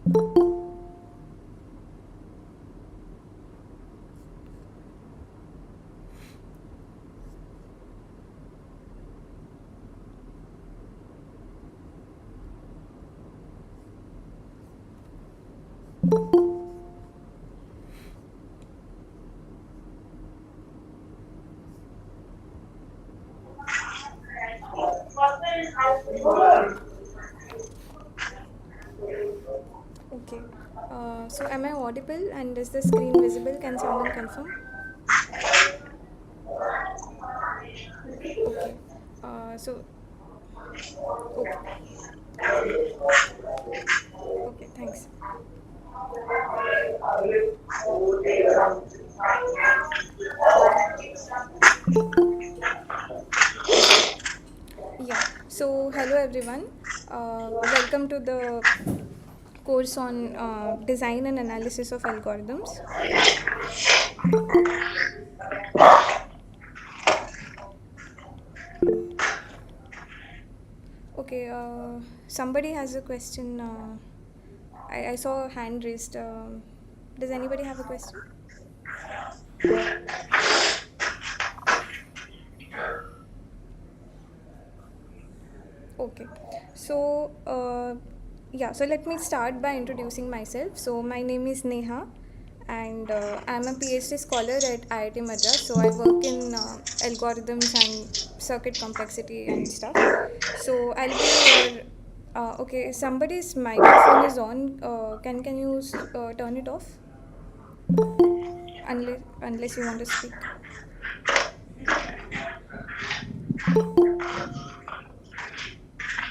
Okay. So am I audible and is the screen visible? Can someone confirm? Okay. So okay. Okay. Thanks. Yeah. So hello everyone. Welcome to the course on design and analysis of algorithms. Okay. Somebody has a question. I saw a hand raised. Does anybody have a question? Okay. So, yeah, so let me start by introducing myself. So, my name is Neha, and I'm a PhD scholar at IIT Madras. So, I work in algorithms and circuit complexity and stuff. So, I'll be your. Okay, somebody's microphone is on. Can you turn it off? Unless you want to speak.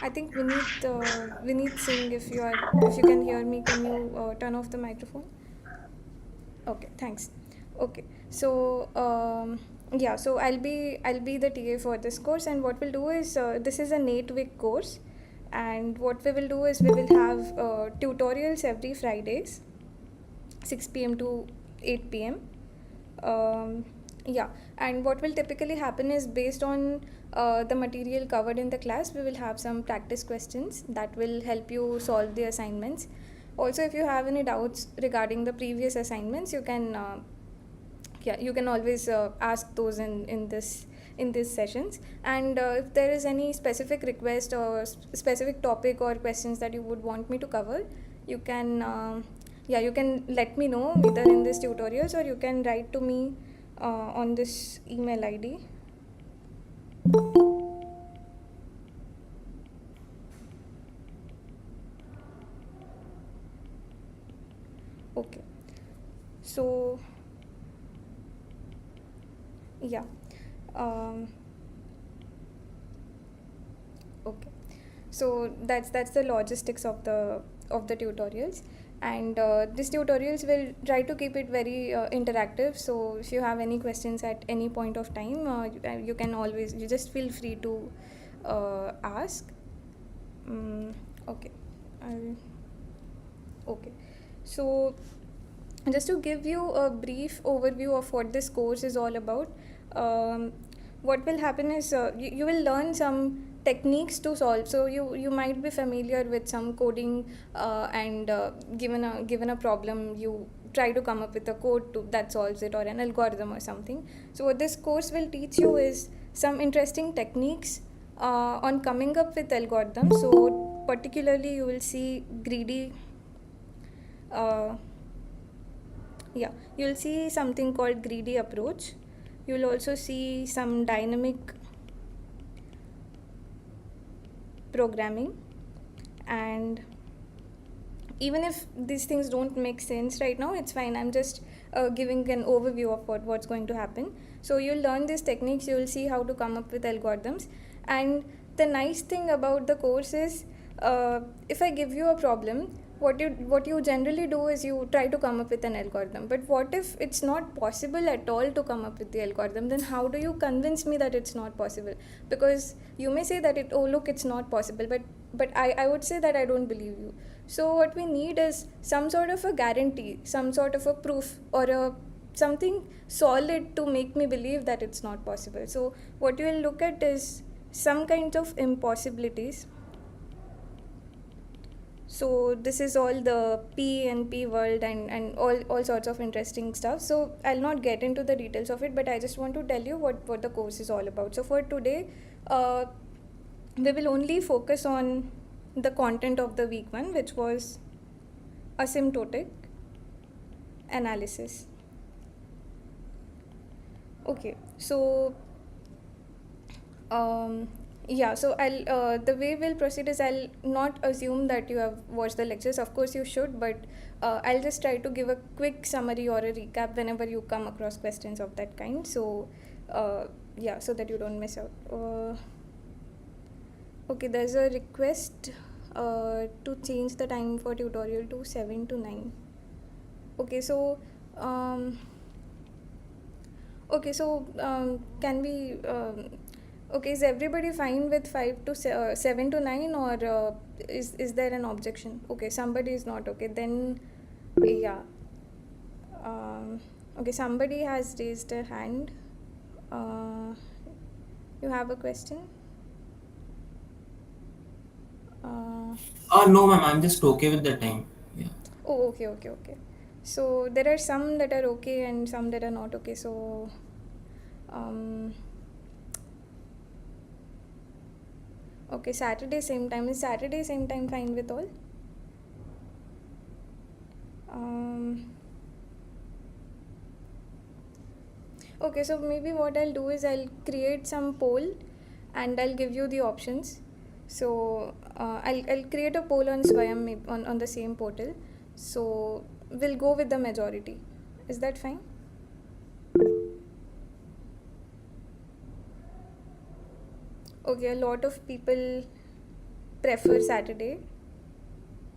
I think Vineet Singh, if you can hear me, can you turn off the microphone? Okay, thanks. Okay, so yeah, so I'll be the TA for this course, and what we'll do is this is an 8-week course, and what we will do is we will have tutorials every Fridays, 6 p.m. to 8 p.m. Yeah, and what will typically happen is based on the material covered in the class, we will have some practice questions that will help you solve the assignments. Also, if you have any doubts regarding the previous assignments, you can always ask those in these sessions. And if there is any specific request or specific topic or questions that you would want me to cover, you can you can let me know either in these tutorials, or you can write to me on this email ID. Okay, so yeah. um, okay, so that's the logistics of the tutorials. And these tutorials will try to keep it very interactive, so if you have any questions at any point of time, you can always, you just feel free to ask. mm, okay. I'll, okay, so just to give you a brief overview of what this course is all about, um, what will happen is you will learn some techniques to solve. So you might be familiar with some coding, and given a problem, you try to come up with a code that solves it, or an algorithm or something. So what this course will teach you is some interesting techniques on coming up with algorithms. So particularly you will see greedy. Uh, yeah, you'll see something called greedy approach. You'll also see some dynamic programming. And even if these things don't make sense right now, it's fine. I'm just giving an overview of what's going to happen. So you'll learn these techniques, you'll see how to come up with algorithms. And the nice thing about the course is, if I give you a problem, what you generally do is you try to come up with an algorithm. But what if it's not possible at all to come up with the algorithm? Then how do you convince me that it's not possible? Because you may say that oh look, it's not possible, but I would say that I don't believe you. So what we need is some sort of a guarantee, some sort of a proof, or something solid to make me believe that it's not possible. So what you will look at is some kinds of impossibilities. So this is all the PNP world and all sorts of interesting stuff. So I'll not get into the details of it, but I just want to tell you what the course is all about. So for today, we will only focus on the content of the week 1, which was asymptotic analysis. Okay, so so I'll the way we'll proceed is I'll not assume that you have watched the lectures. Of course you should, but I'll just try to give a quick summary or a recap whenever you come across questions of that kind. So so that you don't miss out. Okay, there's a request to change the time for tutorial to 7 to 9. Okay, so can we okay, is everybody fine with 7 to 9, or is there an objection? Okay, somebody is not okay, then yeah. Okay, somebody has raised a hand. You have a question? No, ma'am, I'm just okay with the time. Yeah. Oh, okay. So there are some that are okay and some that are not okay. So okay, Saturday same time. Is Saturday same time fine with all? Okay, so maybe what I'll do is I'll create some poll and I'll give you the options. So I'll create a poll on Swayam on the same portal. So we'll go with the majority. Is that fine? Okay, a lot of people prefer Saturday.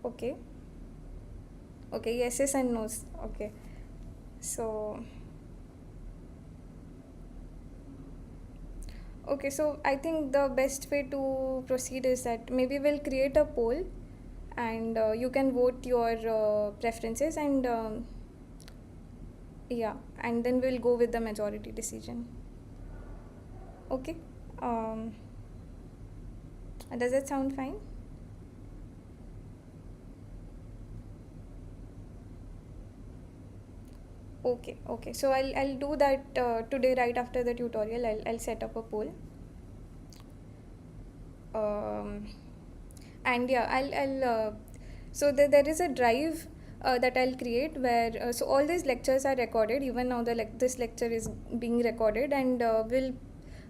Okay. Okay, yeses and nos. Okay. So okay, so I think the best way to proceed is that maybe we'll create a poll and you can vote your preferences and and then we'll go with the majority decision. Okay. Um, does that sound fine? Okay. So I'll do that today right after the tutorial. I'll set up a poll. And yeah, I'll so there is a drive that I'll create where so all these lectures are recorded. Even now this lecture is being recorded, and we'll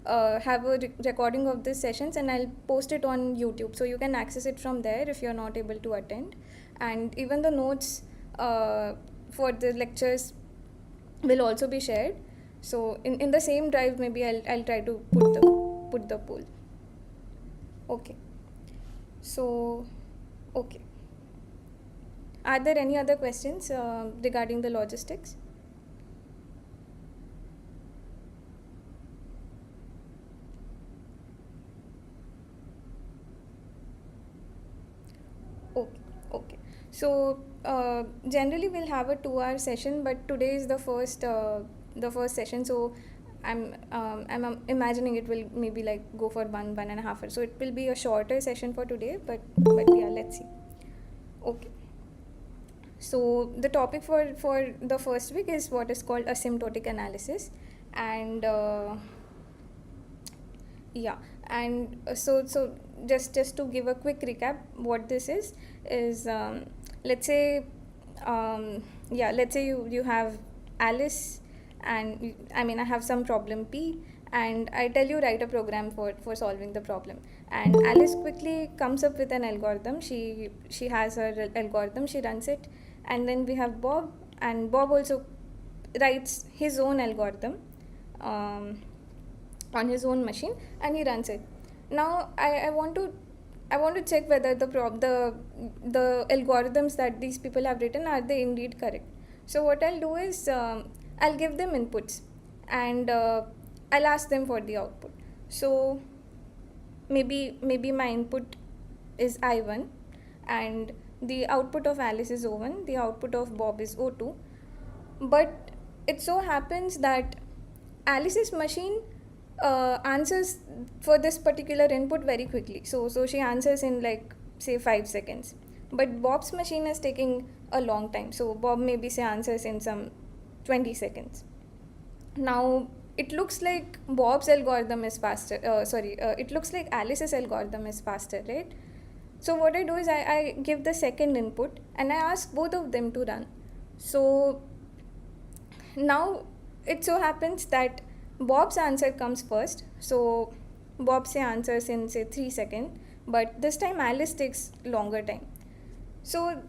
have a recording of these sessions, and I'll post it on YouTube, so you can access it from there if you're not able to attend. And even the notes for the lectures will also be shared. So in the same drive, maybe I'll try to put the poll. Okay. So okay. Are there any other questions regarding the logistics? Okay. So generally we'll have a 2-hour session, but today is the first session. So I'm imagining it will maybe like go for 1.5 hours. So it will be a shorter session for today, but yeah, let's see. Okay. So the topic for the first week is what is called asymptotic analysis, and and so just to give a quick recap, what this is let's say let's say you have Alice, and I have some problem P, and I tell you write a program for solving the problem, and Alice quickly comes up with an algorithm. She has her algorithm, she runs it, and then we have Bob, and Bob also writes his own algorithm on his own machine, and he runs it. Now I want to check whether the algorithms that these people have written, are they indeed correct. So what I'll do is I'll give them inputs, and I'll ask them for the output. So maybe my input is I1, and the output of Alice is O1, the output of Bob is O2. But it so happens that Alice's machine answers for this particular input very quickly. So she answers in like say 5 seconds. but Bob's machine is taking a long time. So Bob maybe say answers in some 20 seconds. Now it looks like Bob's algorithm is faster. It looks like Alice's algorithm is faster, right? So what I do is I give the second input and I ask both of them to run. So now it so happens that Bob's answer comes first. So Bob say answers in say 3 seconds, but this time Alice takes longer time. So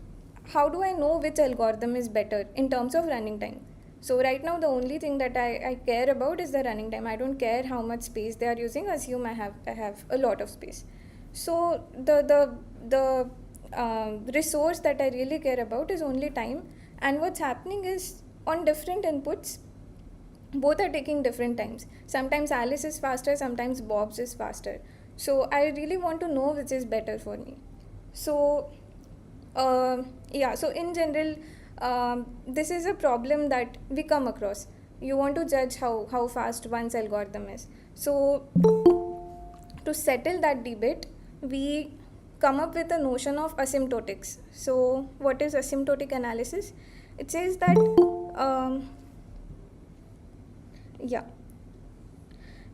how do I know which algorithm is better in terms of running time? So right now the only thing that I care about is the running time. I don't care how much space they are using. Assume I have a lot of space. So the resource that I really care about is only time. And what's happening is on different inputs, both are taking different times. Sometimes Alice is faster, sometimes Bob's is faster. So I really want to know which is better for me. So so in general, this is a problem that we come across. You want to judge how fast one's algorithm is. So to settle that debate, we come up with a notion of asymptotics. So what is asymptotic analysis? It says that yeah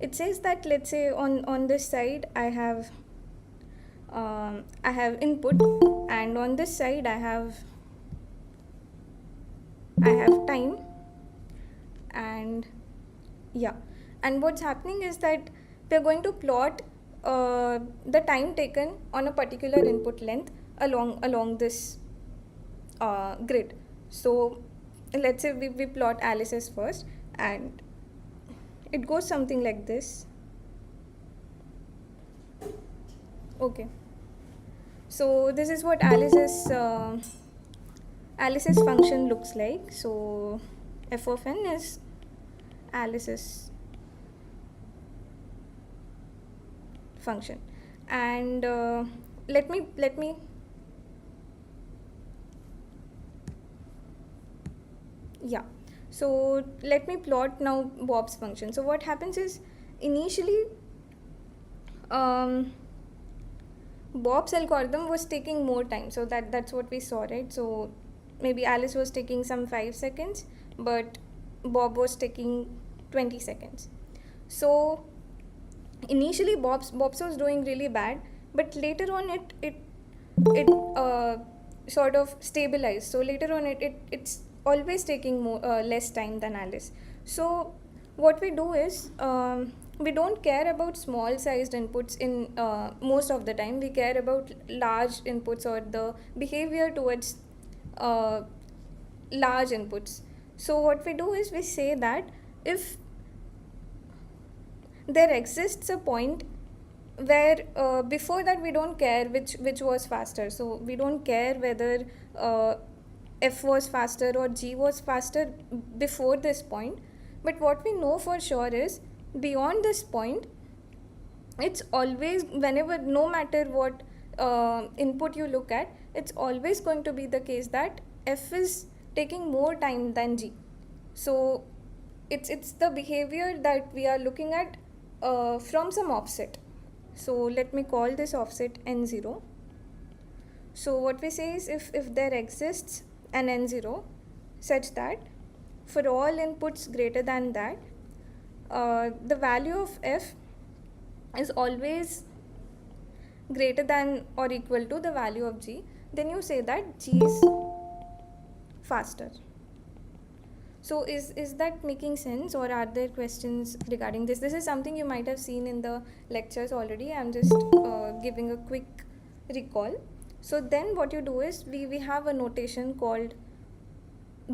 it says that, let's say, on this side I have input, and on this side I have time, and and what's happening is that we're going to plot the time taken on a particular input length along this grid. So let's say we plot Alice's first, and it goes something like this. Okay, so this is what Alice's function looks like. So f of n is Alice's function, and let me so let me plot now Bob's function. So what happens is, initially Bob's algorithm was taking more time, so that's what we saw, right? So maybe Alice was taking some 5 seconds, but Bob was taking 20 seconds. So initially Bob's was doing really bad, but later on it sort of stabilized. So later on it's always taking more less time than Alice. So what we do is, we don't care about small sized inputs in most of the time. We care about large inputs or the behavior towards large inputs. So what we do is we say that if there exists a point where before that we don't care which was faster. So we don't care whether f was faster or g was faster before this point, but what we know for sure is beyond this point, it's always, whenever, no matter what input you look at, it's always going to be the case that f is taking more time than g. So it's the behavior that we are looking at from some offset. So let me call this offset n0. So what we say is, if there exists an n0 such that for all inputs greater than that, the value of f is always greater than or equal to the value of g, then you say that g is faster. So is that making sense, or are there questions regarding this? This is something you might have seen in the lectures already. I'm just giving a quick recall. So then what you do is, we have a notation called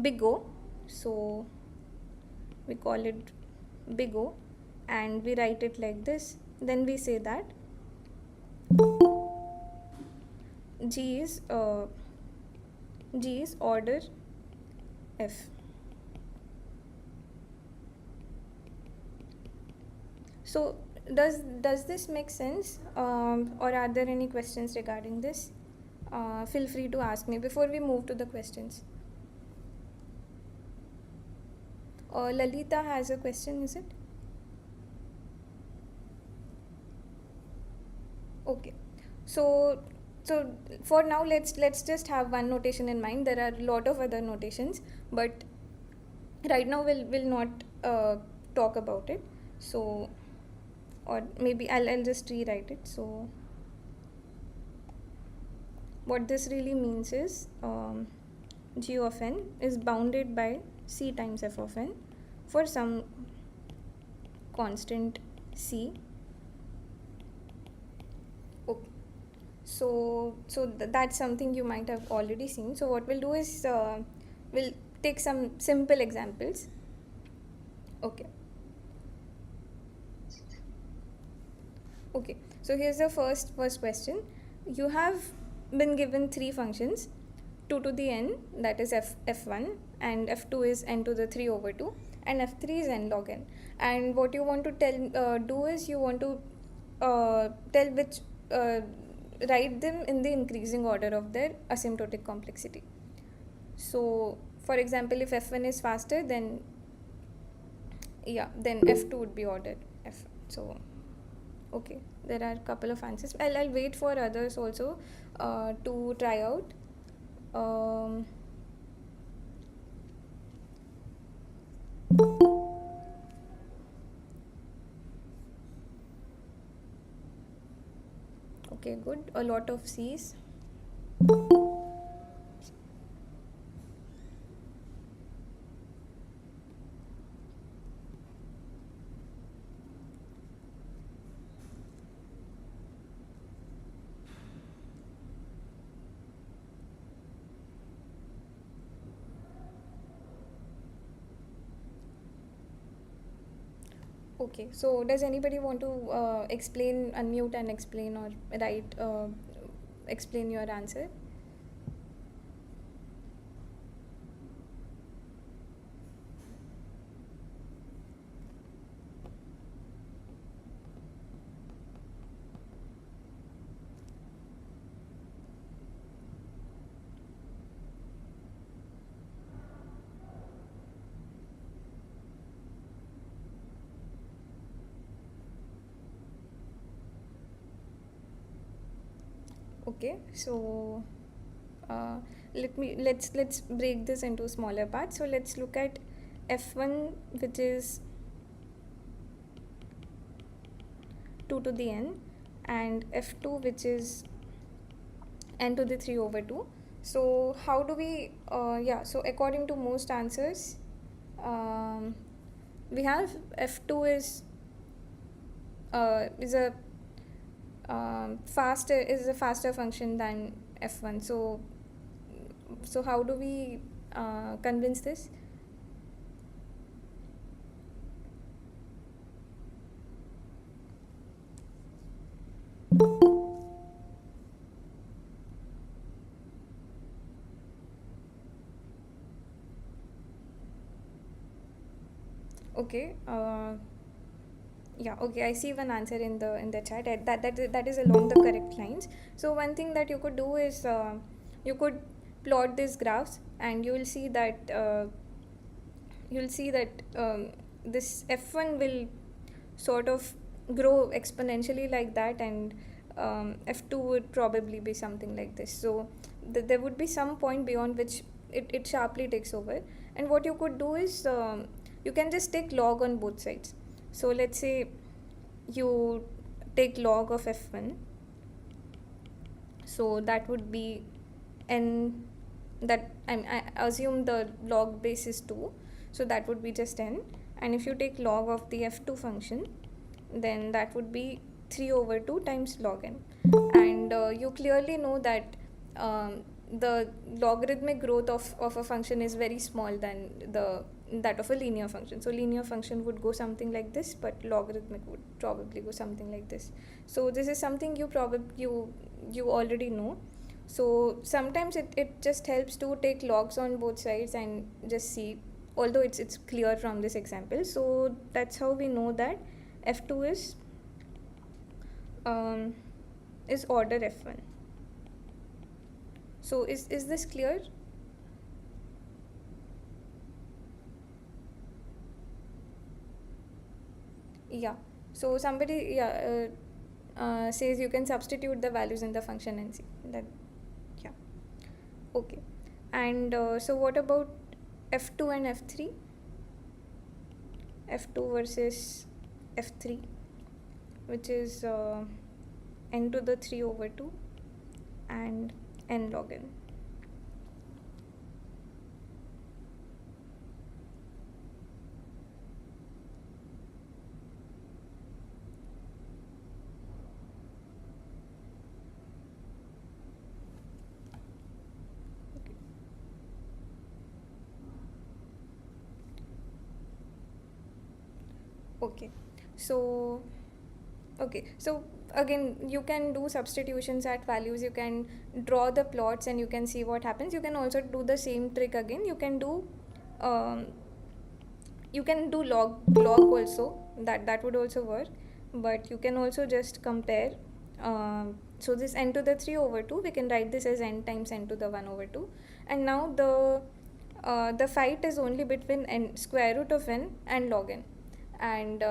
big O. So we call it big O, and we write it like this. Then we say that G is order f. So does this make sense, or are there any questions regarding this? Feel free to ask me before we move to the questions. Lalita has a question, is it? Okay. So so for now let's just have one notation in mind. There are a lot of other notations, but right now we'll not talk about it. So, or maybe I'll just rewrite it. So what this really means is g of n is bounded by c times f of n for some constant c. Okay. So that's something you might have already seen. So what we'll do is we'll take some simple examples. Okay. Okay, so here's the first question. You have been given three functions, 2 to the n, that is f1, and f2 is n to the 3 over 2, and f3 is n log n. And what you want to do is you want to tell which write them in the increasing order of their asymptotic complexity. So for example, if f1 is faster, then f2 would be ordered f. So okay, there are a couple of answers. I'll wait for others also to try out. Okay, good. A lot of C's. Okay, so does anybody want to explain, unmute and explain, or write, explain your answer? Okay, so let's break this into smaller parts. So let's look at f1, which is 2 to the n, and f2, which is n to the 3 over 2. So how do we so according to most answers, we have f2 is a faster function than f1. So how do we convince this? Okay, okay, I see one answer in the chat. That is along the correct lines. So one thing that you could do is you could plot these graphs, and you'll see that this f1 will sort of grow exponentially like that, and f2 would probably be something like this. So there would be some point beyond which it sharply takes over. And what you could do is you can just take log on both sides. So let's say you take log of f1, so that would be n, that I assume the log base is 2, so that would be just n. And if you take log of the f2 function, then that would be 3 over 2 times log n. And you clearly know that the logarithmic growth of a function is very small than that of a linear function. So linear function would go something like this, but logarithmic would probably go something like this. So this is something you already know. So sometimes it just helps to take logs on both sides and just see, although it's clear from this example. So that's how we know that f2 is order f1. So is this clear? Yeah, so somebody says you can substitute the values in the function and see that. Yeah. Okay. And so what about f2 and f3? f2 versus f3, which is n to the 3 over 2 and n log n. Okay. So so again, you can do substitutions at values, you can draw the plots and you can see what happens. You can also do the same trick again. You can do um, log also, that would also work, but you can also just compare. So this n to the 3 over 2, we can write this as n times n to the 1 over 2, and now the fight is only between n square root of n and log n, and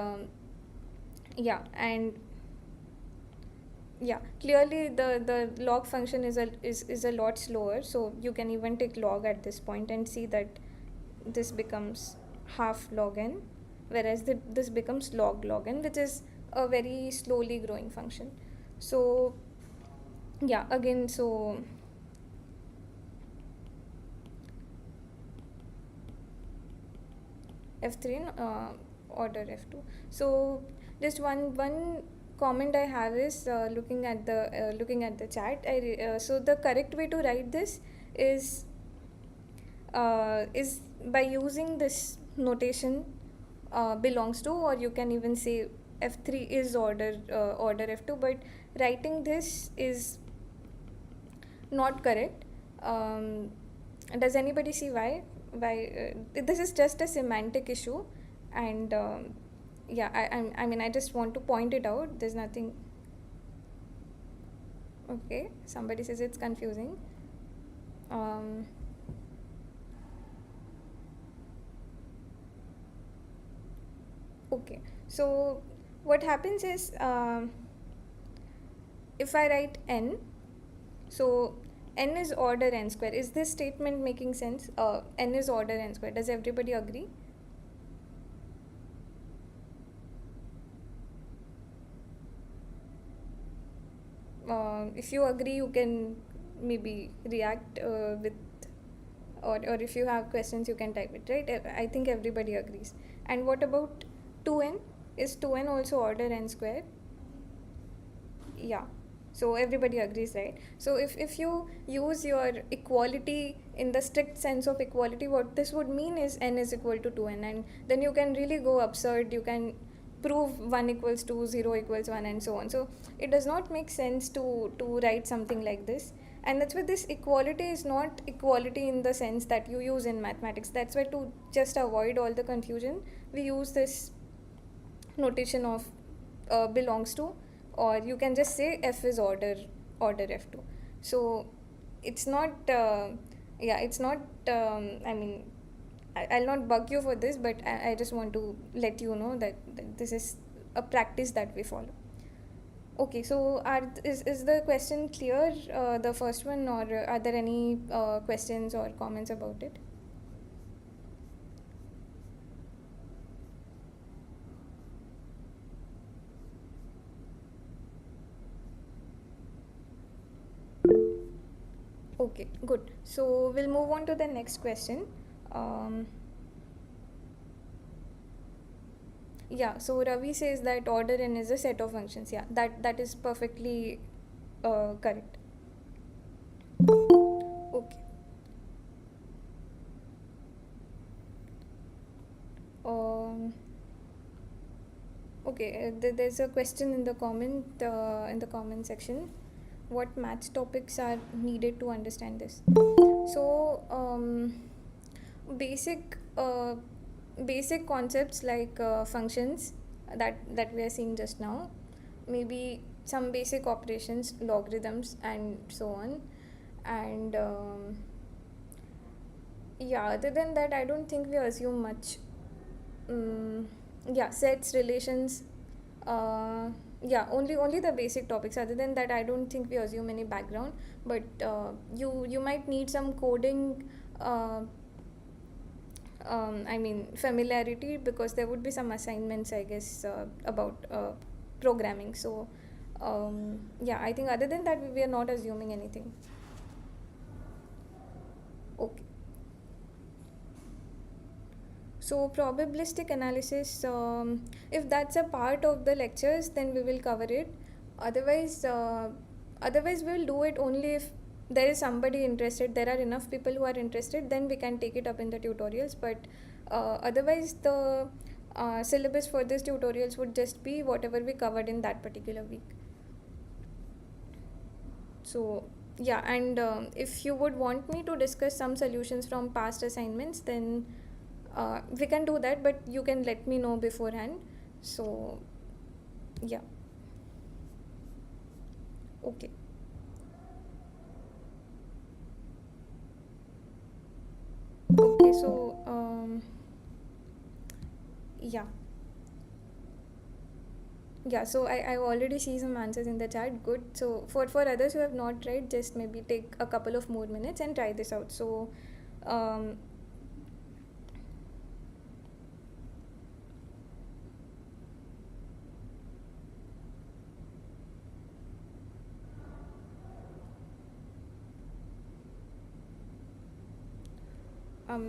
clearly the log function is a lot slower, so you can even take log at this point and see that this becomes half log n, whereas this becomes log n, which is a very slowly growing function. So again, so f3 order f2. So just one comment I have is looking at the chat. So the correct way to write this is by using this notation, belongs to, or you can even say f3 is order f2, but writing this is not correct. Does anybody see why this is just a semantic issue? And I mean, I just want to point it out. There's nothing. Okay, somebody says it's confusing. Okay, so what happens is, if I write n, so n is order n square. Is this statement making sense? N is order n square. Does everybody agree? If you agree, you can maybe react with, or if you have questions, you can type it, right? I think everybody agrees. And what about 2n? Is 2n also order n square? Yeah. So everybody agrees, right? So if you use your equality in the strict sense of equality, what this would mean is n is equal to 2n, and then you can really go absurd. You can prove 1 equals 2, 0 equals 1, and so on. So it does not make sense to write something like this, and that's why this equality is not equality in the sense that you use in mathematics. That's why, to just avoid all the confusion, we use this notation of belongs to, or you can just say f is order f2. So it's not it's not I mean, I'll not bug you for this, but I just want to let you know that this is a practice that we follow. Okay, so is the question clear, the first one, or are there any questions or comments about it? Okay, good. So we'll move on to the next question. So Ravi says that order n is a set of functions. Yeah, that is perfectly correct. Okay. Okay, there's a question in the comment section. What maths topics are needed to understand this? So basic concepts like functions that we are seeing just now, maybe some basic operations, logarithms, and so on. And other than that, I don't think we assume much. Sets, relations, yeah, only the basic topics. Other than that, I don't think we assume any background. But you might need some coding. I mean familiarity, because there would be some assignments, I guess, about programming. So yeah, I think other than that we are not assuming anything. Okay. So probabilistic analysis, if that's a part of the lectures, then we will cover it. Otherwise, otherwise we will do it only if there is somebody interested. There are enough people who are interested. Then we can take it up in the tutorials. But otherwise, the syllabus for these tutorials would just be whatever we covered in that particular week. So yeah, and if you would want me to discuss some solutions from past assignments, then we can do that, but you can let me know beforehand. So yeah. Okay. Okay, so yeah. Yeah, so I already see some answers in the chat. Good. So for others who have not tried, just maybe take a couple of more minutes and try this out. So um,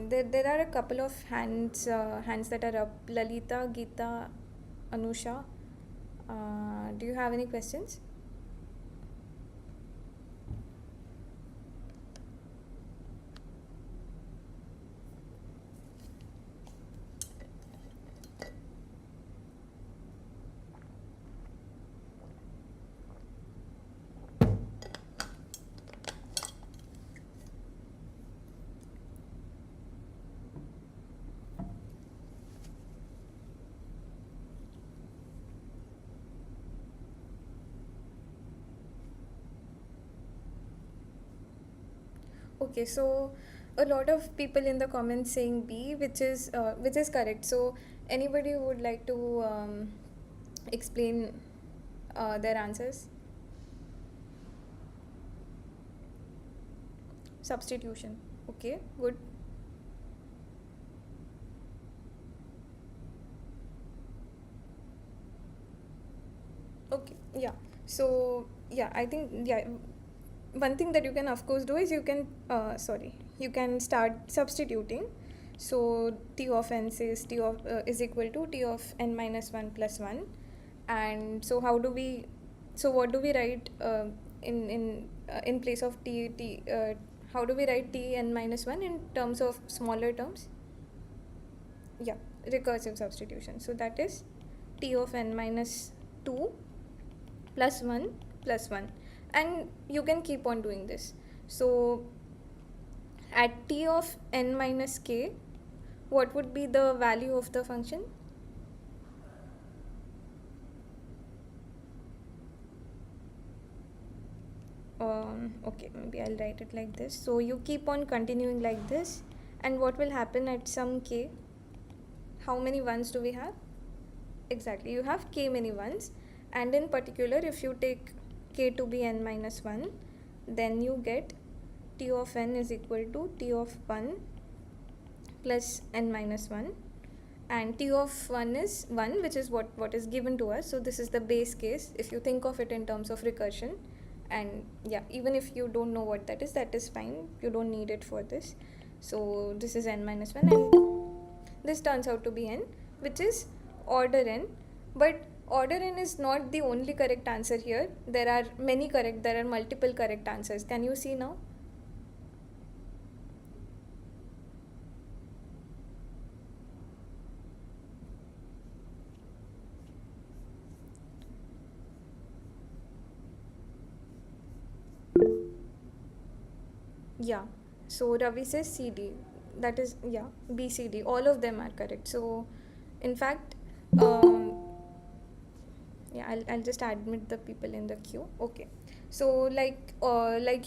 there are a couple of hands that are up. Lalita, Geeta, Anusha. Do you have any questions? Okay, so a lot of people in the comments saying B, which is correct. So anybody who would like to explain their answers? Substitution. Okay, good. Okay, yeah. So yeah, I think, yeah, one thing that you can of course do is you can you can start substituting. So t of n says t of is equal to t of n minus 1 plus 1. And so how do we, so what do we write in place of t, how do we write t n minus 1 in terms of smaller terms? Yeah, recursive substitution. So that is t of n minus 2 plus 1 plus 1, and you can keep on doing this. So at t of n minus k, what would be the value of the function? Okay, maybe I'll write it like this. So you keep on continuing like this, and what will happen at some k? How many ones do we have? Exactly, you have k many ones, and in particular, if you take k to be n minus 1, then you get t of n is equal to t of 1 plus n minus 1, and t of 1 is 1, which is what is given to us. So this is the base case if you think of it in terms of recursion. And yeah, even if you don't know what that is fine, you don't need it for this. So this is n minus 1, and this turns out to be n, which is order n. But order n is not the only correct answer here. There are there are multiple correct answers. Can you see now? Yeah. So Ravi says CD. That is, yeah, BCD. All of them are correct. So in fact, yeah, I'll just admit the people in the queue. Okay. So like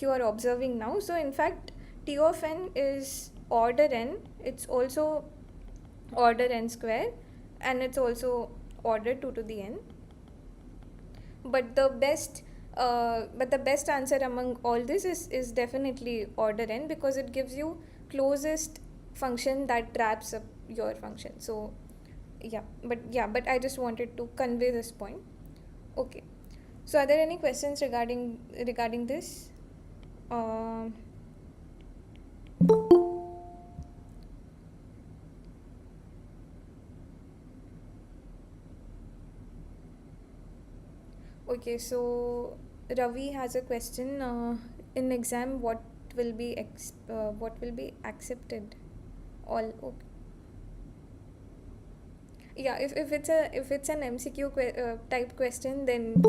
you are observing now. So in fact, T of n is order n. It's also order n square, and it's also order 2 to the n. but the best answer among all this is definitely order n, because it gives you closest function that wraps up your function. So but I just wanted to convey this point. Okay, so are there any questions regarding this? um Okay, so Ravi has a question. In exam, what will be accepted? All okay. Yeah, if it's an MCQ type question, then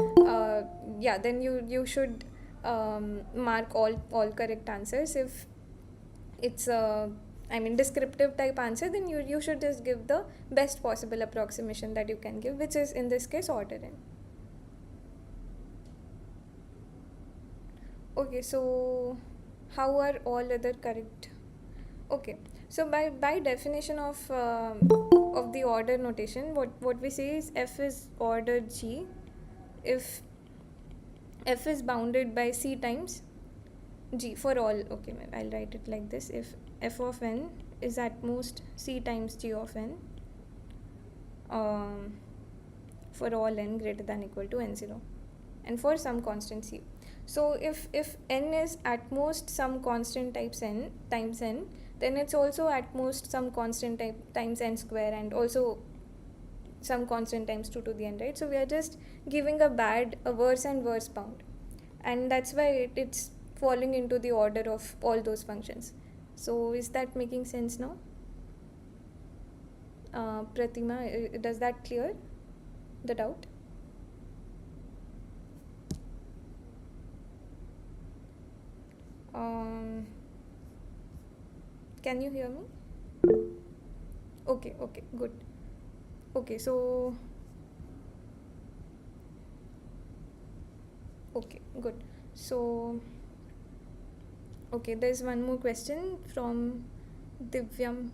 then you should mark all correct answers. If it's a descriptive type answer, then you should just give the best possible approximation that you can give, which is in this case order n. Okay, so how are all other correct? Okay, so by definition of the order notation, what we say is f is order g if f is bounded by c times g for all. Okay, I'll write it like this: if f of n is at most c times g of n, um, for all n greater than equal to n0, and for some constant c. So if n is at most some constant types n times n, then it's also at most some constant type times n square, and also some constant times 2 to the n, right? So we are just giving a worse and worse bound, and that's why it's falling into the order of all those functions. So is that making sense now? Pratima, does that clear the doubt? um, can you hear me? Okay, good. Okay, so okay, good. So okay, there's one more question from Divyam.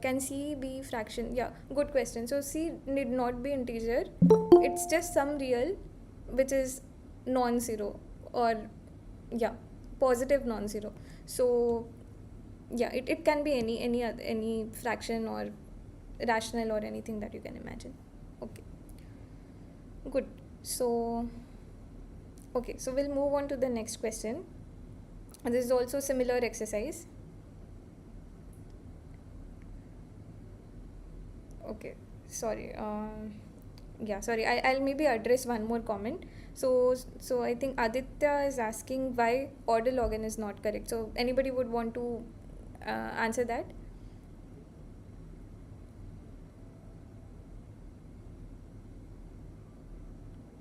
Can C be fraction? Yeah, good question. So C need not be integer. It's just some real which is non-zero, or yeah, positive non-zero. So yeah, it can be any fraction or rational or anything that you can imagine. Okay, good. So okay, so we'll move on to the next question. This is also similar exercise. Okay, sorry. Yeah, sorry. I'll maybe address one more comment. So I think Aditya is asking why order log n is not correct. So anybody would want to answer that?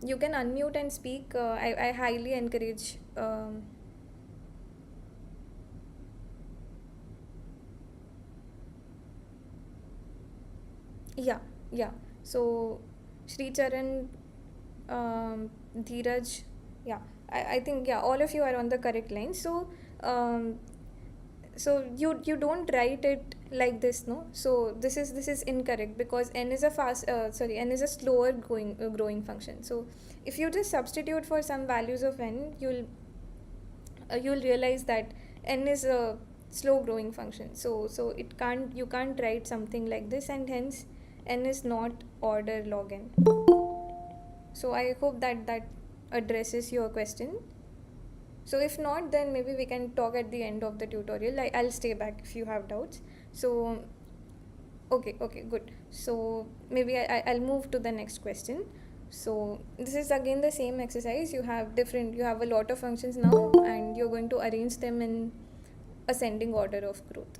You can unmute and speak. I highly encourage. Yeah, yeah. So Sri Charan, Dheeraj, yeah. I think yeah, all of you are on the correct line. So um, you don't write it like this, no? So this is incorrect, because n is a n is a slower growing function. So if you just substitute for some values of n, you'll realize that n is a slow growing function. So you can't write something like this, and hence n is not order log n. So I hope that addresses your question. So if not, then maybe we can talk at the end of the tutorial. I'll stay back if you have doubts. So okay, good. So maybe I'll move to the next question. So this is again the same exercise. You have a lot of functions now, and you're going to arrange them in ascending order of growth.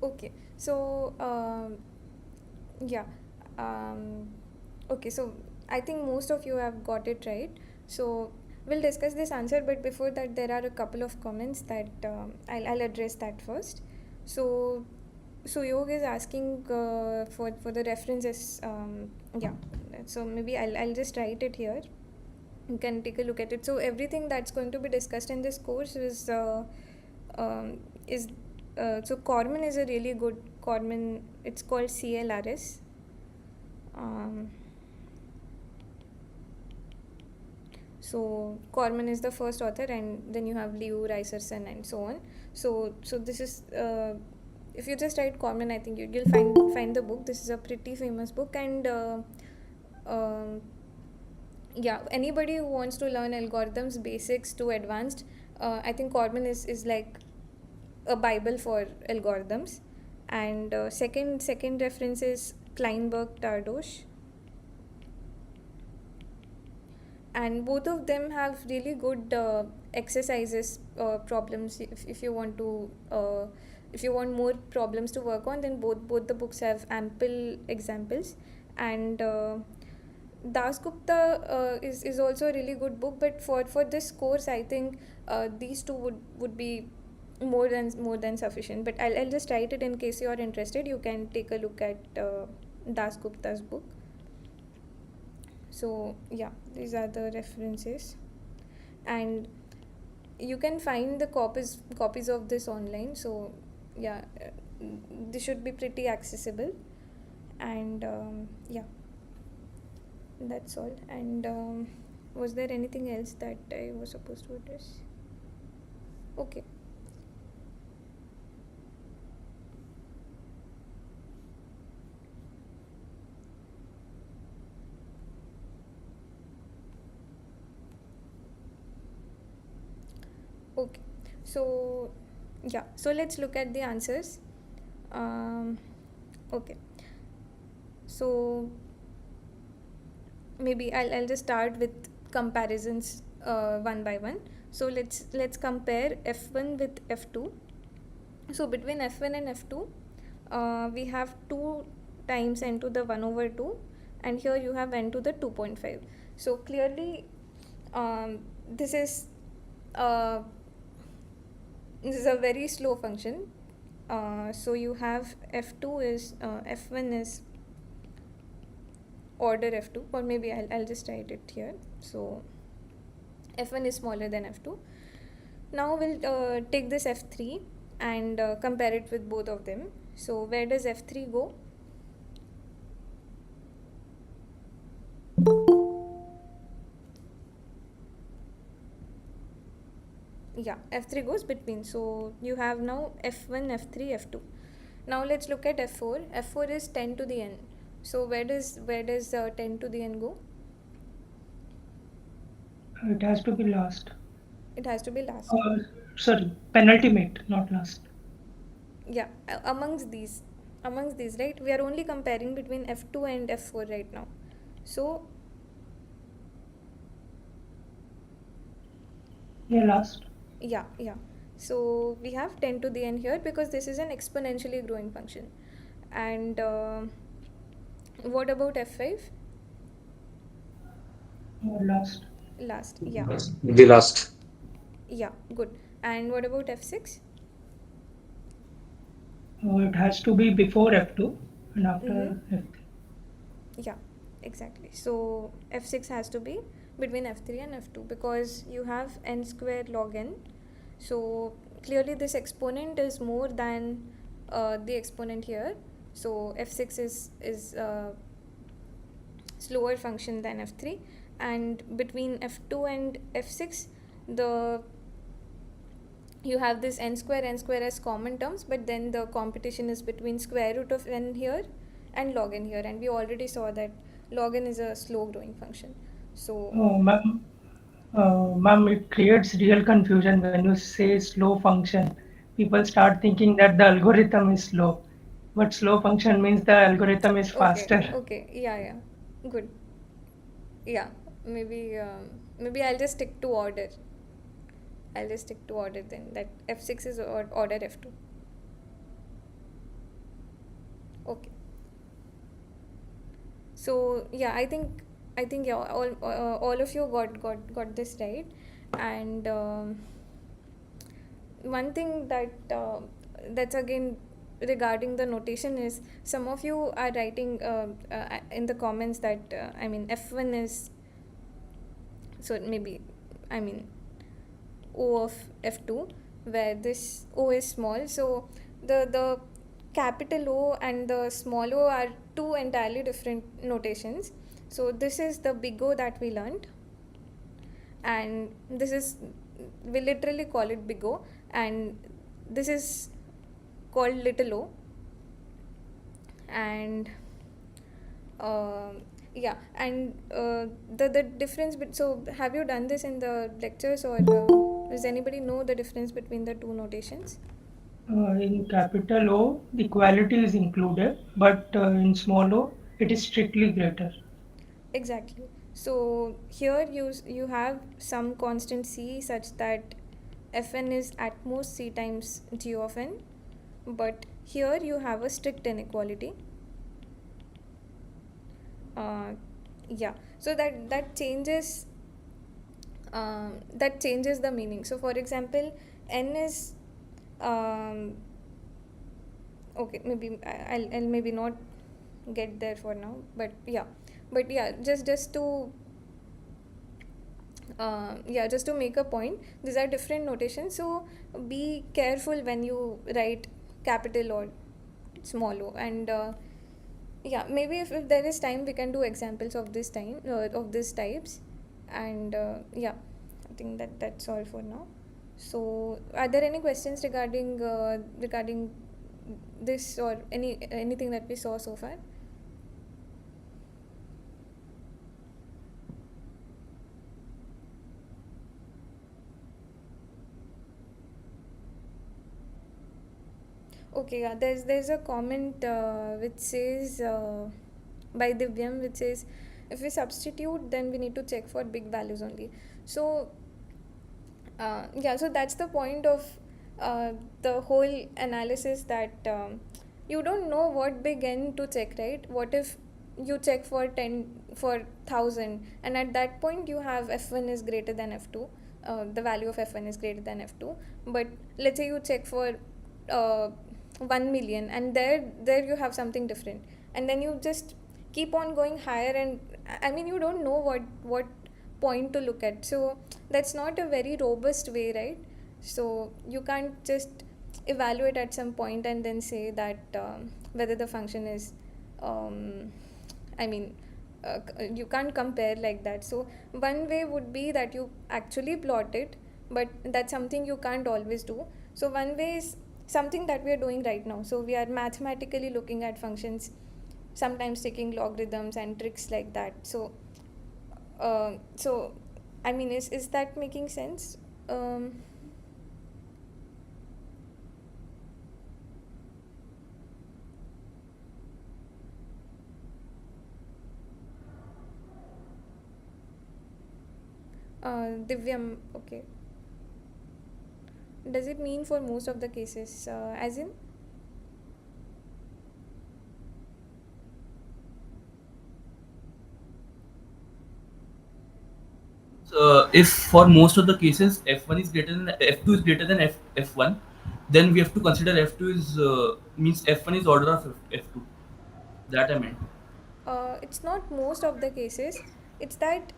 Okay, so yeah, um, okay, so I think most of you have got it right. So we'll discuss this answer, but before that, there are a couple of comments that I'll address that first. So Yog is asking for the references. Yeah, so maybe I'll just write it here. You can take a look at it. So everything that's going to be discussed in this course is so Corman is a really good Corman. It's called CLRS. Um, so Corman is the first author, and then you have Liu, Reiserson, and so on. So this is if you just write Corman, I think you'll find the book. This is a pretty famous book, and um, yeah, anybody who wants to learn algorithms basics to advanced, I think Corman is like a bible for algorithms. And second reference is Kleinberg Tardosh, and both of them have really good exercises problems. If you want to if you want more problems to work on, then both the books have ample examples. And Dasgupta is also a really good book, but for this course, I think these two would be more than sufficient. But I'll just write it in case you are interested. You can take a look at Dasgupta's book. So yeah, these are the references, and you can find the copies of this online. So yeah, this should be pretty accessible. And yeah, that's all. And was there anything else that I was supposed to address? Okay. Okay. So yeah, so let's look at the answers. Okay. So maybe I'll just start with comparisons one by one. So let's compare F1 with F2. So between F1 and F2, we have 2 times n to the 1 over 2, and here you have n to the 2.5. So clearly, this is uh, this is a very slow function. So you have F2 is F1 is order F2, or maybe I'll just write it here. So F1 is smaller than F2. Now we'll take this F3 and compare it with both of them. So where does F3 go? Yeah, F3 goes between. So you have now F1, F3, F2. Now let's look at F4. F4 is 10 to the n. So where does 10 to the n go? It has to be last. It has to be last. Sorry, penultimate, not last. Yeah, amongst these, right? We are only comparing between F2 and F4 right now. So Yeah, last. yeah. So we have 10 to the n here because this is an exponentially growing function. And what about F5? Last. Last, yeah. The last. Yeah, good. And what about F6? It has to be before F2 and after Mm-hmm. F3. Yeah, exactly. So F6 has to be between F3 and F2 because you have n square log n. So clearly this exponent is more than the exponent here. So F6 is slower function than F3, and between F2 and F6 the you have this n square as common terms, but then the competition is between square root of n here and log n here, and we already saw that log n is a slow growing function. So Ma'am, it creates real confusion when you say slow function. People start thinking that the algorithm is slow, but slow function means the algorithm is faster. okay, yeah, good. Yeah, maybe I'll just stick to order. I'll just stick to order then. That F6 is order F2. So yeah, I think yeah, all of you got this right. And one thing that's again regarding the notation is some of you are writing in the comments that I mean F1 is, so maybe I mean O of F2, where this O is small. So the capital O and the small o are two entirely different notations. So this is the big O that we learned, and this is, we literally call it big O, and this is called little o. And uh, yeah, and the difference so have you done this in the lectures, or does anybody know the difference between the two notations? In capital O, the equality is included, but in small o, it is strictly greater. Exactly. So here you have some constant c such that fn is at most c times g of n, but here you have a strict inequality. uh, yeah, so that changes the meaning. So for example, n is um, okay, maybe I'll maybe not get there for now, but yeah, just to just to make a point, these are different notations, so be careful when you write capital or small o. And yeah, maybe if there is time we can do examples of this time of these types. And yeah, I think that's all for now. So are there any questions regarding this, or anything that we saw so far? Okay, yeah, there's a comment which says by Divyam, which says if we substitute, then we need to check for big values only. So yeah, so that's the point of the whole analysis, that you don't know what big N to check, right? What if you check for 10, for 1000, and at that point you have F1 is greater than F2, the value of F1 is greater than F2. But let's say you check for uh, 1 million, and there you have something different, and then you just keep on going higher, and I mean you don't know what point to look at. So that's not a very robust way, right? So you can't just evaluate at some point and then say that whether the function is um, I mean you can't compare like that. So one way would be that you actually plot it, but that's something you can't always do. So one way is something that we are doing right now. So we are mathematically looking at functions, sometimes taking logarithms and tricks like that. So I mean, is that making sense? um, Divyam, okay. Does it mean for most of the cases, as in? So if for most of the cases f1 is greater than f2 is greater than f1, then we have to consider f2 is means f1 is order of f2. That I meant. It's not most of the cases. It's that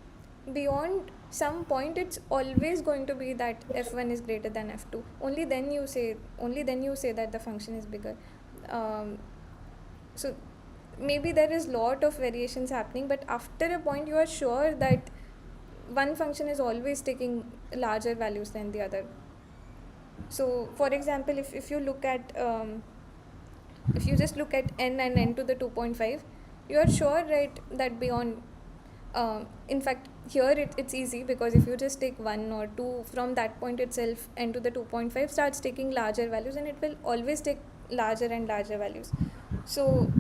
beyond some point, it's always going to be that f1 is greater than f2. Only then you say that the function is bigger. Um, so maybe there is lot of variations happening, but after a point, you are sure that one function is always taking larger values than the other. So for example, if you look at if you just look at n and n to the 2.5, you are sure, right, that beyond in fact here it's easy, because if you just take 1 or 2 from that point itself, n to the 2.5 starts taking larger values, and it will always take larger and larger values. So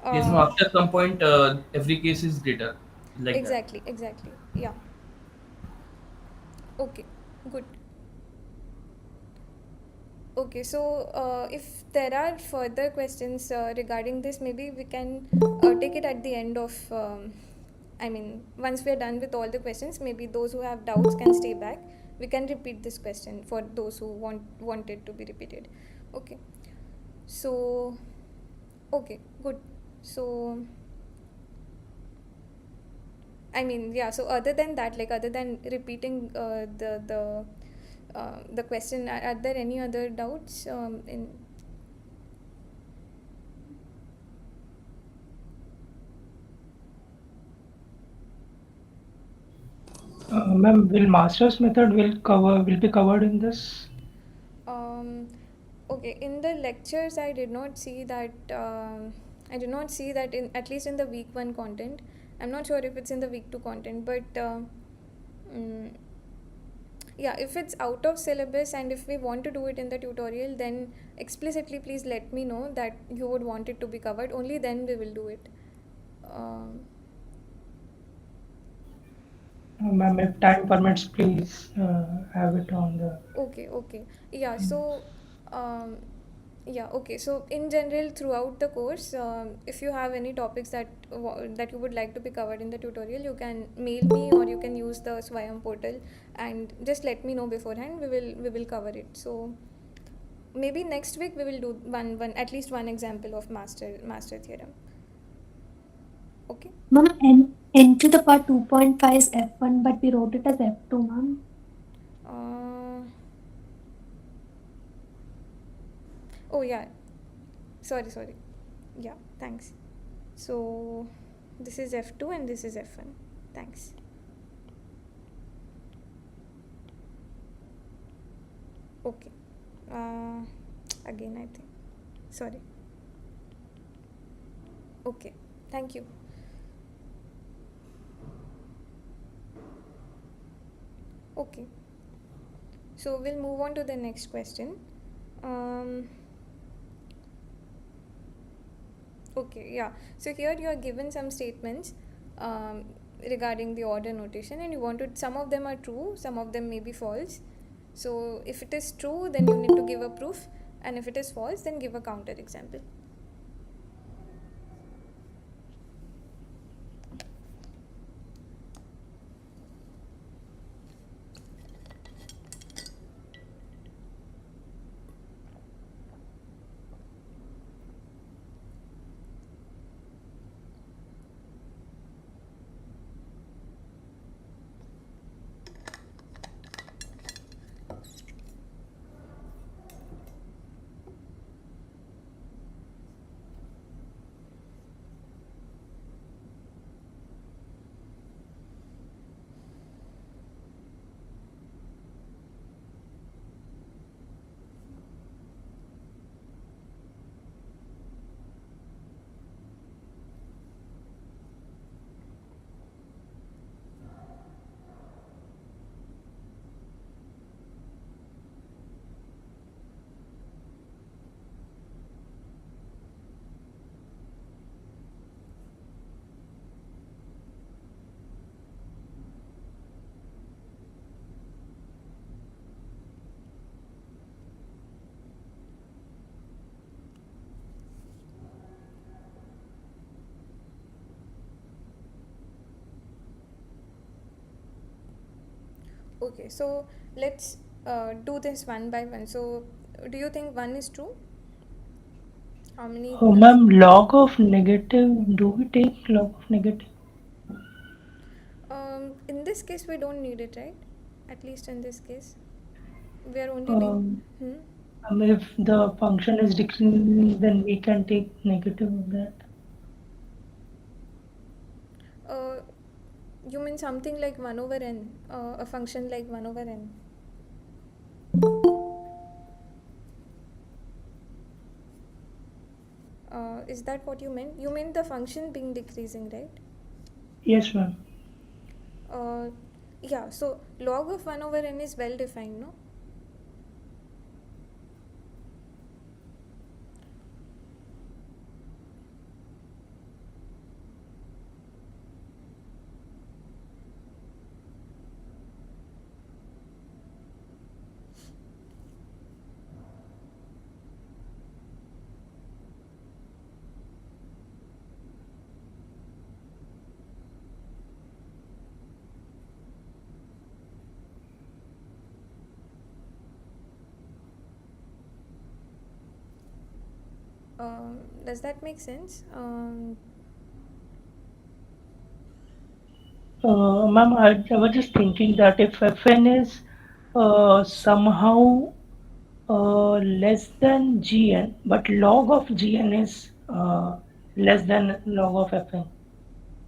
Yes, no, uh, after some point, every case is greater, like that. exactly, yeah. Okay, good. Okay, so if there are further questions regarding this, maybe we can take it at the end of. I mean, once we are done with all the questions, maybe those who have doubts can stay back. We can repeat this question for those who want it to be repeated. Okay. So, okay, good. So, I mean, yeah. So other than that, like other than repeating the question, are there any other doubts in? Ma'am, will master's method will be covered in this? Um, okay, in the lectures, I did not see that. I did not see that in at least in the week one content. I'm not sure if it's in the week two content, but mm, yeah, if it's out of syllabus and if we want to do it in the tutorial, then explicitly please let me know that you would want it to be covered. Only then we will do it. Um, Ma'am, if time permits, please have it on the. Okay, okay. Yeah, so um, yeah, okay. So in general, throughout the course, if you have any topics that you would like to be covered in the tutorial, you can mail me or you can use the Swayam portal and just let me know beforehand. We will cover it. So maybe next week we will do one at least one example of master theorem. Okay. Ma'am, N to the power 2.5 is F1, but we wrote it as F2, ma'am. Uh, oh yeah. Sorry. Yeah. Thanks. So this is F2 and this is F1. Thanks. Okay. Uh, Again, I think. Sorry. Okay. Thank you. Okay. So we'll move on to the next question. Um, okay, yeah. So here you are given some statements regarding the order notation, and you wanted some of them are true, some of them may be false. So if it is true, then you need to give a proof, and if it is false, then give a counter example. Okay, so let's do this one by one. So, do you think one is true? How many? Oh, ma'am, log of negative. Do we take log of negative? In this case, we don't need it, right? At least in this case, we are only doing. Um, Hmm? if the function is decreasing, then we can take negative of that. Uh, you mean something like 1 over n, a function like 1 over n. Is that what you meant? You meant the function being decreasing, right? Yes, ma'am. Uh, yeah, so log of 1 over n is well defined, no? Does that make sense? Ma'am, I was just thinking that if Fn is somehow less than Gn, but log of Gn is less than log of Fn.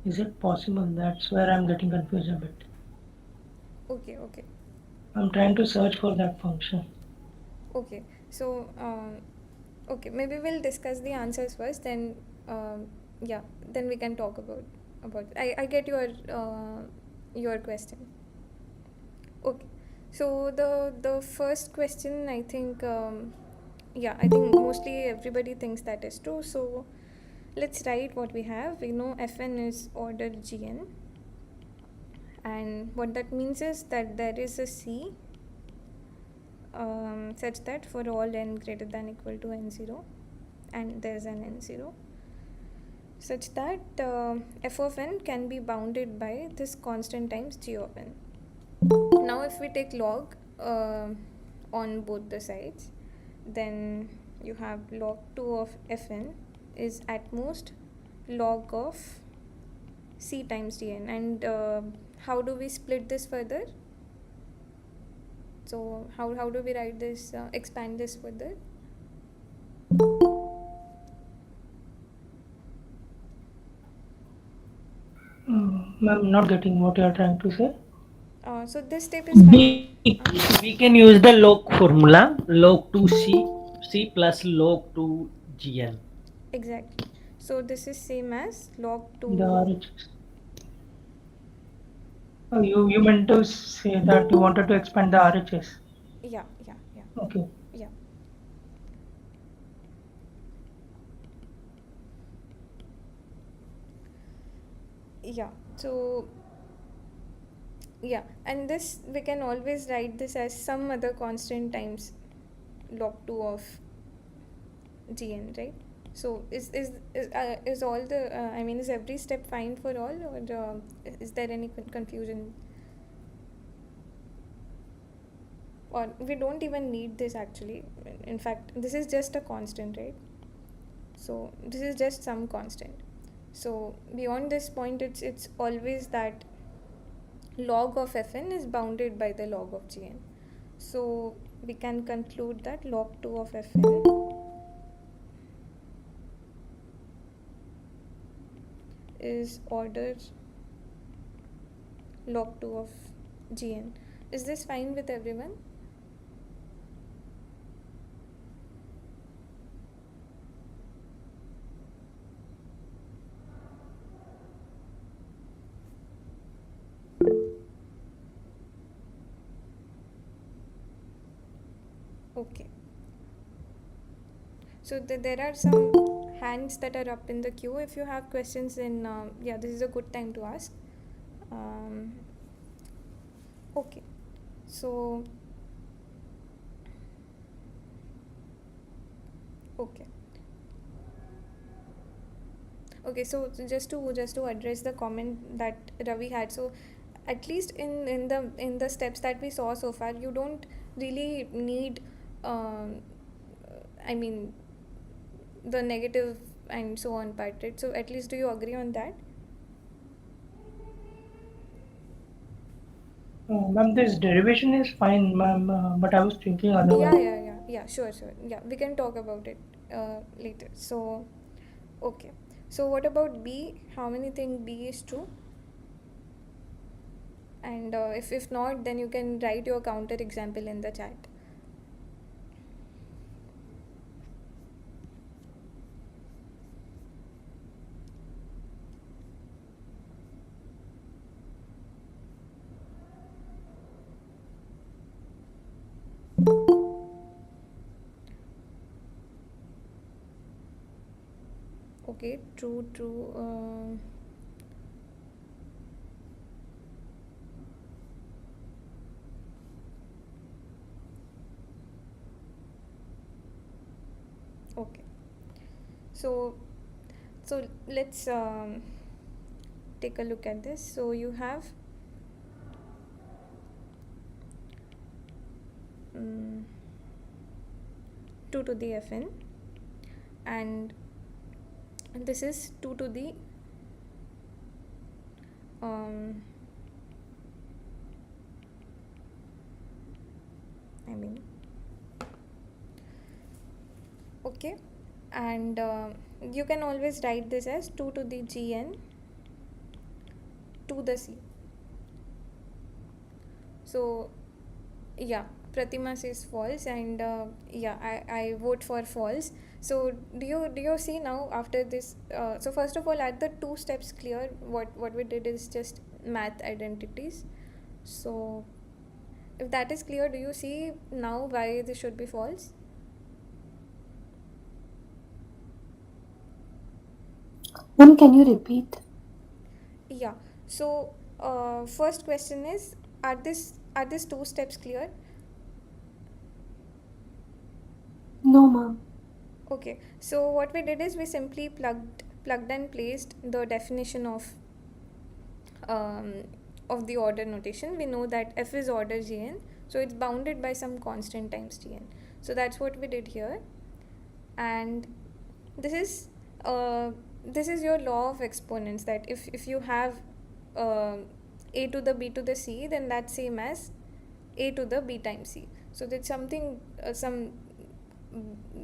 Is it possible? That's where I'm getting confused a bit. Okay, okay. I'm trying to search for that function. Okay, so okay, maybe we'll discuss the answers first, then yeah, then we can talk about. I get your question. Okay, so the first question, I think yeah, I think mostly everybody thinks that is true. So let's write what we have. We know Fn is order Gn, and what that means is that there is a C such that for all n greater than equal to n0, and there's an n0, such that f of n can be bounded by this constant times g of n. Now if we take log on both the sides, then you have log 2 of fn is at most log of c times dn. And how do we split this further? So how do we write this, expand this further? I'm not getting what you're trying to say. So this step is fine. We can use the log formula, log 2c plus log 2gn. Exactly. So this is same as log The 2. RHS. Oh, you meant to say that you wanted to expand the RHS. Yeah, yeah, yeah, Okay. yeah. Yeah. So yeah, and this we can always write this as some other constant times log 2 of gn, right? So is all the I mean, is every step fine for all, or is there any confusion? Or we don't even need this actually. In fact, this is just a constant, right? So this is just some constant. So beyond this point, it's always that log of fn is bounded by the log of gn. So we can conclude that log 2 of fn is order log 2 of gn. Is this fine with everyone? Okay. So there are some hands that are up in the queue. If you have questions, then yeah, this is a good time to ask. Um, okay. So okay. Okay, so just to address the comment that Ravi had, so at least in the steps that we saw so far, you don't really need, um, I mean, the negative and so on part, right? So at least do you agree on that? Ma'am, this derivation is fine, ma'am, but I was thinking Yeah, otherwise. yeah, sure. Yeah, we can talk about it later. So okay. So what about B? How many think B is true? And if not, then you can write your counter example in the chat. Okay, true. Okay, so let's take a look at this. So you have 2 to the fn, and this is 2 to the okay, and you can always write this as 2 to the gn to the c. So yeah, Pratima says false, and yeah, I vote for false. So do you see now after this? So first of all, are the two steps clear? What we did is just math identities. So if that is clear, do you see now why this should be false? Can you repeat? Yeah. So first question is, are these two steps clear? No, ma'am. Okay. So what we did is we simply plugged and placed the definition um, of the order notation. We know that f is order gn, so it's bounded by some constant times gn. So that's what we did here, and this is this is your law of exponents, that if you have uh, a to the b to the c, then that's same as a to the b times c. So that's something some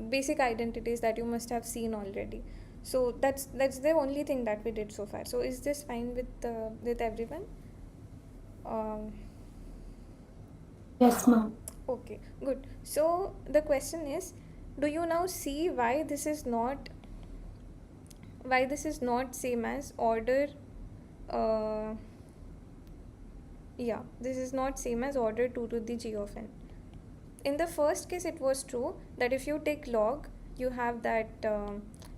basic identities that you must have seen already. So that's the only thing that we did so far. So is this fine with everyone? um, Yes, ma'am. okay, good. So the question is, do you now see why this is not same as order uh, yeah, this is not same as order 2 to the g of n. In the first case, it was true that if you take log, you have that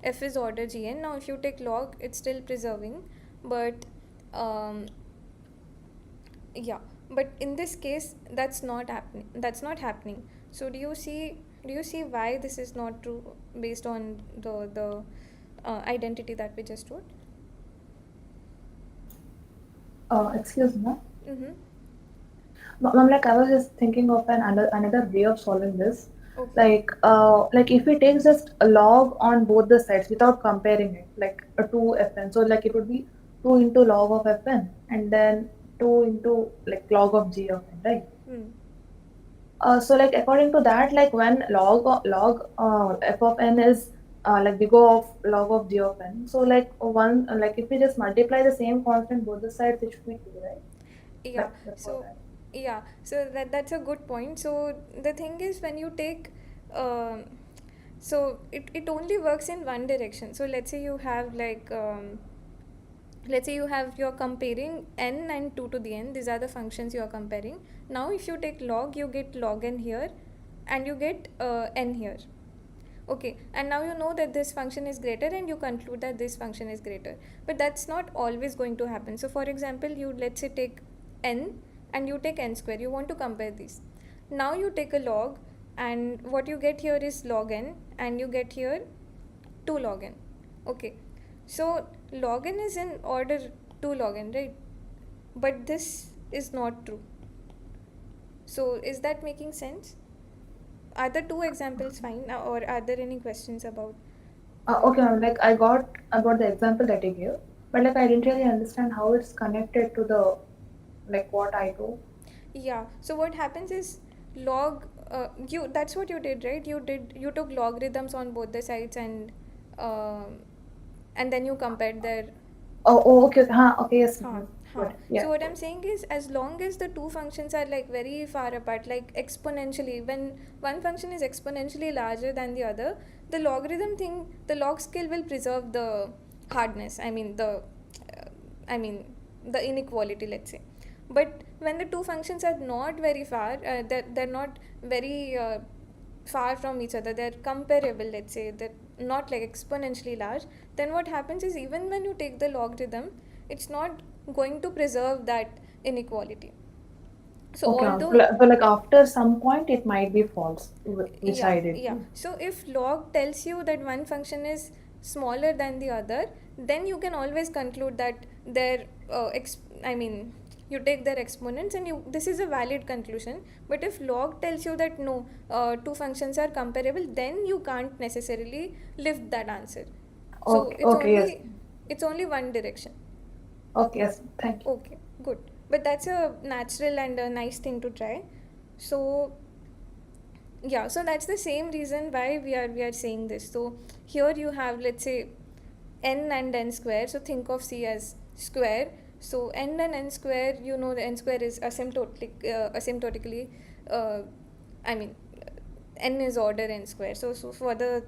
f is order gn. Now if you take log, it's still preserving, but um, yeah, but in this case, that's not happening. So do you see why this is not true based on the identity that we just wrote? Excuse me. Mm-hmm. Ma'am, like I was just thinking of another way of solving this. Okay. Like if we take just a log on both the sides without comparing it, like a 2 fn. So like it would be 2 into log of fn and then 2 into like log of g of n, right? Hmm. So like according to that, like when log f of n is like bigger of log of g of n. So like one like if we just multiply the same constant both the sides, it should be 2, right? Yeah. That's what So I. yeah, so that's a good point. So the thing is, when you take um, so it only works in one direction. So let's say you have you're comparing n and 2 to the n. These are the functions you are comparing. Now if you take log, you get log n here, and you get n here. Okay, and now you know that this function is greater, and you conclude that this function is greater. But that's not always going to happen. So for example, you let's say take n and you take n square. You want to compare these. Now you take a log, and what you get here is log n, and you get here 2 log n. Okay, so log n is in order 2 log n, right? But this is not true. So is that making sense? Are the two examples fine, or are there any questions about Okay, ma'am, like I got about the example that you gave, but like I didn't really understand how it's connected to the like what I do. yeah, so what happens is log you that's what you did, right? You took logarithms on both the sides, um, and then you compared their Okay, okay, okay, yes, huh, yes, huh. good, yeah. So what I'm saying is, as long as the two functions are like very far apart, like exponentially, when one function is exponentially larger than the other, the logarithm thing, the log scale will preserve the hardness. I mean the inequality, let's say. But when the two functions are not very far, they're not very far from each other, they're comparable, let's say, they're not like exponentially large, then what happens is, even when you take the logarithm, it's not going to preserve that inequality. So Okay, ma'am. although So like after some point it might be false, which yeah, I did. yeah, so if log tells you that one function is smaller than the other, then you can always conclude that their you take their exponents, and this is a valid conclusion. But if log tells you that no, two functions are comparable, then you can't necessarily lift that answer. So Okay, okay, yes. it's only one direction. Okay, yes, thank you. Okay, good. But that's a natural and a nice thing to try. So yeah, so that's the same reason why we are saying this. So here you have, let's say, n and n square. So think of C as square. So n and n square, you know, the n square is asymptotically, I mean, n is order n square. So for the,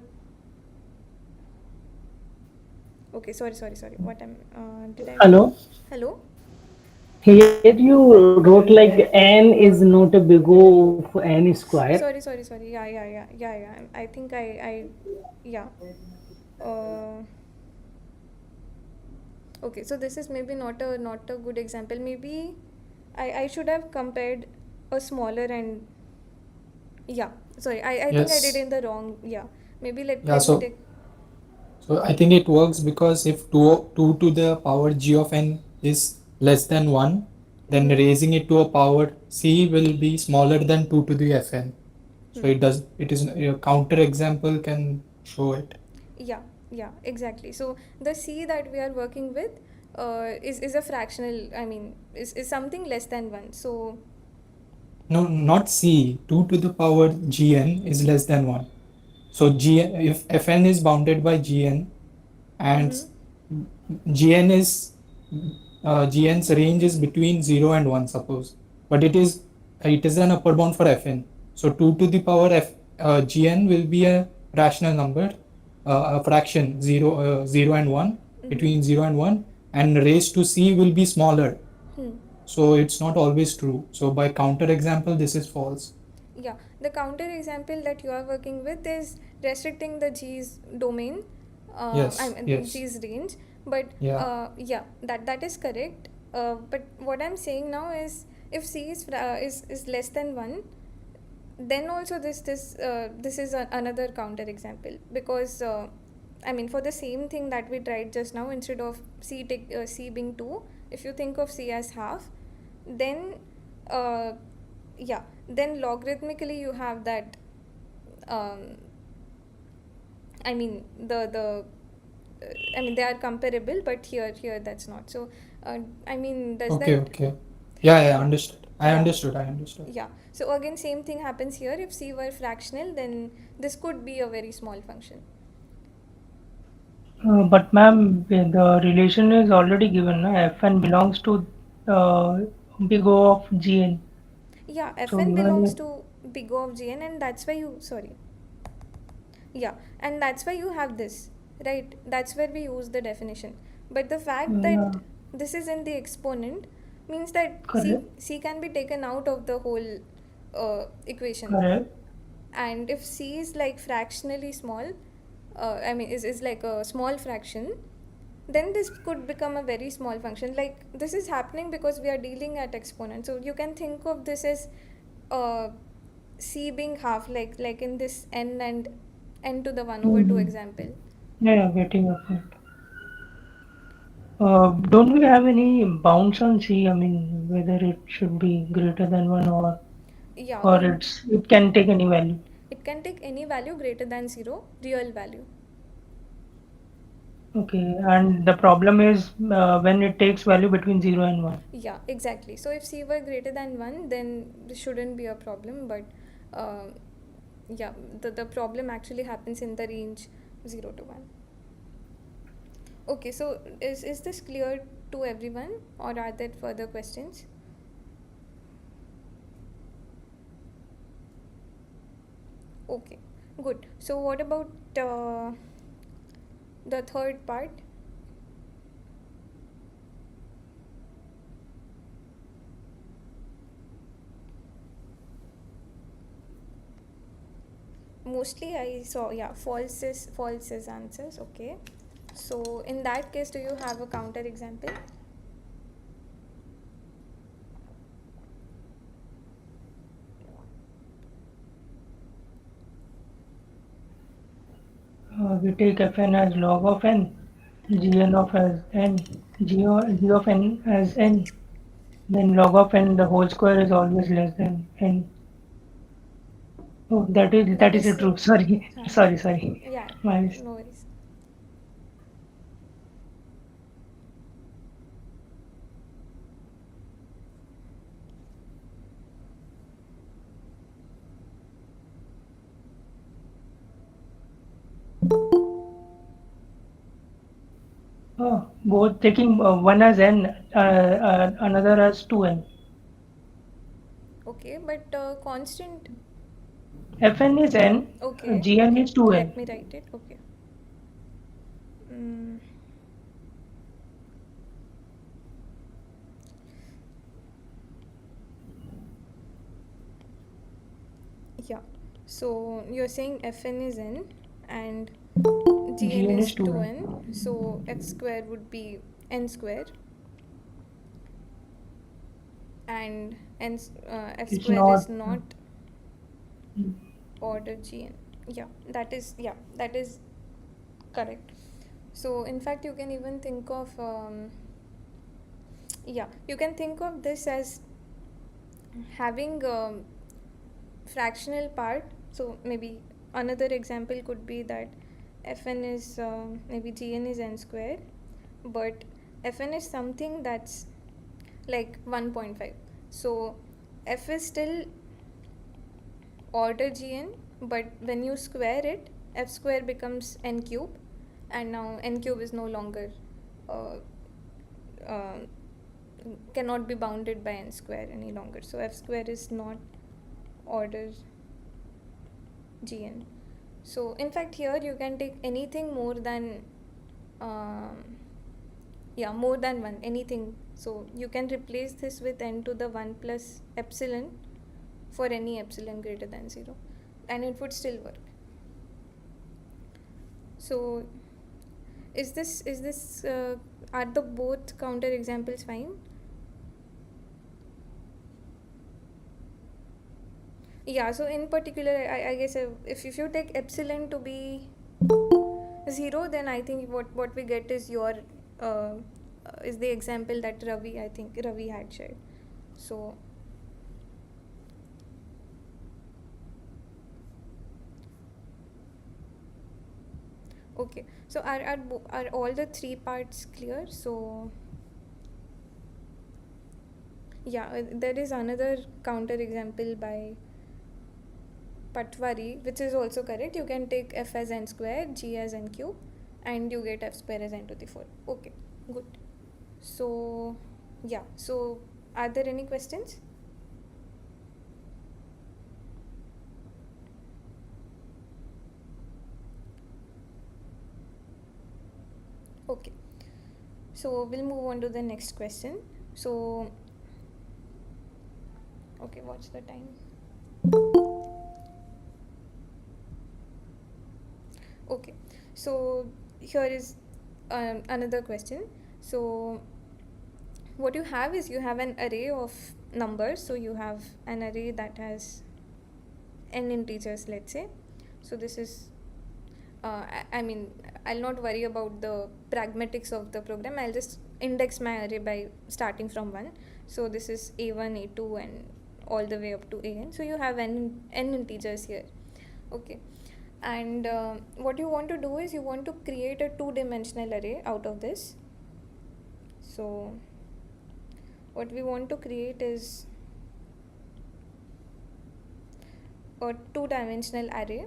okay, sorry, what am did I Hello. hello? Here you wrote like n is not a big O of n square. Sorry. Yeah. I think yeah. Uh, okay, so this is maybe not a good example. Maybe I should have compared a smaller and, yeah. Sorry, I think I did Yes. in the wrong. Yeah. Maybe Yeah, let me so take. so I think it works because if 2 to the power g of n is less than 1, then Mm-hmm. raising it to a power c will be smaller than 2 to the fn. So it is a counter example can show it. Yeah, exactly. So the C that we are working with is a fractional, I mean, is something less than 1. So, No, not c. 2 to the power gn is less than 1. So gn, if fn is bounded by gn and mm-hmm. gn is gn's range is between 0 and 1, suppose, but it is an upper bound for fn. So 2 to the power gn will be a rational number, a fraction, 0 and 1, Mm-hmm. between 0 and 1, and raised to c will be smaller. Hmm. So it's not always true. So by counter example, this is false. Yeah, the counter example that you are working with is restricting the G's domain, I Yes, mean yes, G's range. But yeah. yeah, that is correct. But what I'm saying now is, if C is less than 1, then also this is another counter example, because I mean, for the same thing that we tried just now, instead of C being 2, if you think of C as half, then uh, yeah, then logarithmically you have that, um, I mean, I mean, they are comparable, but here that's not. So I mean, does Okay, that, okay. Yeah, yeah, understood. yeah, I understood. yeah. So again, same thing happens here. If C were fractional, then this could be a very small function. But ma'am, the relation is already given. Na? Fn belongs to uh, big O of Gn. Yeah, So Fn even belongs if, to big O of Gn, and that's why you, sorry, yeah, and that's why you have this, right? That's where we use the definition. But the fact yeah, that this is in the exponent means that correct, C can be taken out of the whole equation. correct. And if C is like fractionally small, I mean, is like a small fraction, then this could become a very small function. Like, this is happening because we are dealing at exponent. So you can think of this as uh, C being half, like in this n and n to the 1 over 2 Hmm. example. Yeah, getting your point. Don't we have any bounds on C? I mean, whether it should be greater than one Yeah, or it can take any value. it can take any value greater than 0, real value. Okay, and the problem is when it takes value between 0 and 1. Yeah, exactly. So if C were greater than 1, then this shouldn't be a problem. But uh, yeah, the problem actually happens in the range 0 to 1. Okay, so is this clear to everyone, or are there further questions? Okay, good. So what about the third part? Mostly I saw, yeah, false is answers. Okay, so in that case, do you have a counter example? We take Fn as log of n, Gn of as n, G of n as n. Then log of n the whole square is always less than n. Oh, that is is true. Sorry, huh. sorry. Yeah, My mis- no worries. Oh, both taking one as n, another as 2n. Okay, but constant. Fn is n, Okay, gn okay. is 2n. Let me write it. Okay. Mm, yeah. So you're saying Fn is n and Gn Gn is is 2n. 2n. So f square would be n square, and f It's square is not. not order Gn. Yeah, that is correct. So in fact, you can even think of you can think of this as having fractional part. So maybe another example could be that fn is maybe gn is n square, but fn is something that's like 1.5. So f is still order gn, but when you square it, f square becomes n cube, and now n cube is no longer uh, uh, cannot be bounded by n square any longer. So f square is not order gn. So in fact here you can take anything more than um, more than 1, anything. So you can replace this with n to the 1 plus epsilon for any epsilon greater than 0, and it would still work. So is this are the both counter examples fine? Yeah, so in particular, I guess if you take epsilon to be 0, then I think what we get is your is the example that Ravi had shared. So okay, so are all the three parts clear? So yeah, there is another counter example by Patwari, which is also correct. You can take f as n square, g as n cube, and you get f square as n to the 4. Okay, good. So yeah, so are there any questions? Okay, so we'll move on to the next question. So okay, what's the time? Okay, so here is another question. So what you have is you have an array of numbers. So you have an array that has n integers, let's say. So this is I mean, I'll not worry about the pragmatics of the program. I'll just index my array by starting from 1. So this is a1, a2, and all the way up to an. So you have n integers here. Okay, and what you want to do is you want to create a two-dimensional array out of this. So what we want to create is a two-dimensional array,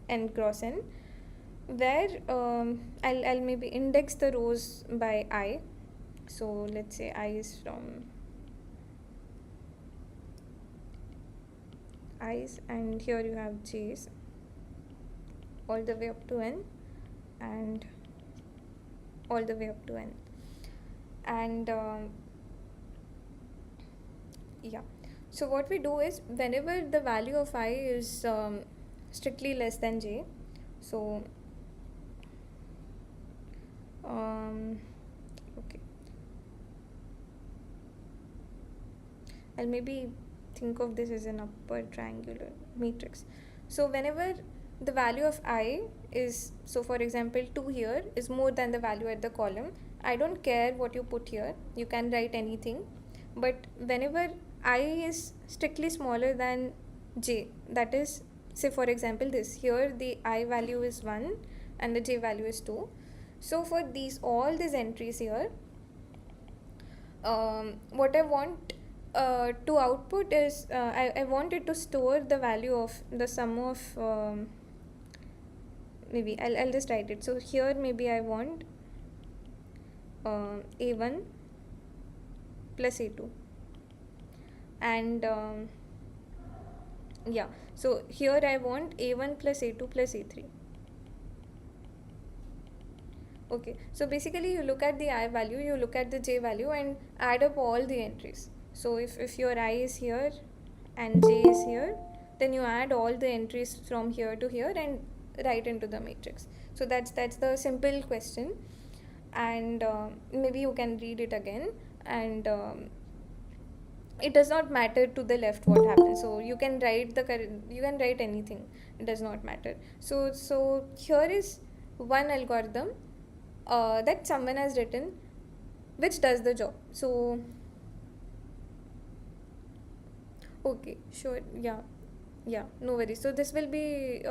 n cross n, where I'll maybe index the rows by I. So let's say I is from i's, and here you have j's all the way up to n, and all the way up to n, and yeah. So what we do is whenever the value of I is strictly less than j, so okay, I'll maybe think of this as an upper triangular matrix. So whenever the value of I is, so for example 2 here is more than the value at the column, I don't care what you put here, you can write anything, but whenever I is strictly smaller than j, that is, say for example this, here the I value is 1 and the j value is 2. So for all these entries here, what I want to output is I want it to store the value of the sum of maybe I'll just write it. So here maybe I want a1 plus a2, and yeah, so here I want a1 plus a2 plus a3. Okay, so basically you look at the I value, you look at the j value and add up all the entries. So if your I is here and j is here, then you add all the entries from here to here and write into the matrix. So that's the simple question, and maybe you can read it again, and it does not matter to the left what happens. So you can write you can write anything, it does not matter. So here is one algorithm that someone has written which does the job. So okay, sure, yeah, no worries. So this will be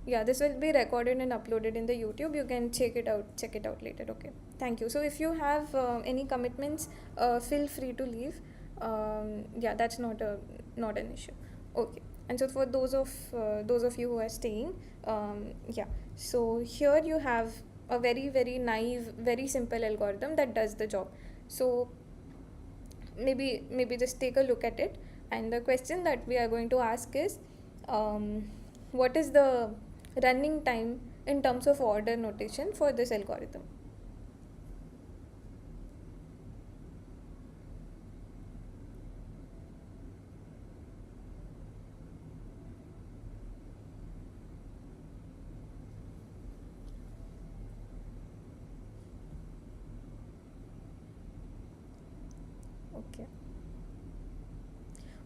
this will be recorded and uploaded in the YouTube. You can check it out later. Okay, thank you. So if you have any commitments, feel free to leave. That's not an issue. Okay, and so for those of you who are staying, so here you have a very very naive, very simple algorithm that does the job. So maybe just take a look at it, and the question that we are going to ask is, what is the running time in terms of order notation for this algorithm?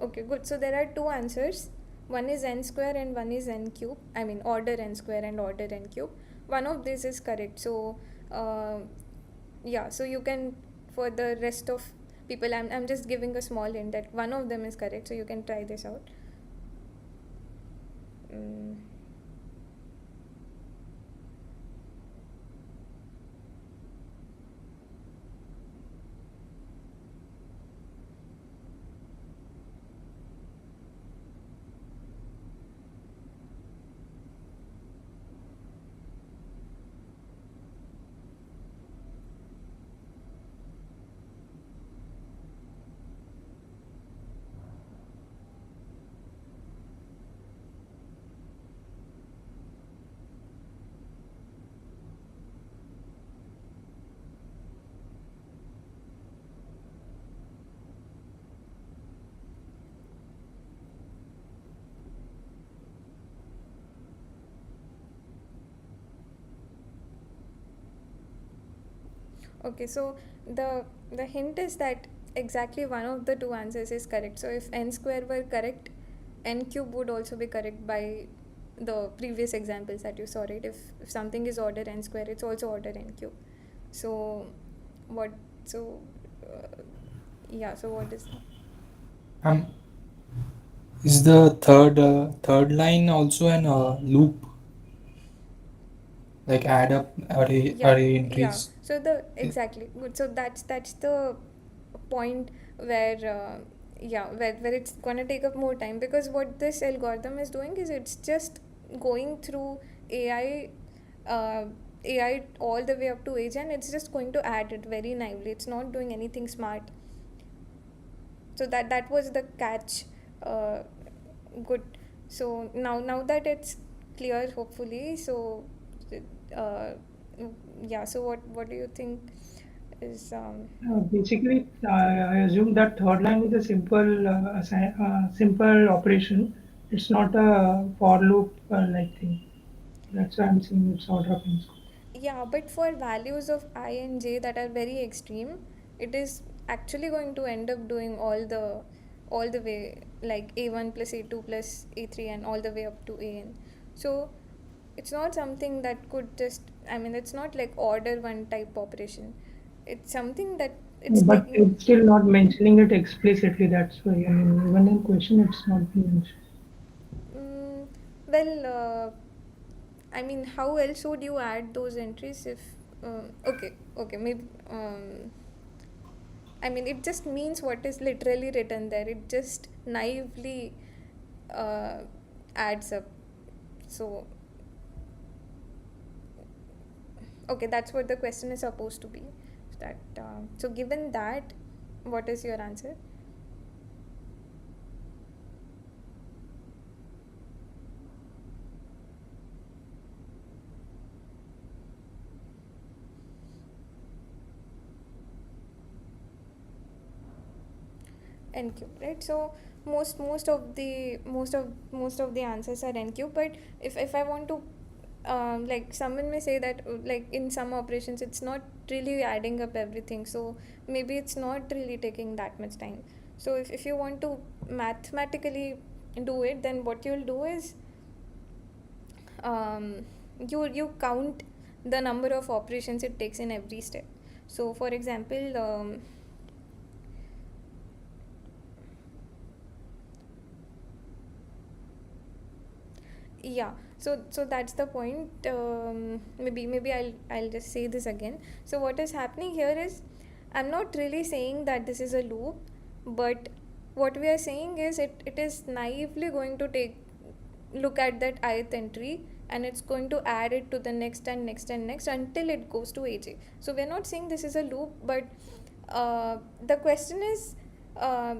Okay, good. So there are two answers. One is n square and one is n cube. I mean order n square and order n cube. One of these is correct. So so you can, for the rest of people, I'm just giving a small hint that one of them is correct. So you can try this out. Okay, so the hint is that exactly one of the two answers is correct. So if n square were correct, n cube would also be correct by the previous examples that you saw, right? If something is order n square, it's also order n cube. So what? So so what is that? Is the third line also an loop? Like add up array entries. So exactly good. So that's the point where where it's gonna take up more time, because what this algorithm is doing is it's just going through AI uh, AI all the way up to age, and it's just going to add it very naively. It's not doing anything smart. So that was the catch. uh, Good. So now that it's clear, hopefully, so uh, so what do you think is Basically, I assume that third line is a simple operation. It's not a for loop like thing. That's why I'm saying it's order of n square. yeah, but for values of I and j that are very extreme, it is actually going to end up doing all the way, like a1 plus a2 plus a3 and all the way up to an. So it's not something that could just I mean, it's not like order one type operation. It's something that it's But taking. it's still not mentioning it explicitly. That's why. I mean, even in question, it's not being mentioned. Mm, well, I mean, how else would you add those entries if? Okay, maybe. I mean, it just means what is literally written there. It just naively uh, adds up. So, okay, that's what the question is supposed to be. So given that, what is your answer? N cube, right? So most of the answers are N cube. But if I want to, like someone may say that like in some operations it's not really adding up everything, so maybe it's not really taking that much time. So if you want to mathematically do it, then what you'll do is you count the number of operations it takes in every step. So for example, yeah, so that's the point. Maybe I'll just say this again. So what is happening here is, I'm not really saying that this is a loop, but what we are saying is it is naively going to take look at that ith entry, and it's going to add it to the next and next and next until it goes to aj. So we're not saying this is a loop, but the question is, uh,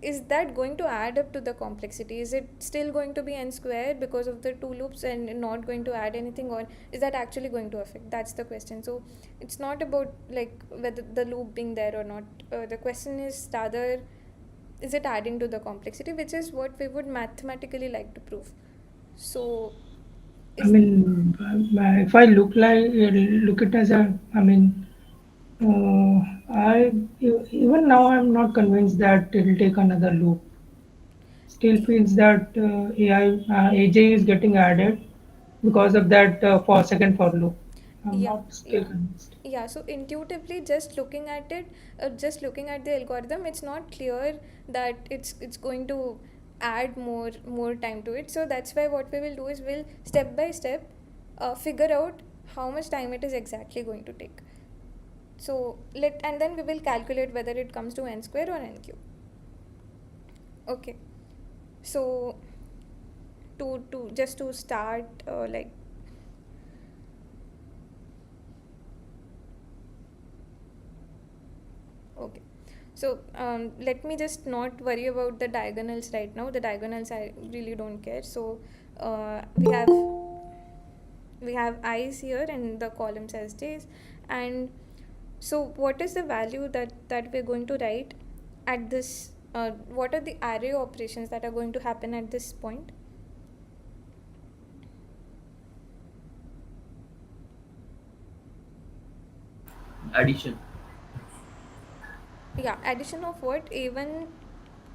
is that going to add up to the complexity? Is it still going to be n squared because of the two loops and not going to add anything, or is that actually going to affect? That's the question. So it's not about like whether the loop being there or not. The question is rather, is it adding to the complexity, which is what we would mathematically like to prove. So I is mean, if I look it as a, I mean, even now I'm not convinced that it'll take another loop. Still feels that AJ is getting added because of that for second for loop. I'm yeah, not still yeah, convinced. yeah. So intuitively, just looking at it, just looking at the algorithm, it's not clear that it's going to add more time to it. So that's why what we will do is we'll step by step figure out how much time it is exactly going to take. So and then we will calculate whether it comes to n square or n cube. Okay. So to just to start, like, okay, so let me just not worry about the diagonals right now. The diagonals I really don't care. So we have i's here and the columns as j's. And so what is the value that we're going to write at this, what are the array operations that are going to happen at this point? Addition. Yeah, addition of what? A1,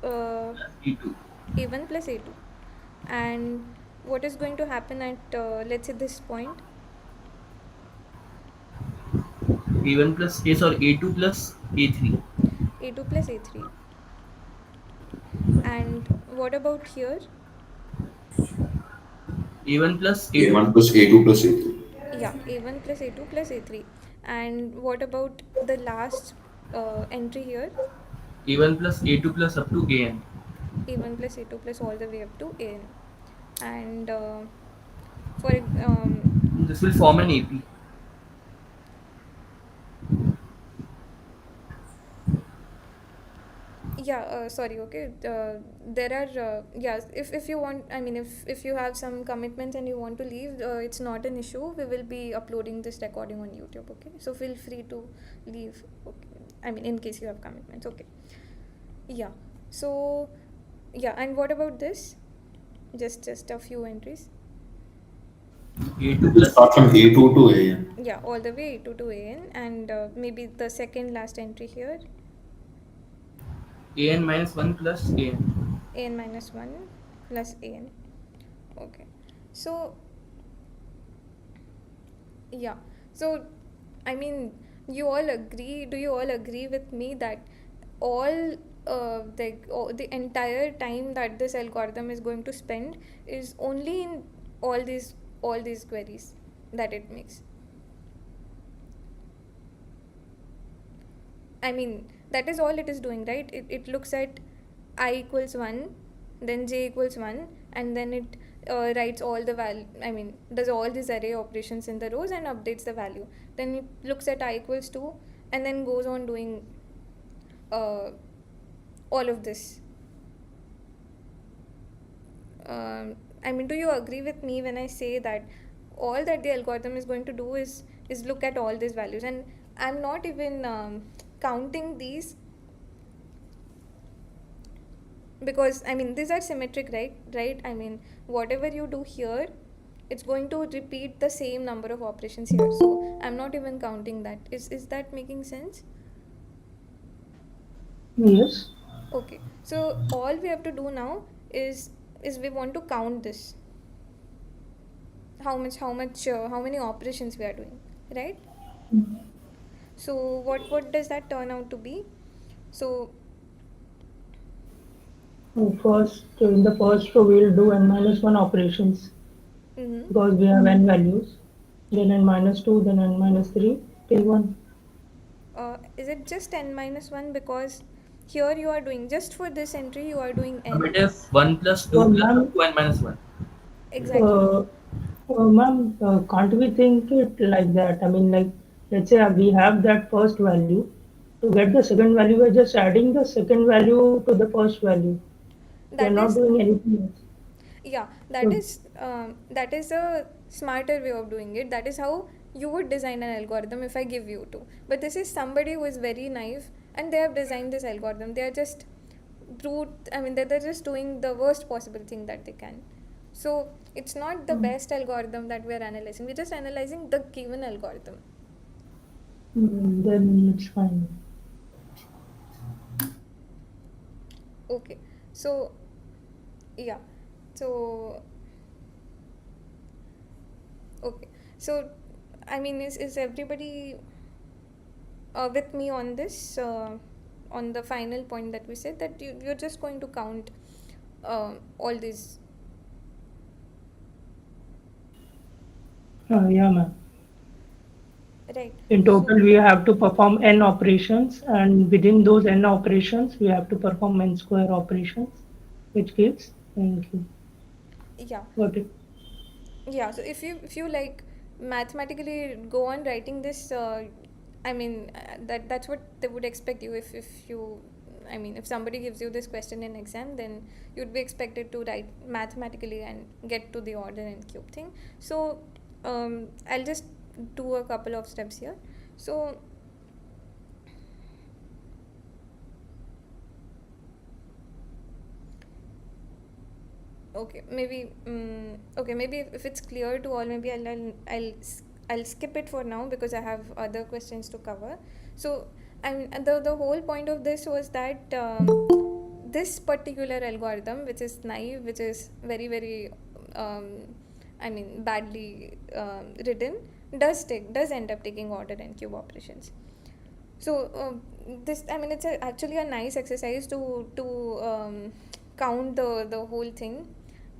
uh, E2. a1 plus a2. And what is going to happen at, let's say, this point? A1 plus A, sorry, A2 plus A3. a2 plus a3. And what about here? A1 plus A2. A1 plus A2 plus A3. Yeah, a1 plus a2 plus a3. And what about the last entry here? A1 plus A2 plus up to AN. a1 plus a2 plus all the way up to an. And for This will form an AP. yeah, sorry, okay, there are yeah, if you want, I mean, if you have some commitments and you want to leave, it's not an issue. We will be uploading this recording on YouTube, okay? So feel free to leave, okay? I mean, in case you have commitments, okay? Yeah. So yeah, and what about this? Just a few entries. A2 It will plus start from A2 to AN. Yeah, all the way to an. And maybe the second last entry here, AN minus 1 plus AN. an minus 1 plus an. Okay. So Yeah. So, I mean, you all agree? Do you all agree with me that all the entire time that this algorithm is going to spend is only in all these queries that it makes? I mean, that is all it is doing, right? It looks at I equals 1, then j equals 1, and then it writes all the value, I mean, does all these array operations in the rows and updates the value. Then it looks at I equals 2, and then goes on doing uh, all of this. I mean, do you agree with me when I say that all that the algorithm is going to do is look at all these values, and I'm not even counting these, because I mean these are symmetric, right? I mean, whatever you do here, it's going to repeat the same number of operations here, so I'm not even counting that. Is that making sense? Yes. Okay, so all we have to do now is we want to count this, how many operations we are doing, right? So what does that turn out to be? So First, in the first row, we'll do n minus 1 operations mm-hmm. because we have n values. Then n minus 2, then n minus 3 till 1. Is it just n minus 1? Because here you are doing, just for this entry you are doing n. बेटे 1 plus 2 plus Ma'am, 2 n minus 1. Exactly. ma'am, can't we think it like that? I mean, like, let's say we have that first value. To get the second value, we're just adding the second value to the first value. We are That not is, doing anything else. yeah, So, that is a smarter way of doing it. That is how you would design an algorithm if I give you to. But this is somebody who is very naive and they have designed this algorithm. They are just brute, I mean, they're just doing the worst possible thing that they can. So it's not the best algorithm that we are analyzing. We're just analyzing the given algorithm. then it's fine. Okay. So yeah. So okay. So I mean, is everybody with me on this, on the final point that we said, that you're just going to count all these? Yeah, ma'am. Right. In So total, we have to perform n operations, and within those n operations, we have to perform n square operations, which gives n cube. yeah. Got it? Yeah, so if you like mathematically go on writing this, I mean, that's what they would expect you. If you, I mean, if somebody gives you this question in exam, then you'd be expected to write mathematically and get to the order and cube thing. So I'll just do a couple of steps here. So okay, maybe if it's clear to all, maybe I'll skip it for now because I have other questions to cover. So I mean, the whole point of this was that this particular algorithm, which is naive, which is very very um, I mean badly written, does end up taking order and cube operations. So this, I mean, it's actually a nice exercise to count the whole thing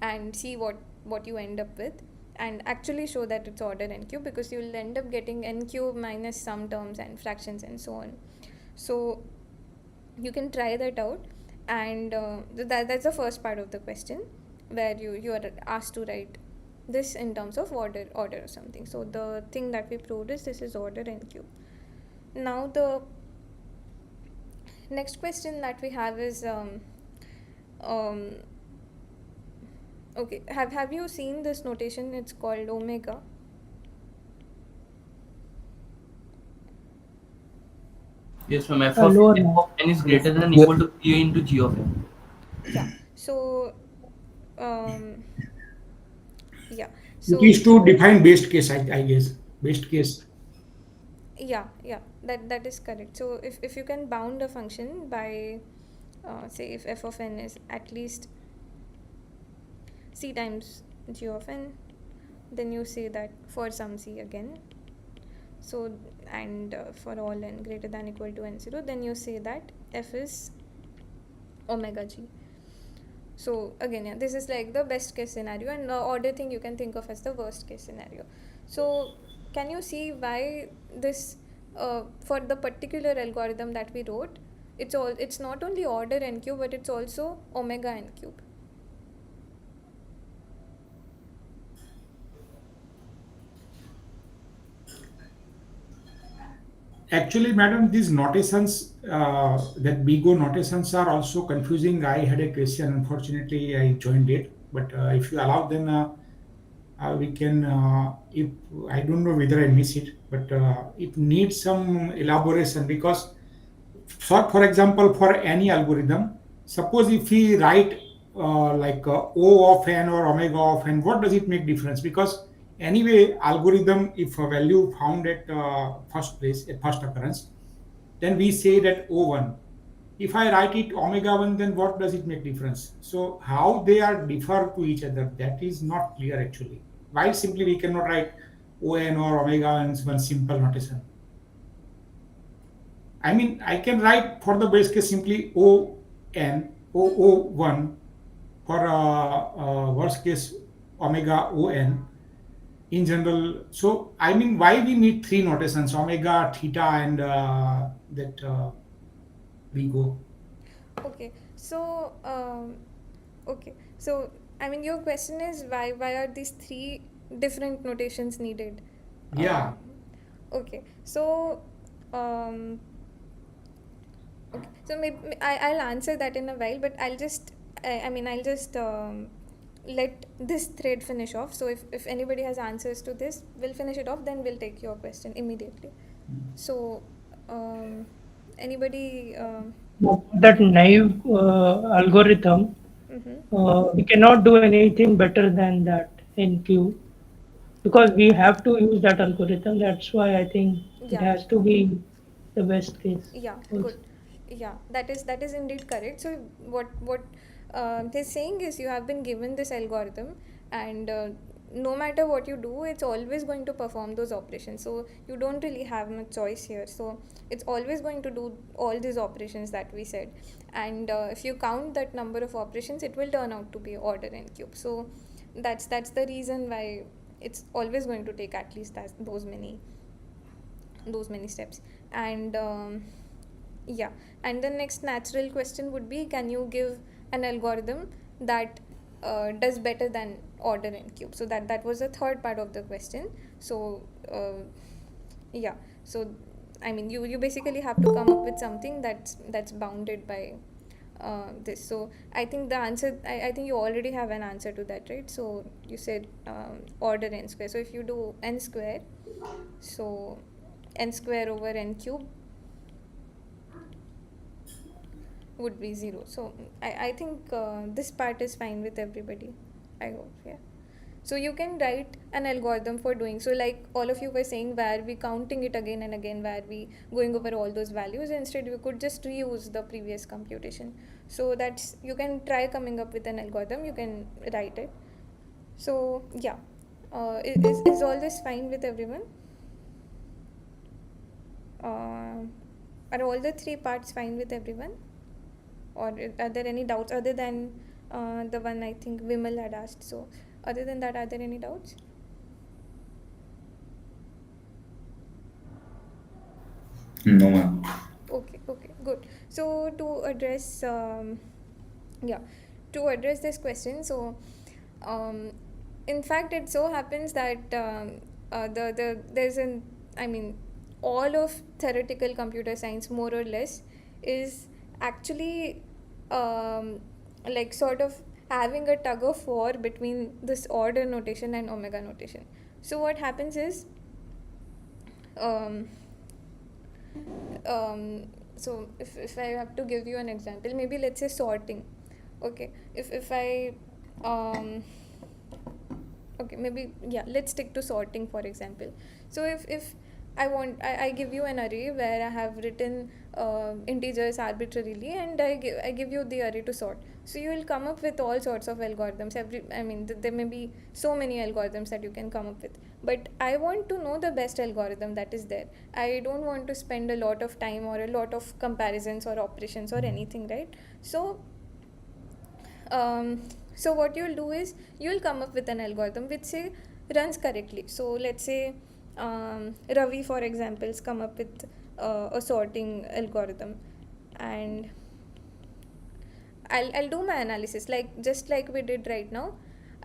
and see what you end up with, and actually show that it's order n cube, because you'll end up getting n cube minus some terms and fractions and so on. So you can try that out, and that's the first part of the question, where you are asked to write this in terms of order or something. So the thing that we proved is this is order n cube. Now the next question that we have is um, okay, have you seen this notation? It's called omega. Yes, ma'am. F Lower f now. of n is greater than or equal to a into g of n. Yeah. So um, yeah. It So is to define best case, I guess. Best case. yeah, that is correct. So if you can bound a function by say if f of n is at least c times g of n, then you say that for some c again, So and for all n greater than equal to n0, then you say that f is omega g. So again, yeah, this is like the best case scenario, and the order thing you can think of as the worst case scenario. So can you see why this for the particular algorithm that we wrote, it's not only order n cube, but it's also omega n cube. Actually, madam, these notations, that BIGO notations are also confusing. I had a question. Unfortunately, I joined it. But if you allow, then we can. If I don't know whether I miss it, but it needs some elaboration because, for example, for any algorithm, suppose if we write like O of n or omega of n, what does it make difference? Because anyway, algorithm, if a value found at first place, at first occurrence, then we say that O1. If I write it omega 1, then what does it make difference? So how they are differ to each other, that is not clear actually. Why simply we cannot write ON or omega in one simple notation? I mean, I can write for the base case simply ON, OO1 for worst case omega ON in general. So, I mean, why we need three notations, omega, theta, and that we go. Okay, so okay, so I mean your question is why are these three different notations needed? Yeah. Okay, so um, okay, so maybe I'll answer that in a while, but I'll just let this thread finish off. So if anybody has answers to this, we'll finish it off. Then we'll take your question immediately. So anybody? That naive algorithm, Mm-hmm. we cannot do anything better than that in Q because we have to use that algorithm. That's why I think it Yeah. has to be the best case. Yeah, Also. good. Yeah, that is indeed correct. So what they're saying is you have been given this algorithm, and no matter what you do, it's always going to perform those operations. So you don't really have much choice here. So it's always going to do all these operations that we said, and if you count that number of operations, it will turn out to be order n cube. So that's the reason why it's always going to take at least those many steps. And yeah, and the next natural question would be, can you give an algorithm that does better than order n cube? So that was the third part of the question. So yeah, so I mean you basically have to come up with something that's bounded by this. So I think the answer, I think you already have an answer to that, right? So you said order n square. So if you do n square, so n square over n cube would be 0. So I think this part is fine with everybody, I hope. Yeah, so you can write an algorithm for doing so, like all of you were saying, where we counting it again and again, where we going over all those values. Instead we could just reuse the previous computation. So that's, you can try coming up with an algorithm, you can write it. So yeah, is all this fine with everyone? Are all the three parts fine with everyone, or are there any doubts other than the one I think Vimal had asked? So other than that, are there any doubts? No, ma'am. Okay, good. So to address yeah, to address this question, so in fact it so happens that there's an, I mean, all of theoretical computer science more or less is actually like sort of having a tug of war between this order notation and omega notation. So what happens is um, so if I have to give you an example, maybe let's say sorting. Okay, if I okay, maybe, yeah, let's stick to sorting for example. So if I give you an array where I have written integers arbitrarily, and I give you the array to sort. So you will come up with all sorts of algorithms. There may be so many algorithms that you can come up with, but I want to know the best algorithm that is there. I don't want to spend a lot of time or a lot of comparisons or operations or anything, right? So what you'll do is you'll come up with an algorithm which say runs correctly. So let's say Ravi, for example, has come up with a sorting algorithm, and I'll do my analysis just like we did right now.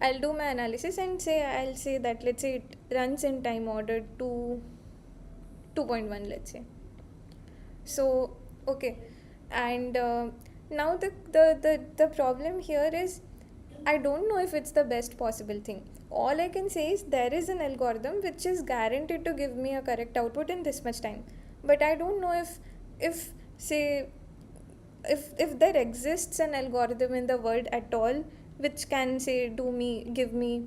I'll do my analysis and I'll say that, let's say, it runs in time order 2.1, let's say. So okay, and now the problem here is I don't know if it's the best possible thing. All I can say is there is an algorithm which is guaranteed to give me a correct output in this much time, but I don't know if say if there exists an algorithm in the world at all which can say give me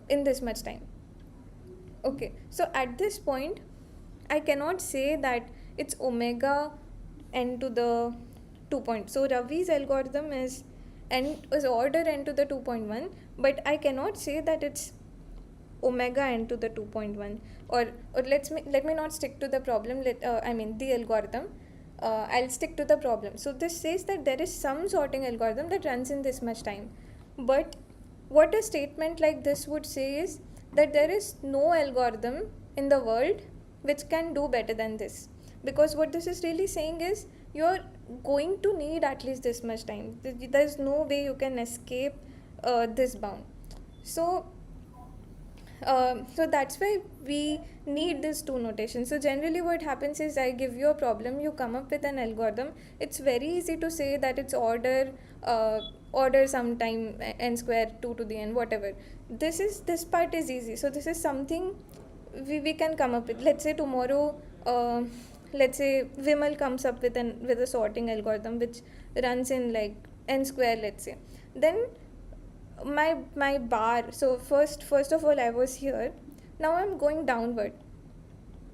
in this much time. Okay, so at this point I cannot say that it's omega n to the 2 point. So Ravi's algorithm is order n to the 2.1, but I cannot say that it's omega n to the 2.1. Or let me not stick to the problem. The algorithm. I'll stick to the problem. So this says that there is some sorting algorithm that runs in this much time, but what a statement like this would say is that there is no algorithm in the world which can do better than this, because what this is really saying is you're going to need at least this much time. There's no way you can escape this bound. So that's why we need these two notations. So generally what happens is I give you a problem, you come up with an algorithm. It's very easy to say that it's order sometime n square 2 to the n, whatever. This part is easy. So this is something we can come up with. Let's say tomorrow let's say Vimal comes up with a sorting algorithm which runs in like n square, let's say. Then my bar, so first of all I was here, now I'm going downward.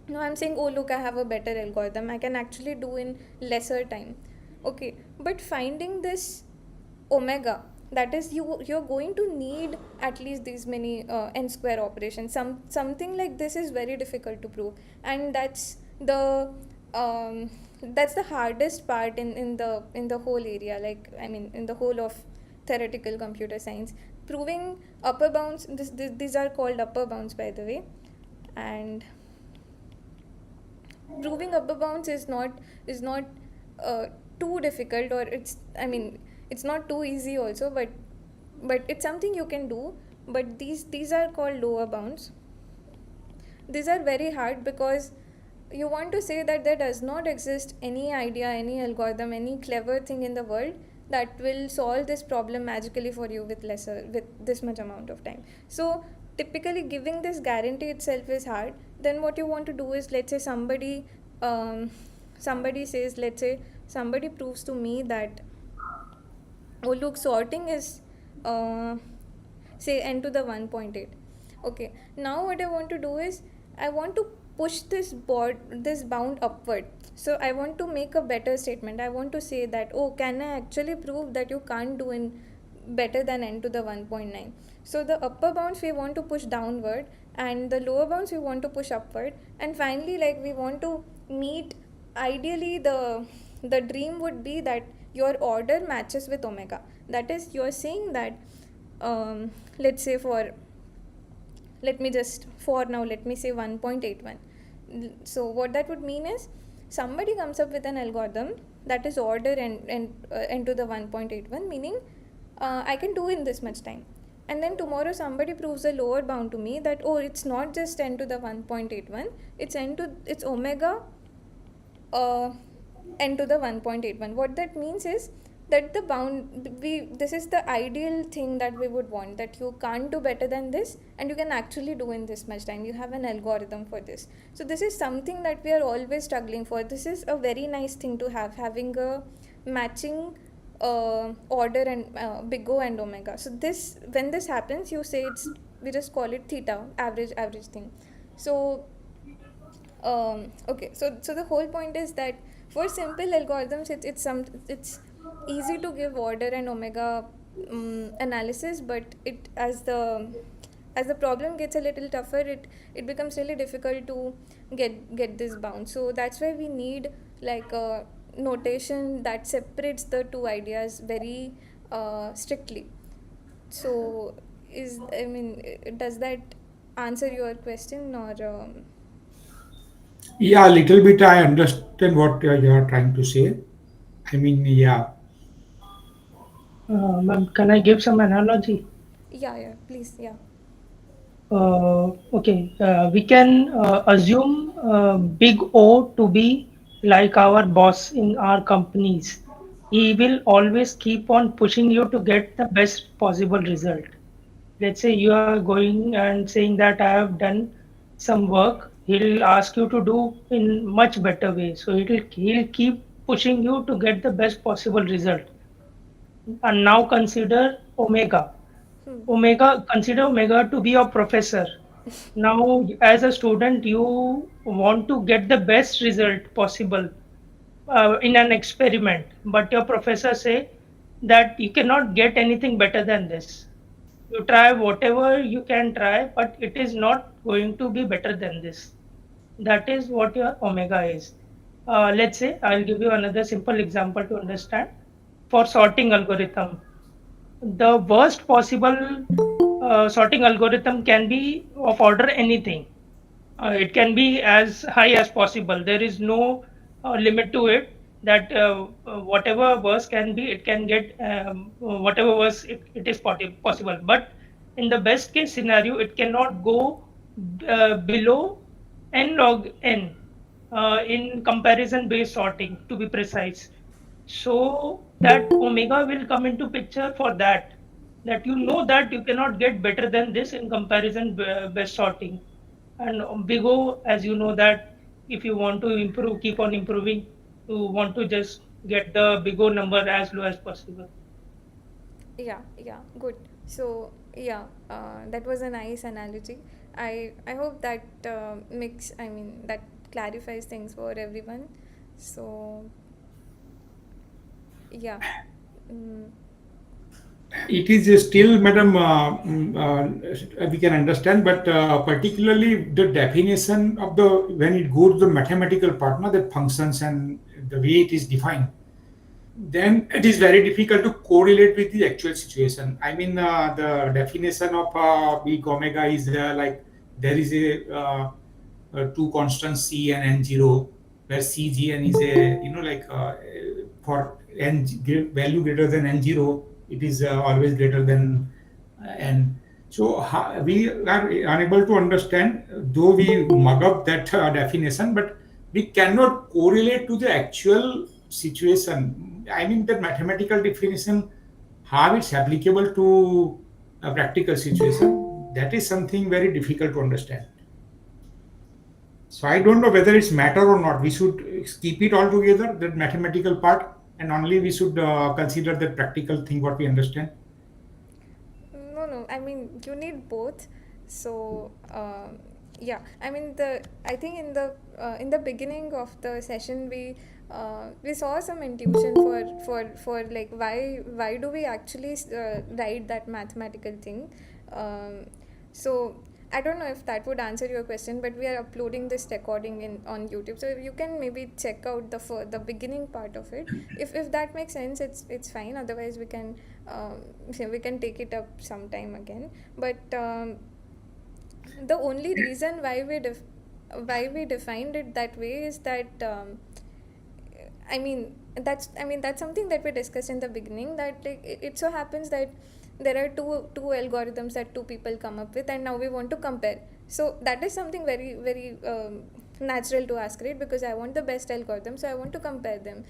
Now I'm saying, oh look, I have a better algorithm, I can actually do in lesser time. Okay, but finding this omega, that is you're going to need at least these many n square operations. Something like this is very difficult to prove, and that's the hardest part in the whole area, in the whole of theoretical computer science. Proving upper bounds, these are called upper bounds, by the way, and proving upper bounds is not too difficult, or it's not too easy also, but it's something you can do. But these are called lower bounds. These are very hard because you want to say that there does not exist any idea, any algorithm, any clever thing in the world that will solve this problem magically for you with this much amount of time. So typically giving this guarantee itself is hard. Then what you want to do is, let's say somebody says, let's say somebody proves to me that, oh look, sorting is say n to the 1.8. Okay, now what I want to do is I want to push this bound upward. So I want to make a better statement. I want to say that, oh, can I actually prove that you can't do in better than n to the 1.9? So the upper bounds we want to push downward, and the lower bounds we want to push upward, and finally we want to meet, ideally the dream would be that your order matches with omega. That is, you're saying that let's say let me say 1.81. So what that would mean is somebody comes up with an algorithm that is order n to the 1.81, meaning I can do in this much time. And then tomorrow somebody proves a lower bound to me that, oh, it's not just n to the 1.81, it's omega n to the 1.81. What that means is that the bound, this is the ideal thing that we would want, that you can't do better than this and you can actually do in this much time. You have an algorithm for this. So this is something that we are always struggling for. This is a very nice thing to have, having a matching order and big O and omega. So when this happens, you say we just call it theta, average thing. So okay, so the whole point is that for simple algorithms, it's easy to give order and omega analysis, but it as the problem gets a little tougher, it becomes really difficult to get this bound. So that's why we need like a notation that separates the two ideas very strictly. So does that answer your question, or Yeah, a little bit I understand what you are trying to say. I mean, yeah. Ma'am, can I give some analogy? yeah, please, yeah. Okay, we can assume big O to be like our boss in our companies. He will always keep on pushing you to get the best possible result. Let's say you are going and saying that I have done some work, he'll ask you to do in much better way. So he'll keep pushing you to get the best possible result. And now consider omega. Consider omega to be your professor. Now, as a student, you want to get the best result possible in an experiment, but your professor say that you cannot get anything better than this. You try whatever you can try, but it is not going to be better than this. That is what your omega is. Let's say I'll give you another simple example to understand. For sorting algorithm, the worst possible sorting algorithm can be of order anything. It can be as high as possible. There is no limit to it. That whatever worse can be, it can get whatever worse it is possible. But in the best case scenario, it cannot go below n log n in comparison based sorting, to be precise. So that omega will come into picture for that you know that you cannot get better than this in comparison best sorting. And big O, as you know that if you want to improve, keep on improving, you want to just get the big O number as low as possible. Yeah, good. So yeah, that was a nice analogy. I hope that that clarifies things for everyone. So yeah. mm, It is still, madam, we can understand, but particularly the definition of the when it goes to the mathematical part, now that functions and the way it is defined, then it is very difficult to correlate with the actual situation. I mean, the definition of big omega is like there is two constants c and n0, where cgn is a for value greater than n0, it is always greater than n. So we are unable to understand, though we mug up that definition, but we cannot correlate to the actual situation. I mean, the mathematical definition, how it's applicable to a practical situation, that is something very difficult to understand. So I don't know whether it's matter or not. We should keep it all together, that mathematical part, and only we should consider the practical thing what we understand. no, I mean you need both. So yeah, I think in the beginning of the session we saw some intuition for like why do we actually write that mathematical thing. So I don't know if that would answer your question, but we are uploading this recording on YouTube, so you can maybe check out the beginning part of it. If that makes sense, it's fine. Otherwise, we can take it up sometime again. But the only reason why we defined it that way is that that's something that we discussed in the beginning, that like it so happens that there are two algorithms that two people come up with, and now we want to compare. So that is something very very natural to ask, right? Because I want the best algorithm, so I want to compare them.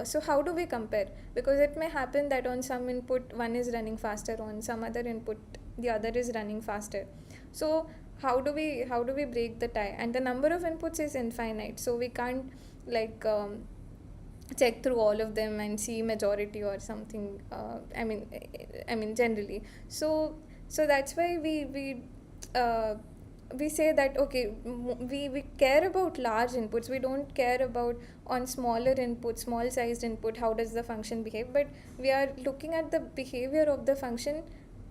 So how do we compare? Because it may happen that on some input one is running faster, on some other input the other is running faster. So how do we break the tie? And the number of inputs is infinite, so we can't like check through all of them and see majority or something. Generally. So that's why we we say that okay, we care about large inputs, we don't care about on smaller input, small sized input, how does the function behave, but we are looking at the behavior of the function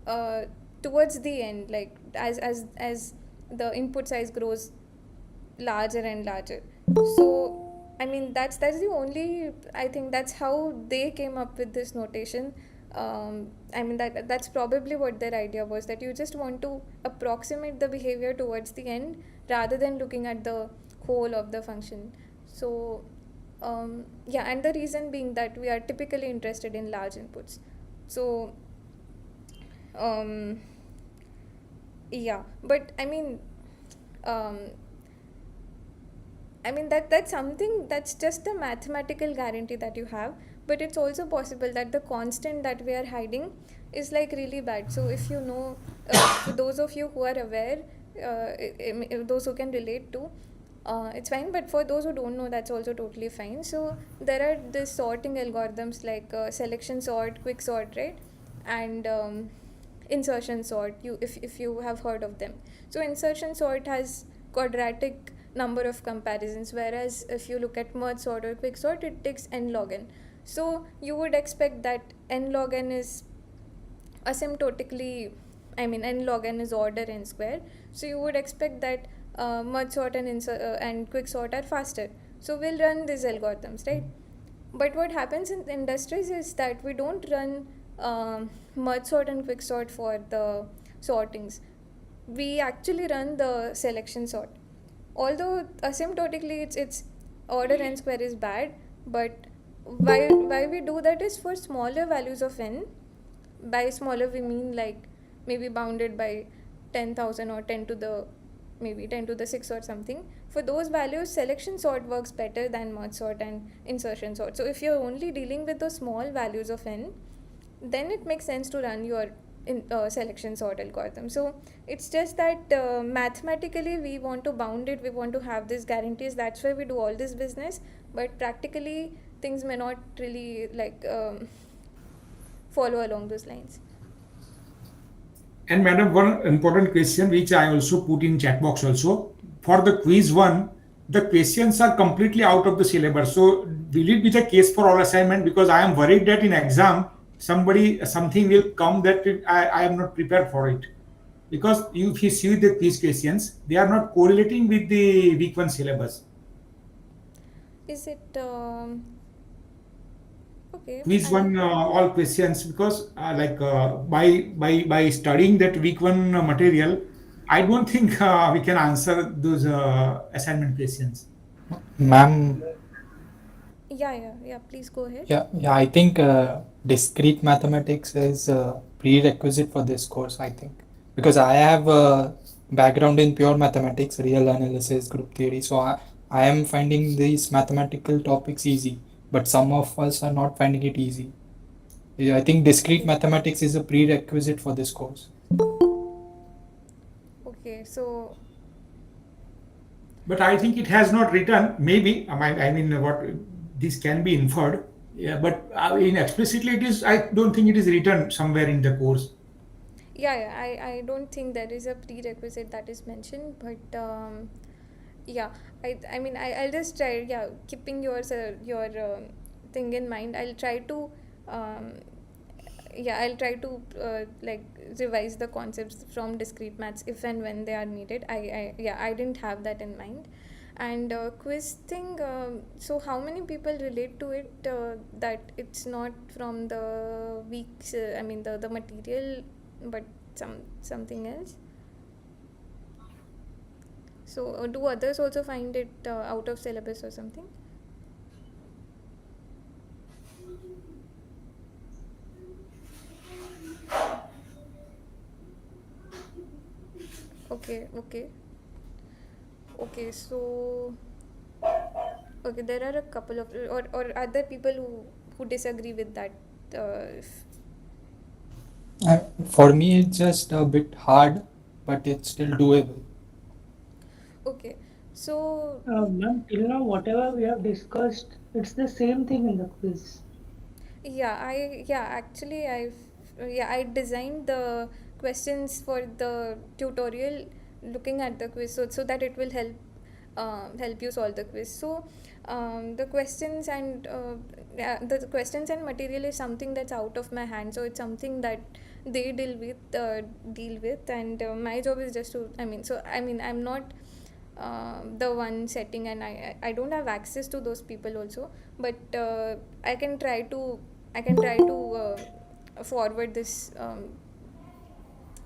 uh, towards the end, like as the input size grows larger and larger. So I mean that's the only, I think that's how they came up with this notation. I mean that's probably what their idea was, that you just want to approximate the behavior towards the end rather than looking at the whole of the function. So yeah, and the reason being that we are typically interested in large inputs. So um, yeah, but um, I mean that's something, that's just a mathematical guarantee that you have, but it's also possible that the constant that we are hiding is like really bad. So if you know, for those of you who are aware, those who can relate to, it's fine. But for those who don't know, that's also totally fine. So there are the sorting algorithms like selection sort, quick sort, right, and insertion sort. If you have heard of them. So insertion sort has quadratic number of comparisons, whereas if you look at merge sort or quick sort, it takes n log n. So you would expect that n log n is asymptotically, I mean n log n is order n square, so you would expect that merge sort and quick sort are faster, so we'll run these algorithms, right? But what happens in industries is that we don't run merge sort and quick sort for the sortings, we actually run the selection sort. Although asymptotically it's order n square is bad, but why we do that is for smaller values of n. By smaller we mean like maybe bounded by 10,000 or 10 to the maybe 10 to the 6 or something. For those values, selection sort works better than merge sort and insertion sort. So if you're only dealing with those small values of n, then it makes sense to run your selection sort algorithm. So it's just that mathematically we want to bound it, we want to have these guarantees, that's why we do all this business, but practically things may not really like follow along those lines. And madam, one important question which I also put in chat box also. For the quiz one, the questions are completely out of the syllabus. So will it be the case for all assignment? Because I am worried that in exam, something will come that I am not prepared for it. Because if you see the quiz questions, they are not correlating with the week one syllabus. Is it okay? Quiz one all questions, because by studying that week one material, I don't think we can answer those assignment questions. Ma'am, Yeah, please go ahead. yeah, I think discrete mathematics is a prerequisite for this course, I think. Because I have a background in pure mathematics, real analysis, group theory, so I am finding these mathematical topics easy, but some of us are not finding it easy. Yeah, I think discrete mathematics is a prerequisite for this course. Okay, so But I think it has not written. Maybe I mean what this can be inferred. Yeah, but in explicitly it is. I don't think it is written somewhere in the course. yeah, I don't think there is a prerequisite that is mentioned, but yeah, I mean I'll just try, yeah, keeping your thing in mind, I'll try to um, yeah, I'll try to like revise the concepts from discrete maths if and when they are needed. I didn't have that in mind. And quiz thing, so how many people relate to it, that it's not from the weeks, I mean the material, but something else? So do others also find it out of syllabus or something? Okay, so okay, there are a couple of, or other people who disagree with that. For me, it's just a bit hard, but it's still doable. Okay, so Ma'am, till now, whatever we have discussed, it's the same thing in the quiz. I designed the questions for the tutorial looking at the quiz, so that it will help you solve the quiz. So the questions and the questions and material is something that's out of my hand, so it's something that they deal with, and my job is just to, I'm not the one setting, and I don't have access to those people also, but I can try to forward this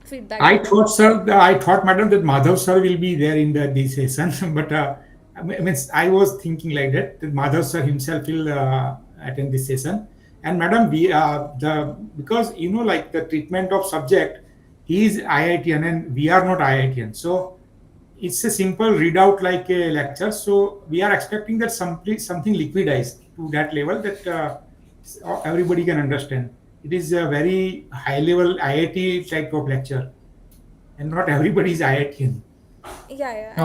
feedback to them. I thought, madam, that Madhav sir will be there in this session, but I was thinking like that Madhav sir himself will attend this session. And madam, because like the treatment of subject, he is IITian and we are not IITian, so it's a simple readout like a lecture. So we are expecting that something liquidized to that level that everybody can understand. It is a very high level IIT type of lecture, and not everybody is IITian. Uh,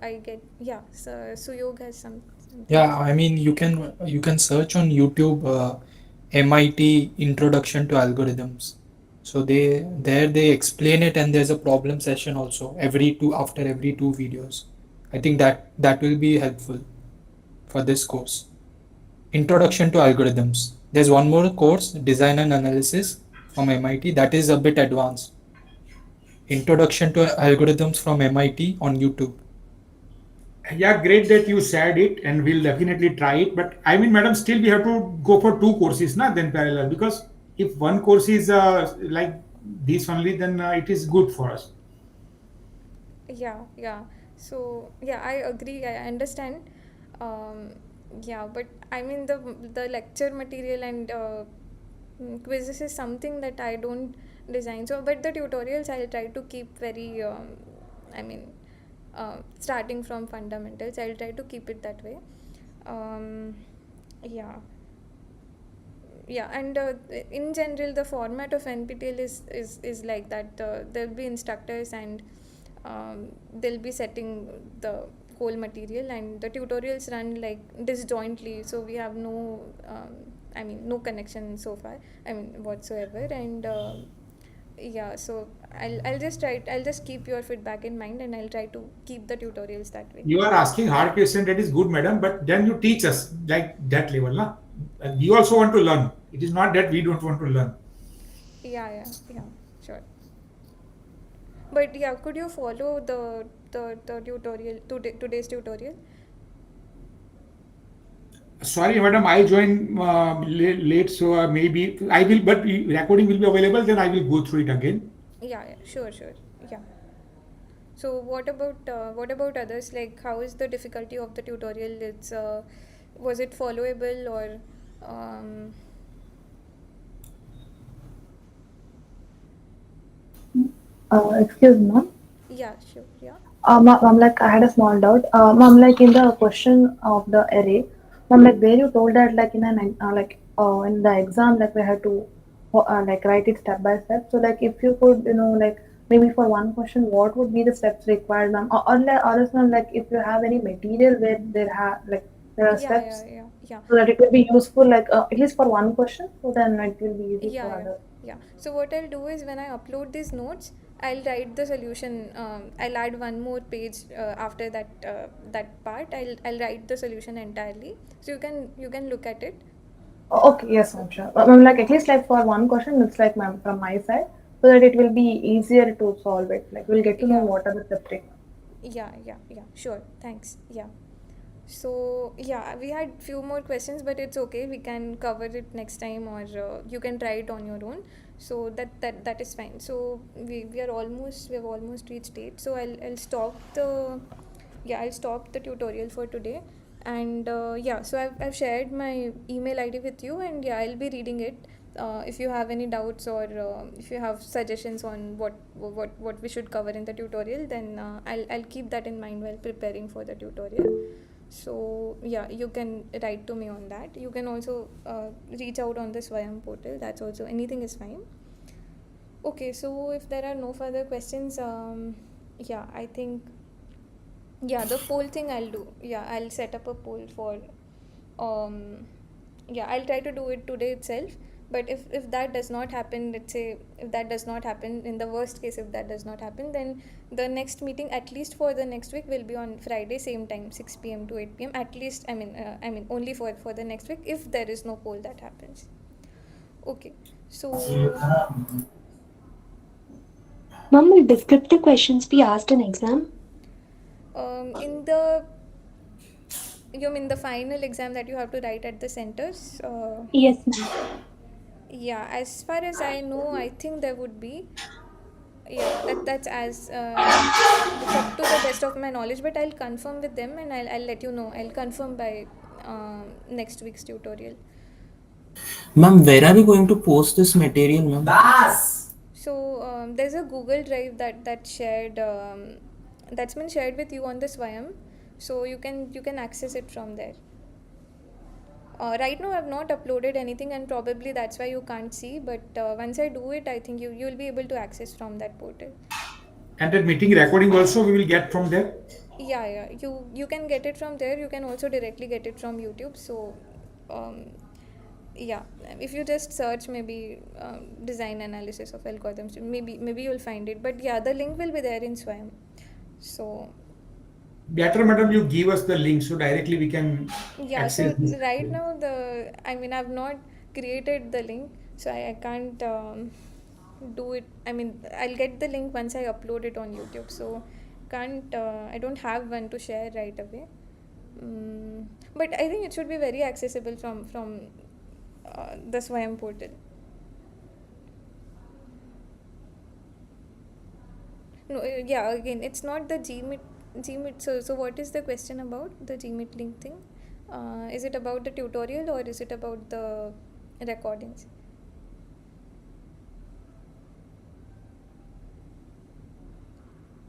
I get, yeah. So Suyog has something. Yeah, I mean you can search on YouTube MIT Introduction to Algorithms. So they explain it, and there's a problem session also after every two videos. I think that will be helpful for this course. Introduction to Algorithms. There's one more course, Design and Analysis from MIT, that is a bit advanced. Introduction to Algorithms from MIT on YouTube. Yeah, great that you said it, and we'll definitely try it. But I mean, madam, still we have to go for two courses, not then parallel. Because if one course is like this only, then it is good for us. Yeah. So yeah, I agree, I understand. um, yeah, but I mean the lecture material and quizzes is something that I don't design. So but the tutorials I'll try to keep very I mean starting from fundamentals, I'll try to keep it that way. um, yeah. And in general the format of NPTEL is like that. There'll be instructors, and they'll be setting the whole material, and the tutorials run like disjointly, so we have no no connection so far, whatsoever. And yeah, so I'll just keep your feedback in mind, and I'll try to keep the tutorials that way. You are asking hard question, that is good, madam. But then you teach us like that level, na? And we also want to learn. It is not that we don't want to learn. Yeah, sure. But yeah, could you follow the tutorial, today's tutorial? Sorry, madam, I joined late, so maybe I will. But recording will be available. Then I will go through it again. Yeah, sure. Yeah. So what about others? Like, how is the difficulty of the tutorial? It's was it followable, or um, Excuse me, ma'am. yeah, sure, yeah. Ma'am, like I had a small doubt. Ma'am, like in the question of the array, ma'am, like where you told that like in the exam, like we had to like write it step by step. So like if you could, like maybe for one question, what would be the steps required, ma'am? Or else, ma'am, like if you have any material where there are steps, Yeah. so that it will be useful, like at least for one question, so then it will be easy for others. Yeah. So what I'll do is, when I upload these notes, I'll write the solution. I'll add one more page after that part. I'll write the solution entirely, so you can look at it. Okay, yes, ma'am, sure. Ma'am, like at least like for one question, it's like ma'am from my side, so that it will be easier to solve it. Like we'll get to know Yeah. what are the steps taken. Yeah. Sure. Thanks. Yeah. So yeah, we had few more questions, but it's okay. We can cover it next time, or you can try it on your own. So that is fine. So we've almost reached 8. So I'll stop the tutorial for today. And yeah, so I've shared my email ID with you, and yeah, I'll be reading it. If you have any doubts, or if you have suggestions on what we should cover in the tutorial, then I'll keep that in mind while preparing for the tutorial. So yeah, you can write to me on that. You can also reach out on the Swayam portal. That's also, anything is fine. Okay, so if there are no further questions, yeah, I think, yeah, the poll thing I'll do. Yeah, I'll set up a poll for, um, yeah, I'll try to do it today itself. But if that does not happen, let's say if that does not happen, in the worst case if that does not happen, then the next meeting at least for the next week will be on Friday same time, 6 p.m. to 8 p.m. at least. I mean only for the next week if there is no poll that happens. Okay, so Ma'am, will descriptive questions be asked in exam? in the, you mean the final exam that you have to write at the centers? Yes, ma'am. Yeah, as far as I know, I think there would be. Yeah, that's as that's up to the best of my knowledge, but I'll confirm with them and I'll let you know. I'll confirm by next week's tutorial. Ma'am, where are we going to post this material, ma'am? So there's a Google Drive that shared that's been shared with you on the Swayam, so you can access it from there. Right now I've not uploaded anything and probably that's why you can't see, but once I do it, I think you'll be able to access from that portal. And that meeting recording also we will get from there. Yeah, you can get it from there. You can also directly get it from YouTube. So um, yeah, if you just search maybe design analysis of algorithms, maybe you'll find it. But yeah, the link will be there in Swayam. So Better, madam, you give us the link so directly we can yeah, access so this. right now I've not created the link, so I can't do it. I'll get the link once I upload it on YouTube. So I don't have one to share right away. But I think it should be very accessible from the Swayam portal. No, yeah, again, it's not the Gmeet. So what is the question about the Gmeet link thing? Is it about the tutorial or is it about the recordings?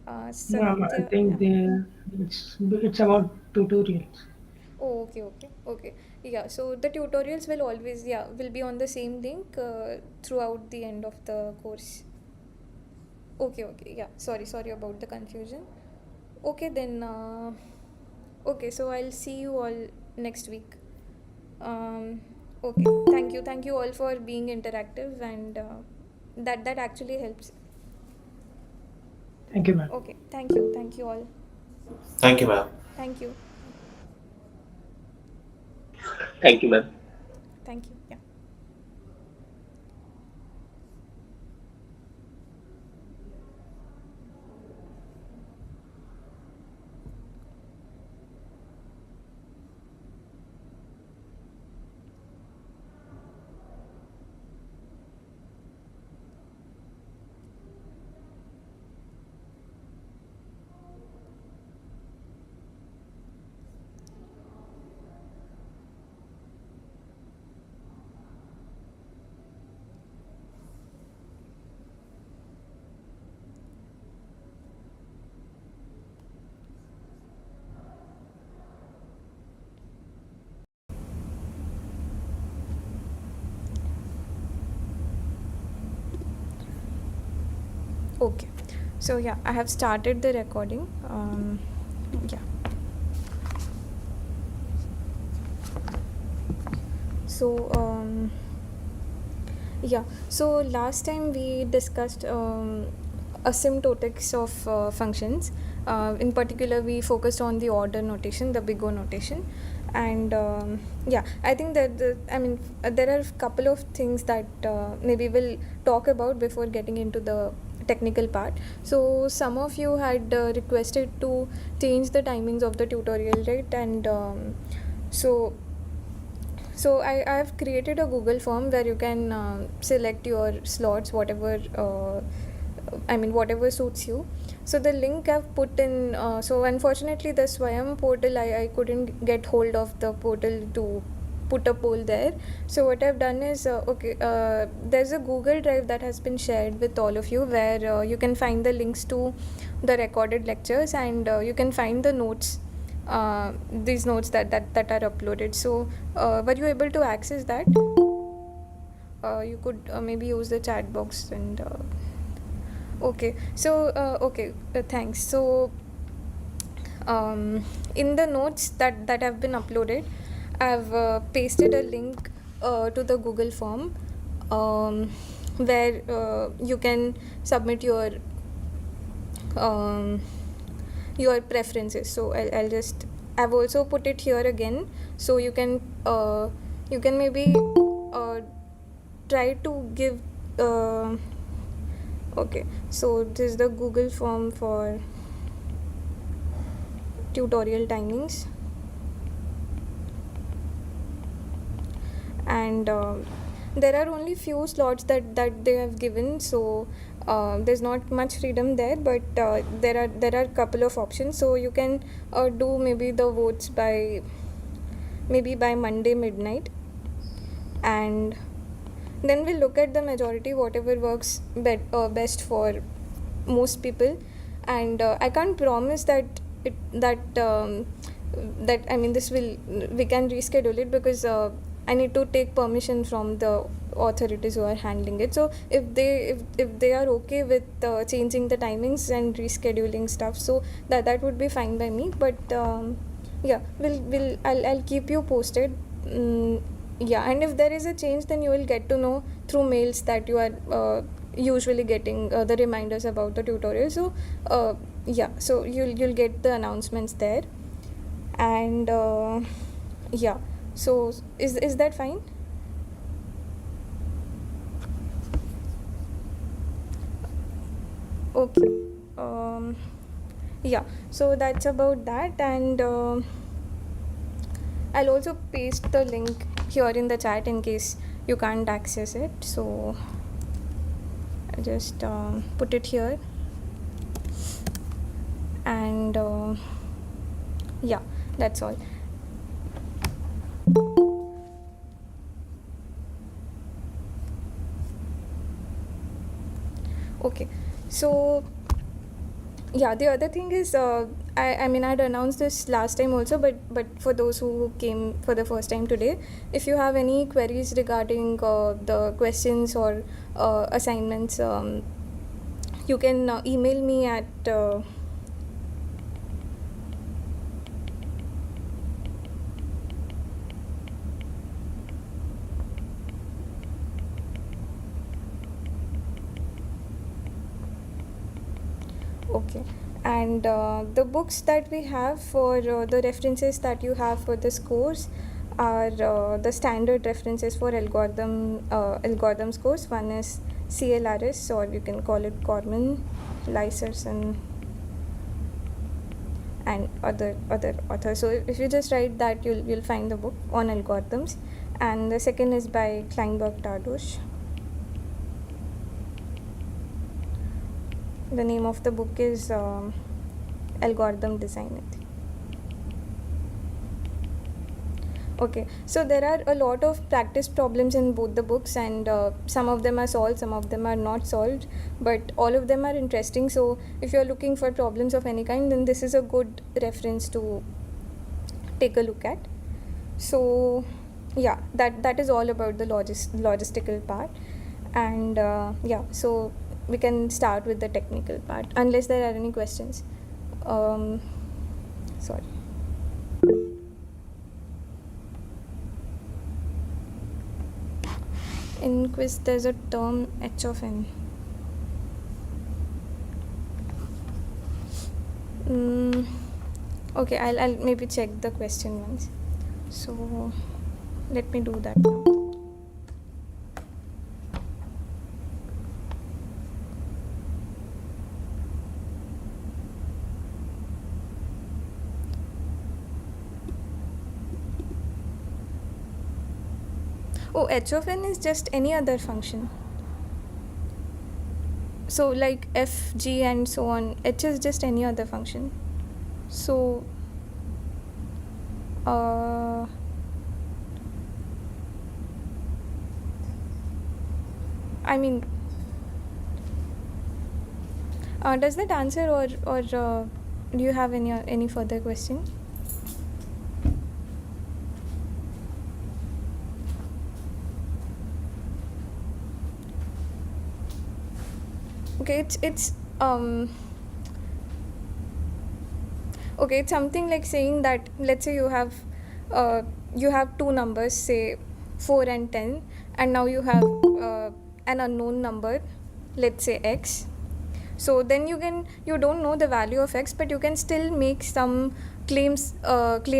Ma'am, I Satya, think yeah. it's about tutorials. Oh, okay. Yeah, so the tutorials will always, yeah, will be on the same link throughout the end of the course. Okay, yeah. Sorry about the confusion. Okay, then. Okay, so I'll see you all next week. Um, okay, thank you all for being interactive, and that actually helps. Thank you, ma'am. Okay, thank you all. Thank you, ma'am. Thank you, Thank you, ma'am. thank you. Yeah. Okay, so yeah, I have started the recording. Yeah. So yeah, so last time we discussed asymptotics of functions. In particular, we focused on the order notation, the big O notation, and yeah, I think that there are a couple of things that maybe we'll talk about before getting into the technical part. So some of you had requested to change the timings of the tutorial, right? And so I have created a Google form where you can select your slots, whatever whatever suits you. So the link I've put in. So unfortunately, the Swayam portal, I couldn't get hold of the portal to put a poll there. So what I've done is there's a Google Drive that has been shared with all of you where you can find the links to the recorded lectures and you can find the notes, these notes that are uploaded. So were you able to access that? You could maybe use the chat box and okay, so thanks. So in the notes that have been uploaded, I've pasted a link to the Google form where you can submit your preferences. So I've also put it here again, so you can maybe try to give okay, so this is the Google form for tutorial timings, and there are only few slots that they have given, so there's not much freedom there, but there are a couple of options, so you can do maybe the votes by Monday midnight, and then we'll look at the majority, whatever works best for most people. And I can't promise that we can reschedule it, because I need to take permission from the authorities who are handling it. So if they are okay with changing the timings and rescheduling stuff, so that would be fine by me. But yeah, I'll keep you posted. Yeah, and if there is a change, then you will get to know through mails that you are usually getting the reminders about the tutorial. So yeah, so you'll get the announcements there. And yeah, so is that fine? Okay. Yeah, so that's about that. And I'll also paste the link here in the chat in case you can't access it. So I'll just put it here. And yeah, that's all. Okay, so yeah, the other thing is I mean, I'd announced this last time also, but for those who came for the first time today, if you have any queries regarding the questions or assignments, you can email me at okay. And the books that we have for the references that you have for this course are the standard references for algorithms course. One is CLRS, or you can call it Corman, Lyserson, and other authors. So if you just write that, you'll find the book on algorithms. And the second is by Kleinberg Tardosh. The name of the book is Algorithm Design. Okay, so there are a lot of practice problems in both the books, and some of them are solved, some of them are not solved, but all of them are interesting. So if you're looking for problems of any kind, then this is a good reference to take a look at. So yeah, that is all about the logistical part. And yeah, so we can start with the technical part, unless there are any questions. Sorry. In quiz, there's a term h of n. Okay, I'll maybe check the question once. So let me do that now. Oh, h of n is just any other function. So like f, g and so on, h is just any other function. So I mean, does that answer, or do you have any further question? Okay, it's okay, it's something like saying that, let's say you have two numbers, say 4 and 10, and now you have an unknown number, let's say x. So then you don't know the value of x, but you can still make some claim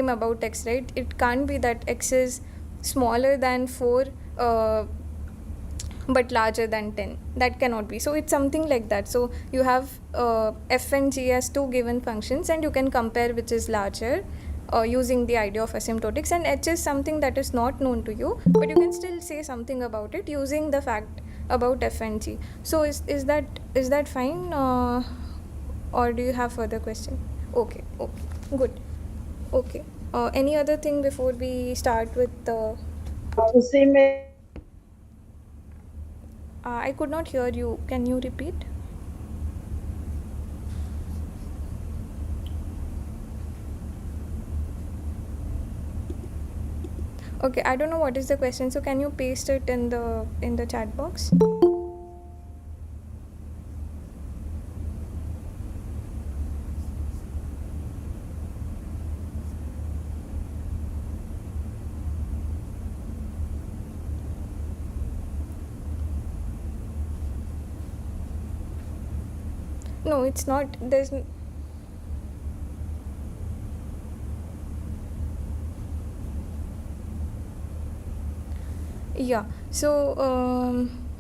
about x, right? It can't be that x is smaller than 4 but larger than 10. That cannot be. So it's something like that. So you have f and g as two given functions, and you can compare which is larger using the idea of asymptotics, and h is something that is not known to you, but you can still say something about it using the fact about f and g. So is that fine, or do you have further question? Okay, good. Okay, any other thing before we start with the Same way. I could not hear you. Can you repeat? Okay, I don't know what is the question, so can you paste it in the chat box? No, it's not. Yeah, so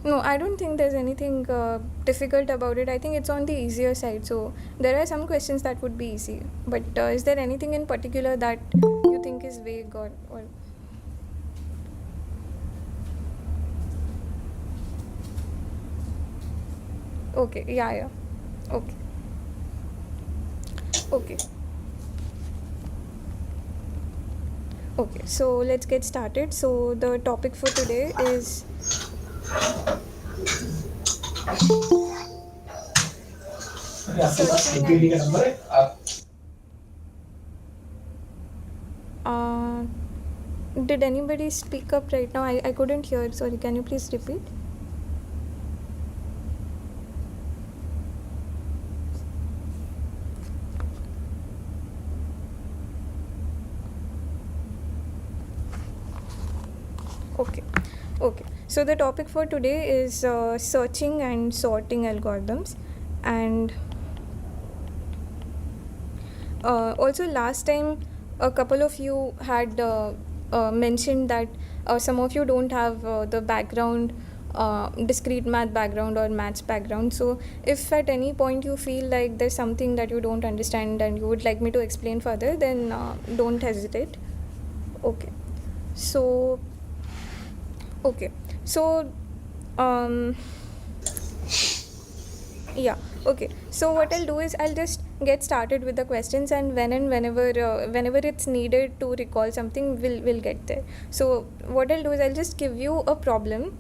no, I don't think there's anything difficult about it. I think it's on the easier side. So there are some questions that would be easy, but is there anything in particular that you think is vague or okay, yeah, okay. Okay, so let's get started. So the topic for today is searching did anybody speak up right now? I couldn't hear. Sorry, can you please repeat? Okay. So the topic for today is searching and sorting algorithms, and also last time a couple of you had mentioned that some of you don't have the background, discrete math background or maths background. So if at any point you feel like there's something that you don't understand and you would like me to explain further, then don't hesitate. Okay, so yeah, okay. So what I'll do is I'll just get started with the questions, and whenever it's needed to recall something, we'll get there. So what I'll do is I'll just give you a problem.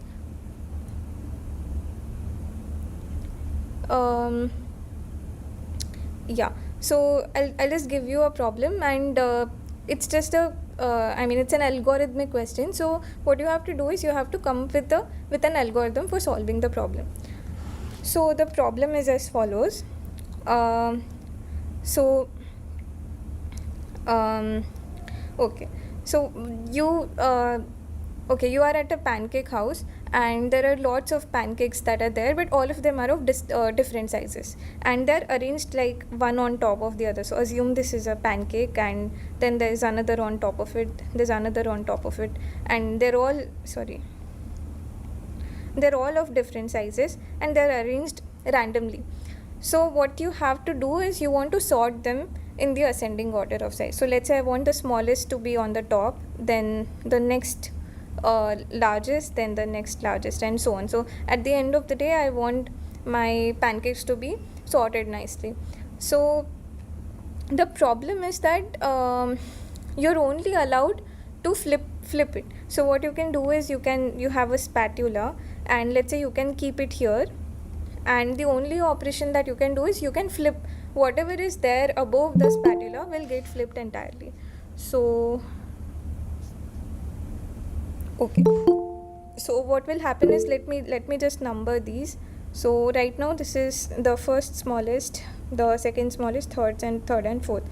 Yeah. So I'll just give you a problem, and it's just it's an algorithmic question. So what you have to do is you have to come up with an algorithm for solving the problem. So the problem is as follows. Okay. So you are at a pancake house, and there are lots of pancakes that are there, but all of them are of different sizes, and they're arranged like one on top of the other. So assume this is a pancake, and then there's another on top of it, there's another on top of it, and they're all of different sizes, and they're arranged randomly. So what you have to do is you want to sort them in the ascending order of size. So let's say I want the smallest to be on the top, then the next largest, then the next largest, and so on. So at the end of the day, I want my pancakes to be sorted nicely. So the problem is that you're only allowed to flip it. So what you can do is you have a spatula, and let's say you can keep it here, and the only operation that you can do is you can flip whatever is there above the spatula will get flipped entirely. So okay, so what will happen is let me just number these. So right now this is the first smallest, the second smallest, third and fourth.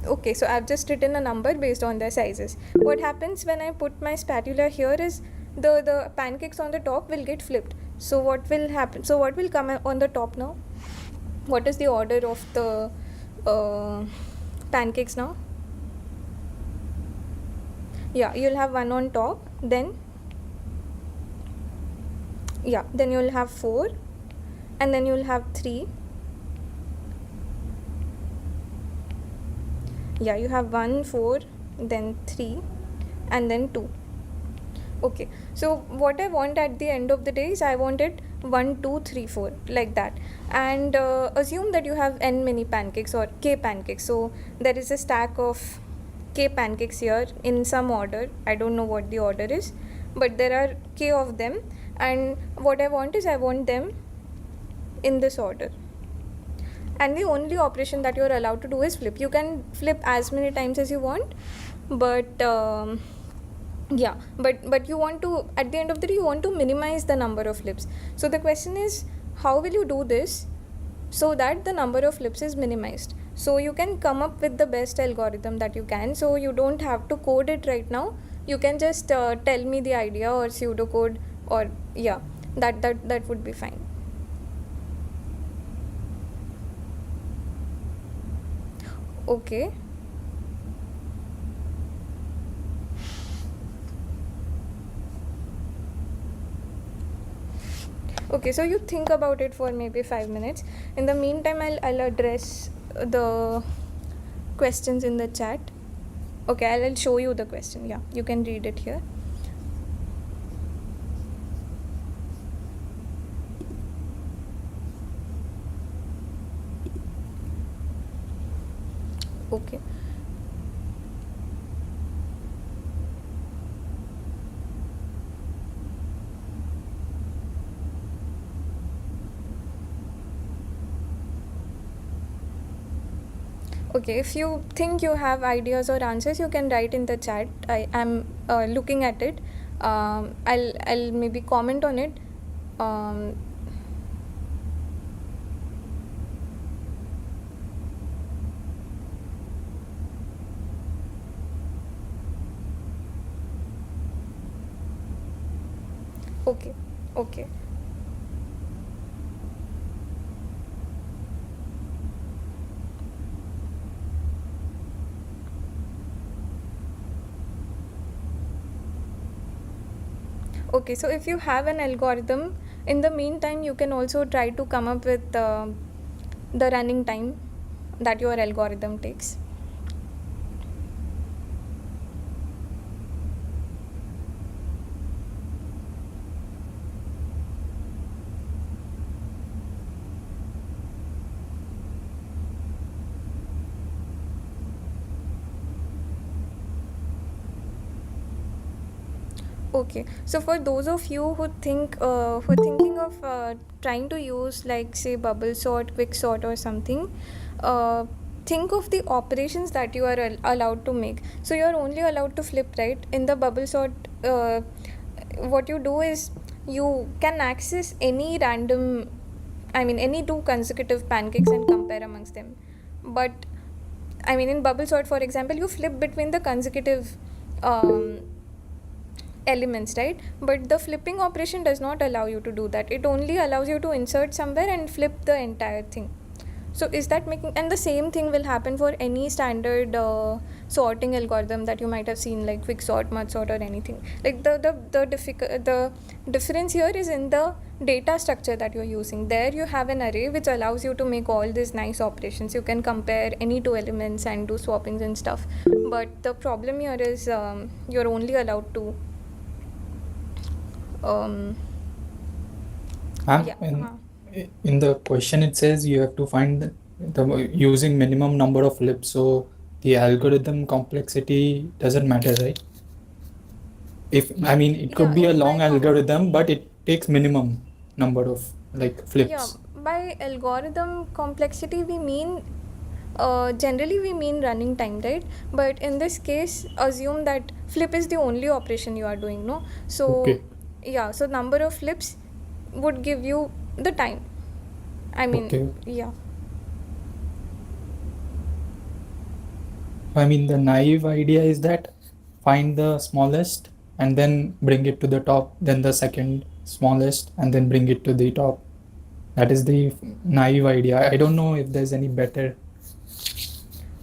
Okay, so I've just written a number based on their sizes. What happens when I put my spatula here is the pancakes on the top will get flipped. So what will happen? So what will come on the top now? What is the order of the pancakes now? Yeah, you'll have 1 on top, then then you'll have 4, and then you'll have 3. Yeah, you have 1, 4, then 3, and then 2. Okay, so what I want at the end of the day is I want it 1, 2, 3, 4, like that. And assume that you have n many pancakes or k pancakes. So there is a stack of k pancakes here in some order. I don't know what the order is, but there are k of them, and what I want is I want them in this order. And the only operation that you are allowed to do is flip. You can flip as many times as you want, but but you want to, at the end of the day, you want to minimize the number of flips. So the question is, how will you do this so that the number of flips is minimized? So you can come up with the best algorithm that you can. So you don't have to code it right now. You can just tell me the idea or pseudocode, or that would be fine. Okay. Okay, so you think about it for maybe 5 minutes. In the meantime, I'll address the questions in the chat. Okay, I'll show you the question. Yeah, you can read it here. Okay. Okay, if you think you have ideas or answers, you can write in the chat. I am looking at it. I'll maybe comment on it. Okay. Okay, so if you have an algorithm, in the meantime, you can also try to come up with the running time that your algorithm takes. Okay, so for those of you who think who are thinking of trying to use, like, say, bubble sort, quick sort or something, think of the operations that you are allowed to make. So you are only allowed to flip, right? In the bubble sort, what you do is you can access any any 2 consecutive pancakes and compare amongst them. But in bubble sort, for example, you flip between the consecutive elements, right? But the flipping operation does not allow you to do that. It only allows you to insert somewhere and flip the entire thing. So is that making, and the same thing will happen for any standard sorting algorithm that you might have seen, like quick sort, mud sort, or anything. Like the difference here is in the data structure that you're using. There you have an array which allows you to make all these nice operations. You can compare any 2 elements and do swappings and stuff. But the problem here is you're only allowed to in the question it says you have to find the using minimum number of flips, so the algorithm complexity doesn't matter, right? If it could be a long algorithm, but it takes minimum number of flips. Yeah, by algorithm complexity we mean generally we mean running time, right? But in this case, assume that flip is the only operation you are doing, no? So Okay. yeah, so number of flips would give you the time. Okay. Yeah. The naive idea is that find the smallest and then bring it to the top, then the second smallest, and then bring it to the top. That is the naive idea. I don't know if there's any better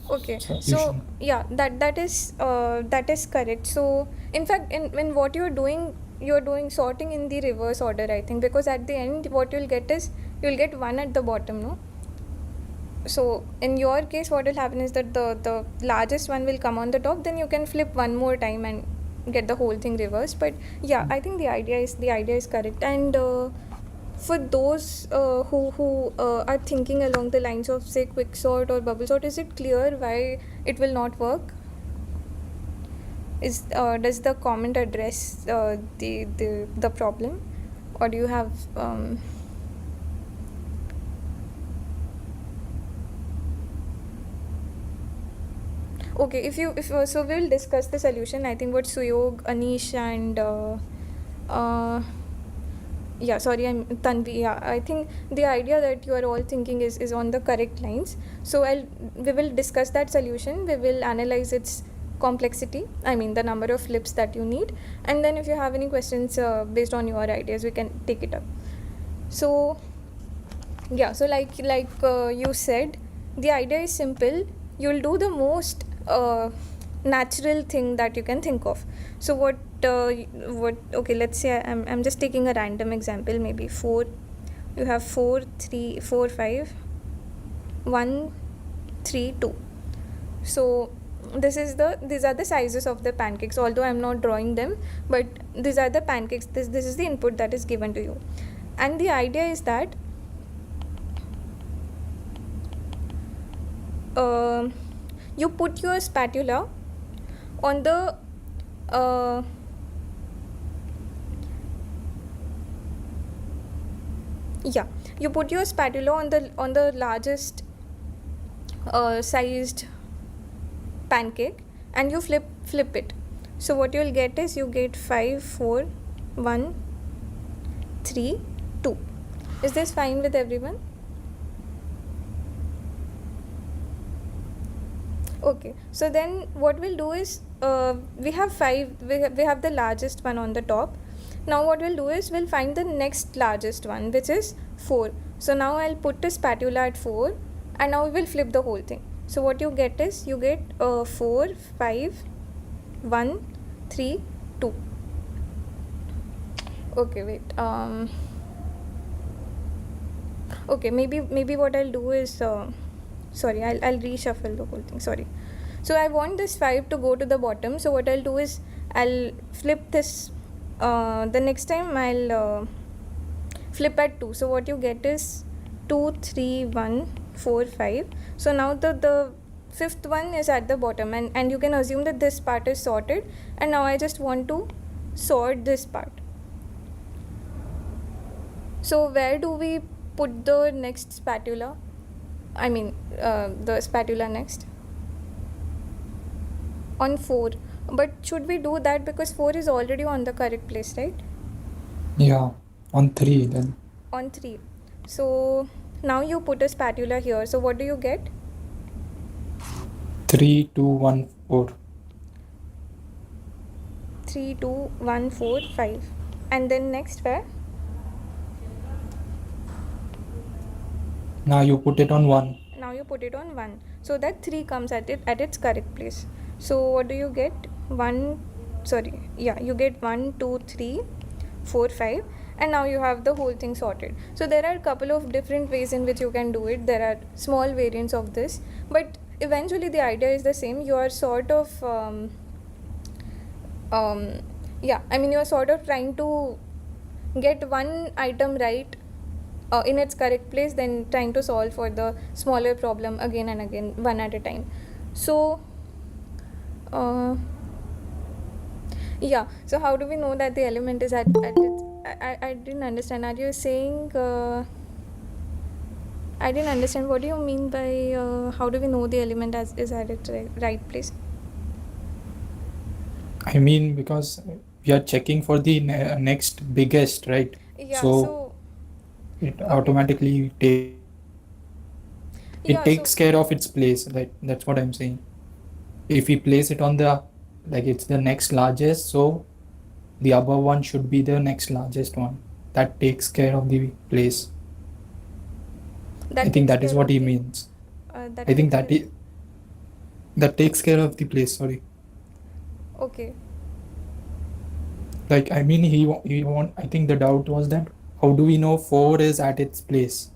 Okay, so solution. yeah, that is correct. So in fact, in what you're doing sorting in the reverse order, I think, because at the end what you'll get is you'll get one at the bottom, no? So in your case, what will happen is that the largest one will come on the top. Then you can flip one more time and get the whole thing reversed. But yeah, I think the idea is correct. And for those who are thinking along the lines of say quick sort or bubble sort, is it clear why it will not work? Does the comment address the problem, or do you have okay, if so we'll discuss the solution. I think what Suyog, Anish, and yeah, sorry, I'm Tanvi. Yeah, I think the idea that you are all thinking is on the correct lines. So we will discuss that solution. We will analyze its complexity. I mean the number of flips that you need, and then if you have any questions based on your ideas, we can take it up. So yeah, so like you said, the idea is simple. You'll do the most natural thing that you can think of. So what okay, let's say I'm just taking a random example, maybe 4, you have 4 3 4 5 1 3 2. So these are the sizes of the pancakes, although I'm not drawing them, but these are the pancakes. This is the input that is given to you, and the idea is that you put your spatula on the you put your spatula on the largest sized pancake, and you flip it. So what you'll get is you get 5 4 1 3 2. Is this fine with everyone? Okay, so then what we'll do is we have the largest one on the top. Now what we'll do is we'll find the next largest one, which is 4. So now I'll put the spatula at 4, and now we will flip the whole thing. So what you get is you get 4 5 1 3 2. Okay, wait. Okay, maybe what I'll do is sorry, I'll reshuffle the whole thing. Sorry. So I want this 5 to go to the bottom. So what I'll do is I'll flip this. The next time I'll flip at 2. So what you get is 2 3 1 4 5. So now the fifth one is at the bottom, and you can assume that this part is sorted, and now I just want to sort this part. So where do we put the next spatula? I mean the spatula next? On 4. But should we do that because 4 is already on the correct place, right? Yeah, on 3 then. On 3. So now you put a spatula here. So what do you get? 3 2 1 4. 3 2 1 4 5. And then next where? Now you put it on 1. Now you put it on 1. So that 3 comes at its correct place. So what do you get? You get 1 2 3 4 5, and now you have the whole thing sorted. So there are a couple of different ways in which you can do it. There are small variants of this, but eventually the idea is the same. You are sort of you're sort of trying to get one item right in its correct place, then trying to solve for the smaller problem again and again, one at a time. So so how do we know that the element is at its I didn't understand. Are you saying I didn't understand, what do you mean by how do we know the element is at its right place? I mean, because we are checking for the next biggest, right? Yeah, so it automatically takes care of its place. That's what I'm saying. If we place it on the, like, it's the next largest, so the above one should be the next largest one that takes care of the place. I think that is what he means. I think that takes care of the place. Sorry. Okay. Like, I mean, I think the doubt was that how do we know 4 is at its place?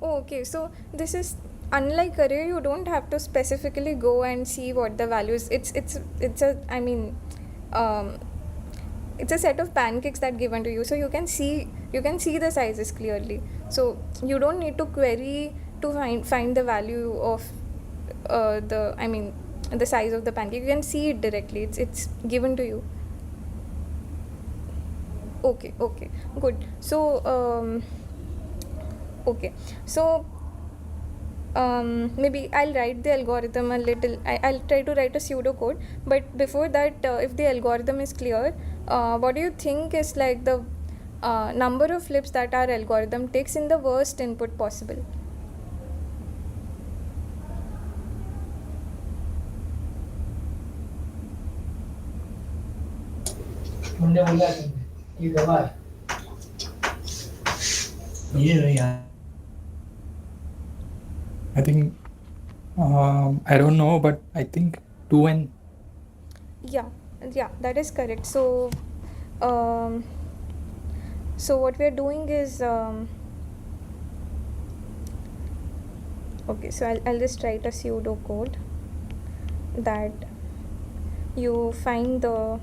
Oh, okay. So this is unlike array. You don't have to specifically go and see what the value is. It's a I mean, it's a set of pancakes that given to you, so you can see the sizes clearly. So you don't need to query to find the value of the size of the pancake. You can see it directly. It's given to you. Okay, good. So okay, so maybe I'll write the algorithm a little. I'll try to write a pseudocode, but before that, if the algorithm is clear, what do you think is like the number of flips that our algorithm takes in the worst input possible? I think I don't know, but I think 2n. Yeah, that is correct. So what we are doing is okay, so I'll just write a pseudo code that you find the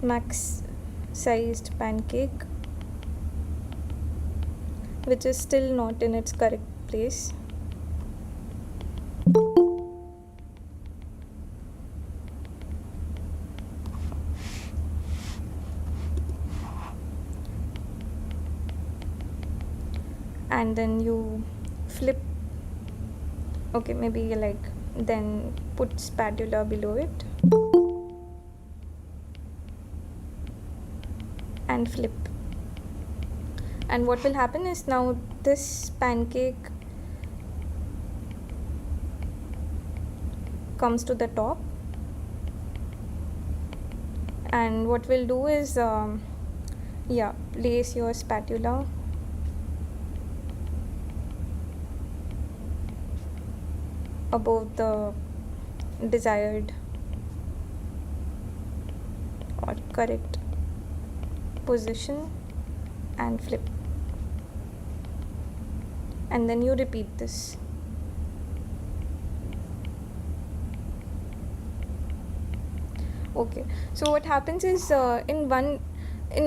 max sized pancake which is still not in its correct place. And then you flip, okay, maybe like then put spatula below it and flip. And what will happen is now this pancake comes to the top, and what we'll do is place your spatula above the desired or correct position and flip, and then you repeat this. Okay, so what happens is in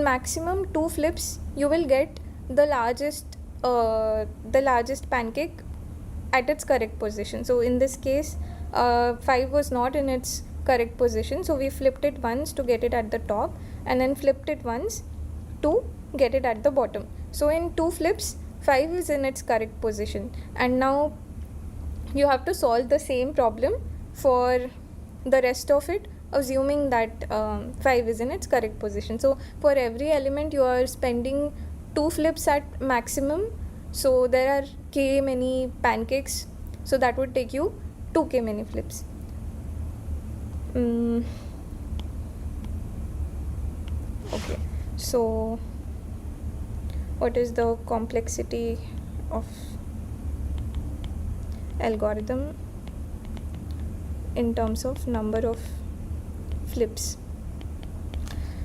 maximum 2 flips you will get the largest pancake at its correct position. So in this case 5 was not in its correct position, so we flipped it once to get it at the top and then flipped it once to get it at the bottom. So in 2 flips 5 is in its correct position, and now you have to solve the same problem for the rest of it, assuming that 5 is in its correct position. So for every element you are spending 2 flips at maximum, so there are k many pancakes, so that would take you 2k many flips. Okay, so what is the complexity of algorithm in terms of number of flips?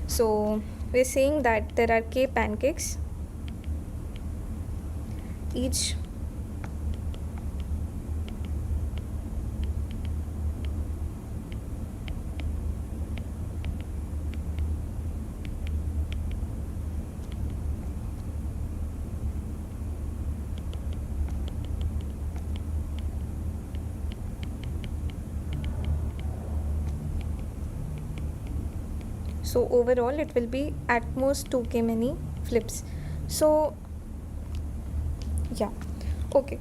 So we're saying that there are k pancakes, each so overall it will be at most 2k many flips. So yeah, okay.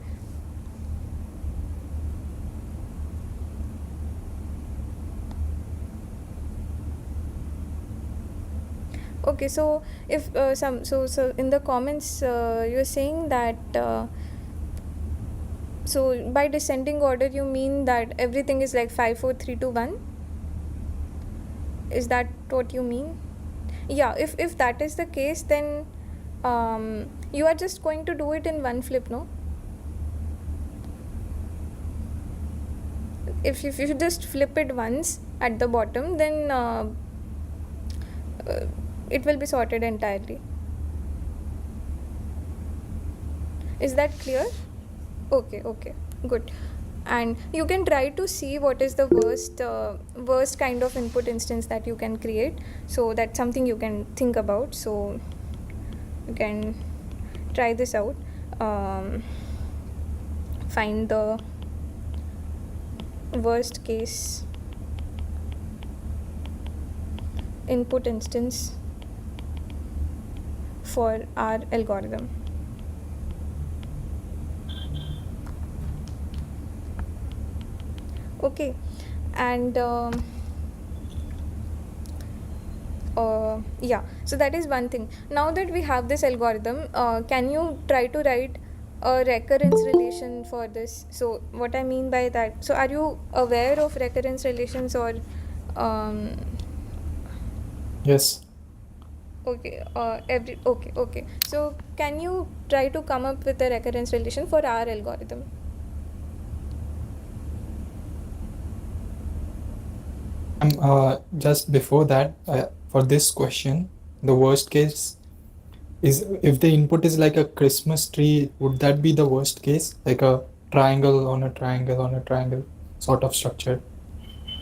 Okay, so if so in the comments you're saying that So by descending order, you mean that everything is like 5, 4, 3, 2, 1? Is that what you mean? Yeah, if that is the case, then you are just going to do it in one flip, no? If you just flip it once at the bottom, then it will be sorted entirely. Is that clear? Okay, good. And you can try to see what is the worst kind of input instance that you can create. So that's something you can think about. So you can try this out. Find the worst case input instance for our algorithm. Okay, and yeah, so that is one thing. Now that we have this algorithm, can you try to write a recurrence relation for this? So what I mean by that, so are you aware of recurrence relations, or Yes. okay, okay, so can you try to come up with a recurrence relation for our algorithm? Just before that, for this question, the worst case is if the input is like a Christmas tree, would that be the worst case? Like a triangle on a triangle on a triangle sort of structure?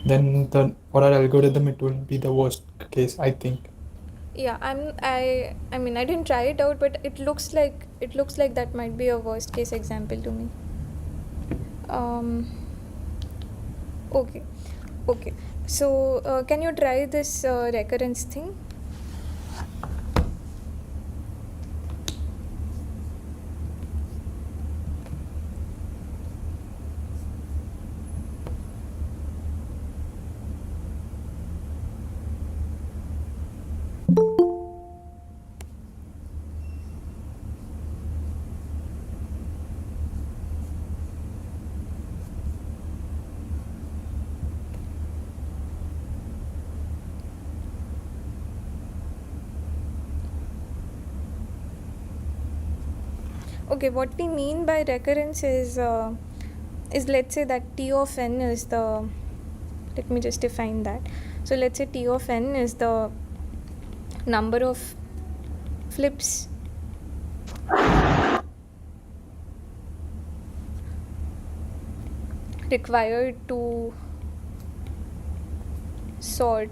Then for our algorithm, it will be the worst case, I think. Yeah, I mean I didn't try it out, but it looks like that might be a worst case example to me. Okay, so can you try this recurrence thing? Okay, what we mean by recurrence is let's say that T of n is the, let me just define that. So let's say T of n is the number of flips required to sort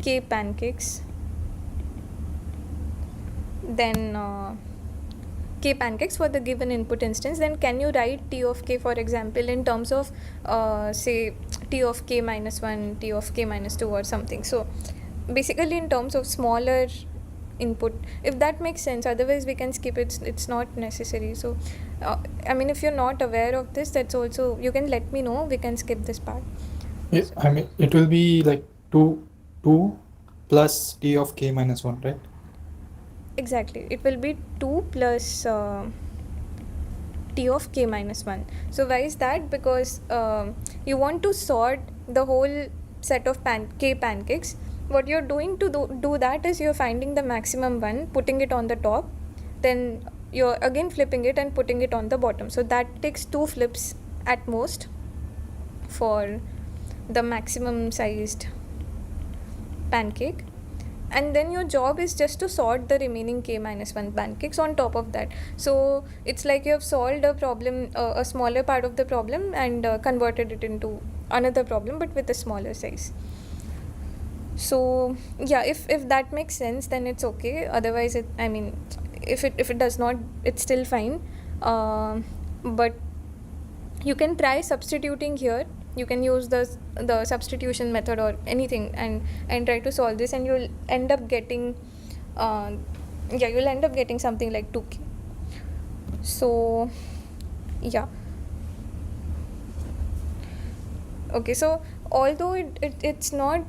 k pancakes, then k pancakes for the given input instance. Then can you write T of k, for example, in terms of say T of k minus 1, T of k minus 2 or something? So basically in terms of smaller input, if that makes sense. Otherwise we can skip it, it's not necessary. So I mean, if you're not aware of this, that's also, you can let me know, we can skip this part. Yeah, I mean, it will be like 2 plus T of k minus 1, right? Exactly, it will be 2 plus T of k minus 1. So why is that? Because you want to sort the whole set of k pancakes. What you're doing to do that is you're finding the maximum one, putting it on the top, then you're again flipping it and putting it on the bottom. So that takes 2 flips at most for the maximum sized pancake. And then your job is just to sort the remaining k minus 1 pancakes on top of that. So it's like you have solved a problem, a smaller part of the problem, and converted it into another problem but with a smaller size. So yeah, if that makes sense, then it's okay. Otherwise I mean, if it does not, it's still fine. But you can try substituting here. You can use the substitution method or anything, and try to solve this, and you'll end up getting something like 2k. So yeah, okay, so although it's not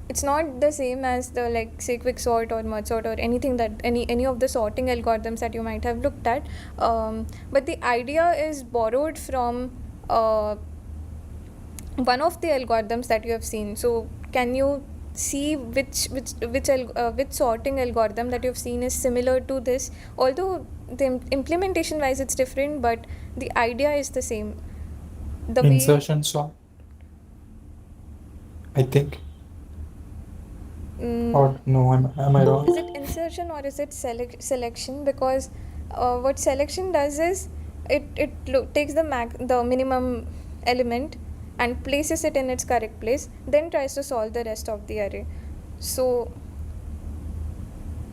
it's not the same as the, like, say, quicksort or merge sort or anything that any of the sorting algorithms that you might have looked at, but the idea is borrowed from one of the algorithms that you have seen. So can you see which sorting algorithm that you've seen is similar to this, although the implementation wise it's different, but the idea is the same. The way Insertion sort, I think. Or no, am I wrong? is it insertion or is it selection? Because what selection does is it takes the minimum element and places it in its correct place, then tries to solve the rest of the array. So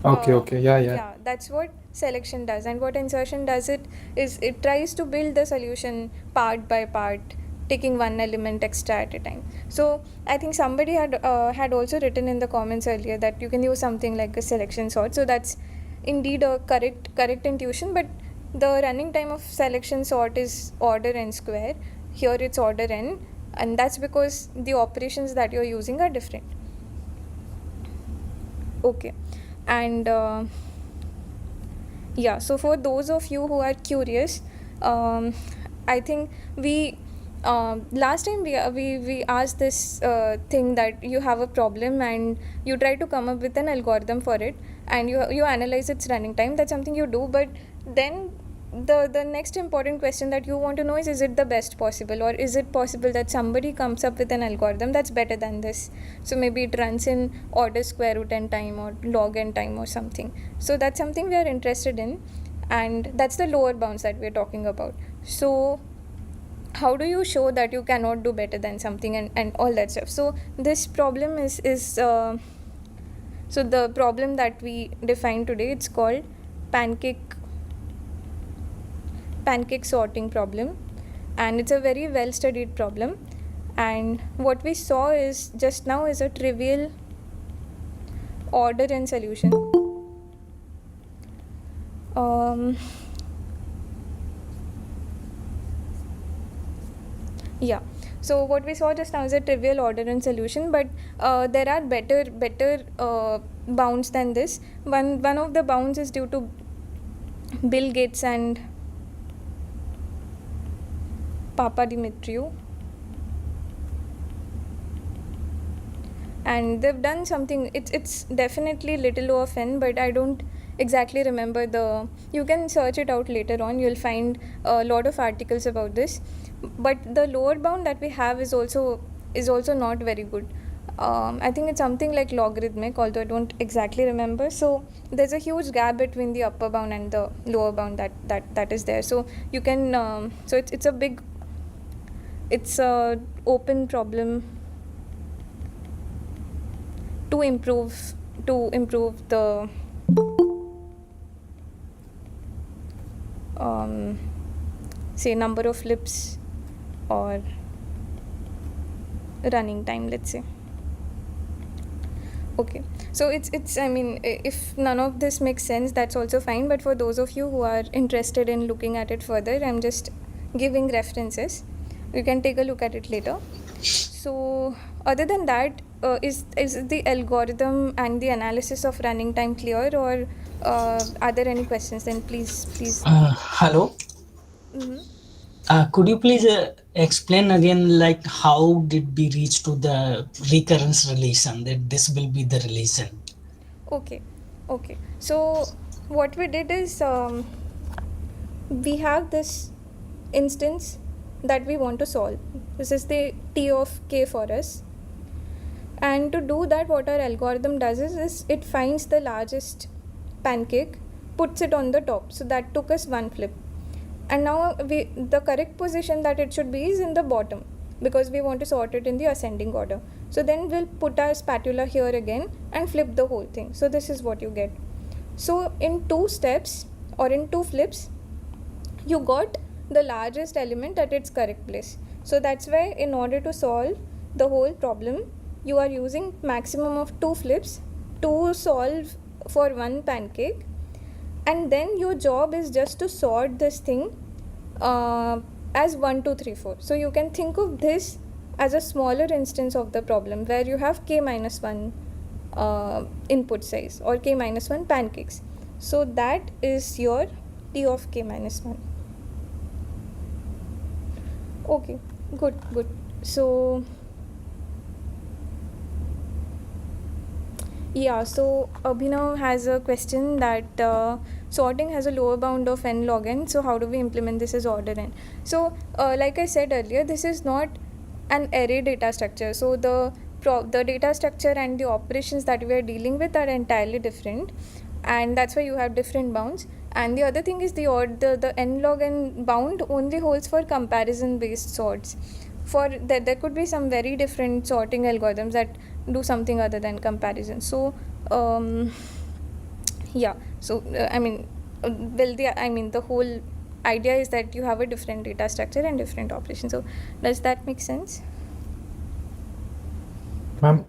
Okay, yeah. that's what selection does. And what insertion does is it tries to build the solution part by part, taking one element extra at a time. So I think somebody had also written in the comments earlier that you can use something like a selection sort. So that's indeed a correct intuition, but the running time of selection sort is order n square. Here it's order n, and that's because the operations that you're using are different. Okay. And yeah, so for those of you who are curious, I think we last time we asked this thing that you have a problem and you try to come up with an algorithm for it, and you analyze its running time. That's something you do, but then the next important question that you want to know is it the best possible, or is it possible that somebody comes up with an algorithm that's better than this? So maybe it runs in order square root n time or log n time or something. So that's something we are interested in, and that's the lower bounds that we're talking about. So how do you show that you cannot do better than something and all that stuff? So this problem is so the problem that we defined today, it's called pancake sorting problem, and it's a very well studied problem. And what we saw is just now is a trivial order and solution. Yeah, so what we saw just now is a trivial order and solution, but there are better bounds than this. One of the bounds is due to Bill Gates and Papa Dimitriou, and they've done something. It's definitely little O of n, but I don't exactly remember the. You can search it out later on. You'll find a lot of articles about this. But the lower bound that we have is also not very good. I think it's something like logarithmic, although I don't exactly remember. So there's a huge gap between the upper bound and the lower bound that is there. So you can so it's a open problem to improve the say number of flips or running time, let's say. Okay, so it's I mean, if none of this makes sense, that's also fine, but for those of you who are interested in looking at it further, I'm just giving references. You can take a look at it later. So other than that, is the algorithm and the analysis of running time clear, or are there any questions? Then please Hello. Could you please explain again, like how did we reach to the recurrence relation, that this will be the relation? Okay. So what we did is we have this instance that we want to solve. This is the T of k for us. And to do that, what our algorithm does is it finds the largest pancake, puts it on the top. So that took us one flip. And now the correct position that it should be is in the bottom, because we want to sort it in the ascending order. So then we'll put our spatula here again and flip the whole thing. So this is what you get. So in 2 steps or in 2 flips, you got the largest element at its correct place. So that's why in order to solve the whole problem, you are using maximum of 2 flips to solve for one pancake. And then your job is just to sort this thing as 1, 2, 3, 4. So you can think of this as a smaller instance of the problem where you have k minus 1 input size or k minus 1 pancakes. So that is your T of k minus 1. Okay, good. So yeah, so Abhinav has a question that sorting has a lower bound of n log n, so how do we implement this as order n? So like I said earlier, this is not an array data structure, so the data structure and the operations that we are dealing with are entirely different, and that's why you have different bounds. And the other thing is the n log n bound only holds for comparison based sorts. For there could be some very different sorting algorithms that do something other than comparison. So yeah, so the whole idea is that you have a different data structure and different operations. So does that make sense? Ma'am,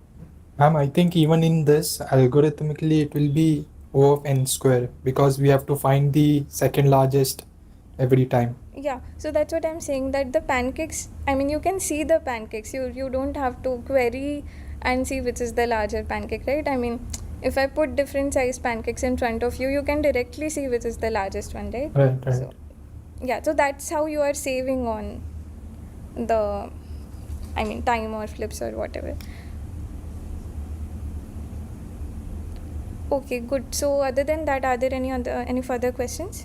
I think even in this, algorithmically, it will be O of n square because we have to find the second largest every time. Yeah, so that's what I'm saying, that the pancakes, you can see the pancakes. You don't have to query and see which is the larger pancake, right? If I put different size pancakes in front of you, you can directly see which is the largest one, right? Right. So, yeah, so that's how you are saving on the, time or flips or whatever. Okay, good. So other than that, are there any further questions?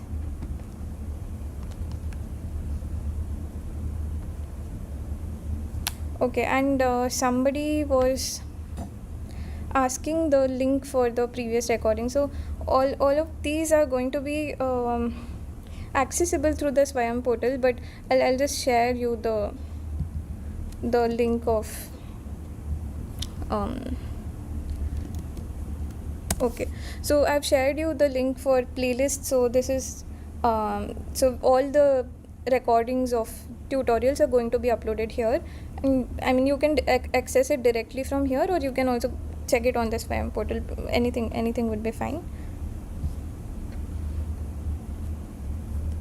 Okay, and somebody was asking the link for the previous recording. So all of these are going to be accessible through the Swayam portal, but I'll just share you the link of okay, so I've shared you the link for playlist. So this is so all the recordings of tutorials are going to be uploaded here, and you can access it directly from here, or you can also check it on the Swayam portal. Anything would be fine.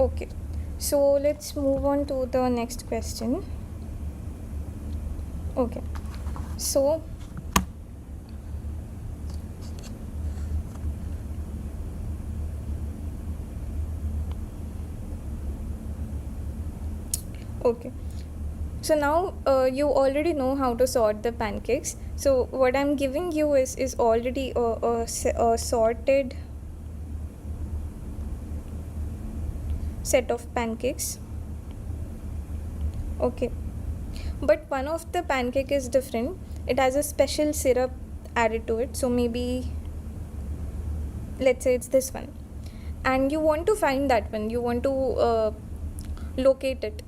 Okay, so let's move on to the next question. Okay, so okay, so now you already know how to sort the pancakes. So what I'm giving you is already a sorted set of pancakes. Okay, but one of the pancake is different. It has a special syrup added to it. So maybe let's say it's this one, and you want to find that one. You want to locate it.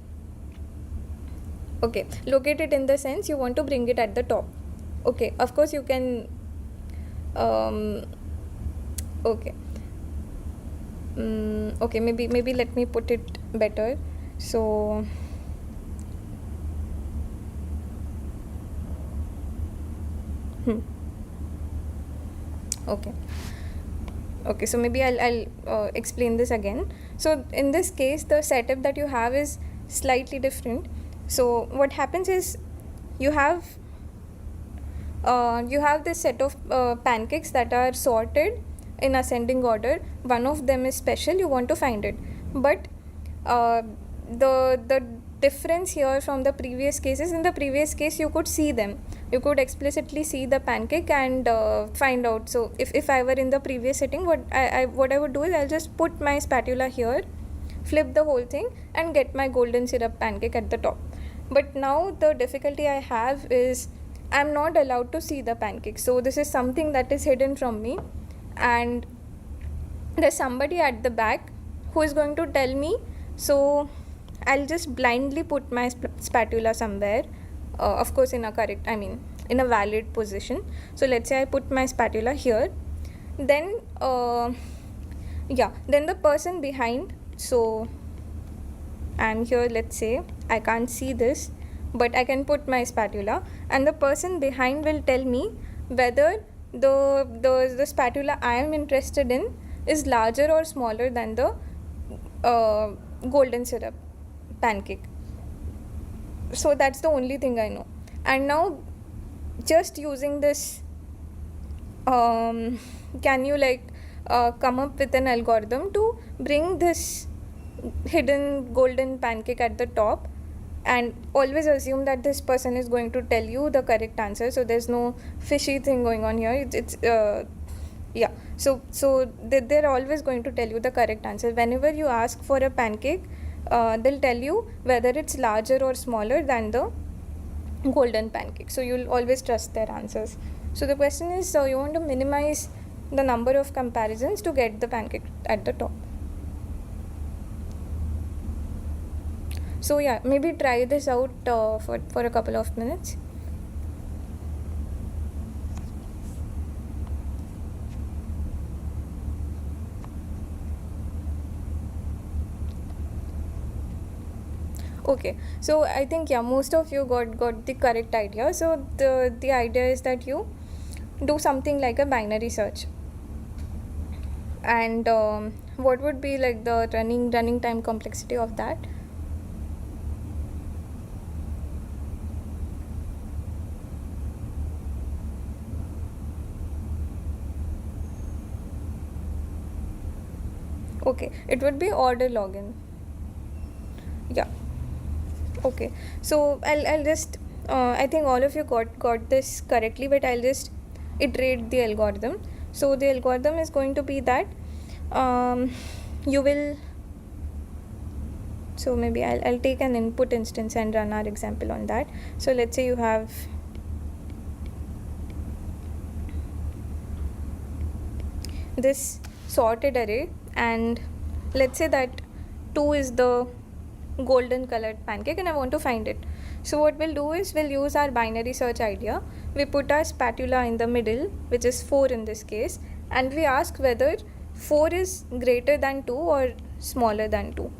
Okay, locate it in the sense you want to bring it at the top. Okay, of course you can okay. Okay, maybe let me put it better. So okay, so maybe I'll explain this again. So in this case, the setup that you have is slightly different. So what happens is you have this set of pancakes that are sorted in ascending order. One of them is special, you want to find it, but the difference here from the previous cases, in the previous case you could see them, you could explicitly see the pancake and find out. So if I were in the previous setting, what I would do is I'll just put my spatula here, flip the whole thing and get my golden syrup pancake at the top. But now the difficulty I have is I'm not allowed to see the pancake. So this is something that is hidden from me, and there's somebody at the back who is going to tell me. So I'll just blindly put my spatula somewhere, of course in a correct, in a valid position. So let's say I put my spatula here, then then the person behind, so I'm here, let's say I can't see this, but I can put my spatula, and the person behind will tell me whether the spatula I am interested in is larger or smaller than the golden syrup pancake. So that's the only thing I know. And now just using this, can you come up with an algorithm to bring this hidden golden pancake at the top, and always assume that this person is going to tell you the correct answer, so there's no fishy thing going on here. Yeah, so they're always going to tell you the correct answer. Whenever you ask for a pancake, they'll tell you whether it's larger or smaller than the golden pancake, so you'll always trust their answers. So the question is, you want to minimize the number of comparisons to get the pancake at the top. So yeah, maybe try this out for a couple of minutes. Okay, so I think most of you got the correct idea. So the idea is that you do something like a binary search, and what would be like the running time complexity of that? Okay, it would be order login. Yeah. Okay, so I'll just I think all of you got this correctly, but I'll just iterate the algorithm. So the algorithm is going to be that you will, so maybe I'll take an input instance and run our example on that. So let's say you have this sorted array, and let's say that 2 is the golden colored pancake and I want to find it. So what we'll do is we'll use our binary search idea. We put our spatula in the middle, which is 4 in this case, and we ask whether 4 is greater than 2 or smaller than 2.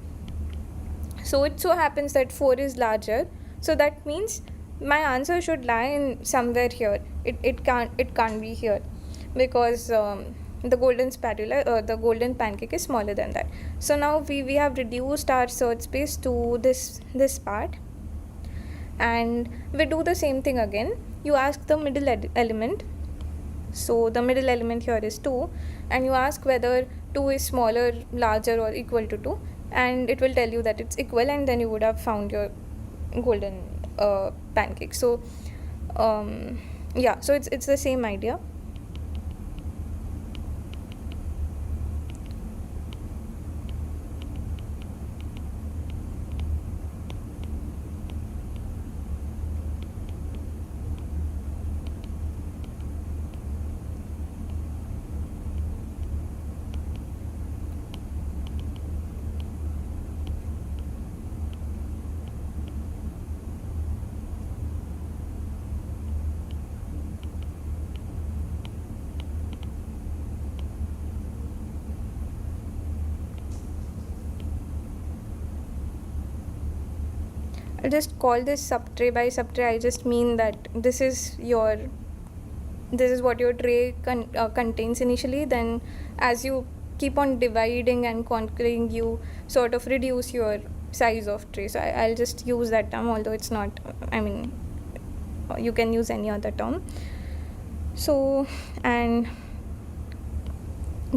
So it so happens that 4 is larger, so that means my answer should lie in somewhere here. It can't be here, because the golden spatula, the golden pancake is smaller than that. So now we have reduced our search space to this part, and we do the same thing again. You ask the middle element. So the middle element here is 2, and you ask whether 2 is smaller, larger, or equal to 2, and it will tell you that it's equal, and then you would have found your golden pancake. So yeah, so it's the same idea. I'll just call this subtray. By subtray, I just mean that this is what your tray contains initially. Then as you keep on dividing and conquering, you sort of reduce your size of tray. So I'll just use that term, although it's not, I mean, you can use any other term. So, and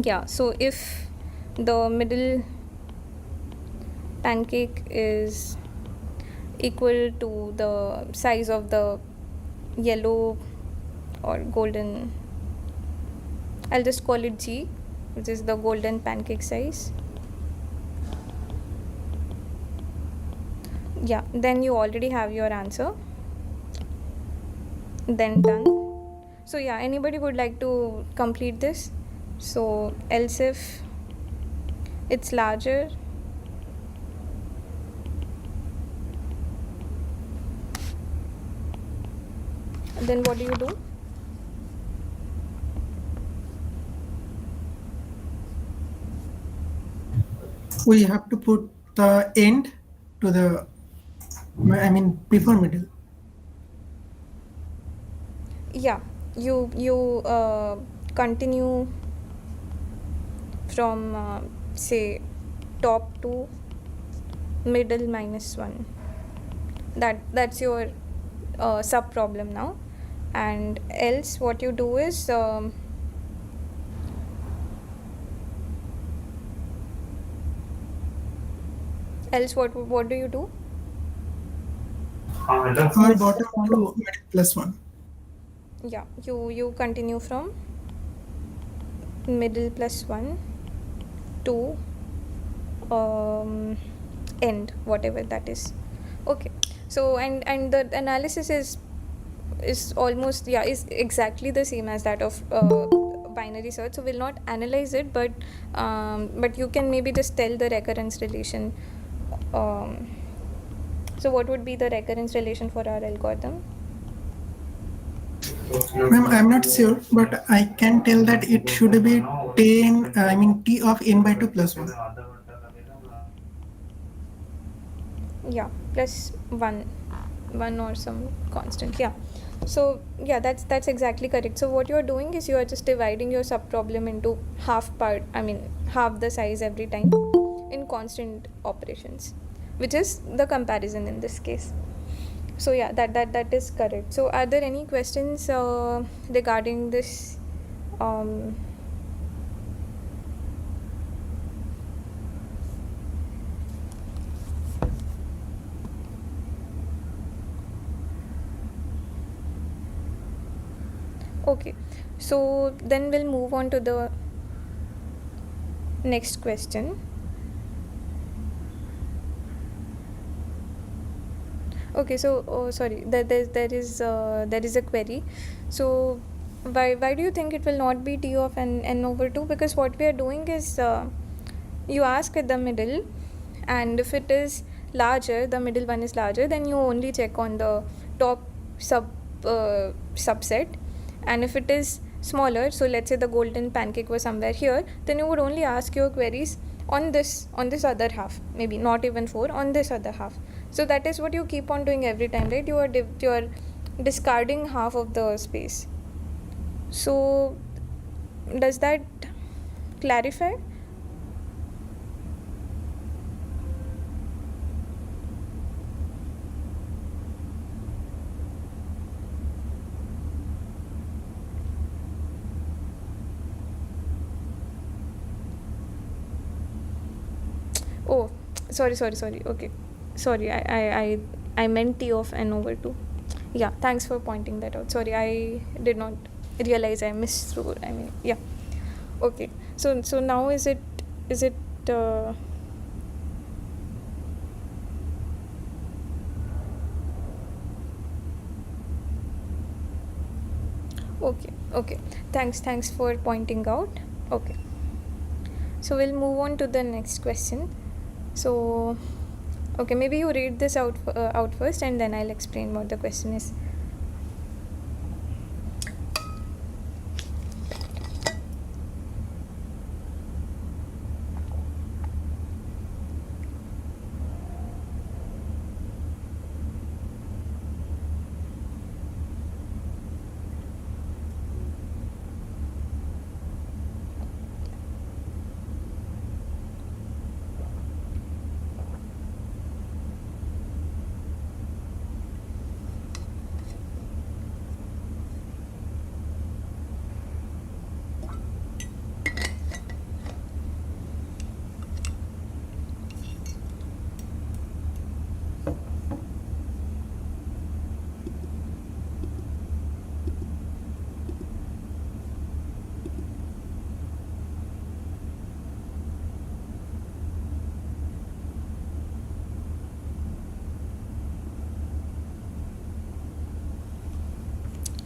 yeah, so if the middle pancake is equal to the size of the yellow or golden, I'll just call it G, which is the golden pancake size. Yeah, then you already have your answer. Then done. So yeah, anybody would like to complete this? So else if it's larger, then what do you do? We have to put the end to the, I mean, before middle. Yeah, you continue from say top to middle minus 1. That's your sub problem now, and else what you do is what do you do? All bottom to middle plus 1. Yeah, you continue from middle plus 1 to end, whatever that is. Okay, so and the analysis is almost, yeah, is exactly the same as that of binary search, so we'll not analyze it, but you can maybe just tell the recurrence relation. So what would be the recurrence relation for our algorithm? Ma'am, I'm not sure, but I can tell that it should be 10, t of n by 2 plus 1. Yeah, plus 1 or some constant. Yeah, so yeah, that's exactly correct. So what you're doing is you are just dividing your sub problem into half the size every time in constant operations, which is the comparison in this case. So yeah, that is correct. So are there any questions regarding this? Okay, so then we'll move on to the next question. Okay, so sorry, there is a query. So why do you think it will not be t of n over 2? Because what we are doing is you ask at the middle, and if it is larger, the middle one is larger, then you only check on the top subset, and if it is smaller, so let's say the golden pancake was somewhere here, then you would only ask your queries on this other half, maybe not even 4, on this other half. So that is what you keep on doing every time, right? You are discarding half of the space. So does that clarify? Oh, sorry. Okay, sorry. I meant t of n over 2. Yeah, thanks for pointing that out. Sorry, I did not realize I missed through. Yeah. Okay. So now is it uh, okay. Thanks for pointing out. Okay. So we'll move on to the next question. So, okay, maybe you read this out first, and then I'll explain what the question is.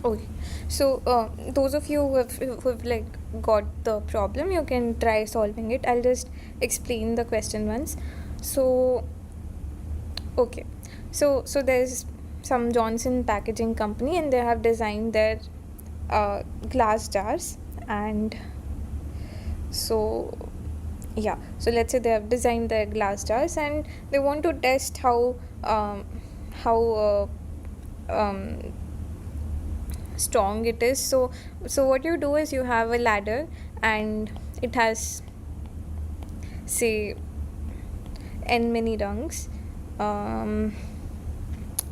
Okay, so those of you who have like got the problem, you can try solving it. I'll just explain the question once. So okay, so there's some Johnson packaging company, and they have designed their glass jars, and so yeah, so let's say they have designed their glass jars, and they want to test how strong it is. So what you do is you have a ladder, and it has, say, n many rungs,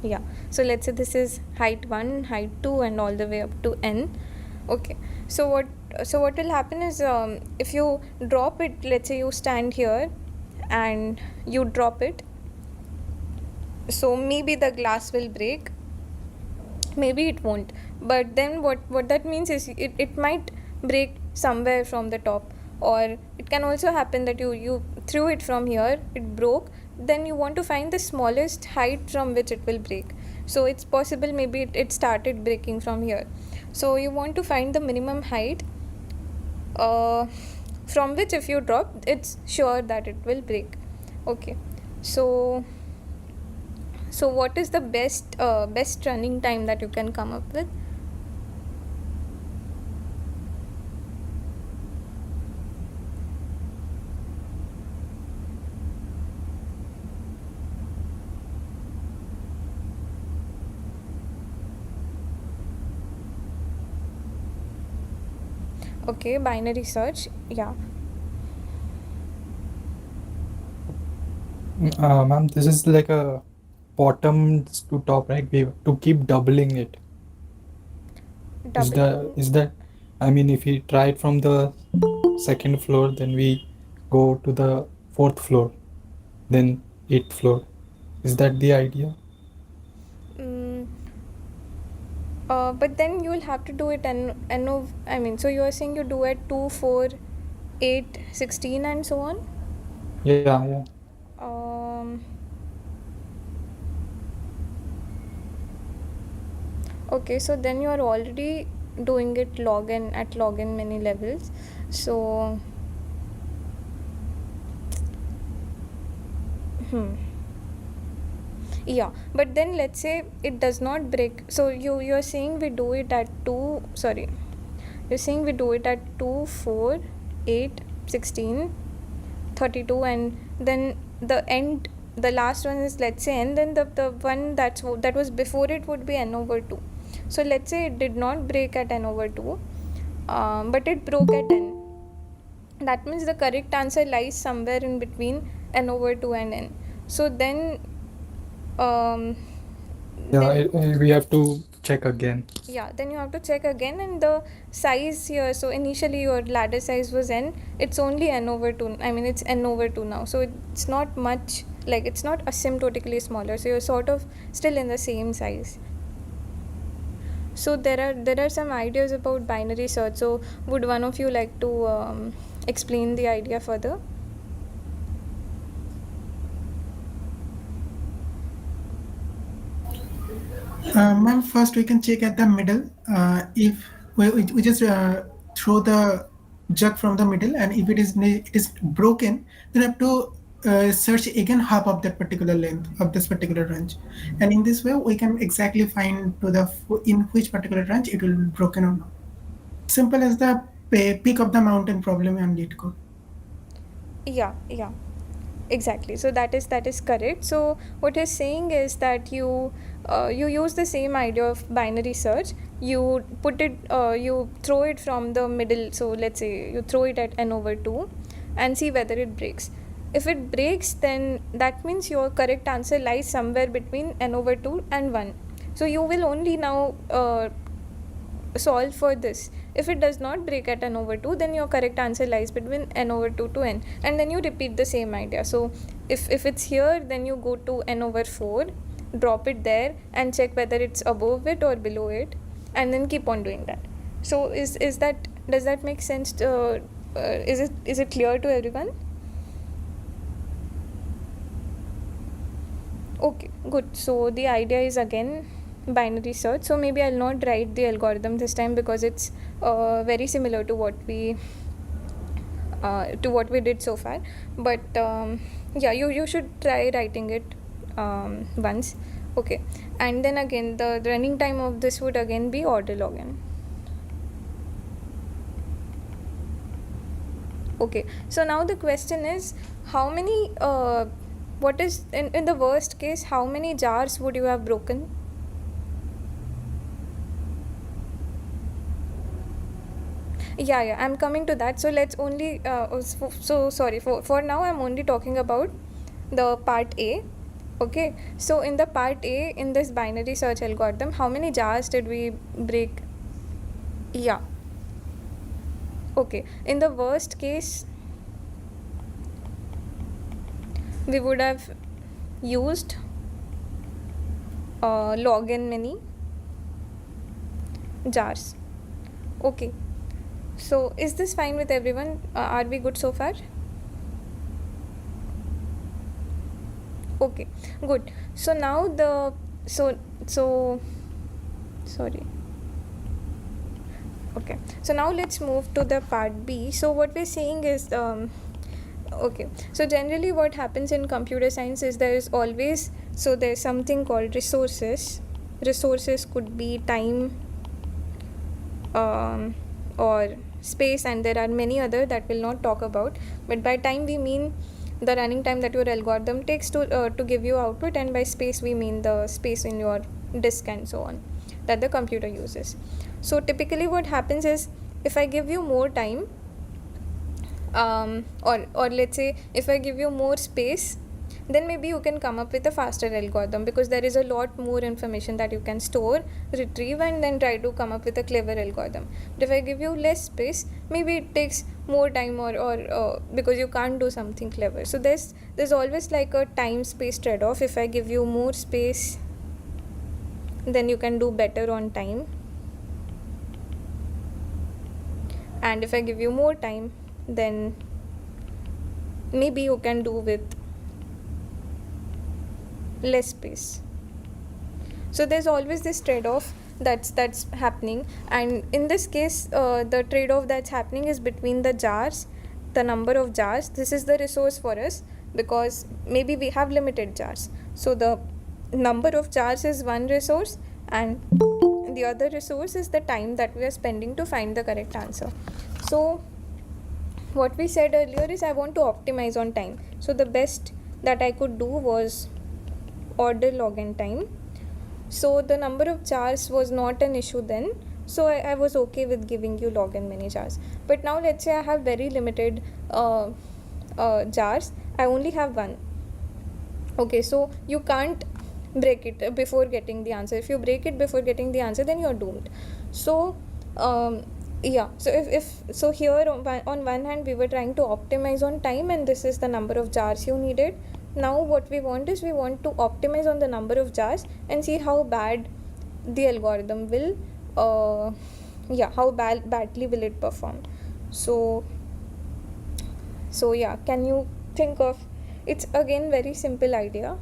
Yeah, so let's say this is height 1, height 2, and all the way up to n. Okay, so what will happen is, if you drop it, let's say you stand here and you drop it, so maybe the glass will break, maybe it won't, but then what that means is it might break somewhere from the top, or it can also happen that you threw it from here, it broke, then you want to find the smallest height from which it will break. So it's possible maybe it started breaking from here, so you want to find the minimum height from which if you drop, it's sure that it will break. Okay, so what is the best running time that you can come up with? Okay, binary search. Yeah. Ma'am, this is like a bottom to top, right? We have to keep doubling it. Is that, I mean, if we try it from the second floor, then we go to the fourth floor, then eighth floor. Is that the idea? But then you will have to do it I mean, so you are saying you do it 2, 4, 8, 16 and so on? Yeah. Okay, so then you are already doing it log n many levels. So yeah, but then let's say it does not break. So you're saying we do it at 2, sorry, you're saying we do it at 2, 4, 8, 16, 32, and then the last one is, let's say, n, then the one that was before it would be n over 2. So let's say it did not break at n over 2, but it broke at n. That means the correct answer lies somewhere in between n over 2 and n. So then we have to check again. Yeah, then you have to check again, and the size here, so initially your ladder size was n, it's only n over 2, I mean it's n over 2 now, so it's not much, like it's not asymptotically smaller, so you're sort of still in the same size. So there are some ideas about binary search, so would one of you like to explain the idea further? Ma'am, first we can check at the middle. If we just throw the jug from the middle, and if it is broken, then have to search again half of that particular length of this particular range, and in this way we can exactly find to the in which particular range it will be broken or not. Simple as the peak of the mountain problem on lead code. Yeah, exactly. So that is correct. So what he's saying is that you use the same idea of binary search. You put it, you throw it from the middle. So let's say you throw it at n over 2 and see whether it breaks. If it breaks, then that means your correct answer lies somewhere between n over 2 and 1. So you will only now solve for this. If it does not break at n over 2, then your correct answer lies between n over 2 to n, and then you repeat the same idea. So if it's here, then you go to n over 4, drop it there and check whether it's above it or below it, and then keep on doing that. So does that make sense? Is it clear to everyone? Okay, good. So the idea is again binary search. So maybe I'll not write the algorithm this time because it's very similar to what we did so far. But yeah, you should try writing it once. Okay, and then again the running time of this would again be order log n. Okay, so now the question is, how many what is in the worst case, how many jars would you have broken? Yeah, I'm coming to that. So let's only so sorry, for now I'm only talking about the part A. Okay, so in the part A, in this binary search algorithm, how many jars did we break? Yeah. Okay, in the worst case, we would have used log n many jars. Okay, so is this fine with everyone? Are we good so far? Okay, good. So now the sorry. Okay, so now let's move to the part B. So what we're saying is okay, so generally what happens in computer science is there's something called resources could be time or space, and there are many other that we'll not talk about, but by time we mean the running time that your algorithm takes to give you output, and by space we mean the space in your disk and so on that the computer uses. So typically what happens is, if I give you more time or let's say if I give you more space, then maybe you can come up with a faster algorithm, because there is a lot more information that you can store, retrieve, and then try to come up with a clever algorithm. But if I give you less space, maybe it takes more time or because you can't do something clever. So there's always like a time space trade-off. If I give you more space, then you can do better on time, and if I give you more time, then maybe you can do with less space. So there's always this trade-off that's happening, and in this case the trade-off that's happening is between the jars, the number of jars. This is the resource for us because maybe we have limited jars, so the number of jars is one resource, and the other resource is the time that we are spending to find the correct answer. So what we said earlier is I want to optimize on time, so the best that I could do was order log n time. So the number of jars was not an issue then, so I was okay with giving you log n many jars. But now let's say I have very limited jars, I only have one. Okay, so you can't break it before getting the answer. If you break it before getting the answer, then you're doomed. So yeah, so if here on one hand we were trying to optimize on time, and this is the number of jars you needed. Now what we want is we want to optimize on the number of jars and see how bad the algorithm will how badly will it perform. So yeah, can you think of, it's again very simple idea.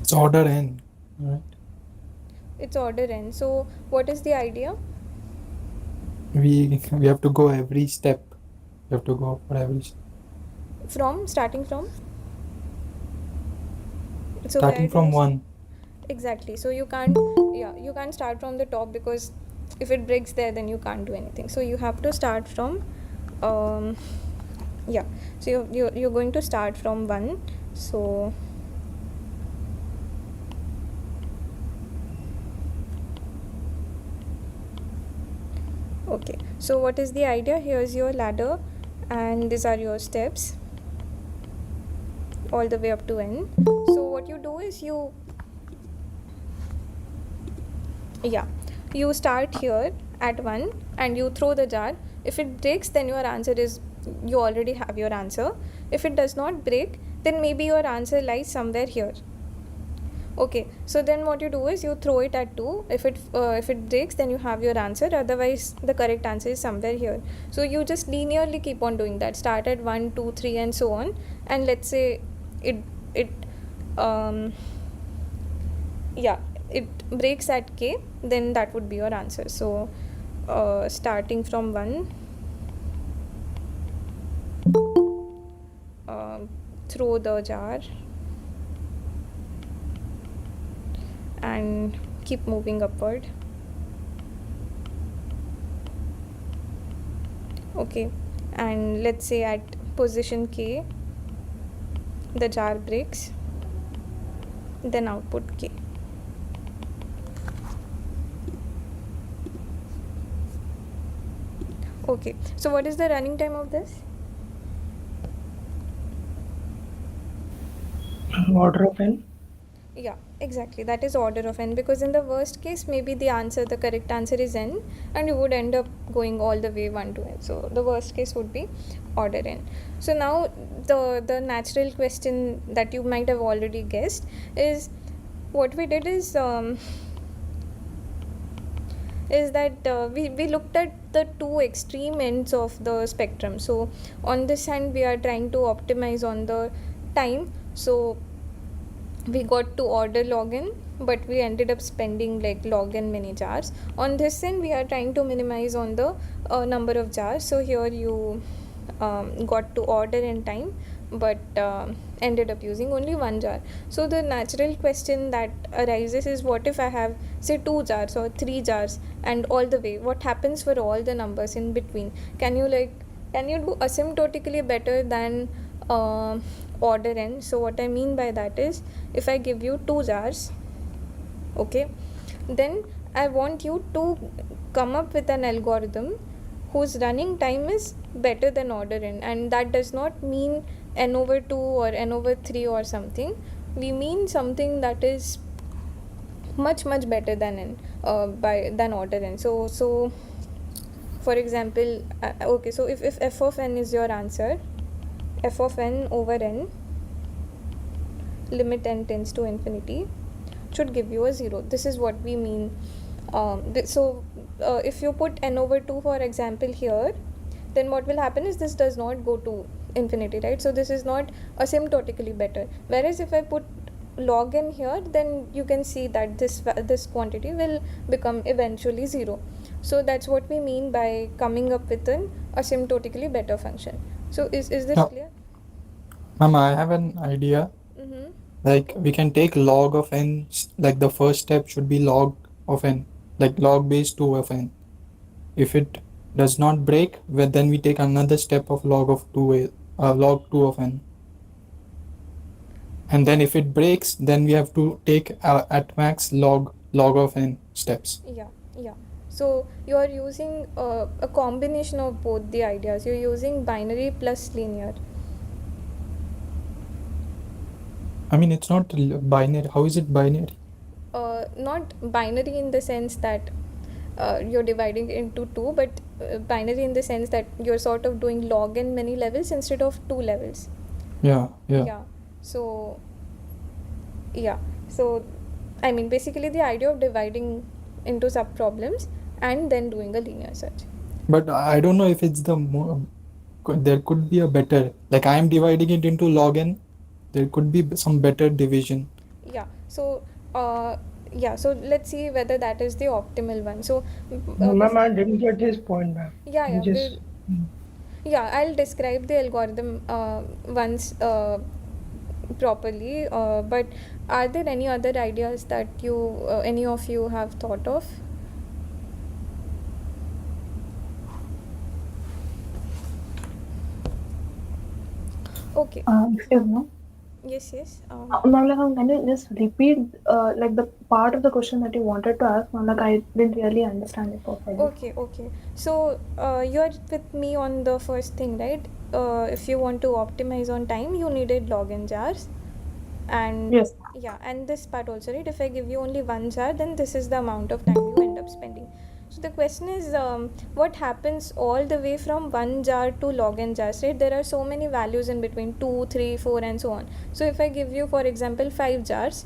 It's order n, right? It's order n. So what is the idea? We have to go every step. We have to go for every step. Starting from? So Starting from you 1. Exactly. So you can't start from the top, because if it breaks there, then you can't do anything. So you have to start from so you're going to start from 1. So okay, so what is the idea? Here's your ladder, and these are your steps all the way up to n. So what you do is you start here at 1 and you throw the jar. If it breaks, then your answer is, you already have your answer. If it does not break, then maybe your answer lies somewhere here. Okay, so then what you do is you throw it at 2. If it breaks, then you have your answer. Otherwise, the correct answer is somewhere here. So you just linearly keep on doing that. Start at 1, 2, 3, and so on. And let's say it breaks at k, then that would be your answer. So starting from 1, throw the jar and keep moving upward. Okay, and let's say at position k the jar breaks, then output k. Okay, so what is the running time of this? Order of n. Yeah, exactly. That is order of n, because in the worst case, maybe the correct answer is n, and you would end up going all the way 1 to n. So the worst case would be order n. So now the natural question that you might have already guessed is, what we did is that we looked at the two extreme ends of the spectrum. So on this hand, we are trying to optimize on the time. So we got to order log n, but we ended up spending like log n many jars. On this end, we are trying to minimize on the number of jars. So here you got to order in time, but ended up using only 1 jar. So the natural question that arises is, what if I have say 2 jars or 3 jars, and all the way, what happens for all the numbers in between? Can you do asymptotically better than order n? So what I mean by that is, if I give you 2 jars, okay, then I want you to come up with an algorithm whose running time is better than order n, and that does not mean n over 2 or n over 3 or something. We mean something that is much better than n, than order n. So for example, okay, so if f of n is your answer, f of n over n, limit n tends to infinity, should give you a 0. This is what we mean. If you put n over 2, for example, here, then what will happen is this does not go to infinity, right? So this is not asymptotically better. Whereas if I put log n here, then you can see that this quantity will become eventually 0. So that's what we mean by coming up with an asymptotically better function. So is this No. clear? Ma'am, I have an idea. Mm-hmm. Like we can take log of n, like the first step should be log of n, like log base 2 of n. If it does not break, well, then we take another step of log 2 of n. And then if it breaks, then we have to take at max log of n steps. Yeah. So you are using a combination of both the ideas. You're using binary plus linear. I mean, it's not binary. How is it binary? Not binary in the sense that you're dividing into 2, but binary in the sense that you're sort of doing log n many levels instead of 2 levels. Yeah. So I mean, basically the idea of dividing into sub problems and then doing a linear search. But I don't know if it's there could be a better, like I am dividing it into log n, there could be some better division. So let's see whether that is the optimal one. So Ma'am, I didn't get his point, ma'am. I'll describe the algorithm once properly, but are there any other ideas that any of you have thought of? Okay. Excuse me. Yes. Ma'am, can you just repeat like the part of the question that you wanted to ask? Ma'am, I didn't really understand it properly. Okay. So you're with me on the first thing, right? If you want to optimize on time, you needed log n jars. And yes. And this part also, right? If I give you only 1 jar, then this is the amount of time you end up spending. So the question is, what happens all the way from 1 jar to log n jars, right? There are so many values in between, 2, 3, 4 and so on. So if I give you, for example, 5 jars,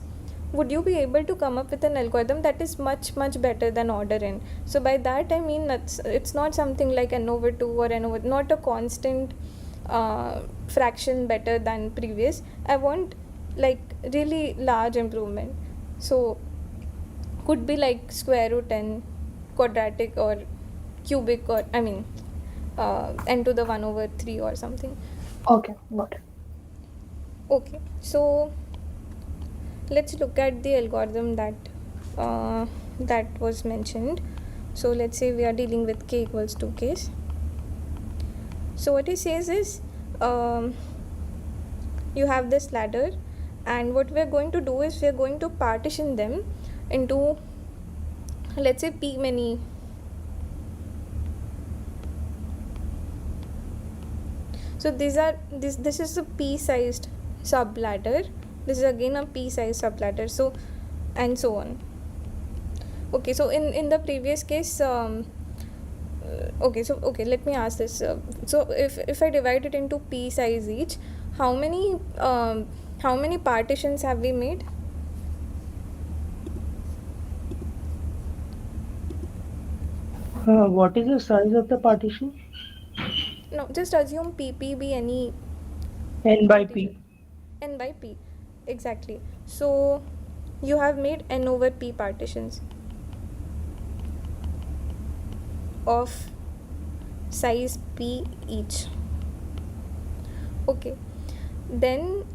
would you be able to come up with an algorithm that is much better than order n? So by that I mean it's not something like n over 2 or n over, not a constant fraction better than previous. I want like really large improvement. So could be like square root n, quadratic or cubic, or I mean n to the 1 over 3 or something. Okay, got it. Okay, so let's look at the algorithm that was mentioned. So let's say we are dealing with k equals 2 case. So what he says is, you have this ladder, and what we're going to do is we're going to partition them into, let's say, p many. So this is a p-sized sub ladder, This is again a p size subladder, so and so on. Okay, so in the previous case, okay, let me ask this. So if I divide it into p size each, how many partitions have we made? What is the size of the partition? No, just assume pp be any N by integer. P. N by p, exactly. So you have made n over p partitions of size p each. Okay, then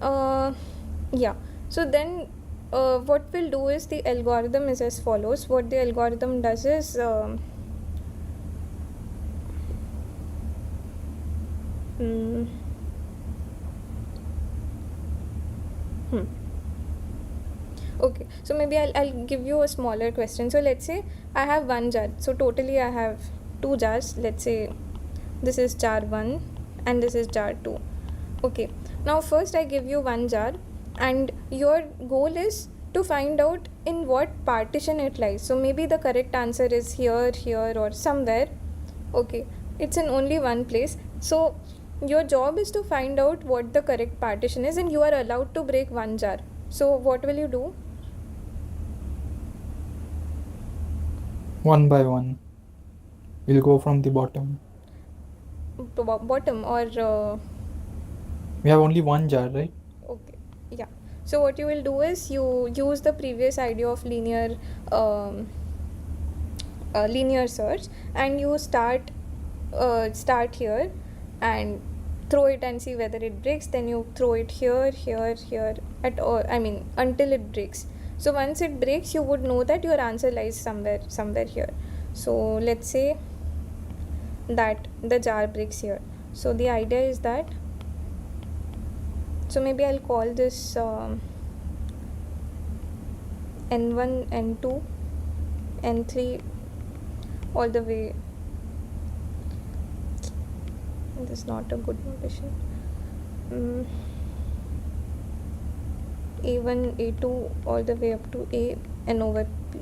yeah, so then what we'll do is the algorithm is as follows. What the algorithm does is okay, so maybe I'll give you a smaller question. So let's say I have one jar, so totally I have two jars. Let's say this is jar 1 and this is jar 2. Okay, now first I give you one jar and your goal is to find out in what partition it lies. So maybe the correct answer is here, here, or somewhere. Okay, it's in only one place. So your job is to find out what the correct partition is, and you are allowed to break one jar. So what will you do? One by one. We'll go from the bottom. Bottom or We have only one jar, right? okay, yeah. So what you will do is you use the previous idea of um, linear search, and you start here and throw it and see whether it breaks. Then you throw it here, here, here, at all, I mean until it breaks. So once it breaks, you would know that your answer lies somewhere here. So let's say that the jar breaks here. So the idea is that, so maybe I'll call this n1, n2, n3 all the way. This is not a good notation. A1, A2 all the way up to A n over P.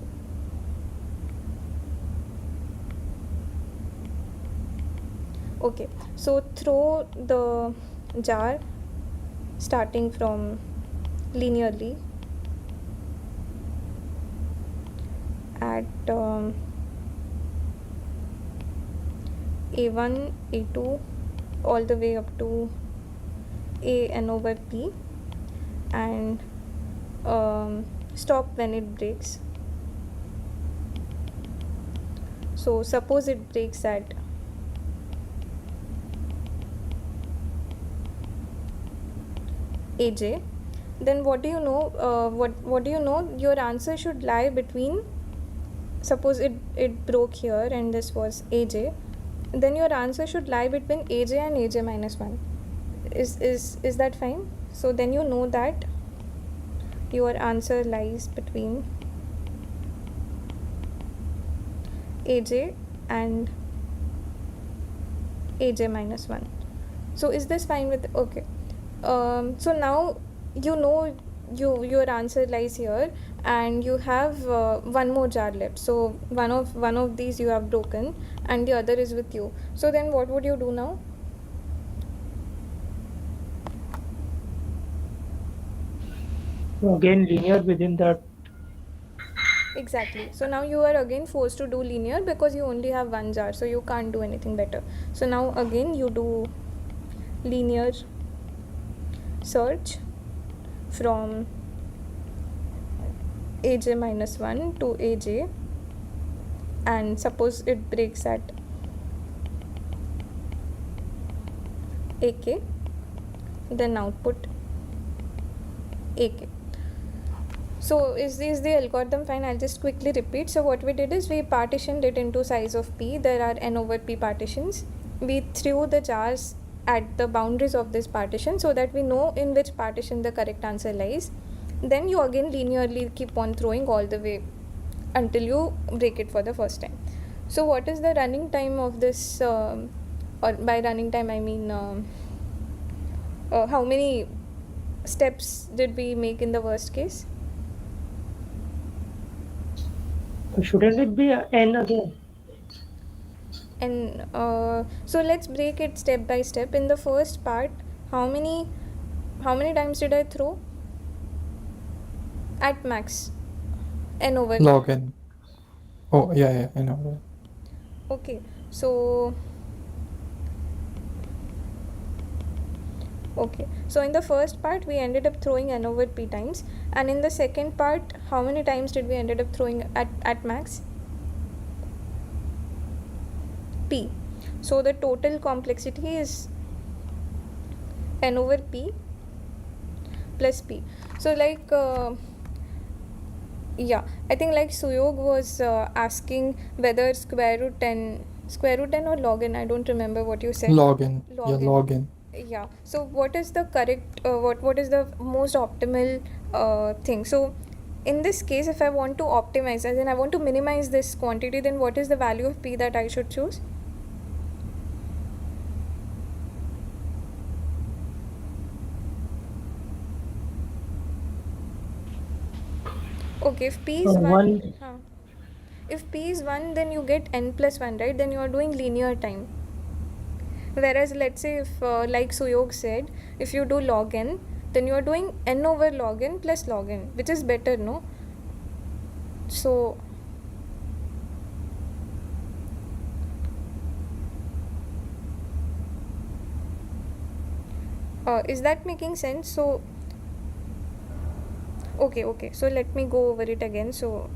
Okay, so throw the jar starting from linearly at A1, A2 all the way up to A n over P, and stop when it breaks. So suppose it breaks at AJ, then what do you know? What do you know? Your answer should lie between. Suppose it broke here and this was AJ, then your answer should lie between AJ and AJ minus 1. Is that fine? So then you know that your answer lies between AJ and AJ minus 1. So is this fine with, okay. So now you know your answer lies here, and you have one more jar left. So one of these you have broken and the other is with you. So then what would you do now? Again, linear within that. Exactly. So now you are again forced to do linear because you only have one jar, so you can't do anything better. So now again you do linear search from AJ minus 1 to AJ, and suppose it breaks at AK, then output AK. So is the algorithm fine? I'll just quickly repeat. So what we did is we partitioned it into size of P. There are n over P partitions. We threw the jars at the boundaries of this partition so that we know in which partition the correct answer lies. Then you again linearly keep on throwing all the way until you break it for the first time. So what is the running time of this, or by running time I mean how many steps did we make in the worst case? Shouldn't it be n again? And so let's break it step by step. In the first part, how many times did I throw? At max, n over Log n. Oh, yeah, I know. Okay, so in the first part we ended up throwing n over p times, and in the second part how many times did we ended up throwing at max? P. So the total complexity is n over p plus p. So like yeah, I think like Suyog was asking whether square root 10 or log n, I don't remember what you said. Log n. Yeah, Log n. log n. Yeah, so what is the correct what is the most optimal thing? So in this case, if I want to optimize, as in I want to minimize this quantity, then what is the value of p that I should choose? Okay, if p is 1, if p is 1, then you get n plus 1, right? Then you are doing linear time. Whereas let's say if like Suyog said, if you do log n, then you are doing n over log n plus log n, which is better, no? So is that making sense? So okay, so let me go over it again. So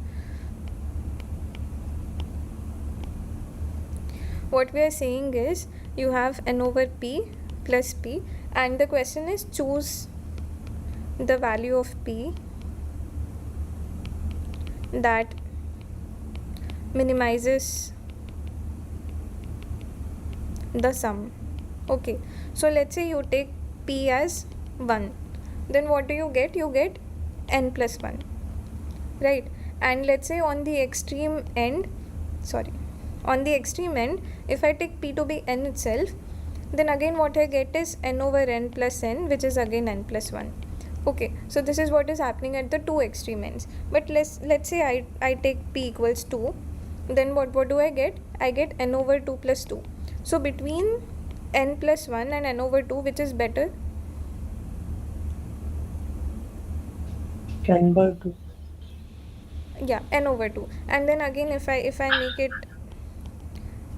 what we are saying is you have n over p plus p, and the question is choose the value of p that minimizes the sum. Okay, so let's say you take p as 1, then what do you get? You get n plus 1, right? And let's say on the extreme end, if I take p to be n itself, then again what I get is n over n plus n, which is again n plus 1. Okay, so this is what is happening at the two extreme ends. But let's say I take p equals 2, then what do I get? I get n over 2 plus 2. So between n plus 1 and n over 2, which is better? N by 2. Yeah, n over 2. And then again if I make it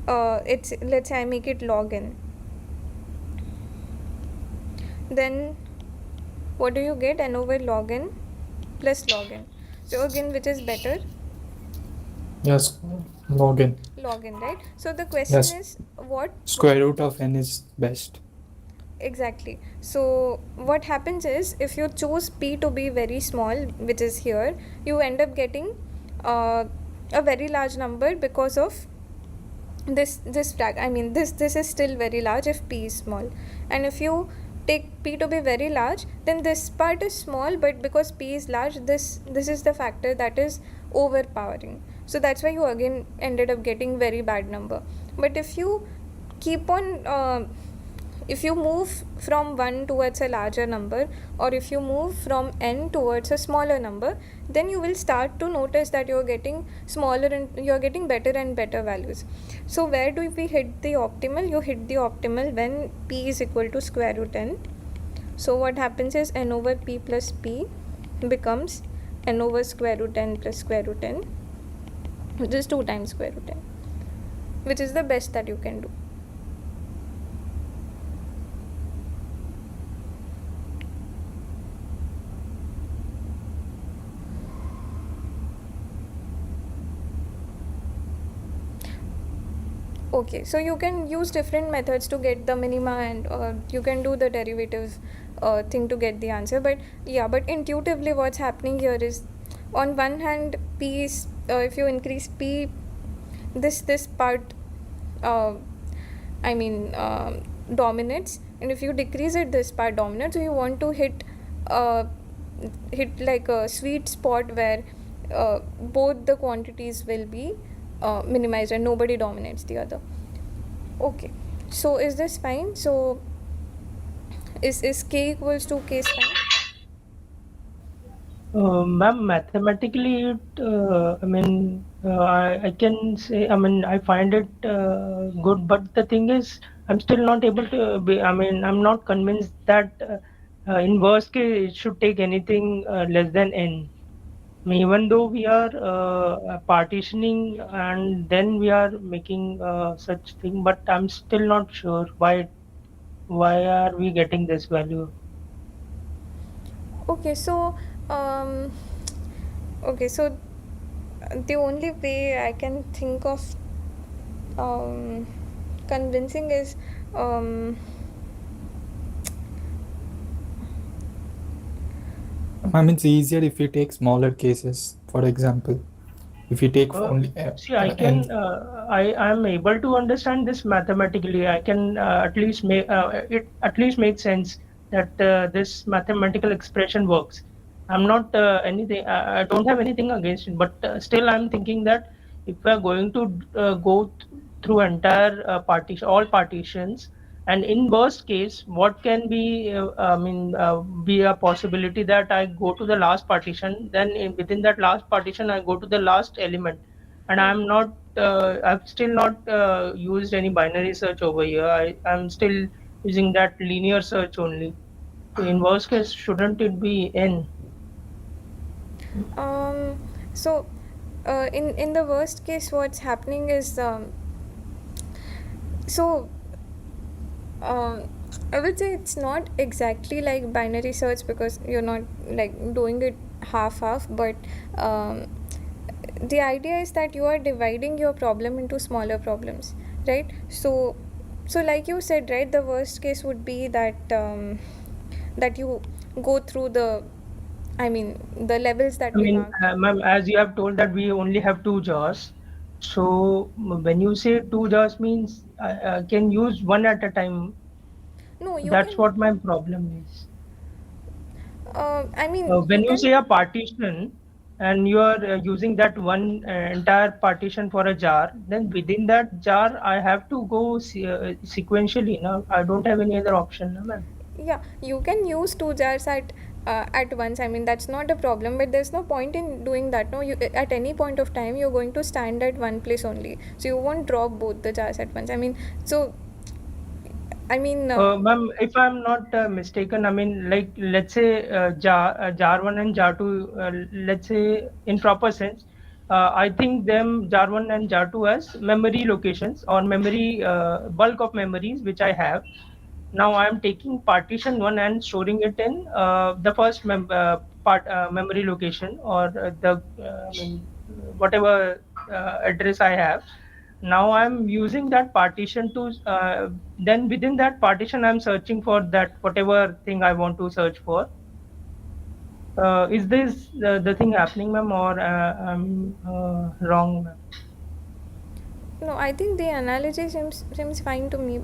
let's say I make it log n, then what do you get? N over log n plus log n. So again, which is better? Yes, log n. Log n, right? So the question is what? Square root of n is best. Exactly. So what happens is if you choose p to be very small, which is here, you end up getting a very large number because of this this is still very large if p is small, and if you take p to be very large, then this part is small, but because p is large, this is the factor that is overpowering. So that's why you again ended up getting very bad number. But if you keep on if you move from 1 towards a larger number, or if you move from n towards a smaller number, then you will start to notice that you're getting smaller and you're getting better and better values. So where do we hit the optimal? You hit the optimal when p is equal to square root n. So what happens is n over p plus p becomes n over square root n plus square root n, which is 2 times square root n, which is the best that you can do. Okay, so you can use different methods to get the minima, and you can do the derivative thing to get the answer. But yeah, but intuitively what's happening here is, on one hand, p is if you increase p, this part dominates, and if you decrease it, this part dominates. So you want to hit like a sweet spot where both the quantities will be minimized and nobody dominates the other. Okay, so is this fine? So is k equals to k is fine? Ma'am, mathematically, I can say, I find it good, but the thing is, I'm still not able to be, I'm not convinced that in worst case, it should take anything less than n. Even though we are partitioning and then we are making such thing, but I'm still not sure why are we getting this value. Okay, so um, okay, so the only way I can think of convincing is I mean, it's easier if you take smaller cases. For example, if you take only See, I n. can, I am able to understand this mathematically. I can at least make it at least make sense that this mathematical expression works. I'm not anything. I don't have anything against it, but still, I'm thinking that if we are going to through entire partition, all partitions, and in worst case, what can be, be a possibility that I go to the last partition, then within that last partition, I go to the last element, and I'm not, I've still not used any binary search over here. I'm still using that linear search only. So in worst case, shouldn't it be n? so in the worst case, what's happening is so I would say it's not exactly like binary search because you're not like doing it half, but the idea is that you are dividing your problem into smaller problems, right? So like you said, right, the worst case would be that that you go through the levels that we mark. Ma'am, as you have told that we only have two jars. So when you say two jars means I can use one at a time. No, you That's can. what my problem is. You When you can. say a partition and you are using that one entire partition for a jar, then within that jar I have to go sequentially. Now I don't have any other option, no, ma'am. Yeah, you can use two jars at once. I mean, that's not a problem, but there's no point in doing that. No, you at any point of time you're going to stand at one place only, so you won't drop both the jars at once. So I mean, Ma'am, if I'm not mistaken, like let's say jar one and jar two, let's say in proper sense, I think them jar one and jar two as memory locations or memory bulk of memories which I have. Now I am taking partition one and storing it in the first memory location or whatever address I have. Now I'm using that partition to then within that partition I'm searching for that whatever thing I want to search for. Is this the thing happening, ma'am, or I'm wrong, ma'am? no, I think the analogy seems fine to me,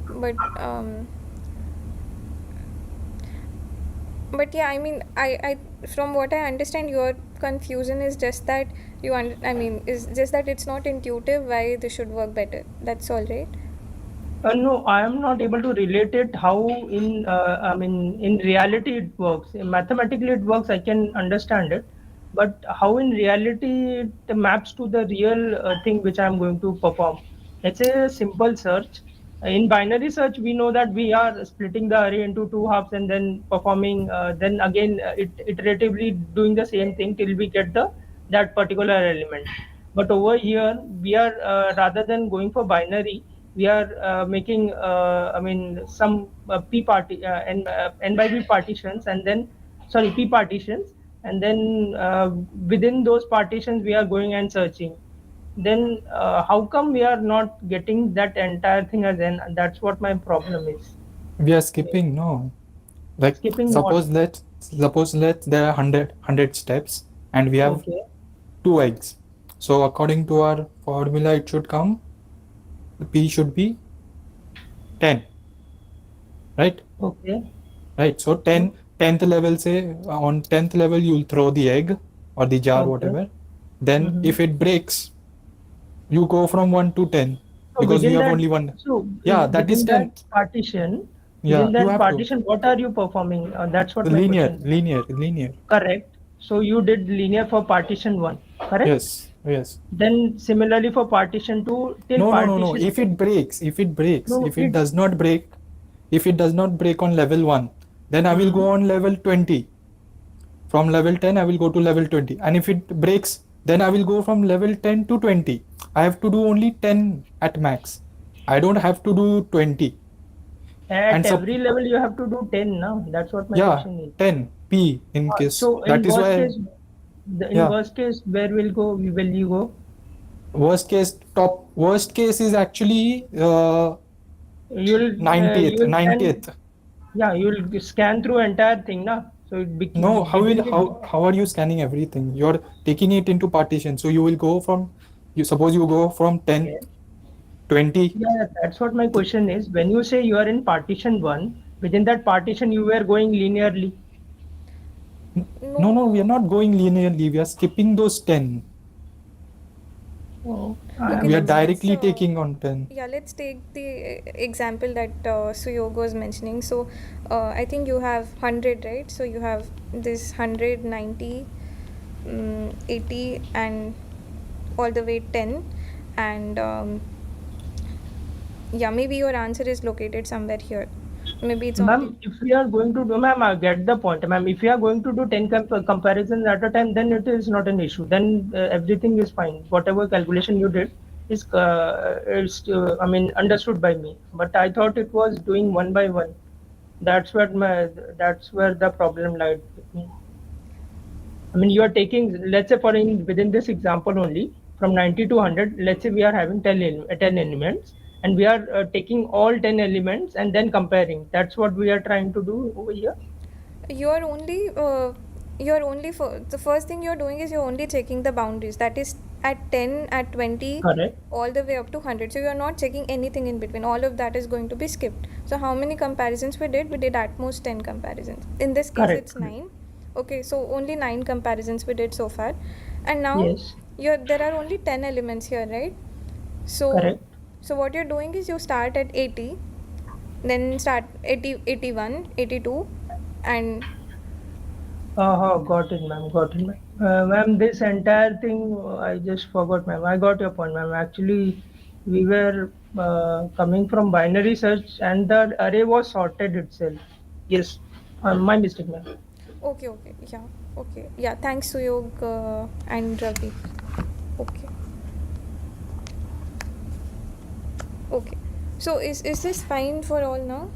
but yeah, I mean, I from what I understand, your confusion is just that is just that it's not intuitive why this should work better. That's all, right? No, I am not able to relate it how in reality it works. Mathematically it works, I can understand it, but how in reality it maps to the real thing which I am going to perform. Let's say a simple search. In binary search, we know that we are splitting the array into two halves and then performing, then again iteratively doing the same thing till we get that particular element. But over here, we are rather than going for binary, we are making some n by b partitions, and then sorry, p partitions, and then within those partitions we are going and searching. Then how come we are not getting that entire thing as n? That's what my problem is. We are skipping, no. Like Skipping what? suppose let there are 100 steps and we have Okay. 2 eggs. So according to our formula, it should come, P should be 10, right? Okay. Right. So 10th level, say on 10th level, you'll throw the egg or the jar, Okay. whatever. Then if it breaks, you go from 1 to 10 So because you within have that, only one. so Yeah, that is within that 10th. partition, Yeah, within you that have to. partition, what are you performing? That's what The my linear, question is. linear, linear. Correct. So you did linear for partition 1, correct? Yes, yes. Then similarly for partition 2 till No. partition If it breaks, No, if it does not break, if it does not break on level 1, then I will go on level 20. From level 10, I will go to level 20. And if it breaks, then I will go from level 10 to 20. I have to do only 10 at max. I don't have to do 20. At And every level you have to do 10 now. That's what my yeah, question is. 10 P in case. So That in is worst why, case, in worst case, where will you go? worst case is actually You'll 90th. Yeah, you'll scan through entire thing, na? So it No, begins with how are you scanning everything? You're taking it into partition. So you will go from, suppose you go from 10, 20. Yeah, that's what my question is. When you say you are in partition 1, within that partition you were going linearly. No, we are not going linearly. We are skipping those 10. Okay, We are directly taking on 10. Yeah, let's take the example that Suyog was mentioning. So I think you have 100, right? So you have this 100, 90, 80 and all the way 10. And yeah, maybe your answer is located somewhere here. Maybe it's Ma'am, if we are going to do, ma'am, I get the point, ma'am. If we are going to do 10 comparisons at a time, then it is not an issue. Then everything is fine. Whatever calculation you did is, I mean, understood by me. But I thought it was doing one by one. That's where the problem lied with me. I mean, you are taking, let's say within this example only, from 90 to 100, let's say we are having 10 elements, and we are taking all 10 elements and then comparing. That's what we are trying to do over here. you're only for the first thing you're doing is you're only checking the boundaries, that is at 10, at 20, correct, all the way up to 100. So you're not checking anything in between. All of that is going to be skipped. So how many comparisons we did at most 10 comparisons. In this case, correct, it's 9. Okay, so only 9 comparisons we did so far. And now yes, there are only 10 elements here, right? So correct. so what you're doing is you start at 80, then start 80, 81, 82, and Got it, ma'am. Got it, ma'am. Ma'am, this entire thing I just forgot, ma'am. I got your point, ma'am. Actually, we were coming from binary search, and the array was sorted itself. Yes, my mistake, ma'am. okay, yeah. Thanks, Suyog and Ravi. Okay. So is this fine for all now?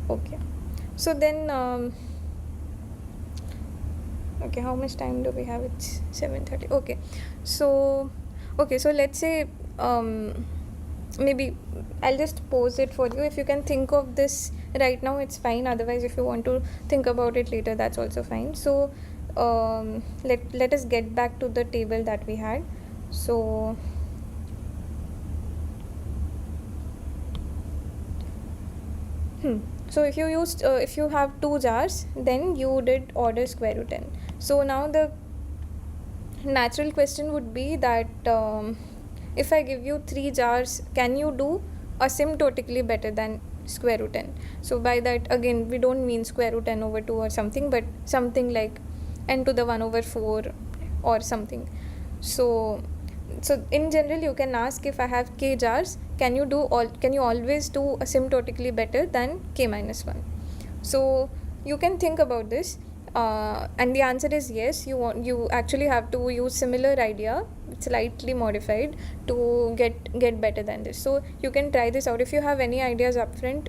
Okay. So then, okay, how much time do we have? It's 7:30. Okay. So let's say maybe I'll just pose it for you. If you can think of this right now, it's fine. Otherwise, if you want to think about it later, that's also fine. So let us get back to the table that we had. So so if you have 2 jars, then you did order square root n. So now the natural question would be that if I give you 3 jars, can you do asymptotically better than square root n? So by that, again, we don't mean square root n over 2 or something, but something like n to the 1 over 4 or something. So in general, you can ask, if I have k jars, can you always do asymptotically better than k minus 1? So you can think about this, and the answer is yes. You actually have to use similar idea, slightly modified, to get better than this. So you can try this out. If you have any ideas upfront,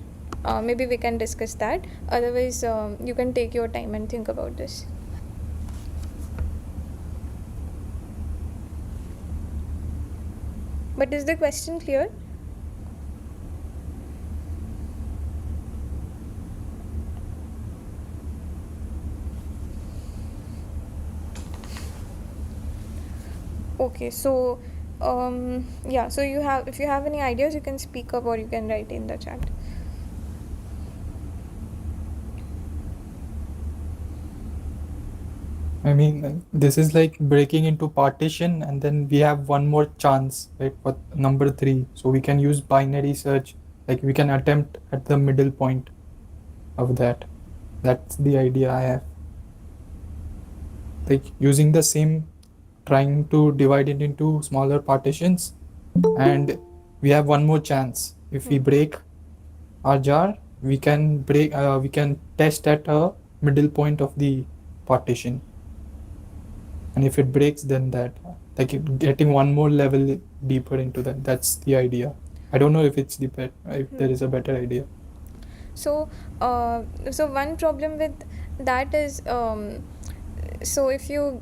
maybe we can discuss that. Otherwise, you can take your time and think about this. But is the question clear? Okay, so yeah, so if you have any ideas, you can speak up or you can write in the chat. I mean, this is like breaking into partition, and then we have one more chance, right, for number 3. So we can use binary search, like we can attempt at the middle point of that. That's the idea I have. Like using the same, trying to divide it into smaller partitions, and we have one more chance. If we break our jar, we can test at a middle point of the partition. And if it breaks, then that, like getting one more level deeper into that. That's the idea. I don't know if it's if there is a better idea. So so one problem with that is so if you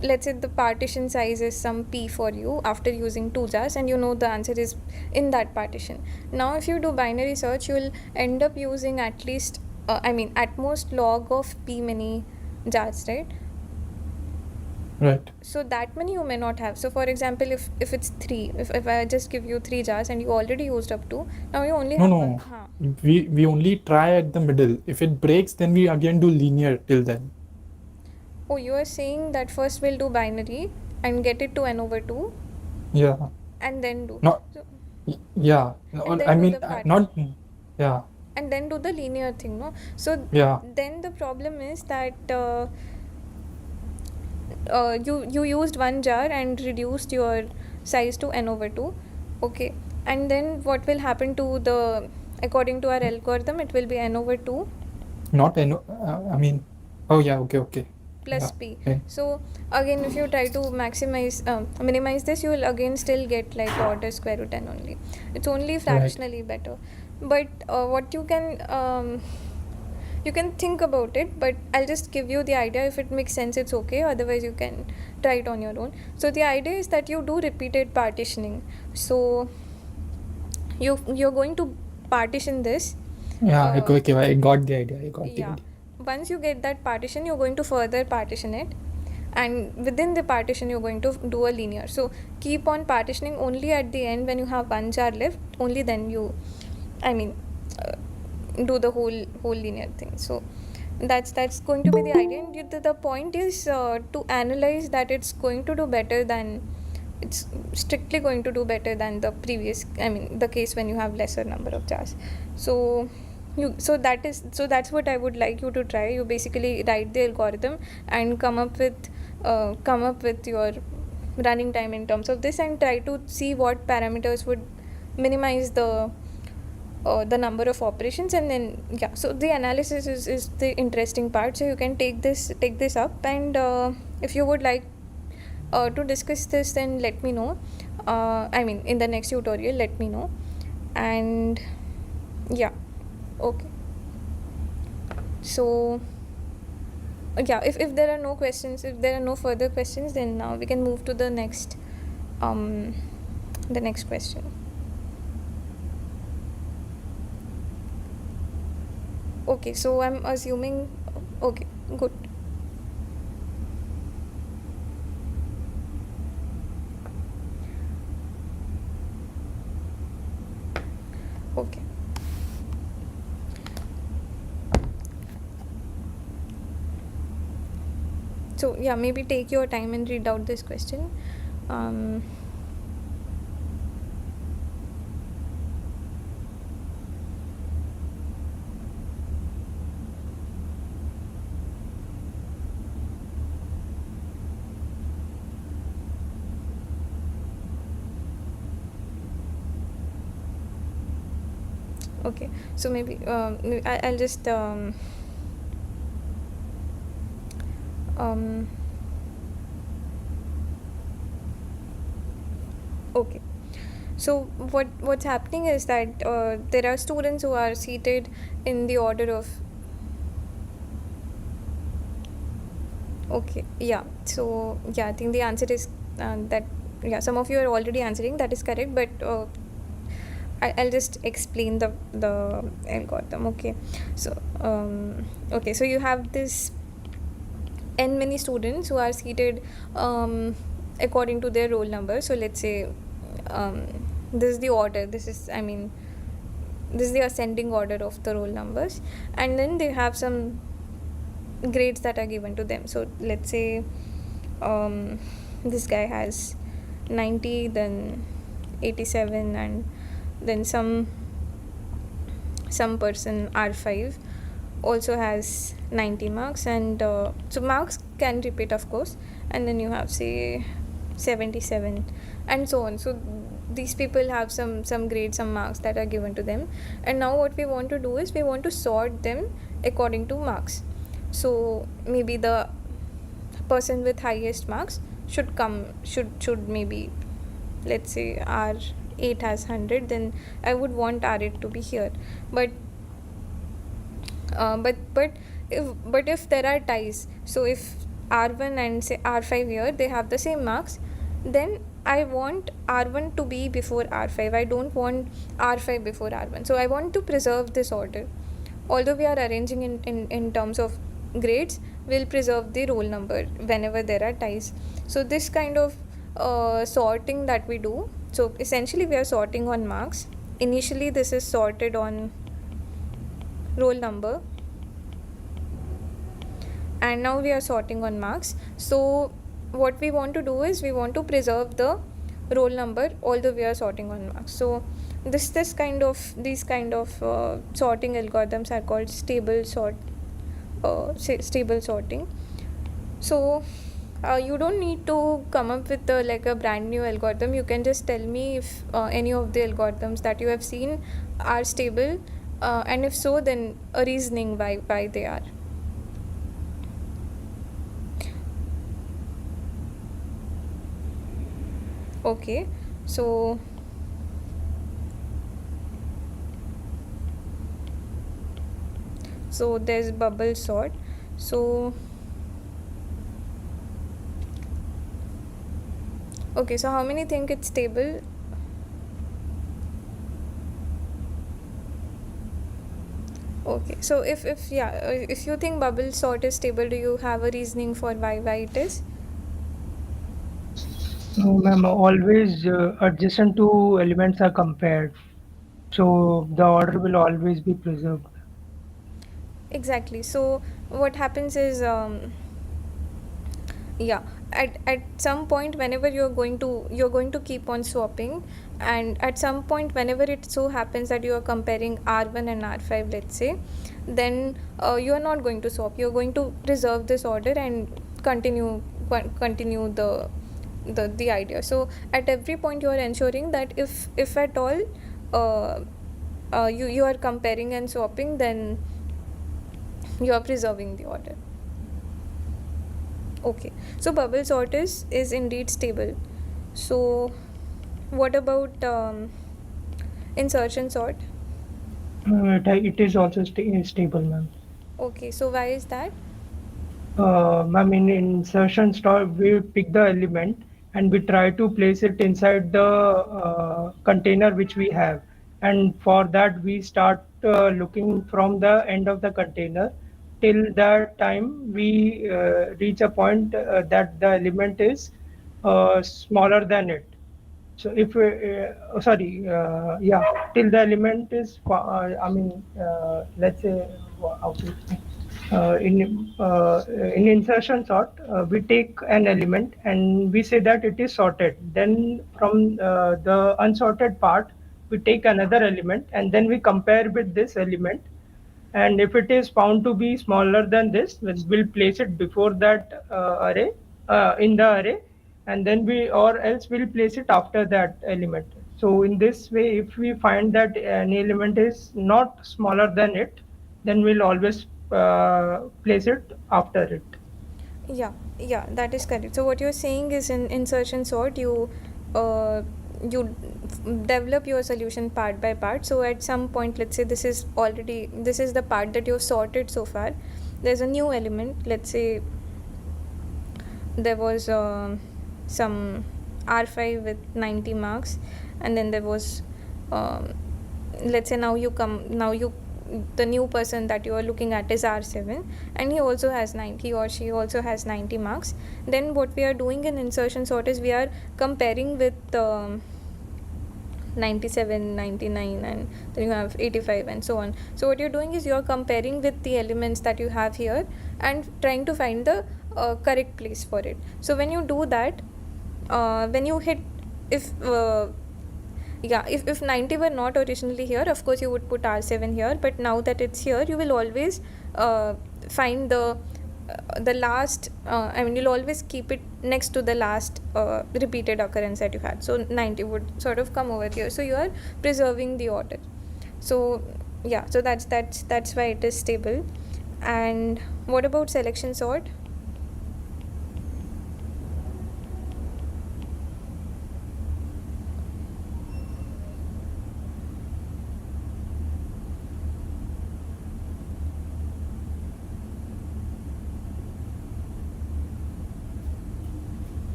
let's say the partition size is some p for you after using 2 jars, and you know the answer is in that partition. Now if you do binary search, you will end up using at least at most log of p many jars, right? Right. So that many you may not have. So for example, if it's 3, if I just give you 3 jars and you already used up 2, now you only have one. We only try at the middle. If it breaks, then we again do linear till then. Oh, you are saying that first we'll do binary and get it to n over 2, Yeah. and then do No. so, Yeah. and then I do mean, the partition. not. Yeah. And then do the linear thing, no? So Yeah. then the problem is that you used 1 jar and reduced your size to n over 2, okay, and then what will happen to the, according to our algorithm, it will be n over 2 Not I mean. Oh yeah. Okay. plus Yeah. p. Okay. So again, if you try to minimize this, you will again still get like order square root n only. It's only fractionally better. But what you can think about it, but I'll just give you the idea. If it makes sense, it's okay. Otherwise, you can try it on your own. So the idea is that you do repeated partitioning. So you're going to partition this. Yeah. Okay. I got the idea. Yeah. Once you get that partition, you're going to further partition it, and within the partition you're going to do a linear. So keep on partitioning. Only at the end, when you have 1 jar left, only then you do the whole linear thing. So that's going to be the idea, and the point is to analyze that it's going to do better than, it's strictly going to do better than the previous, the case when you have lesser number of jars. So that's what I would like you to try. You basically write the algorithm and come up with your running time in terms of this, and try to see what parameters would minimize the number of operations. And then so the analysis is the interesting part. So you can take this up, and if you would like to discuss this, then let me know. In the next tutorial, let me know. And okay. So if there are no questions, if there are no further questions, then now we can move to the next question. Okay, so I'm assuming, okay, good. Okay. So maybe take your time and read out this question. Okay, so maybe I'll just okay. So what's happening is that there are students who are seated in the order of, okay, so I think the answer is that some of you are already answering, that is correct, but I'll just explain the algorithm. Okay, so so you have this n many students who are seated according to their roll number. So let's say this is the order, this is the ascending order of the roll numbers, and then they have some grades that are given to them. So let's say this guy has 90, then 87, and then some person R5 also has 90 marks, and so marks can repeat, of course, and then you have say 77 and so on. So these people have some grades, some marks that are given to them, and now what we want to do is we want to sort them according to marks. So maybe the person with highest marks should maybe, let's say R8 has 100, then I would want R8 to be here. But if there are ties, so if R1 and say R5 here, they have the same marks, then I want R1 to be before R5. I don't want R5 before R1. So I want to preserve this order. Although we are arranging in terms of grades, we'll preserve the roll number whenever there are ties. So this kind of sorting that we do, so essentially we are sorting on marks. Initially this is sorted on roll number, and now we are sorting on marks. So what we want to do is we want to preserve the roll number although we are sorting on marks. So these kind of sorting algorithms are called stable sorting. So you don't need to come up with like a brand new algorithm. You can just tell me if any of the algorithms that you have seen are stable, and if so, then a reasoning why they are. Okay, so there's bubble sort. So okay, so how many think it's stable? Okay, so if you think bubble sort is stable, do you have a reasoning for why it is? No, ma'am, always adjacent two elements are compared, so the order will always be preserved. Exactly. So what happens is at some point whenever you're going to keep on swapping, and at some point whenever it so happens that you are comparing R1 and R5, let's say, then you are not going to swap. You're going to preserve this order and continue the idea. So at every point you are ensuring that if at all you are comparing and swapping, then you are preserving the order. Okay, so bubble sort is indeed stable. So what about insertion sort? It is also stable, ma'am. Okay, so why is that? Ma'am, in insertion sort, we pick the element and we try to place it inside the container which we have, and for that we start looking from the end of the container till that time we reach a point that the element is smaller than it. So if till the element is let's say how to explain. In insertion sort, we take an element and we say that it is sorted. Then from the unsorted part, we take another element and then we compare with this element. And if it is found to be smaller than this, we'll place it before that array, in the array, and then or else we'll place it after that element. So in this way, if we find that an element is not smaller than it, then we'll always place it after it. Yeah, that is correct. So what you're saying is in insertion sort, you develop your solution part by part. So at some point, let's say this is the part that you've sorted so far. There's a new element. Let's say there was some R5 with 90 marks, and then there was let's say the new person that you are looking at is R7, and he or she also has 90 marks. Then what we are doing in insertion sort is we are comparing with 97, 99, and then you have 85 and so on. So what you're doing is you're comparing with the elements that you have here and trying to find the correct place for it. So when you do that, when you hit, if 90 were not originally here, of course you would put R7 here, but now that it's here, you will always find the last, you'll always keep it next to the last repeated occurrence that you had. So 90 would sort of come over here. So you are preserving the order. So yeah, so that's why it is stable. And what about selection sort?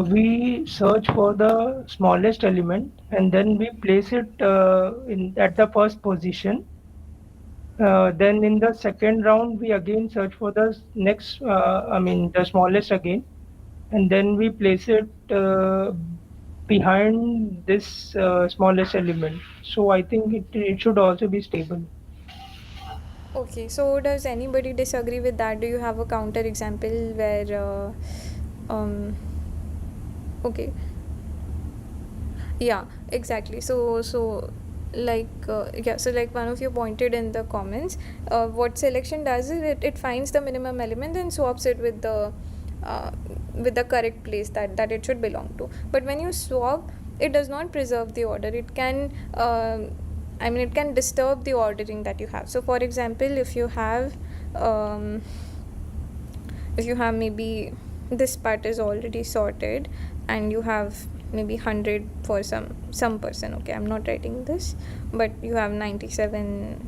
We search for the smallest element and then we place it at the first position. Then in the second round, we again search for the next, the smallest again, and then we place it behind this smallest element. So I think it should also be stable. Okay, so does anybody disagree with that? Do you have a counter example where okay, yeah, exactly. So like so like one of you pointed in the comments, what selection does is it finds the minimum element and swaps it with the correct place that it should belong to. But when you swap, it does not preserve the order. It can it can disturb the ordering that you have. So for example, if you have maybe this part is already sorted and you have maybe 100 for some person, okay, I'm not writing this, but you have 97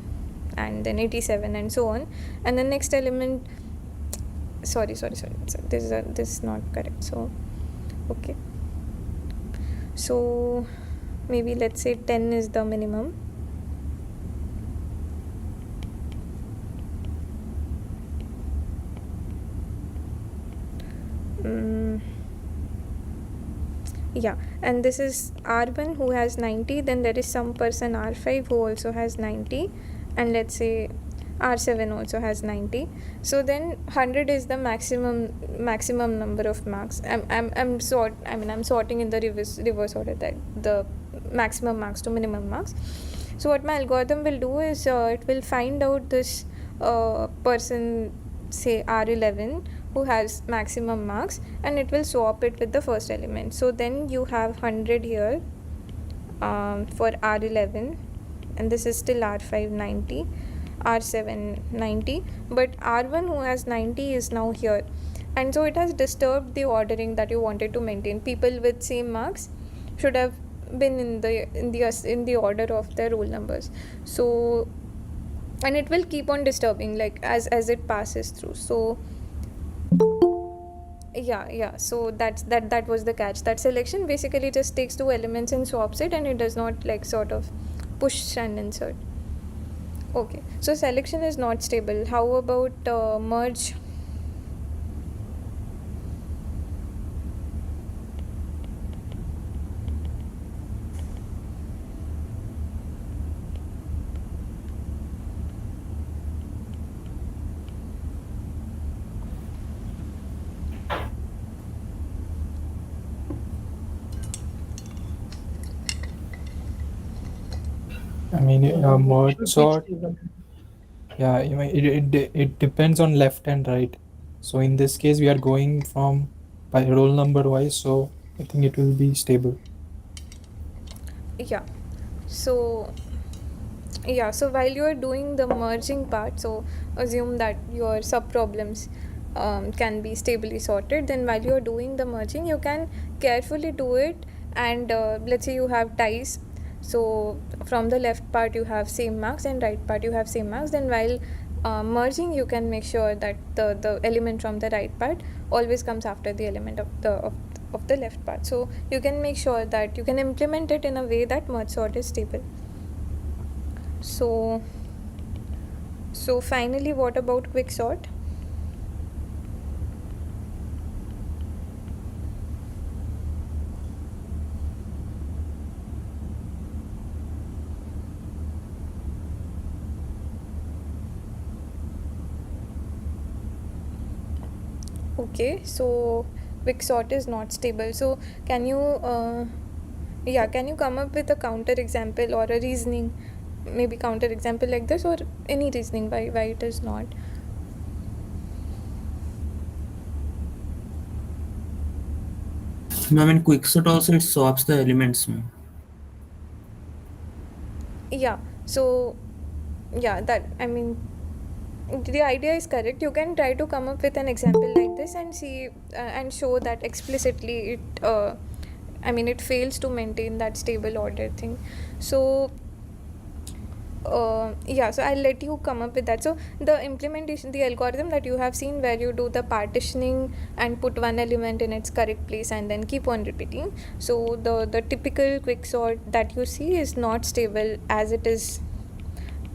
and then 87 and so on, and the next element, sorry, this is not correct. So okay, so maybe let's say 10 is the minimum. Yeah, and this is R1 who has 90, then there is some person R5 who also has 90, and let's say R7 also has 90. So then 100 is the maximum number of marks. I'm sorting in the reverse order, that the maximum marks to minimum marks. So what my algorithm will do is it will find out this person, say R11, who has maximum marks, and it will swap it with the first element. So then you have 100 here for R11, and this is still R5 90, R7 90, but R1 who has 90 is now here, and so it has disturbed the ordering that you wanted to maintain. People with same marks should have been in the order of their roll numbers. So, and it will keep on disturbing like as it passes through. So yeah, so that was the catch. That selection basically just takes two elements and swaps it, and it does not like sort of push and insert. Okay, so selection is not stable. How about merge? Merge Should be sort. stable. Yeah, it depends on left and right. So in this case, we are going from by roll number wise. So I think it will be stable. Yeah, so while you are doing the merging part, so assume that your sub problems can be stably sorted. Then while you are doing the merging, you can carefully do it, and let's say you have ties. So from the left part you have same marks and right part you have same marks. Then while merging, you can make sure that the element from the right part always comes after the element of the left part. So you can make sure that you can implement it in a way that merge sort is stable. So finally, what about quick sort? Okay, so quicksort is not stable. So can you can you come up with a counter example or a reasoning, maybe counter example like this, or any reasoning why it is not? Ma'am, in quicksort also it swaps the elements, ma'am. Yeah, so that, I mean, the idea is correct. You can try to come up with an example like this and see and show that explicitly it fails to maintain that stable order thing. So so I'll let you come up with that. So the implementation, the algorithm that you have seen where you do the partitioning and put one element in its correct place and then keep on repeating. So the typical quicksort that you see is not stable as it is,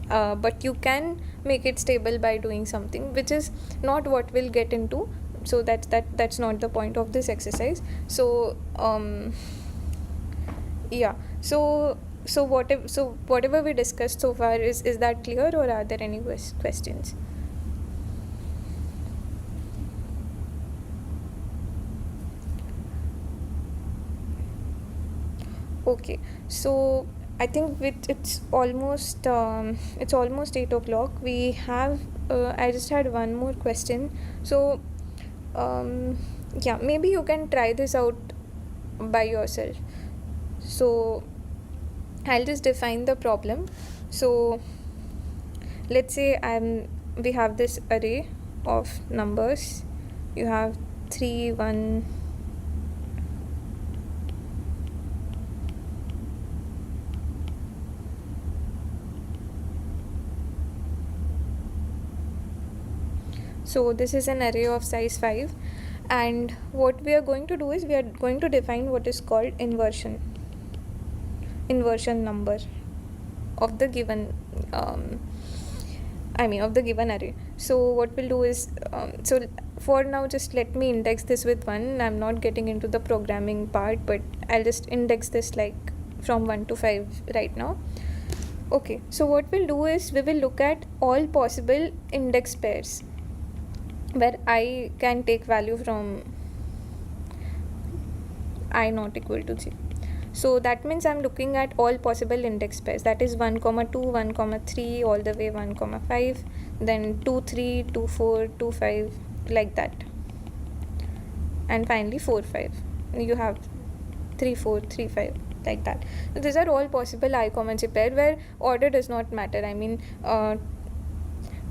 but you can make it stable by doing something which is not what we'll get into. So that's not the point of this exercise. So yeah, so whatever we discussed so far, is that clear, or are there any questions? Okay, so I think it's almost 8 o'clock. We have I just had one more question. So maybe you can try this out by yourself. So I'll just define the problem. So let's say we have this array of numbers. You have 3, 1. So this is an array of size 5, and what we are going to do is we are going to define what is called inversion number of the given of the given array. So what we'll do is so for now just let me index this with 1. I'm not getting into the programming part, but I'll just index this like from 1 to 5 right now. Okay, so what we'll do is we will look at all possible index pairs where I can take value from I not equal to 0. So that means I'm looking at all possible index pairs, that is 1, 2, 1, 3, all the way 1, 5, then 2, 3, 2, 4, 2, 5, like that, and finally 4, 5. You have 3, 4, 3, 5, like that. So these are all possible I, j pair where order does not matter.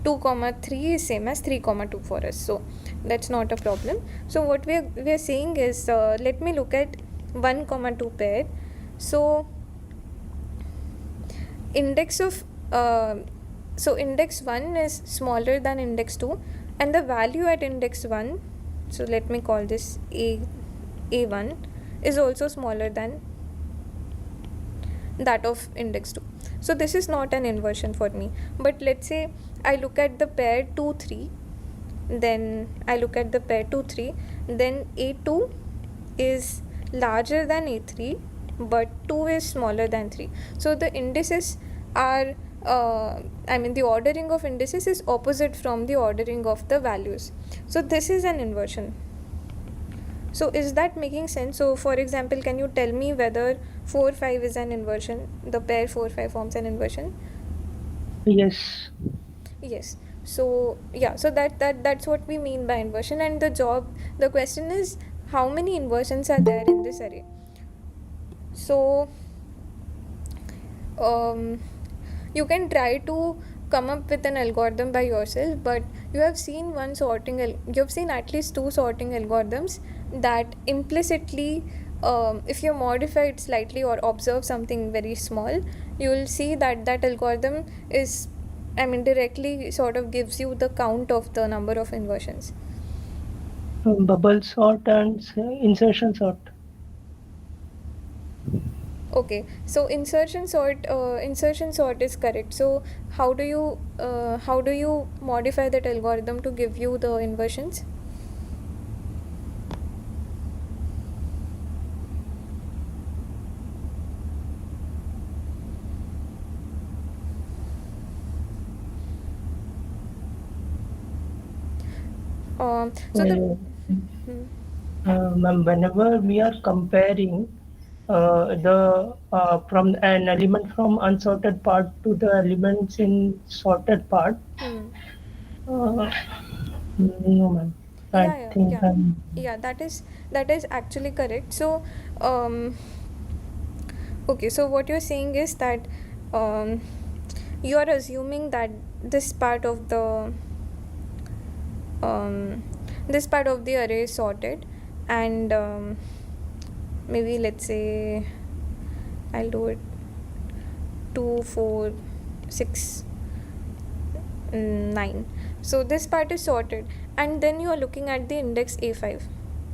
2, 3 is same as 3, 2 for us, so that's not a problem. So what we are saying is let me look at 1, 2 pair. So index of index 1 is smaller than index 2, and the value at index 1, so let me call this a1, is also smaller than that of index 2. So this is not an inversion for me. But let's say I look at the pair 2, 3, then I look at the pair 2, 3, then a2 is larger than a3, but 2 is smaller than 3. So the indices are the ordering of indices is opposite from the ordering of the values. So this is an inversion. So is that making sense? So for example, can you tell me whether 4, 5 is an inversion? The pair 4, 5 forms an inversion? Yes. Yes. So so that's what we mean by inversion. And the question is, how many inversions are there in this array? So you can try to come up with an algorithm by yourself, but you have seen at least 2 sorting algorithms that implicitly, if you modify it slightly or observe something very small, you will see that algorithm is directly sort of gives you the count of the number of inversions. Bubble sort and insertion sort. Okay, so insertion sort is correct. So how do you modify that algorithm to give you the inversions? So Ma'am, whenever we are comparing the from an element from unsorted part to the elements in sorted part, no, ma'am. I Yeah, yeah, think yeah, yeah. That is actually correct. So, okay. So what you're saying is that um, you are assuming that this part of the um, this part of the array is sorted, and maybe let's say I'll do it 2, 4, 6, 9. So this part is sorted, and then you are looking at the index A5.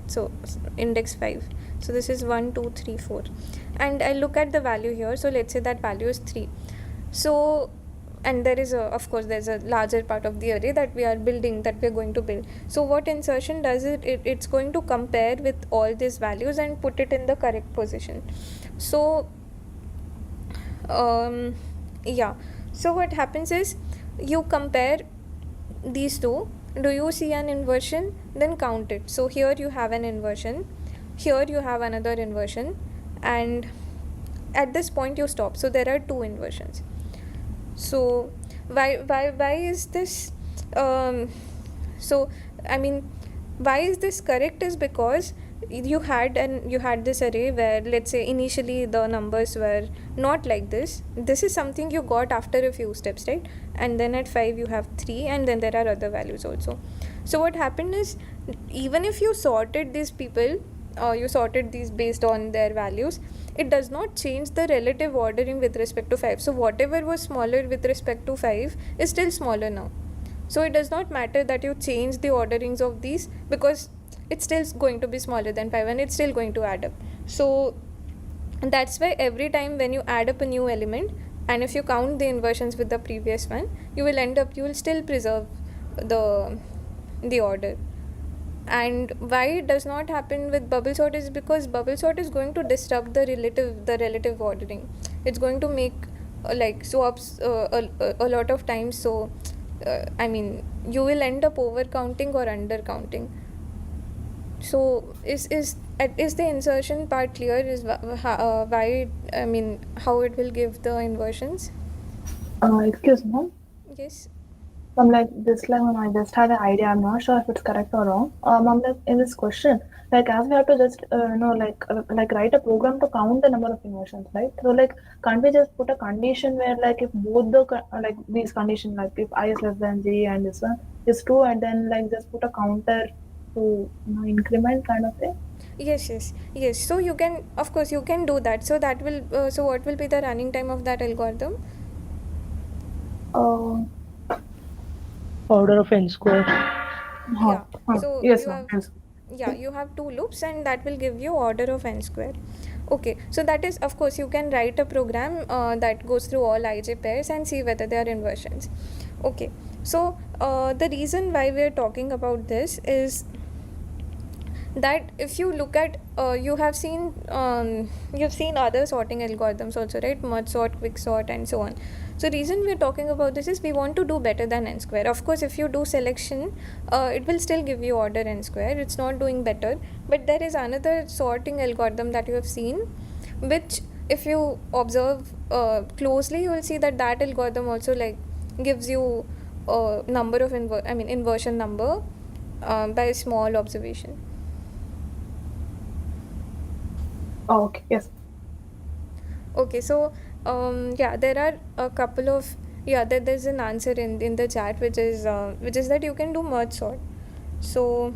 So index 5. So this is 1, 2, 3, 4, and I look at the value here. So let's say that value is 3. So, and there is of course there's a larger part of the array that we are building, that we are going to build. So what insertion does, it's going to compare with all these values and put it in the correct position. So yeah, so what happens is you compare these two. Do you see an inversion? Then count it. So here you have an inversion, here you have another inversion, and at this point you stop. So there are two inversions. So why is this so I mean, why is this correct is because you had this array where, let's say, initially the numbers were not like this. This is something you got after a few steps, right? And then at 5 you have 3, and then there are other values also. So what happened is, even if you sorted these people, you sorted these based on their values, it does not change the relative ordering with respect to 5. So whatever was smaller with respect to 5 is still smaller now. So it does not matter that you change the orderings of these, because it's still going to be smaller than 5, and it's still going to add up. So that's why every time when you add up a new element, and if you count the inversions with the previous one, you will still preserve the order. And why it does not happen with bubble sort is because bubble sort is going to disrupt the relative ordering. It's going to make like swaps a lot of times. So I mean, you will end up over counting or under counting. So is the insertion part clear? Is why, I mean, how it will give the inversions? Excuse me. Yes. Like this, like I just had an idea. I'm not sure if it's correct or wrong. Like in this question, like as we have to just like write a program to count the number of inversions, right? So like, can't we just put a condition where, like, if both the like these condition, like if I is less than j and this one is true, and then like just put a counter to increment kind of thing. Yes. So you can, of course, you can do that. So that will so what will be the running time of that algorithm? Order of n square. Yeah. So yes, you ma'am. have, yeah, you have two loops, and that will give you order of n square. Okay, so that is, of course, you can write a program that goes through all ij pairs and see whether they are inversions. Okay, so the reason why we are talking about this is that if you look at you've seen other sorting algorithms also, right? Merge sort, quick sort, and so on. So reason we're talking about this is we want to do better than n square. Of course, if you do selection, it will still give you order n square. It's not doing better. But there is another sorting algorithm that you have seen, which, if you observe closely, you will see that that algorithm also like gives you a number of inversion number by a small observation. Oh, okay. Yes. Okay, so yeah, there are a couple of, yeah, there's an answer in the chat, which is that you can do merge sort. So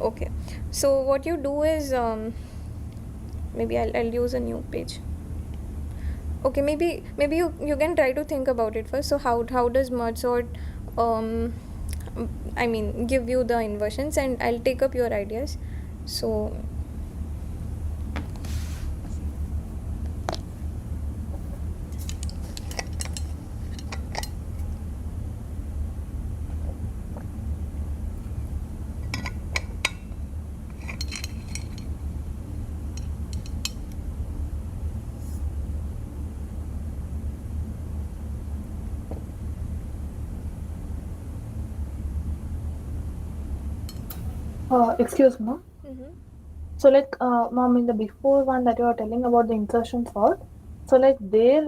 okay, so what you do is maybe I'll use a new page. Okay, maybe you can try to think about it first. So how does merge sort give you the inversions, and I'll take up your ideas. So Excuse me. Mm-hmm. So like, mom, in the before one that you are telling about the insertion sort, so like there,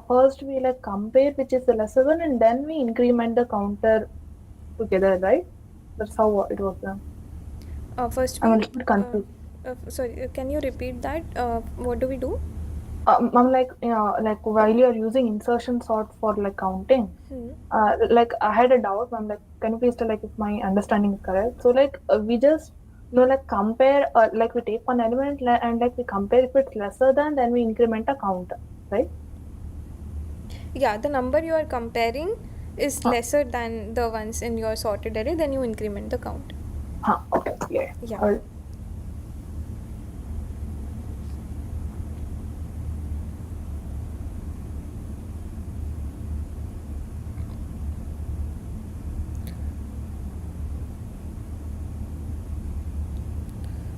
first we like compare which is the lesser one, and then we increment the counter together, right? That's how it was done. First I'm a we, little bit confused. sorry, can you repeat that? What do we do? I'm like, like while you are using insertion sort for like counting, Hmm. like I had a doubt. I'm like, can you please tell like if my understanding is correct? So like we just like compare, like we take one element and like we compare if it's lesser than, then we increment a count, right? Yeah, the number you are comparing is Huh. lesser than the ones in your sorted array, then you increment the count. Okay, yeah. Yeah.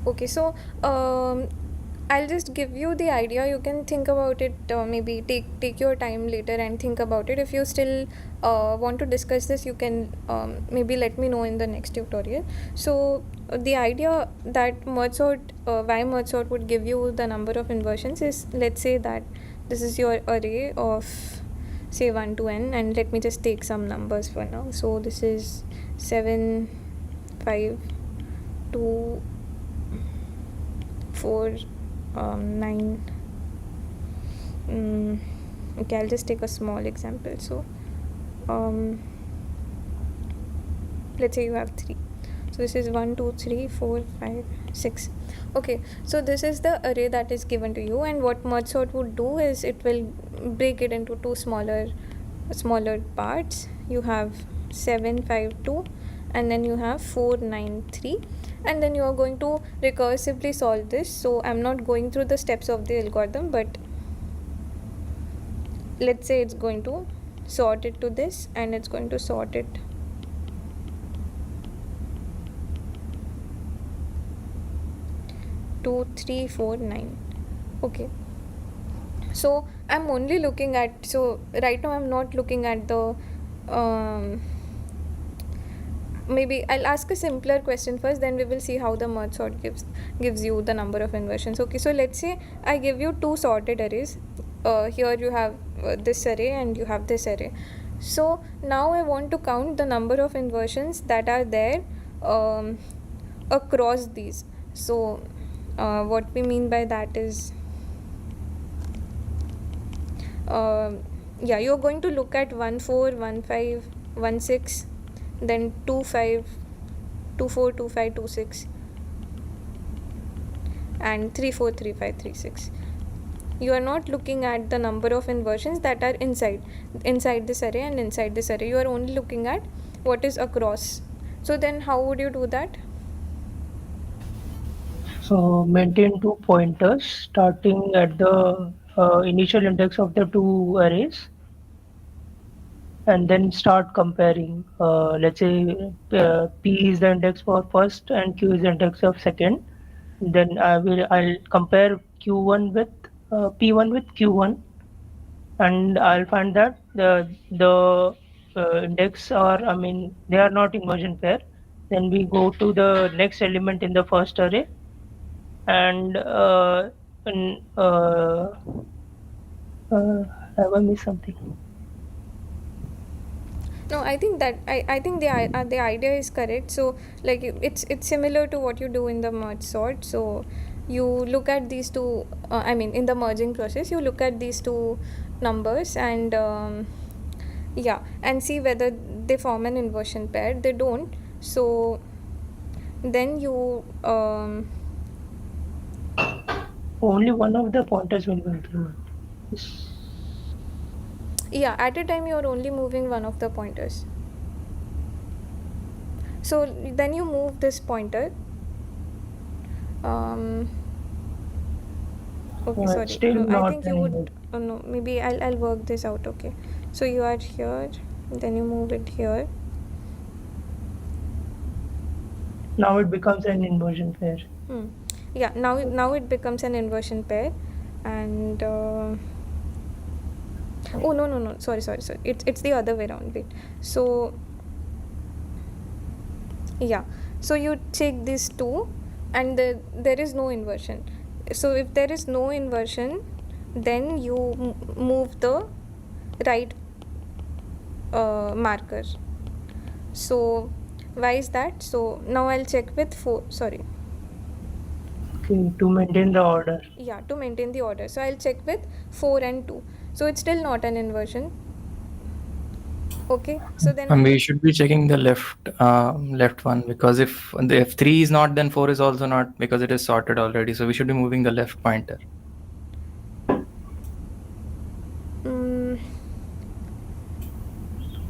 Okay, so I'll just give you the idea. You can think about it. Maybe take your time later and think about it. If you still want to discuss this, you can maybe let me know in the next tutorial. So the idea that merge sort, why merge sort would give you the number of inversions is, let's say that this is your array of say 1 to n, and let me just take some numbers for now. So this is 7, 5, 2, 4, 9. Okay, I'll just take a small example. So let's say you have 3. So this is 1, 2, 3, 4, 5, 6. Okay, so this is the array that is given to you, and what merge sort would do is it will break it into two smaller parts. You have 7, 5, 2, and then you have 4, 9, 3, and then you are going to recursively solve this. So I'm not going through the steps of the algorithm, but let's say it's going to sort it to this, and it's going to sort it to 3, 4, 9. Okay, so I'm only looking at, so right now I'm not looking at the maybe I'll ask a simpler question first, then we will see how the merge sort gives you the number of inversions. Okay, so let's say I give you two sorted arrays. Here you have this array and you have this array. So now I want to count the number of inversions that are there across these. So what we mean by that is, yeah, you're going to look at 1, 4, 1, 5, 1, 6, then 2, 5, 2, 4, 2, 5, 2, 6, and 3, 4, 3, 5, 3, 6. You are not looking at the number of inversions that are inside this array and inside this array. You are only looking at what is across. So then how would you do that? So maintain two pointers starting at the initial index of the two arrays, and then start comparing. Let's say P is the index for first and Q is the index of second. Then I'll compare Q1 with P1 with Q1, and I'll find that the index are, I mean, they are not inversion pair. Then we go to the next element in the first array, and have I missed something? No, I think that I think the idea is correct. So like it's similar to what you do in the merge sort. So you look at these two, I mean in the merging process you look at these two numbers and yeah, and see whether they form an inversion pair. They don't, so then you Only one of the pointers will be incremented. yeah, at a time you are only moving one of the pointers. So then you move this pointer. Okay, sorry. Still No, I not think you would. No, maybe I'll work this out. Okay, so you are here, then you move it here. Now it becomes an inversion pair. Yeah, now it becomes an inversion pair, and oh no, sorry. It's the other way around. Wait, so yeah, So you check these two, and there is no inversion. So if there is no inversion, then you move the right marker. So why is that? So now I'll check with 4. Sorry. Okay, to maintain the order. Yeah, to maintain the order. So I'll check with 4 and 2. So it's still not an inversion. Okay, so then And we should be checking the left one, because if the F3 is not, then 4 is also not, because it is sorted already. So we should be moving the left pointer. mm,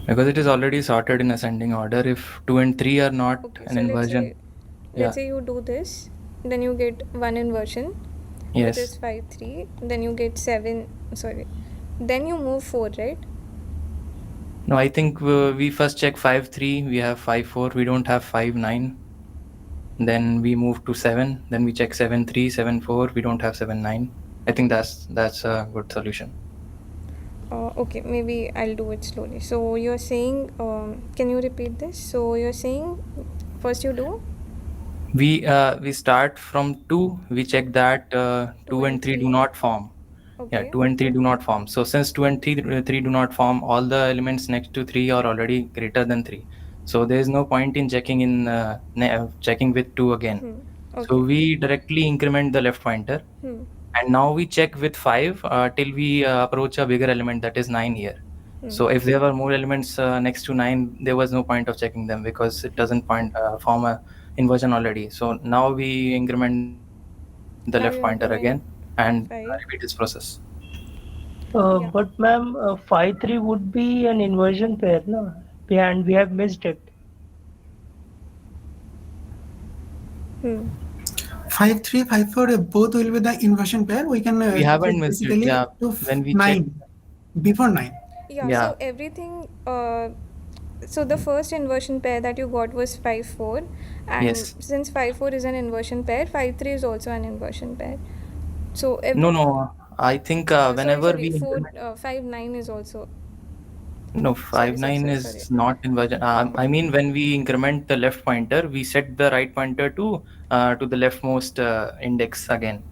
Because it is already sorted in ascending order. If 2 and 3 are not okay, an so inversion, let's say you do this, then you get one inversion, which yes. is 5 3. Then you get 7. Sorry. Then you move 4, right? No, I think we first check 5 3. We have 5 4. We don't have 5 9. Then we move to 7. Then we check 7 3 7 4. We don't have 7 9. I think that's a good solution. Okay, maybe I'll do it slowly. So you're saying, can you repeat this? So you're saying first you do We start from 2. We check that 2 and 3 do not form. Yeah, okay. 2 and 3 do not form. So since 2 and 3 do not form, all the elements next to 3 are already greater than 3. So there is no point in checking checking with 2 again. Okay. So we directly increment the left pointer, and now we check with 5 till we approach a bigger element, that is 9 here. So if there were more elements next to 9, there was no point of checking them, because it doesn't form a inversion already. So now we increment the left pointer again and repeat this process. But ma'am, 5 3 would be an inversion pair, no? And we have missed it. 5 3 5 4 both will be the inversion pair. We can We haven't check missed it. basically Yeah, to when we 9 before 9. Yeah, Yeah. so everything so the first inversion pair that you got was 5 4, and Yes. since 5 4 is an inversion pair, 5 3 is also an inversion pair. So No. I think whenever sorry, we 4 implement, 5 9 is also no, 5 9 is not inversion. I mean, when we increment the left pointer, we set the right pointer to the leftmost index again.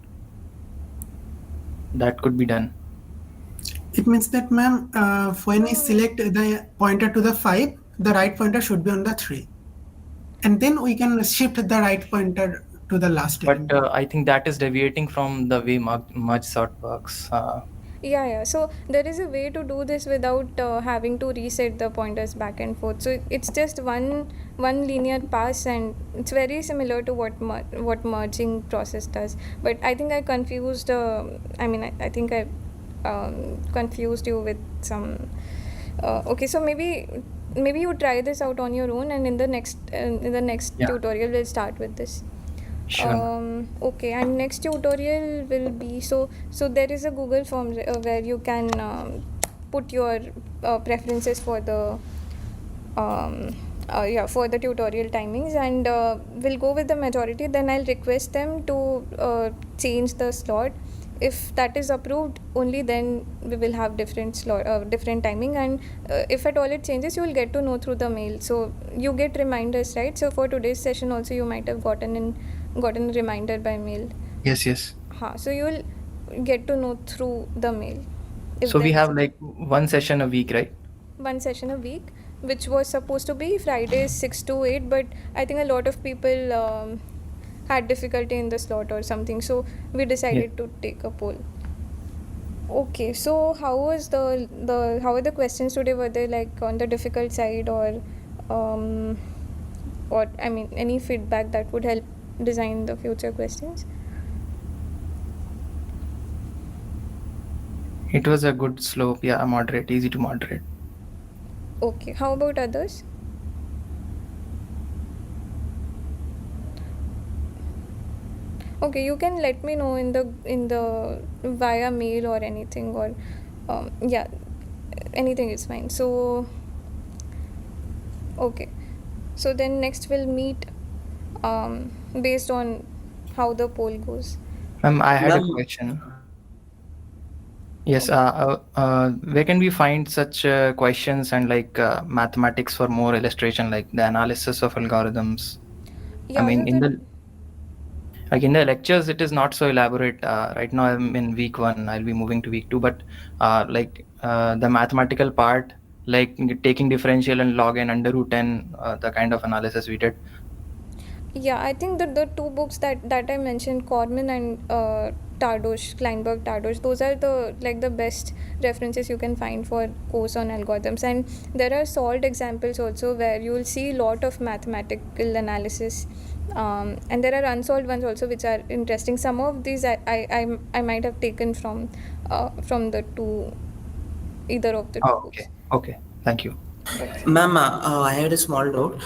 That could be done. It means that, ma'am, when we select the pointer to the 5, the right pointer should be on the 3. And then we can shift the right pointer to the last element. But I think that is deviating from the way merge sort works. yeah, so there is a way to do this without having to reset the pointers back and forth. So it's just one linear pass, and it's very similar to what merging process does. But I think I confused I think I confused you with some okay, so maybe you try this out on your own, and in the next tutorial we'll start with this. Sure. Okay, and next tutorial will be so there is a Google form where you can put your preferences for the for the tutorial timings, and we'll go with the majority. Then I'll request them to change the slot. If that is approved, only then we will have different timing, and if at all it changes, you will get to know through the mail. So you get reminders, right? So for today's session also, you might have gotten a reminder by mail. Yes. So you will get to know through the mail. So we have like one session a week, right? One session a week, which was supposed to be Fridays 6 to 8, but I think a lot of people had difficulty in the slot or something, so we decided to take a poll. Okay, so how was how are the questions today? Were they like on the difficult side, or any feedback that would help design the future questions? It was a good slope, yeah, moderate, easy to moderate. Okay, how about others? Okay, you can let me know in the via mail or anything, or anything is fine. So okay, so then next we'll meet based on how the poll goes. I had a question. Yes, where can we find such questions and like mathematics for more illustration, like the analysis of algorithms? Yeah, I mean, so in the lectures, it is not so elaborate. Right now, I'm in week 1. I'll be moving to week 2. But the mathematical part, like taking differential and log n under root n, the kind of analysis we did. yeah, I think that the two books that I mentioned, Corman and Tardosh, Kleinberg Tardosh, those are the best references you can find for course on algorithms. And there are solved examples also where you will see a lot of mathematical analysis. And there are unsolved ones also which are interesting. Some of these I might have taken from the two, either of the two Oh, books. okay. Thank you. Okay. Ma'am, I had a small doubt.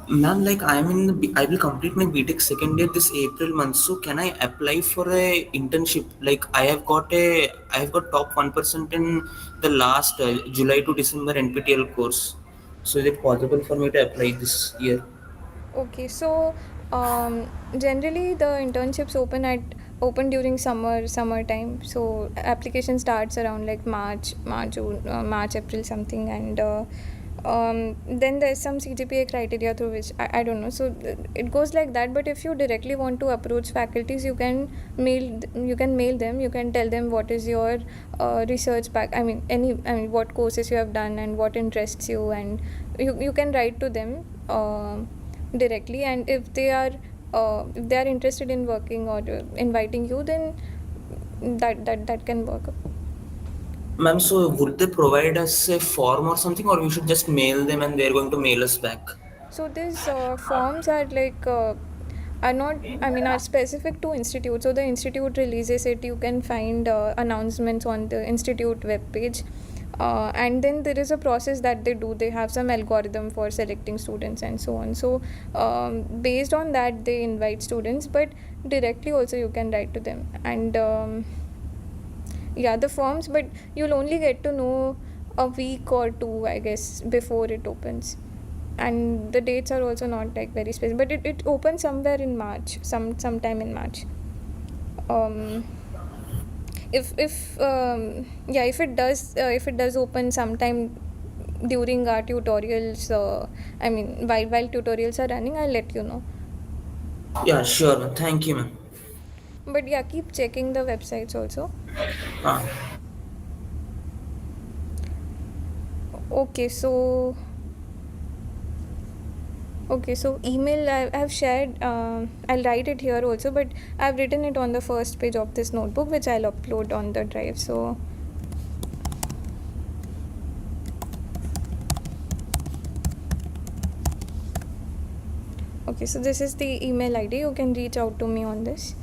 Ma'am, like I will complete my BTech second year this April month. So can I apply for a internship? Like I have got top 1% in the last July to December NPTEL course. So is it possible for me to apply this year? Okay, so generally the internships open during summertime. So application starts around like March, April something, and then there's some CGPA criteria through which I don't know. So it goes like that. But if you directly want to approach faculties, you can mail them. You can tell them what is your research back. I mean what courses you have done and what interests you, and you can write to them. Directly, and if they are interested in working or inviting you, then that can work. Ma'am, so would they provide us a form or something, or we should just mail them and they're going to mail us back? So these forms are are not, are specific to institute. So the institute releases it. You can find announcements on the institute webpage. And then there is a process that they do. They have some algorithm for selecting students and so on. So based on that, they invite students, but directly also you can write to them. And yeah, the forms, but you'll only get to know a week or two, I guess, before it opens. And the dates are also not like very specific, but it opens somewhere in March, sometime in March. If yeah, if it does open sometime during our tutorials, while tutorials are running, I'll let you know. Yeah, sure, ma'am. Thank you, ma'am. But yeah, keep checking the websites also. Ah. Okay, so email I've shared. I'll write it here also, but I've written it on the first page of this notebook, which I'll upload on the drive. So okay, so this is the email ID. You can reach out to me on this.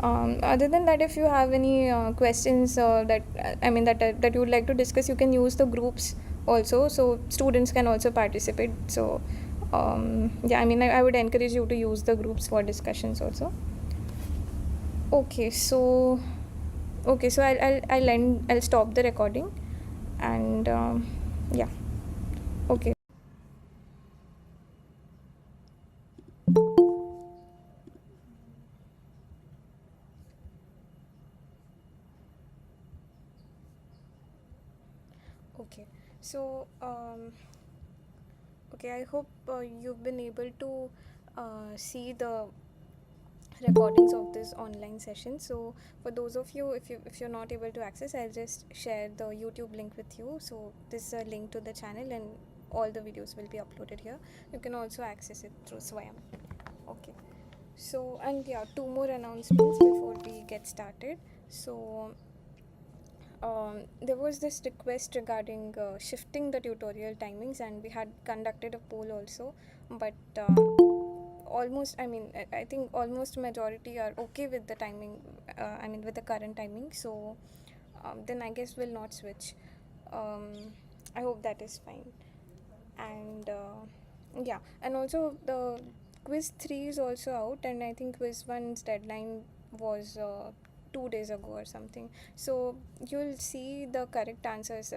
Other than that, if you have any questions that you would like to discuss, you can use the groups also, so students can also participate. So yeah, I would encourage you to use the groups for discussions also. Okay, so I'll stop the recording, and yeah. Okay. Okay, so I hope you've been able to see the recordings of this online session. So for those of you, if you're not able to access, I'll just share the YouTube link with you. So this is a link to the channel, and all the videos will be uploaded here. You can also access it through Swayam. Okay, so, and yeah, two more announcements before we get started. So there was this request regarding shifting the tutorial timings, and we had conducted a poll also, but almost, I think almost majority are okay with the timing, with the current timing. So then I guess we'll not switch. I hope that is fine. And yeah, and also the quiz 3 is also out, and I think quiz 1's deadline was 2 days ago or something. So you'll see the correct answers.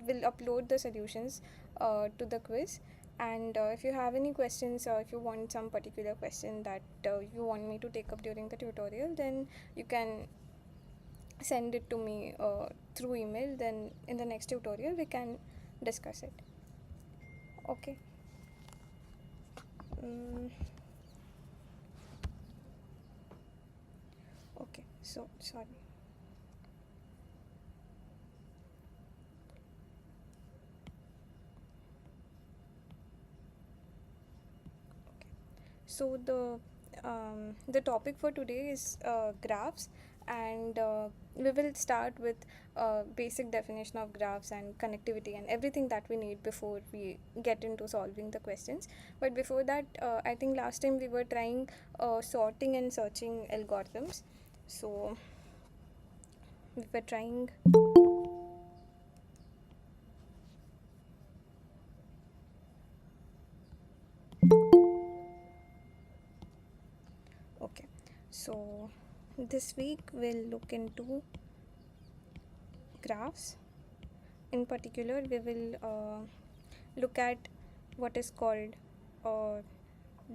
We'll upload the solutions to the quiz. And if you have any questions, or if you want some particular question that you want me to take up during the tutorial, then you can send it to me through email. Then in the next tutorial we can discuss it. Okay. So sorry. So the topic for today is graphs, and we will start with basic definition of graphs and connectivity and everything that we need before we get into solving the questions. But before that, I think last time we were trying sorting and searching algorithms. So we were trying. Okay, so this week we'll look into graphs. In particular, we will look at what is called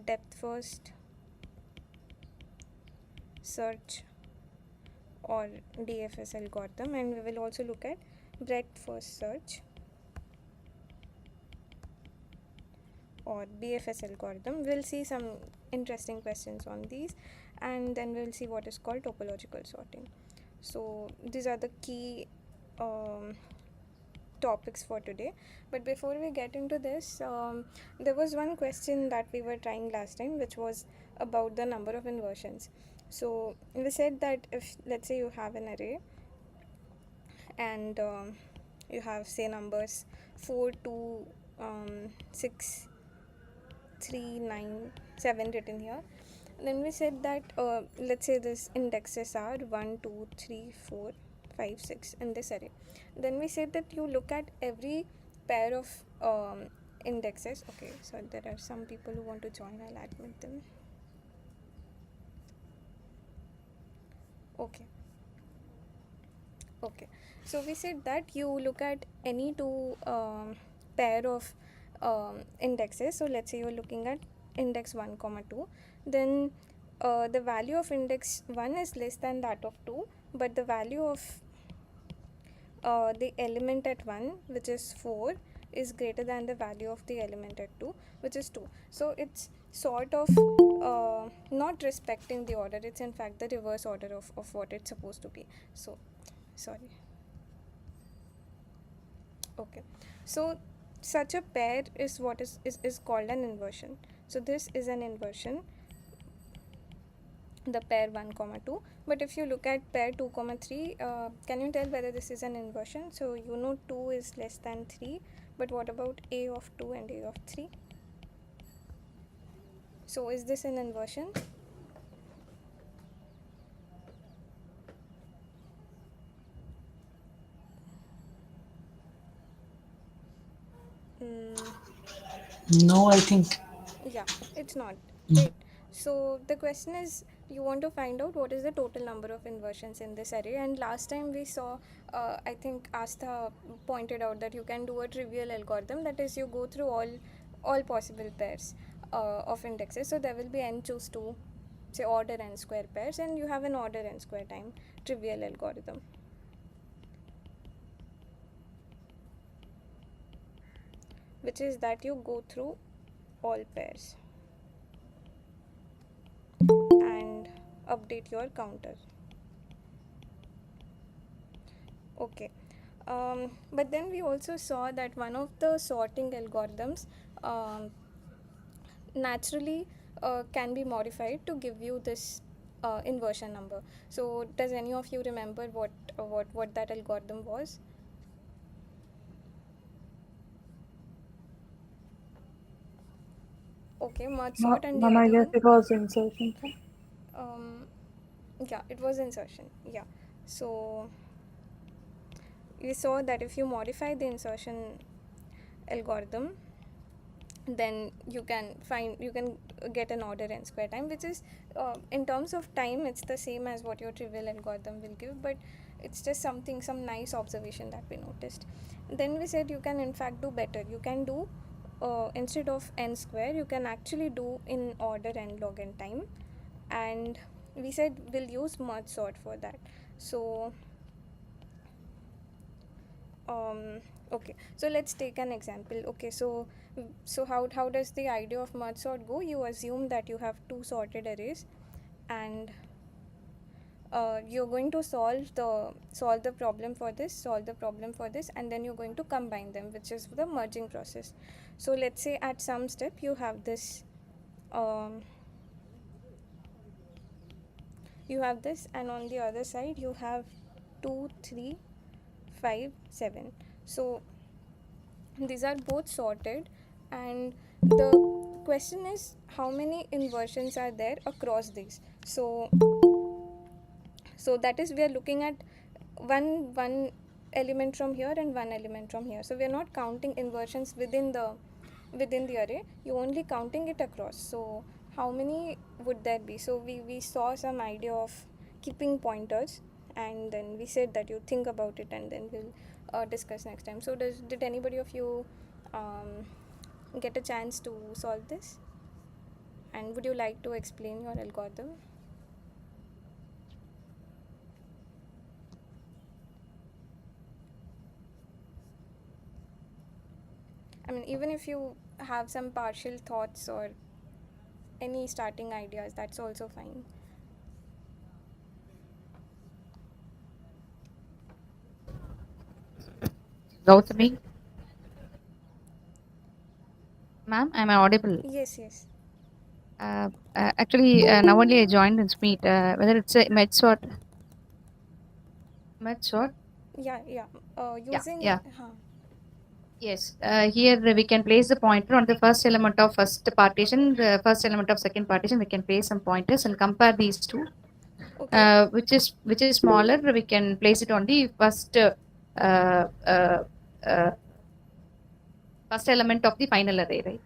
depth first search or DFS algorithm, and we will also look at breadth first search or BFS algorithm. We'll see some interesting questions on these, and then we'll see what is called topological sorting. So these are the key topics for today. But before we get into this, there was one question that we were trying last time, which was about the number of inversions. So we said that if, let's say, you have an array and you have, say, numbers 4, 2, 6, 3, 9, 7 written here. Then we said that let's say this indexes are 1, 2, 3, 4, 5, 6 in this array. Then we said that you look at every pair of indexes. Okay, so there are some people who want to join. I'll admit them. Okay, so we said that you look at any two pair of indexes. So let's say you're looking at index 1 comma 2, then the value of index 1 is less than that of 2, but the value of the element at 1, which is 4, is greater than the value of the element at 2, which is 2. So it's sort of not respecting the order. It's in fact the reverse order of what it's supposed to be. So sorry. Okay, so such a pair is what is called an inversion. So this is an inversion, the pair 1 comma 2. But if you look at pair 2 comma 3, can you tell whether this is an inversion? So you know 2 is less than 3, but what about a of 2 and a of 3? So is this an inversion? No, I think. Yeah, it's not. Right. So the question is, you want to find out what is the total number of inversions in this array. And last time we saw, I think Astha pointed out that you can do a trivial algorithm. That is, you go through all possible pairs of indexes. So there will be n choose 2, say order n square pairs, and you have an order n square time trivial algorithm. Which is that you go through all pairs and update your counter. Okay, but then we also saw that one of the sorting algorithms naturally can be modified to give you this inversion number. So does any of you remember what that algorithm was? Okay, merge sort, and the I other guess one? it was insertion. Yeah, it was insertion. Yeah, so we saw that if you modify the insertion algorithm, then you can get an order n square time, which is in terms of time it's the same as what your trivial algorithm will give, but it's just some nice observation that we noticed. Then we said you can in fact do better. You can do instead of n square, you can actually do in order n log n time, and we said we'll use merge sort for that. So okay, so let's take an example. Okay, so how does the idea of merge sort go? You assume that you have two sorted arrays, and you're going to solve the problem for this, and then you're going to combine them, which is the merging process. So let's say at some step you have this um, and on the other side you have 2 3 5 7. So these are both sorted, and the question is how many inversions are there across these. So that is, we are looking at one element from here and one element from here, so we are not counting inversions within the array, you only counting it across. So how many would that be? So we saw some idea of keeping pointers, and then we said that you think about it, and then we'll discuss next time. So did anybody of you get a chance to solve this, and would you like to explain your algorithm? I mean, even if you have some partial thoughts or any starting ideas, that's also fine. Gautami? Ma'am, am I audible? Yes, yes. Actually, now only I joined this meet. Whether it's a med sort? Yeah, yeah. Yeah, Using, yeah. Yes. Here we can place the pointer on the first element of first partition, the first element of second partition. We can place some pointers and compare these two. Okay. Which is smaller, we can place it on the uh, uh, first element of the final array, right?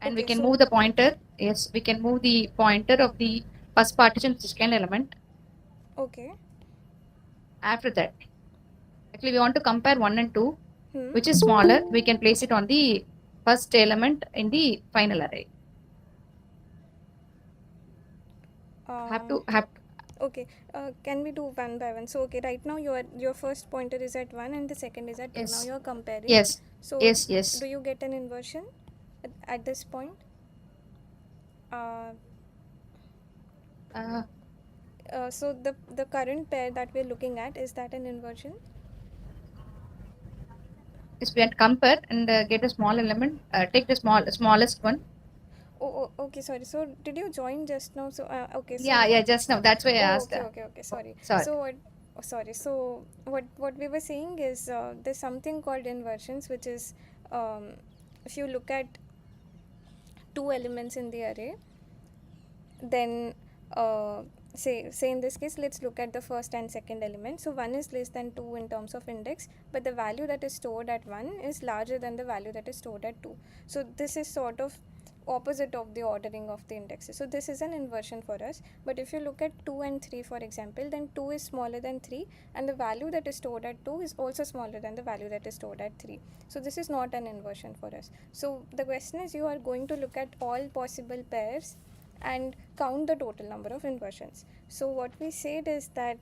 And we Okay, can so move the pointer. Yes, we can move the pointer of the first partition to second element. Okay. After that, actually we want to compare 1 and 2, Hmm. which is smaller. We can place it on the first element in the final array. Have Okay. Can we do one by one? So okay, right now your first pointer is at 1 and the second is at 2. Now Yes. you're comparing. Yes. So Yes. do you get an inversion at this point? So the current pair that we're looking at, is that an inversion? Yes, we have to compare and get a small element. Take the smallest one. Oh, okay, sorry. So did you join just now? So okay, so Yeah, just now. That's why I asked. okay. Sorry. Sorry. So what? Oh, sorry. So what we were saying is there's something called inversions, which is if you look at two elements in the array, then say in this case, let's look at the first and second element. So 1 is less than 2 in terms of index, but the value that is stored at 1 is larger than the value that is stored at 2. So this is sort of opposite of the ordering of the indexes. So this is an inversion for us. But if you look at 2 and 3, for example, then 2 is smaller than 3, and the value that is stored at 2 is also smaller than the value that is stored at 3. So this is not an inversion for us. So the question is, you are going to look at all possible pairs and count the total number of inversions. So what we said is that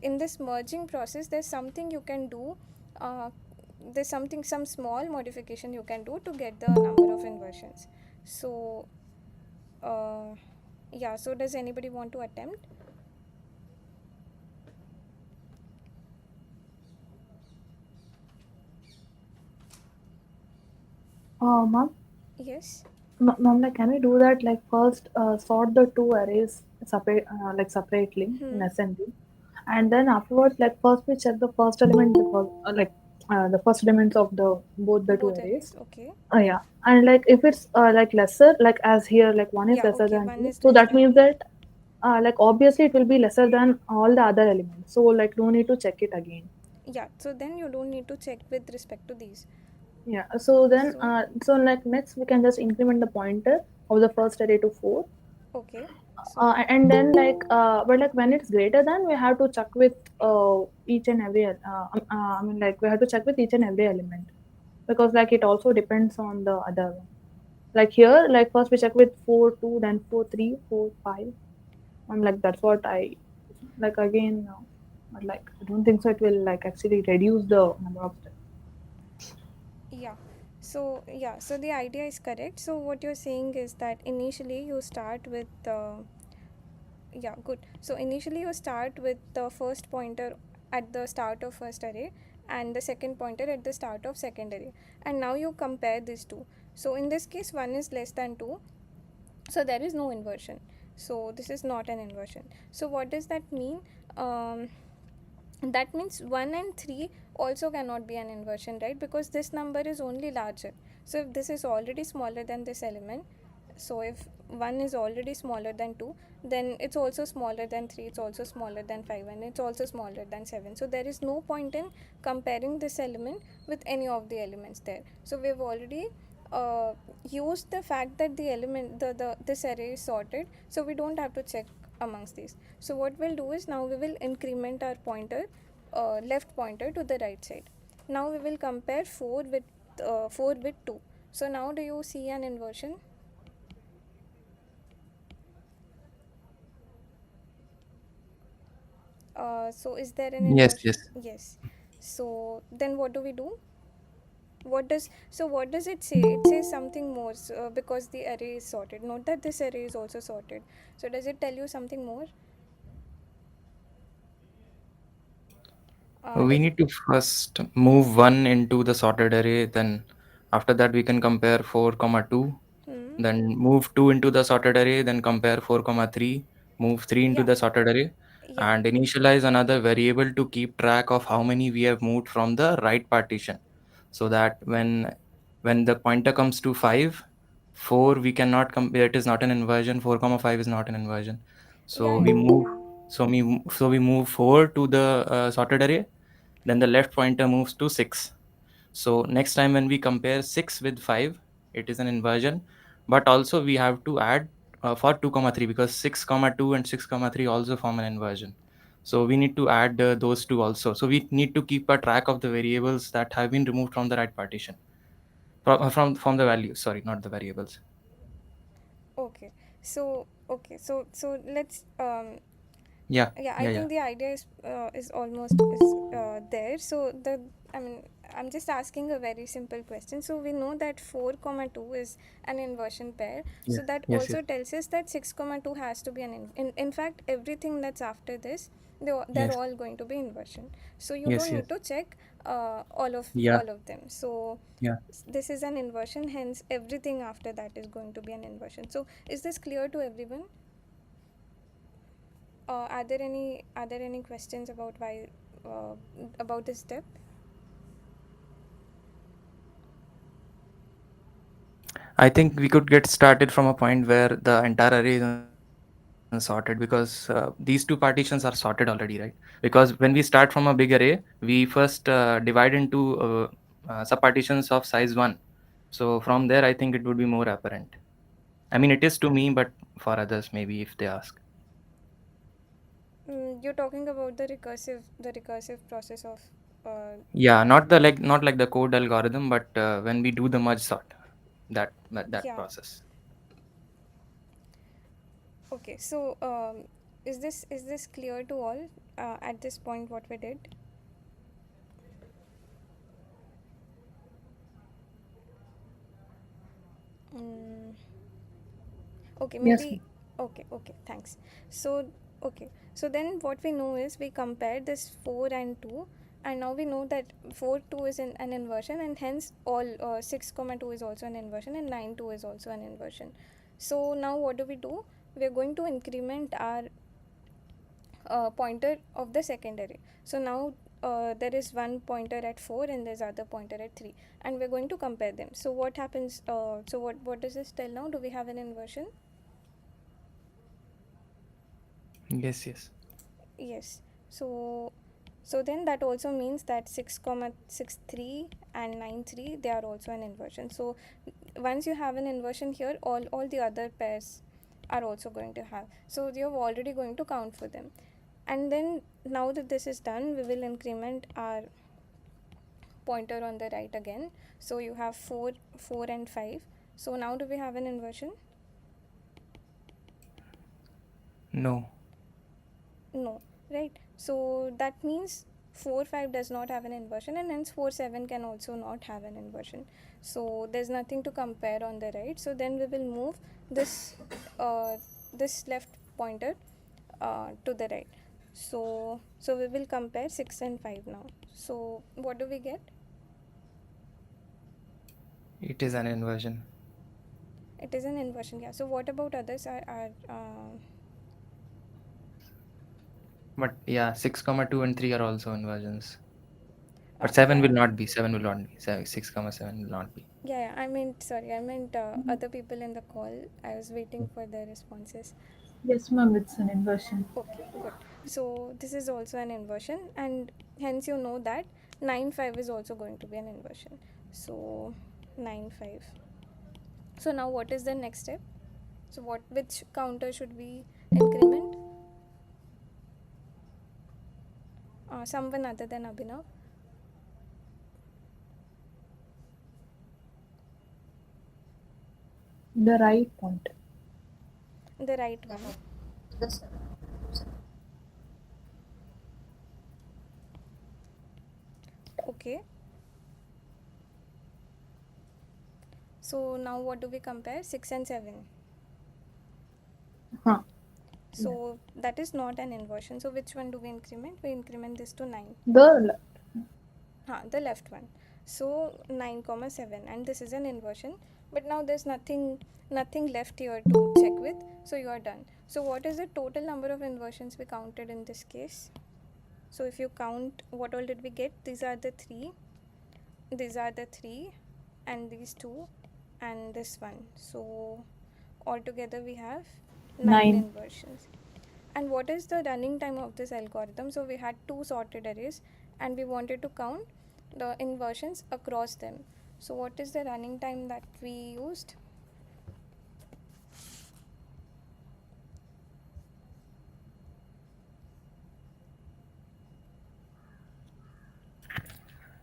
in this merging process, there's something you can do. Some small modification you can do to get the number of inversions. So yeah, so does anybody want to attempt? Ma'am, Yes. ma'am, like, can we do that? Like, first sort the two arrays separately in assembly, and then afterwards, like, first we check the first element, the first elements of the both the two Both arrays. okay. Yeah, and like if it's like lesser, like as here, like 1 is Yeah, lesser okay, than 1 2, is so less that than means 2. that like obviously it will be lesser than all the other elements. So like no need to check it again. Yeah, so then you don't need to check with respect to these. Yeah. So then, So so like next we can just increment the pointer of the first array to 4. okay. So And then like, but like when it's greater than, we have to check with each and every. I mean, like we have to check with each and every element, because like it also depends on the other one. Like here, like first we check with 4 2, then 4 3, 4 5. I'm like that's what I like again. But like I don't think so. It will like actually reduce the number of steps. yeah. So the idea is correct. So what you're saying is that initially you start with Yeah, good. So initially you start with the first pointer at the start of first array and the second pointer at the start of second array, and now you compare these two. So in this case 1 is less than 2, so there is no inversion. So this is not an inversion. So what does that mean? That means 1 and 3 also cannot be an inversion, right? Because this number is only larger. So if this is already smaller than this element, so if 1 is already smaller than 2, then it's also smaller than 3, it's also smaller than 5, and it's also smaller than 7. So there is no point in comparing this element with any of the elements there. So we've already used the fact that the element this array is sorted, so we don't have to check amongst these. So what we'll do is, now we will increment our pointer, left pointer, to the right side. Now we will compare 4 with 2. So now do you see an inversion? So is there an Yes, inversion? yes. Yes. So then what do we do? What does it say? It says something more, because the array is sorted. Note that this array is also sorted. So does it tell you something more? We Does it? need to first move 1 into the sorted array, then after that we can compare 4 comma 2, Hmm. then move 2 into the sorted array, then compare 4 comma 3, move 3 into Yeah. the sorted array, Yeah. and initialize another variable to keep track of how many we have moved from the right partition, so that when the pointer comes to 5, 4 we cannot compare, it is not an inversion, 4 comma 5 is not an inversion. Yeah. So we Yeah. move Yeah. so we move 4 to the sorted array, then the left pointer moves to 6. So next time when we compare 6 with 5, it is an inversion, but also we have to add for 2 comma 3, because 6 comma 2 and 6 comma 3 also form an inversion. So we need to add those two also. So we need to keep a track of the variables that have been removed from the right partition, from the values, sorry, not the variables. Okay. So let's Yeah, yeah, I yeah, yeah. think the idea is almost is there. So the I mean, I'm just asking a very simple question. So we know that 4 comma 2 is an inversion pair, so Yes, that yes, yes, also tells us that 6 comma 2 has to be an in fact everything that's after this, they're yes, all going to be inversion. So you yes, don't yes. need to check Yeah, all of them. So yeah. this is an inversion, hence everything after that is going to be an inversion. So is this clear to everyone? Are there any questions about why about this step? I think we could get started from a point where the entire array is unsorted, because these two partitions are sorted already, right? Because when we start from a big array, we first divide into subpartitions of size 1. So from there, I think it would be more apparent. I mean, it is to me, but for others, maybe if they ask. You're talking about the recursive process of Yeah, not like the code algorithm, but when we do the merge sort, that yeah. process. Okay, so is this clear to all at this point what we did? Mm, okay, Yes. maybe. Okay, thanks. So okay, so then what we know is we compared this 4 and 2, and now we know that 4 2 is an inversion, and hence all 6 comma 2 is also an inversion, and 9 2 is also an inversion. So now what do? We are going to increment our pointer of the second array. So now there is one pointer at 4 and there's other pointer at 3, and we're going to compare them. So what happens? So what does this tell now? Do we have an inversion? Yes, yes. Yes. So then that also means that 6 comma 6 3 and 9 3, they are also an inversion. So once you have an inversion here, all the other pairs are also going to have. So you're already going to count for them. And then now that this is done, we will increment our pointer on the right again. So you have 4 and 5. So now do we have an inversion? No. No, right? So that means 4 5 does not have an inversion, and hence 4 7 can also not have an inversion. So there's nothing to compare on the right. So then we will move this this left pointer to the right. So we will compare 6 and 5 now. So what do we get? It is an inversion. It is an inversion, yeah. So what about others But yeah, 6, 2 and 3 are also inversions. But yeah, 7 will not be. 7 will not be. 6, 7 will not be. yeah, I meant, sorry, I meant other people in the call. I was waiting for their responses. Yes, ma'am, it's an inversion. Okay, good. So this is also an inversion, and hence you know that 9 5 is also going to be an inversion. So 9 5. So now what is the next step? So which counter should we increment? Someone other than Abhinav. The right point. The right one. This Okay. So now what do we compare? 6 and 7. Huh. So that is not an inversion. So which one do we increment? We increment this to 9. The The left one. So 9 comma 7, and this is an inversion. But now there's nothing left here to check with. So you are done. So what is the total number of inversions we counted in this case? So if you count, what all did we get? These are the 3. These are the 3, and these 2, and this one. So altogether we have 9 inversions. And what is the running time of this algorithm? So we had 2 sorted arrays, and we wanted to count the inversions across them. So what is the running time that we used?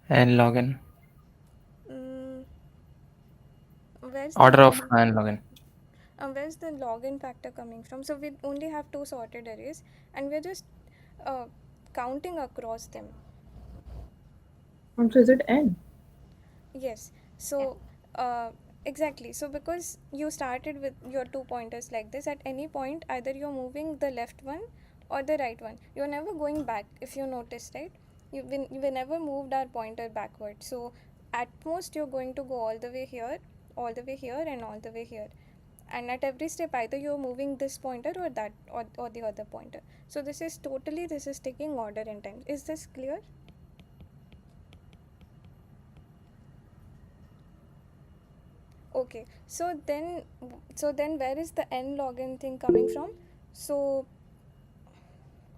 And log n. Where's Order of the n log n. Where's the log in factor coming from? So we only have 2 sorted arrays, and we're just counting across them. So is it n? Yes. So exactly. So because you started with your 2 pointers like this, at any point either you're moving the left one or the right one. You're never going back, if you notice, right? We never moved our pointer backward. So at most you're going to go all the way here, all the way here, and all the way here. And at every step either you're moving this pointer or that, or the other pointer. So this is taking order and time. Is this clear? Okay, so then where is the n log n thing coming from? So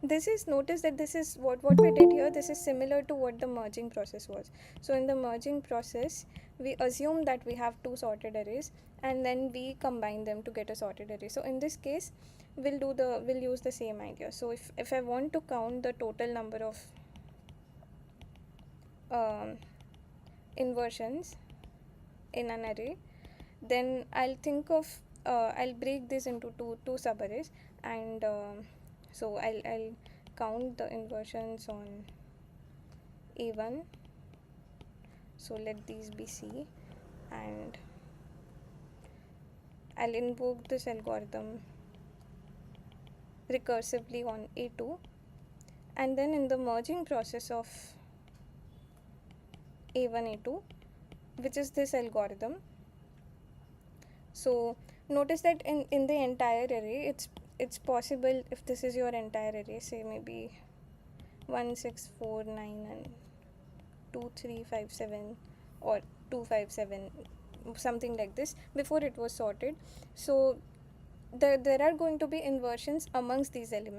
this is, notice that this is what we did here. This is similar to what the merging process was. So in the merging process, we assume that we have 2 sorted arrays, and then we combine them to get a sorted array. So in this case, we'll use the same idea. So if I want to count the total number of inversions in an array, then I'll think of I'll break this into two subarrays, and so I'll count the inversions on A1. So let these be C, and I'll invoke this algorithm recursively on A2, and then in the merging process of A1 A2, which is this algorithm. So notice that in the entire array, it's possible, if this is your entire array, say maybe 1 6 4 9 and 2 3 5 7 or 2 5 7, something like this, before it was sorted. So there are going to be inversions amongst these and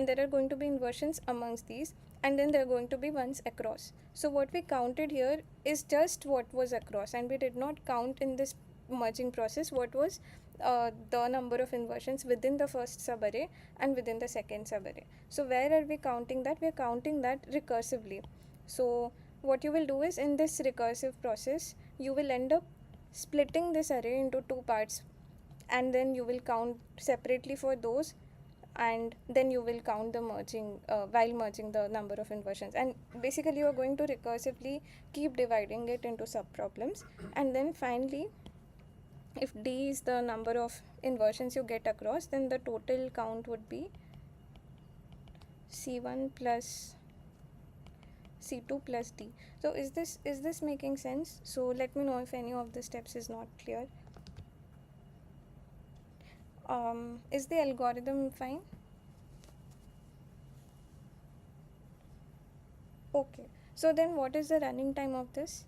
there are going to be inversions amongst these, and then there are going to be ones across. So what we counted here is just what was across, and we did not count in this merging process what was the number of inversions within the first subarray and within the second subarray. So where are we counting that? We are counting that recursively. So what you will do is, in this recursive process, you will end up splitting this array into 2 parts, and then you will count separately for those, and then you will count the merging while merging the number of inversions. And basically you are going to recursively keep dividing it into subproblems, and then finally if D is the number of inversions you get across, then the total count would be C1 plus C2 plus D. So is this making sense? So let me know if any of the steps is not clear. Is the algorithm fine? Okay. So then what is the running time of this?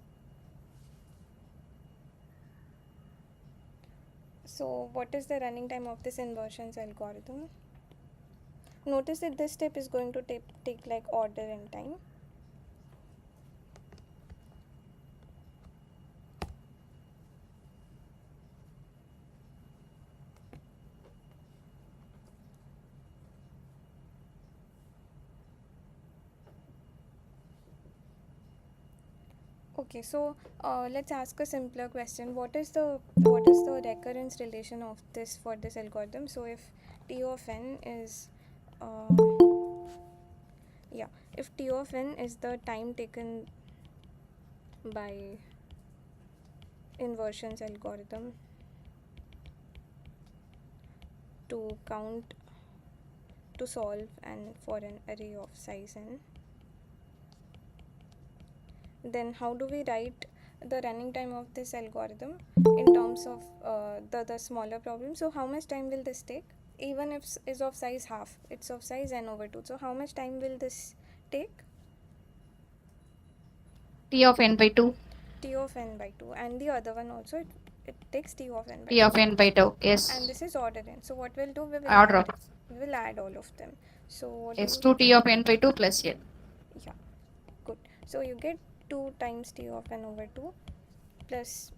So what is the running time of this inversions algorithm? Notice that this step is going to take like order and time. Okay, so let's ask a simpler question. What is the recurrence relation of this for this algorithm? So if T of n is if T of n is the time taken by inversions algorithm to solve and for an array of size n, then how do we write the running time of this algorithm in terms of the smaller problem? So how much time will this take? Even if is of size half, it's of size n over 2. So how much time will this take? T of n by 2. T of n by 2. And the other one also, it takes T of n by 2. T of n by 2, yes. And this is order n. So what we'll do, we will add all of them. So what Yes, do you 2 T of n by 2 plus n. Yeah, good. So you get 2 times T of n over 2 plus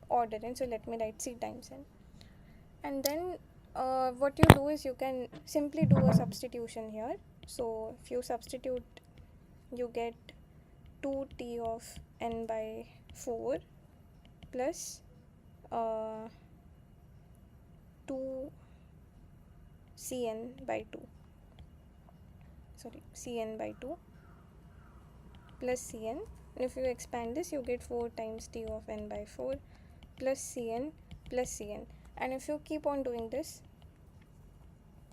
order n. So let me write C times n. And then what you do is you can simply do a substitution here. So if you substitute, you get 2T of n by 4 plus 2 Cn by 2. Sorry, Cn by 2 plus Cn. And if you expand this, you get 4 times T of n by 4 plus Cn plus Cn. And if you keep on doing this,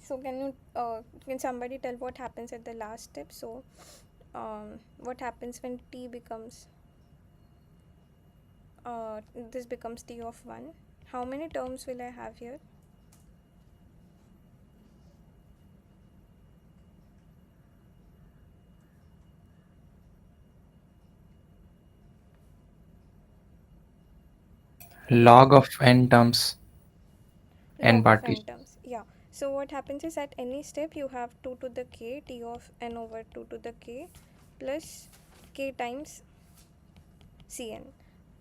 so can somebody tell what happens at the last step? So what happens when T becomes this becomes T of 1? How many terms will I have here? Log of n terms. N Log of n partition. terms. Yeah. So what happens is at any step you have 2 to the k T of n over 2 to the k plus k times Cn.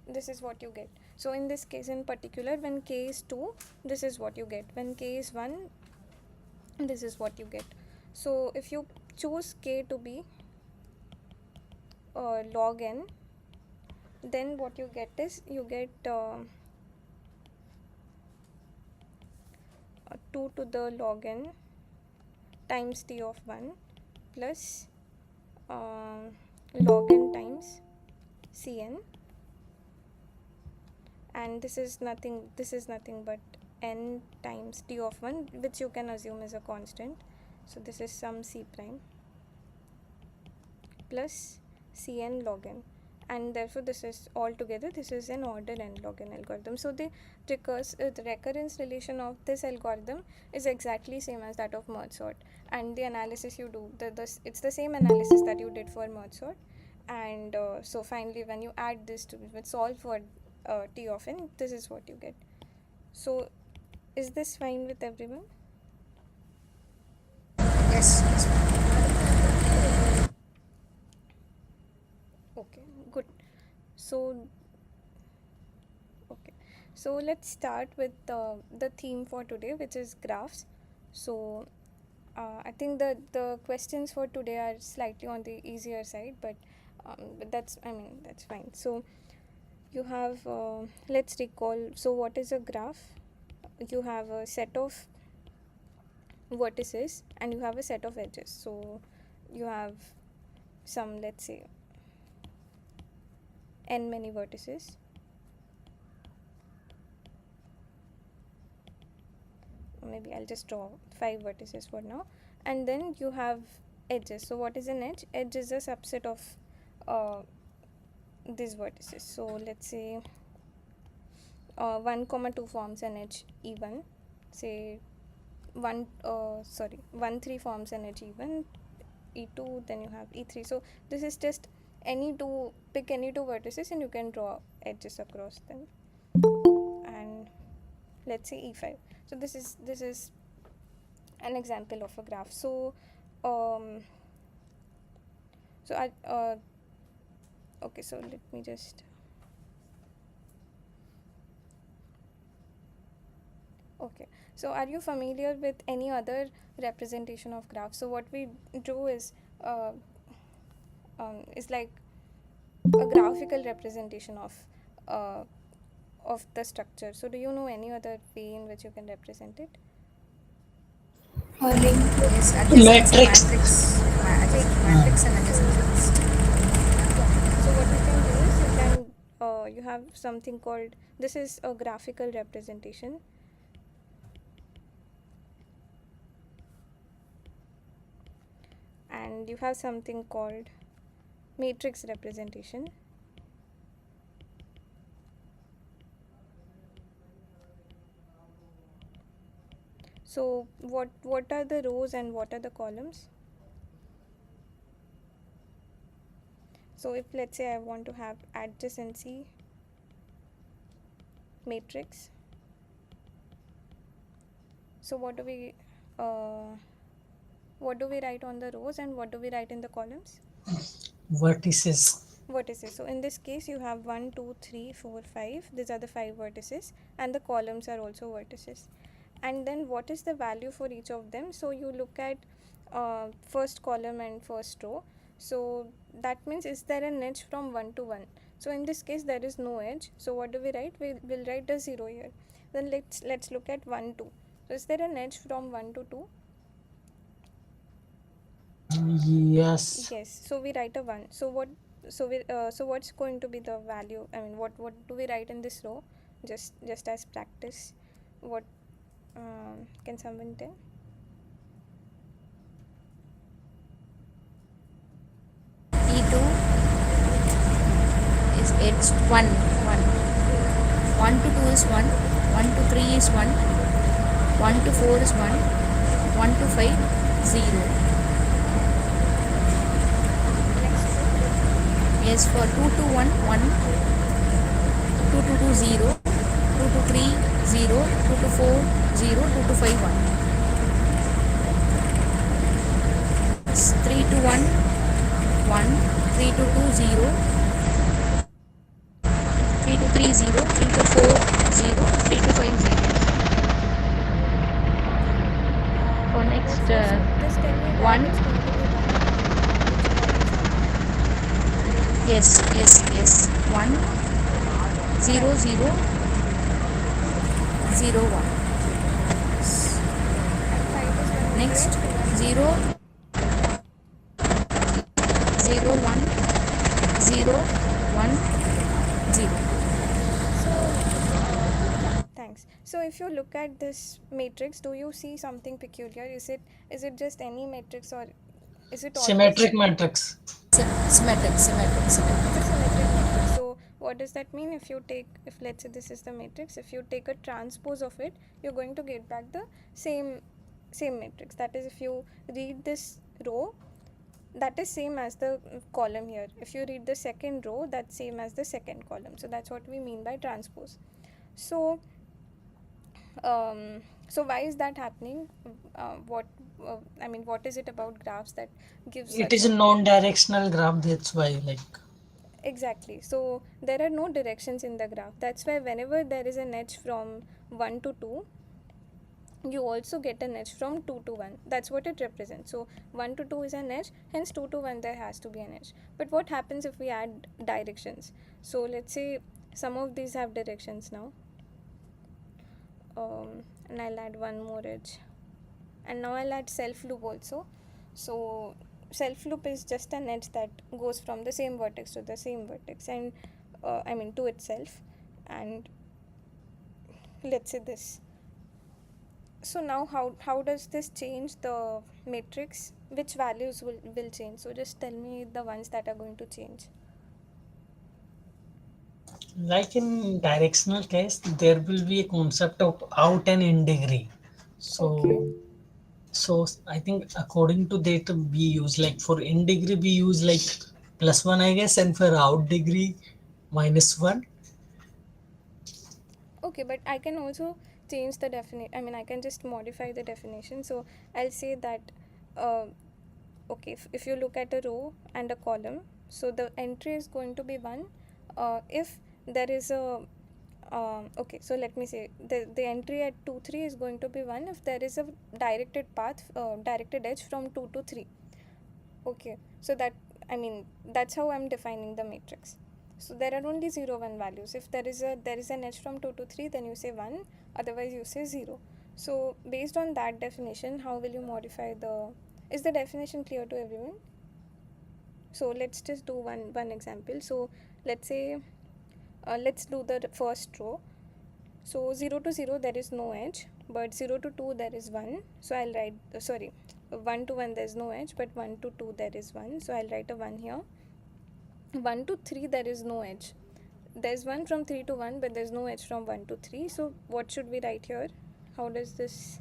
This is what you get. So in this case in particular, when k is 2, this is what you get. When k is 1, this is what you get. So if you choose k to be log n, then what you get is you get 2 to the log n times T of 1 plus log n times Cn, and this is nothing but n times T of 1, which you can assume is a constant. So this is some C prime plus Cn log n, and therefore this is altogether this is an order n log n algorithm. So the recurrence relation of this algorithm is exactly same as that of merge sort, and the analysis you do it's the same analysis that you did for merge sort. And so finally when you add this to solve for T of n, this is what you get. So is this fine with everyone? Yes. Okay, good. So let's start with the theme for today, which is graphs. So I think the questions for today are slightly on the easier side, but that's fine. So you have let's recall. So what is a graph? You have a set of vertices and you have a set of edges. So you have some, let's say, n many vertices, maybe I'll just draw 5 vertices for now, and then you have edges. So what is an edge? Edge is a subset of these vertices. So let's say 1 comma 2 forms an edge E1, say 1 3 forms an edge E1, E2, then you have E3. So this is just pick any two vertices and you can draw edges across them. And let's say E5. So this is an example of a graph. So okay, so let me just okay, so are you familiar with any other representation of graphs? So what we do is like a graphical representation of the structure. So do you know any other way in which you can represent it? Yes, Matrix. matrix and adjacencies. So what you can do is you have something called, this is a graphical representation. And you have something called matrix representation. So what are the rows and what are the columns? So if let's say I want to have adjacency matrix, so what do we write on the rows and what do we write in the columns? Vertices. Vertices. So in this case you have 1 2 3 4 5, these are the 5 vertices, and the columns are also vertices. And then what is the value for each of them? So you look at first column and first row. So that means, is there an edge from 1 to 1? So in this case there is no edge, so what do we write? We'll write the 0 here. Then let's look at 1 2. So is there an edge from 1 to 2? Yes. Yes, so we write a 1. So what's going to be the value? I mean, what do we write in this row? Just as practice, what can someone tell? E2 is edge 1 1. 1 to 2 is 1, 1 to 3 is 1, 1 to 4 is 1, 1 to 5 0. Yes, for 2 to 1 1, 2 to 2 0, 2 to 3 0, 2 to 4 0, 2 to 5 1. 3 to 1 1, 3 to 2 0, 3 to 3 0, 3 to 4 0, 3 to 5 0. For next Just tell me one. it's going to be 1. Yes. 1 0 0 0 1. Next 0 0 1 0 1 0. Thanks. So if you look at this matrix, do you see something peculiar? Is it just any matrix, or is it always Symmetric matrix. Symmetric. It's a symmetric matrix. So what does that mean? If let's say this is the matrix, if you take a transpose of it, you're going to get back the same matrix. That is, if you read this row, that is same as the column here. If you read the second row, that's same as the second column. So that's what we mean by transpose. So why is that happening? What is it about graphs that gives It such is a a non-directional graph, that's why Exactly. So there are no directions in the graph. That's why whenever there is an edge from 1 to 2, you also get an edge from 2 to 1. That's what it represents. So 1 to 2 is an edge, hence 2 to 1 there has to be an edge. But what happens if we add directions? So let's say some of these have directions now. And I'll add one more edge. And now I'll add self loop also. So self loop is just an edge that goes from the same vertex to the same vertex, and to itself. And let's say this. So now how does this change the matrix? Which values will change? So just tell me the ones that are going to change. Like in directional case, there will be a concept of out and in degree. So Okay. I think according to that we use, like for in degree we use like +1, I guess, and for out degree -1. Okay, but I can also change the definition. I mean, I can just modify the definition. So I'll say that, uh, okay, if you look at a row and a column, so the entry is going to be 1 if there is a, okay, so let me say the entry at 2 3 is going to be 1 if there is a directed path, directed edge from 2 to 3. Okay, so that, I mean, that's how I'm defining the matrix. So there are only 0 1 values. If there is an edge from 2 to 3, then you say 1, otherwise you say 0. So based on that definition, how will you modify the, is the definition clear to everyone? So let's just do one example. So let's say, let's do the first row. So 0 to 0 there is no edge, but 0 to 2 there is 1. So I'll write, sorry, 1 to 1 there is no edge, but 1 to 2 there is 1. So I'll write a 1 here. 1 to 3 there is no edge. There's 1 from 3 to 1, but there's no edge from 1 to 3. So what should we write here? How does this,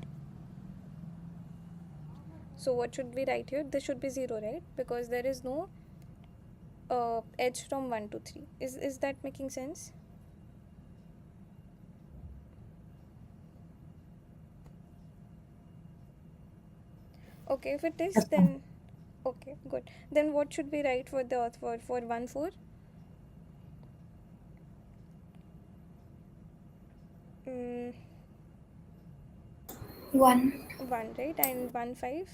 so what should we write here? This should be 0, right? Because there is no edge from 1 to 3. Is that making sense? Okay, if it is, then okay, good. Then what should we write for the for 1 4? Mm, 1. 1, right? And 1 5?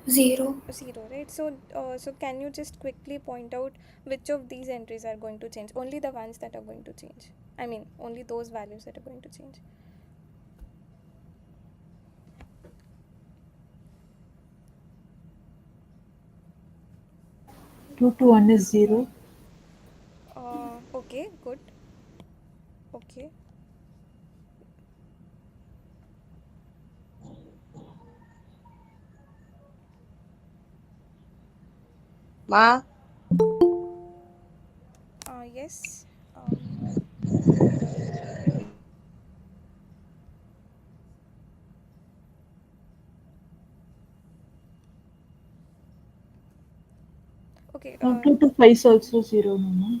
0. 0, right? So so can you just quickly point out which of these entries are going to change? Only the ones that are going to change. I mean, only those values that are going to change. 2 to 1 is 0. Okay, good. Okay. Ma, Yes. Okay. 2 to 5 is also 0, Mama.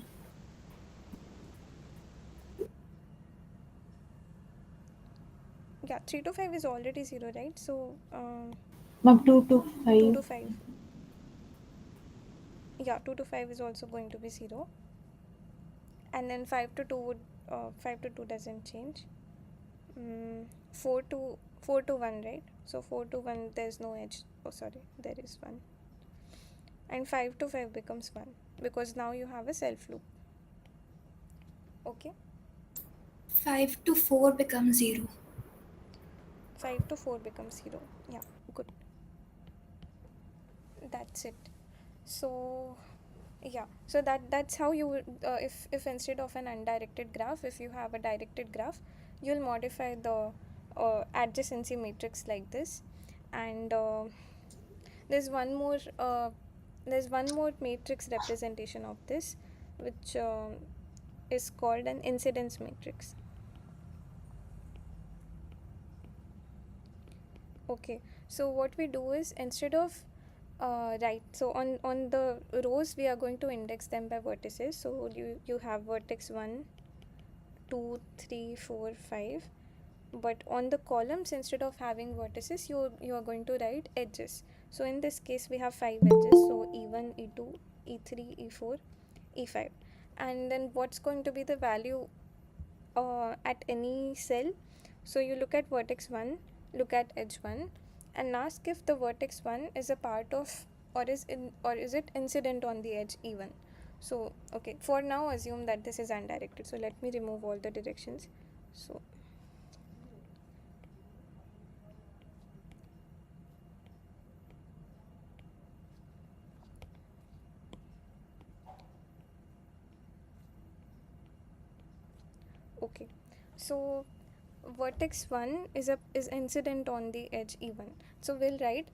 Yeah, 3 to 5 is already 0, right? So Ma'am, 2 to 2 5. to 5. Yeah, 2 to 5 is also going to be 0. And then 5 to 2 would 5 to 2 doesn't change. 4 to 1, right? So 4 to 1 there's no edge. Oh, sorry, there is 1. And 5 to 5 becomes 1 because now you have a self loop. Okay. 5 to 4 becomes 0. 5 to 4 becomes 0. Yeah, good. That's it. So yeah, so that's how you would, if instead of an undirected graph, if you have a directed graph, you'll modify the adjacency matrix like this. And there's one more matrix representation of this, which is called an incidence matrix. Okay, so what we do is, instead of right, so on the rows we are going to index them by vertices. So you have vertex 1 2 3 4 5, but on the columns, instead of having vertices, you are going to write edges. So in this case we have 5 edges, so e1 e2 e3 e4 e5. And then what's going to be the value at any cell? So you look at vertex 1, look at edge 1, and ask if the vertex 1 is a part of, or is it incident on the edge e1. So okay, for now assume that this is undirected, so let me remove all the directions. So Okay, so vertex 1 is incident on the edge E1. So we'll write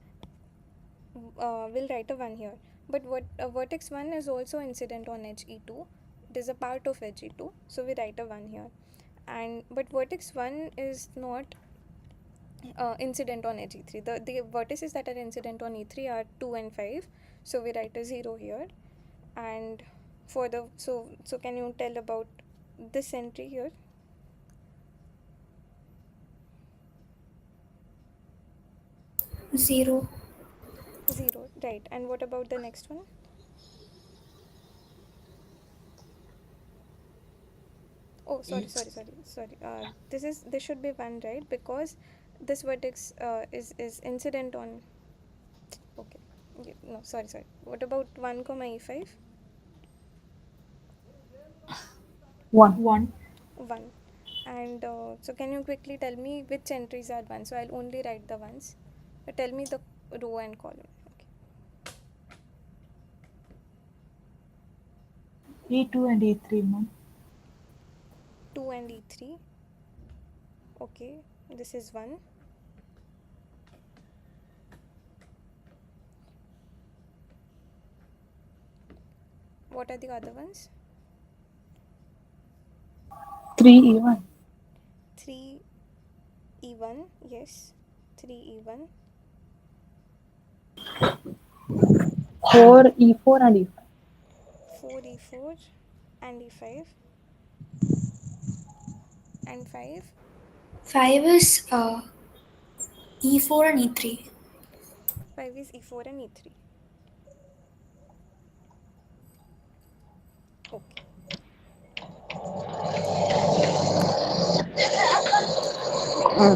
a 1 here. But what vertex 1 is also incident on edge E2. It is a part of edge E2. So we write a 1 here. And but vertex 1 is not incident on edge E3. The vertices that are incident on E3 are 2 and 5. So we write a 0 here. And for the so can you tell about this entry here? 0. 0, right. And what about the next one? Oh, sorry. This should be 1, right? Because this vertex is incident on. Okay. No, sorry. What about 1 comma e5? 1. 1. 1. And so can you quickly tell me which entries are 1? So I'll only write the ones. Tell me the row and column. E2 and E3, ma'am. 2 and e3. Okay, this is 1. What are the other ones? 3E1. 3 e1, yes. 3 e1. 4E4 and E5. 4 e4 and e5. And 5. 5 is E4 and E3. 5 is e4 and e3. Okay.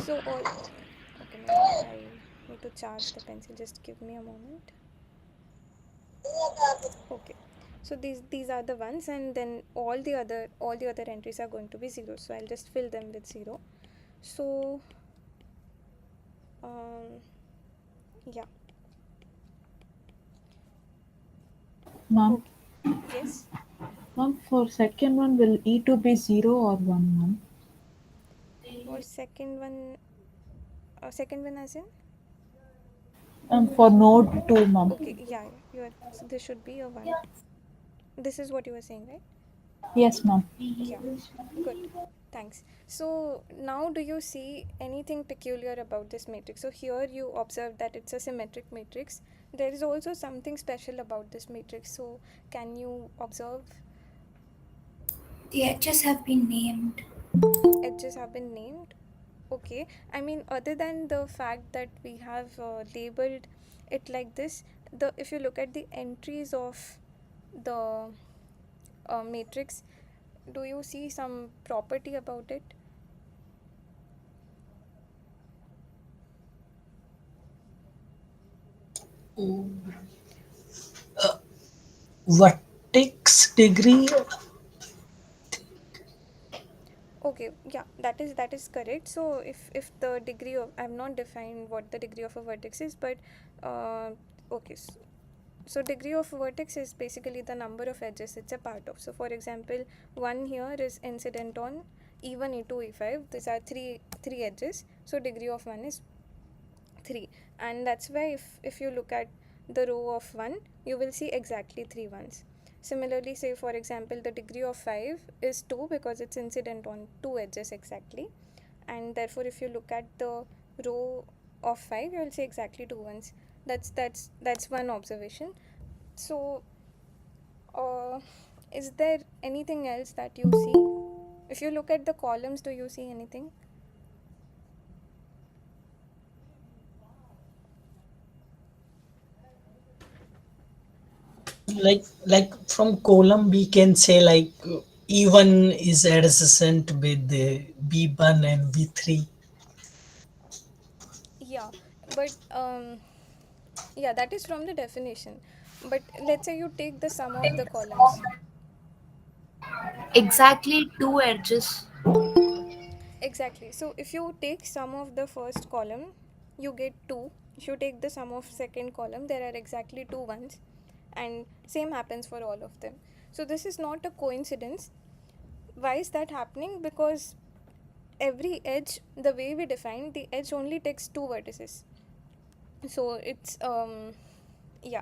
So all. Okay, I need to charge the pencil. Just give me a moment. Okay. So these are the ones, and then all the other entries are going to be 0. So I'll just fill them with 0. So yeah. Ma'am. Okay. Yes. Ma'am, for second one, will E2 be 0 or 1, ma'am? For second one as in? For node 2, ma'am. Okay, yeah. So this should be a 1. This is what you were saying, right? Yes, ma'am. Yeah. Good. Thanks. So now do you see anything peculiar about this matrix? So here you observe that it's a symmetric matrix. There is also something special about this matrix. So can you observe? The edges have been named. Edges have been named. Okay. I mean, other than the fact that we have labeled it like this, if you look at the entries of the matrix, do you see some property about it? Vertex degree. Okay, yeah, that is correct. So if the degree of, I've not defined what the degree of a vertex is, but okay, so degree of vertex is basically the number of edges it's a part of. So for example, 1 here is incident on e1, e2, e5. These are three edges. So degree of 1 is 3, and that's why if you look at the row of 1, you will see exactly 3 ones. Similarly, say for example, the degree of 5 is 2 because it's incident on 2 edges exactly, and therefore if you look at the row of 5, you will see exactly 2 ones. That's one observation. So is there anything else that you see? If you look at the columns, do you see anything? Like from column we can say like E1 is adjacent with the B1 and B3. Yeah, but yeah, that is from the definition. But let's say you take the sum of the columns. Exactly 2 edges. Exactly. So if you take sum of the first column, you get 2. If you take the sum of second column, there are exactly 2 ones, and same happens for all of them. So this is not a coincidence, why is that happening? Because every edge, the way we define the edge, only takes two vertices. So it's yeah,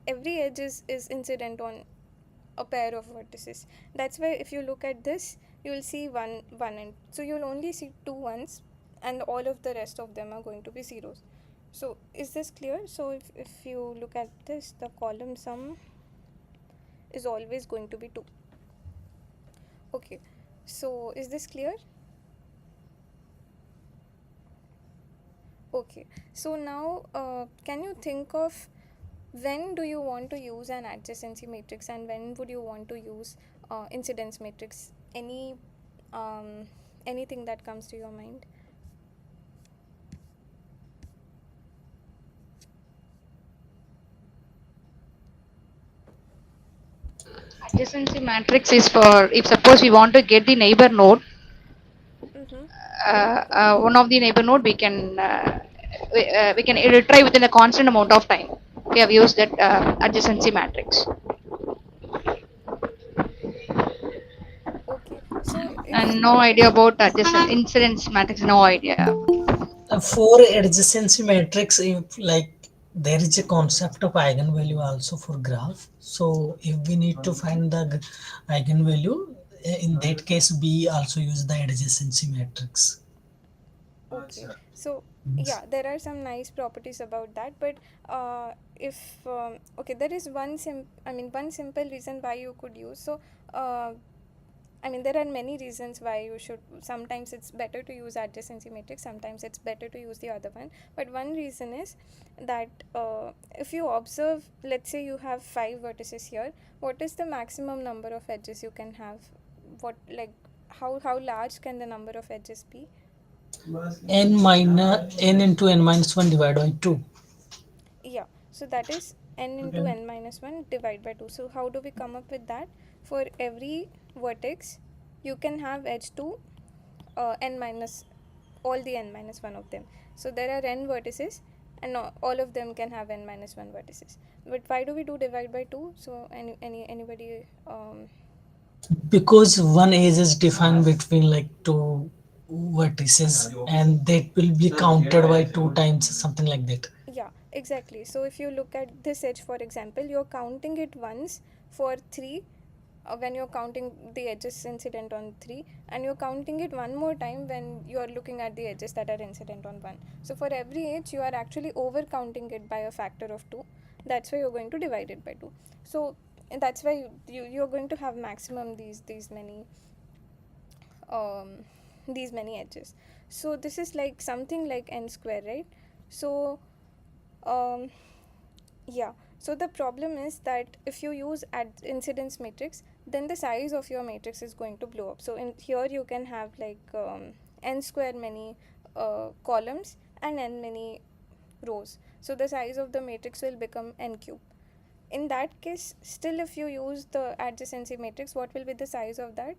every edge is incident on a pair of vertices. That's why if you look at this, you will see one end, so you'll only see two ones, and all of the rest of them are going to be zeros. So is this clear? So if you look at this, the column sum is always going to be 2. Okay, so is this clear? Okay, so now can you think of when do you want to use an adjacency matrix and when would you want to use incidence matrix? Anything that comes to your mind? Adjacency matrix is for if suppose we want to get the neighbor node, one of the neighbor node we can retry within a constant amount of time. We have used that adjacency matrix. Okay, so And no idea about adjacent incidence matrix. No idea. For adjacency matrix, if like there is a concept of eigenvalue also for graph. So if we need to find the eigenvalue, in that case we also use the adjacency matrix. Okay, so yeah, there are some nice properties about that, but if okay, there is one simple reason why you could use. So I mean, there are many reasons why you should. Sometimes it's better to use adjacency matrix, sometimes it's better to use the other one. But one reason is that if you observe, let's say you have 5 vertices here, what is the maximum number of edges you can have? What, like, how large can the number of edges be? N into n minus 1 divided by 2. Yeah, so that is n into n minus 1 divided by 2. So how do we come up with that? For every vertex, you can have edge to n minus all the n minus 1 of them. So there are n vertices, and all of them can have n minus 1 vertices. But why do we do divide by 2? So anybody Because one edge is defined between like two vertices and that will be counted by 2 times, something like that. yeah, exactly. So if you look at this edge, for example, you're counting it once for 3 when you're counting the edges incident on 3, and you're counting it one more time when you're looking at the edges that are incident on 1. So for every edge you are actually over counting it by a factor of 2. That's why you're going to divide it by 2. So and that's why you're going to have maximum um, these many edges. So this is like something like n square, right? So um, yeah, so the problem is that if you use incidence matrix, then the size of your matrix is going to blow up. So in here you can have like n square many columns and n many rows. So the size of the matrix will become n cube. In that case, still if you use the adjacency matrix, what will be the size of that?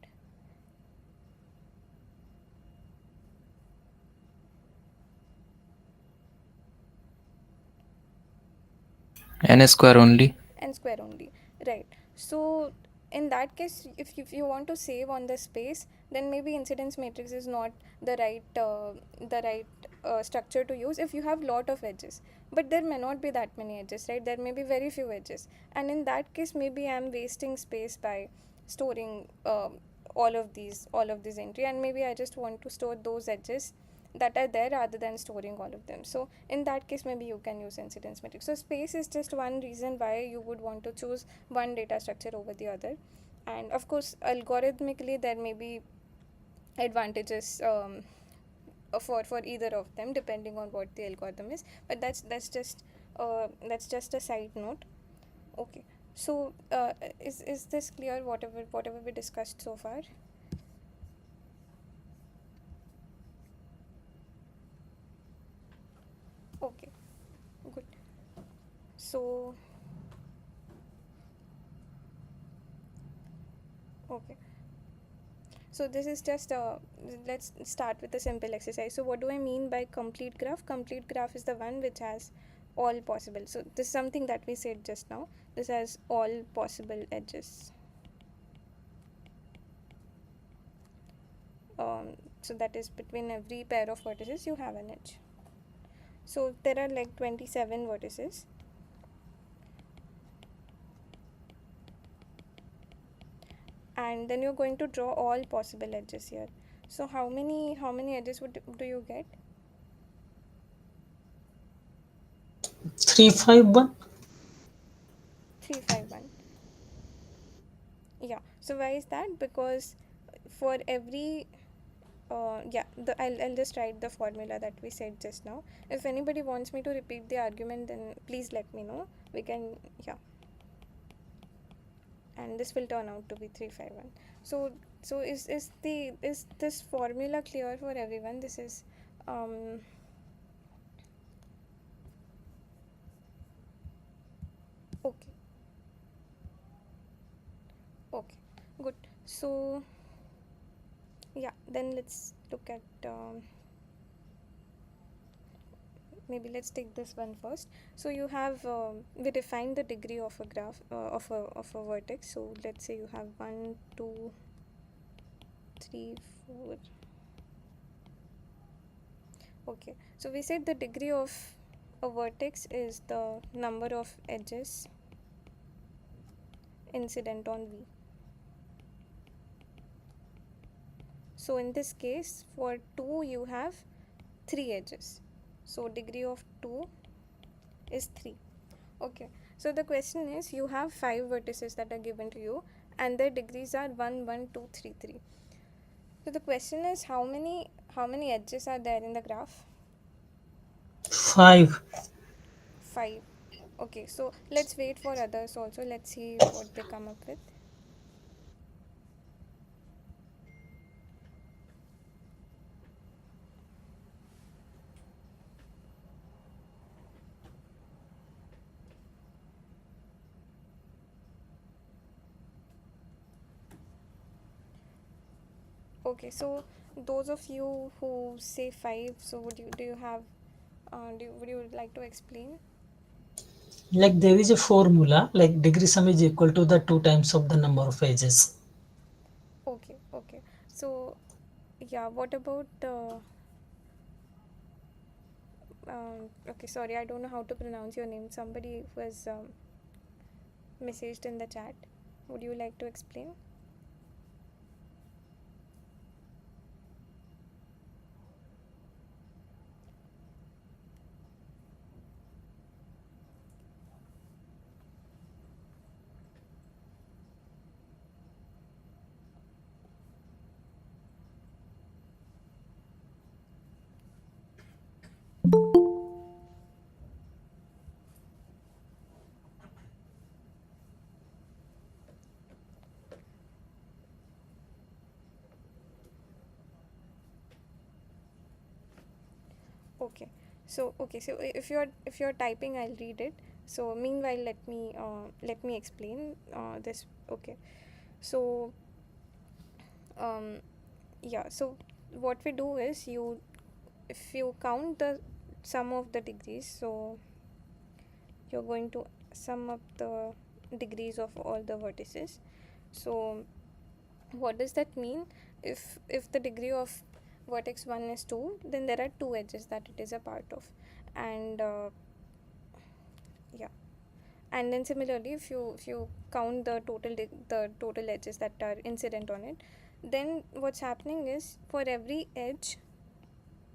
N square only. N square only, right? So in that case, if you want to save on the space, then maybe incidence matrix is not the right structure to use if you have lot of edges. But there may not be that many edges, right? There may be very few edges, and in that case maybe I'm wasting space by storing all of these entry, and maybe I just want to store those edges that are there rather than storing all of them. So in that case maybe you can use incidence matrix. So space is just one reason why you would want to choose one data structure over the other. And of course algorithmically there may be advantages for either of them depending on what the algorithm is, but that's just a side note. Okay, so is this clear, whatever we discussed so far? Okay, good. So okay, so this is just let's start with a simple exercise. So what do I mean by complete graph? Complete graph is the one which has all possible, so this is something that we said just now, this has all possible edges. So that is between every pair of vertices you have an edge. So there are like 27 vertices. And then you're going to draw all possible edges here. So how many edges do you get? 351. 351. Yeah. So why is that? Because for every I'll just write the formula that we said just now. If anybody wants me to repeat the argument, then please let me know. We can, yeah. And this will turn out to be 351. So is this formula clear for everyone? This is okay. Okay, good. So yeah, then let's look at maybe let's take this one first. So you have we defined the degree of a graph of a vertex. So let's say you have 1 2 3 4. Okay, so we said the degree of a vertex is the number of edges incident on V. So in this case, for 2 you have 3 edges. So degree of 2 is 3. Okay, so the question is, you have 5 vertices that are given to you and their degrees are 1 1 2 3 3. So the question is, how many edges are there in the graph? 5. 5. Okay, so let's wait for others also. Let's see what they come up with. Okay, so those of you who say 5, so do you have would you like to explain? Like there is a formula, like degree sum is equal to the 2 times of the number of edges. Okay, okay. So yeah, what about okay, sorry, I don't know how to pronounce your name. Somebody was messaged in the chat. Would you like to explain? Okay, so if you're typing, I'll read it. So meanwhile, let me explain this. Okay, so um, yeah, so what we do is, if you count the sum of the degrees, so you're going to sum up the degrees of all the vertices. So what does that mean? If the degree of vertex 1 is 2, then there are 2 edges that it is a part of. And yeah, and then similarly, if you count the total edges that are incident on it, then what's happening is, for every edge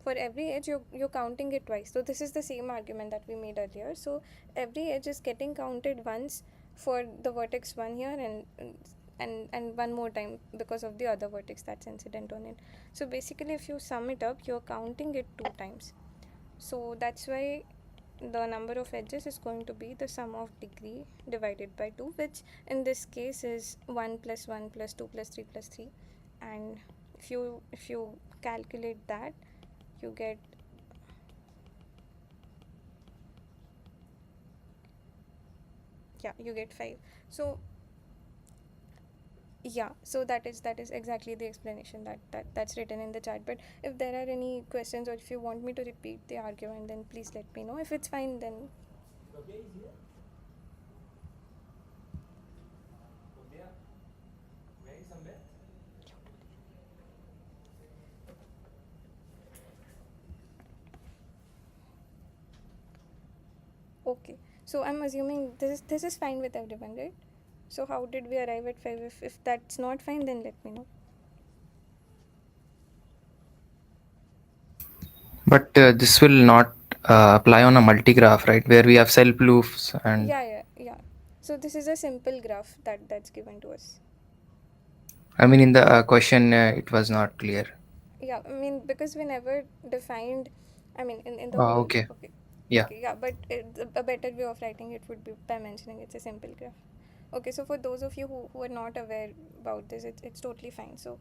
you're counting it twice. So this is the same argument that we made earlier. So every edge is getting counted once for the vertex 1 here, and one more time because of the other vertex that's incident on it. So basically, if you sum it up, you're counting it 2 times. So that's why the number of edges is going to be the sum of degree divided by 2, which in this case is 1 plus 1 plus 2 plus 3 plus 3. And if you calculate that, you get, yeah, you get 5. So yeah, so that is exactly the explanation that's written in the chat. But if there are any questions, or if you want me to repeat the argument, then please let me know. If it's fine, then Okay, so I'm assuming this is fine with everyone, right? So how did we arrive at 5? If that's not fine, then let me know. But this will not apply on a multigraph, right? Where we have self loops and. Yeah. So this is a simple graph that's given to us. I mean, in the question, it was not clear. Yeah, I mean, because we never defined, I mean, in the whole, Okay. okay. Yeah. Okay, yeah, but a better way of writing it would be by mentioning it's a simple graph. Okay, so for those of you who are not aware about this, it's totally fine. So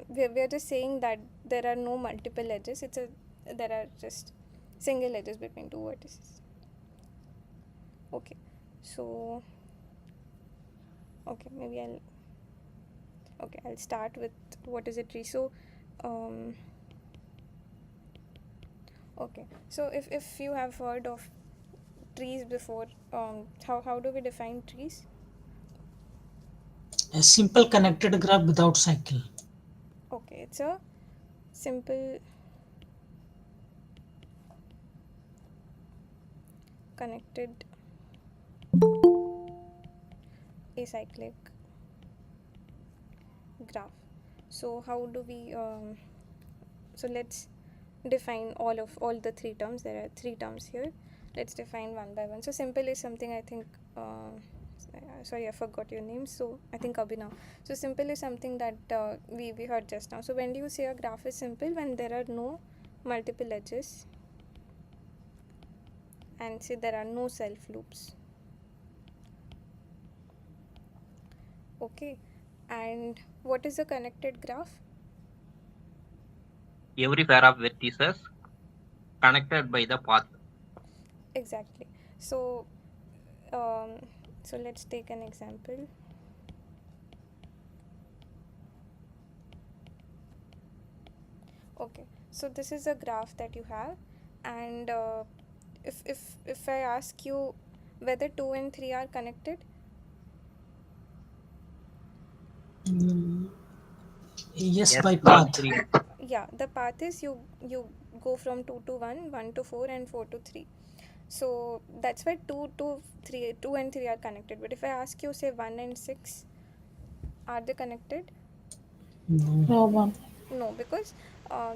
we're just saying that there are no multiple edges. There are just single edges between two vertices. Okay, so maybe I'll start with what is a tree. So okay, so if you have heard of trees before, how do we define trees? A simple connected graph without cycle. Okay, it's a simple connected acyclic graph. So how do we so let's define all the three terms. There are three terms here. Let's define one by one. So simple is something, I think sorry, I forgot your name. So I think Abhinav. So simple is something that we heard just now. So when do you say a graph is simple? When there are no multiple edges and say there are no self loops. Okay, and what is a connected graph? Every pair of vertices connected by the path. Exactly. So so let's take an example. Okay, so this is a graph that you have, and if I ask you whether 2 and 3 are connected. Yes, Yes, by 2 and path. 3. Yeah, the path is you go from 2 to 1, 1 to 4, and 4 to 3. So that's why 2 and 3 are connected. But if I ask you, say 1 and 6, are they connected? No one. No, because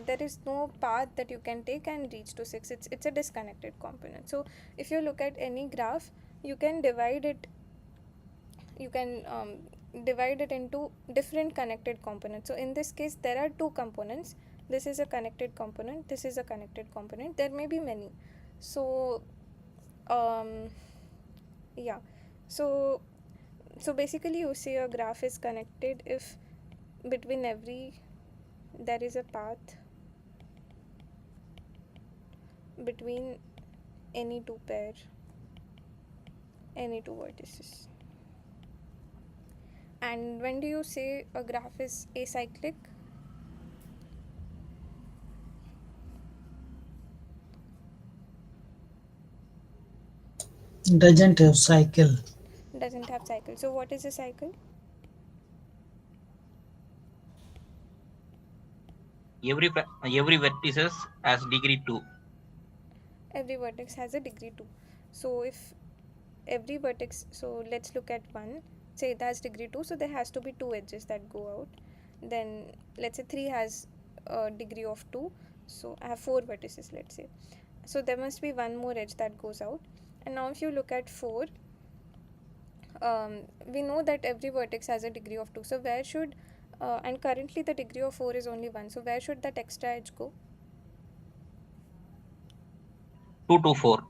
there is no path that you can take and reach to 6. It's a disconnected component. So if you look at any graph, you can divide it into different connected components. So in this case, there are two components. This is a connected component, this is a connected component. There may be many. So um, yeah, so basically you see a graph is connected if between every there is a path between any two vertices. And when do you say a graph is acyclic? Doesn't have cycle. Doesn't have cycle. So what is a cycle? Every vertices has degree 2. Every vertex has a degree 2. So if every vertex, so let's look at one, say it has degree 2, so there has to be two edges that go out. Then let's say 3 has a degree of 2, so I have 4 vertices, let's say. So there must be one more edge that goes out. And now if you look at 4, we know that every vertex has a degree of 2. So where should and currently the degree of 4 is only 1, so where should that extra edge go? 2 to 4.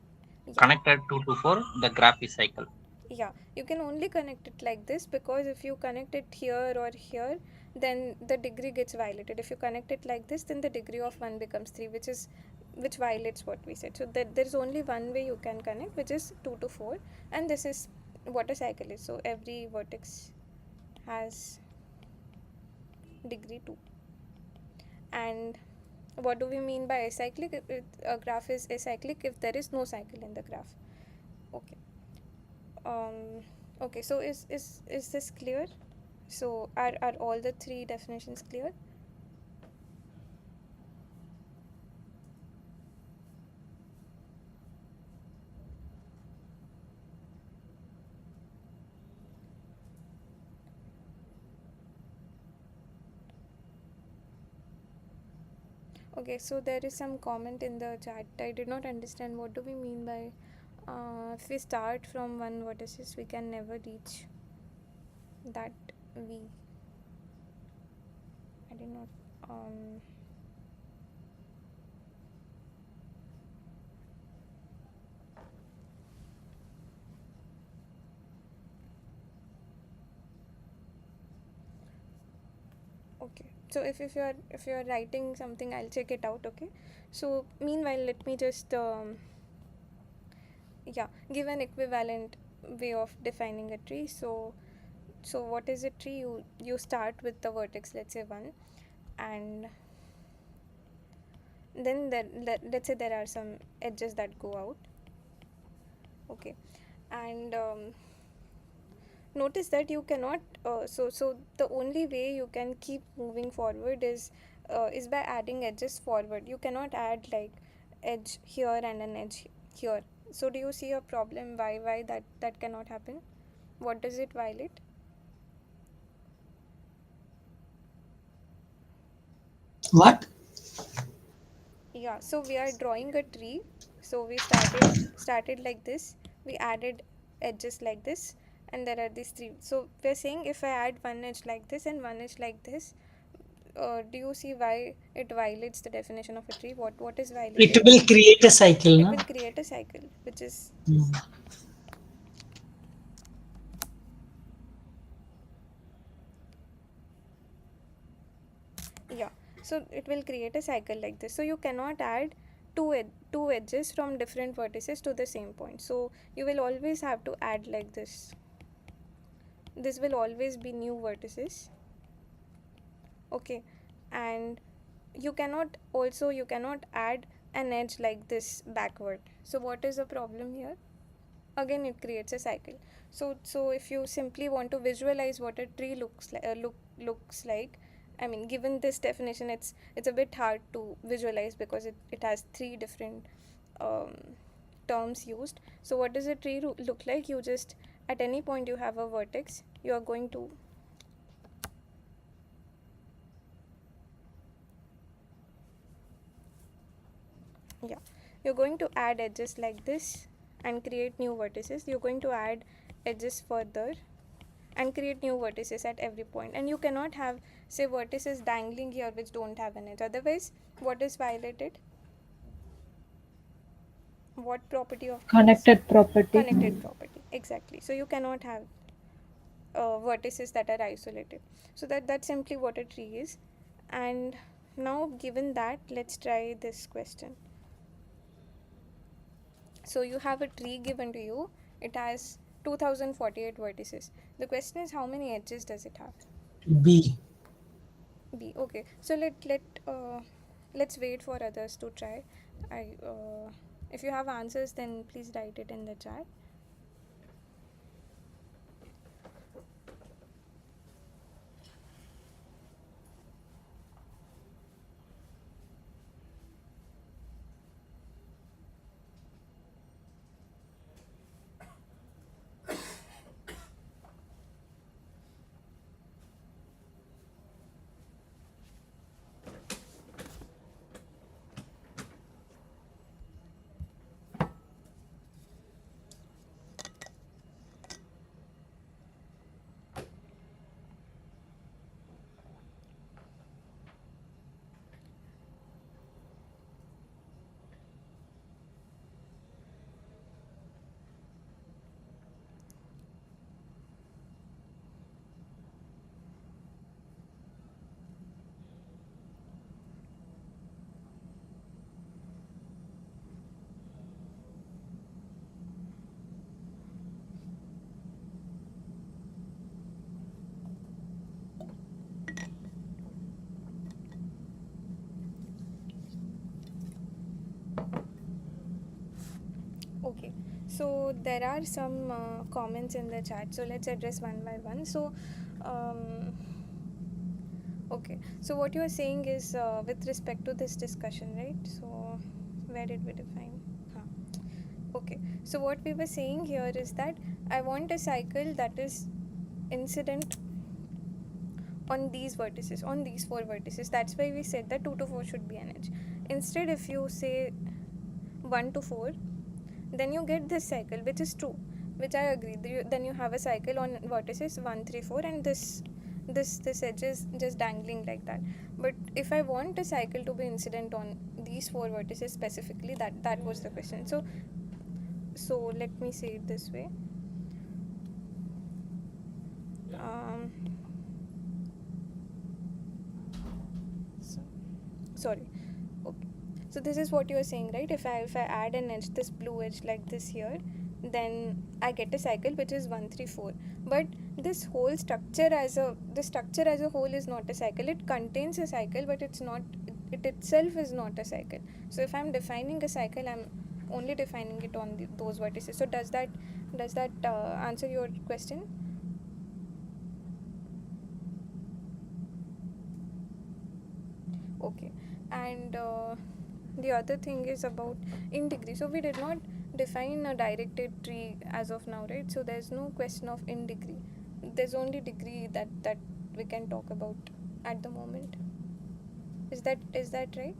Yeah. Connected 2 to 4, the graph is cycle. Yeah, you can only connect it like this, because if you connect it here or here, then the degree gets violated. If you connect it like this, then the degree of 1 becomes 3, which violates what we said. So there's only one way you can connect, which is 2 to 4, and this is what a cycle is. So every vertex has degree 2. And what do we mean by acyclic? A graph is acyclic if there is no cycle in the graph. Okay. Okay, so is this clear? So are all the three definitions clear? Okay, so there is some comment in the chat. I did not understand what do we mean by if we start from one vertices, we can never reach that V. I did not. Okay, so if you're writing something, I'll check it out. Okay, so meanwhile, let me just give an equivalent way of defining a tree. So what is a tree? You start with the vertex, let's say 1, and then let's say there are some edges that go out. Okay, and notice that you cannot so the only way you can keep moving forward is by adding edges forward. You cannot add like edge here and an edge here. So do you see a problem why that cannot happen? What does it violate? What? Yeah, so we are drawing a tree. So we started like this, we added edges like this, and there are these 3. So we're saying if I add one edge like this and one edge like this, do you see why it violates the definition of a tree? What is It violated? will create a cycle, It no? will create a cycle, which is yeah. So it will create a cycle like this. So you cannot add two edges from different vertices to the same point. So you will always have to add like this. This will always be new vertices. Okay, and you cannot add an edge like this backward. So what is the problem here? Again, it creates a cycle. So if you simply want to visualize what a tree looks like, I mean, given this definition, it's a bit hard to visualize because it has 3 different um, terms used. So what does a tree look like? You just, at any point you have a vertex, you are going to you're going to add edges like this and create new vertices. You're going to add edges further and create new vertices at every point. And you cannot have, say, vertices dangling here which don't have an edge. Otherwise, what is violated? What property of trees? Connected property. Connected property, exactly. So you cannot have vertices that are isolated. So that's simply what a tree is. And now, given that, let's try this question. So you have a tree given to you. It has 2048 vertices. The question is, how many edges does it have? B. B. Okay. So let's wait for others to try. If you have answers, then please write it in the chat. Okay, so there are some comments in the chat, so let's address one by one. So okay, so what you are saying is with respect to this discussion, right? So where did we define? Okay, so what we were saying here is that I want a cycle that is incident on these vertices, on these 4 vertices. That's why we said that 2 to 4 should be an edge. Instead, if you say 1 to 4, then you get this cycle, which is true, which I agree. Then you have a cycle on vertices 1, 3, 4, and this edge is just dangling like that. But if I want a cycle to be incident on these 4 vertices specifically, that was the question. So let me say it this way. Sorry. Okay. So this is what you are saying, right? If I add an edge, this blue edge like this here, then I get a cycle which is 1, 3, 4. But this whole structure as a whole is not a cycle. It contains a cycle, but it's not. It itself is not a cycle. So if I'm defining a cycle, I'm only defining it on those vertices. So does that answer your question? Okay. And the other thing is about in degree. So we did not define a directed tree as of now, right? So there's no question of in degree. There's only degree that we can talk about at the moment. Is that right?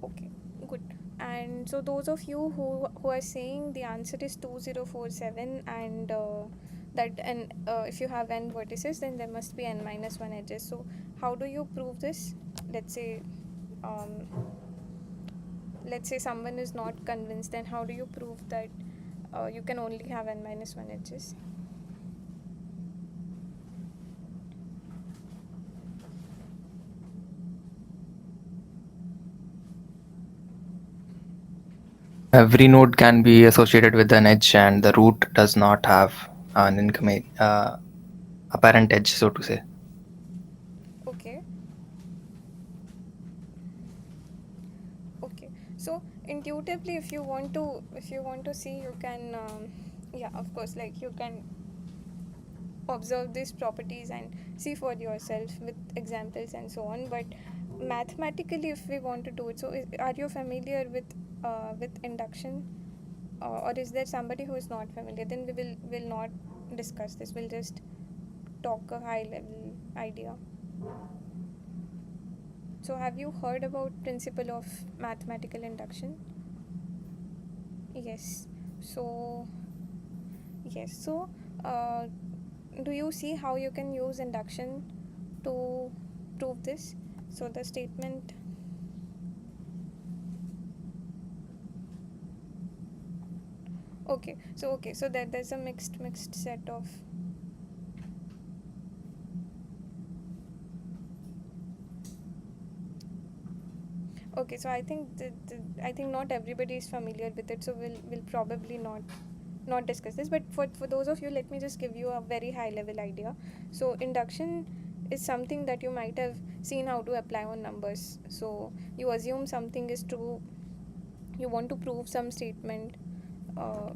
Okay, good. And so those of you who are saying the answer is 2047 and that and if you have n vertices, then there must be n minus 1 edges. So how do you prove this? Let's say um, let's say someone is not convinced, then how do you prove that you can only have n minus 1 edges? Every node can be associated with an edge, and the root does not have an incoming apparent edge, so to say. Okay. Okay. So intuitively, if you want to see, you can yeah, of course, like you can observe these properties and see for yourself with examples and so on. But mathematically, if we want to do it, so are you familiar with induction, or is there somebody who is not familiar? Then we will not discuss this. We'll just talk a high level idea. So have you heard about principle of mathematical induction? Yes. So yes. So uh, do you see how you can use induction to prove this? So the statement okay, so there's a mixed set of okay, so I think I think not everybody is familiar with it, so we'll probably not discuss this. But for those of you, let me just give you a very high level idea. So induction is something that you might have seen how to apply on numbers. So you assume something is true, you want to prove some statement, uh,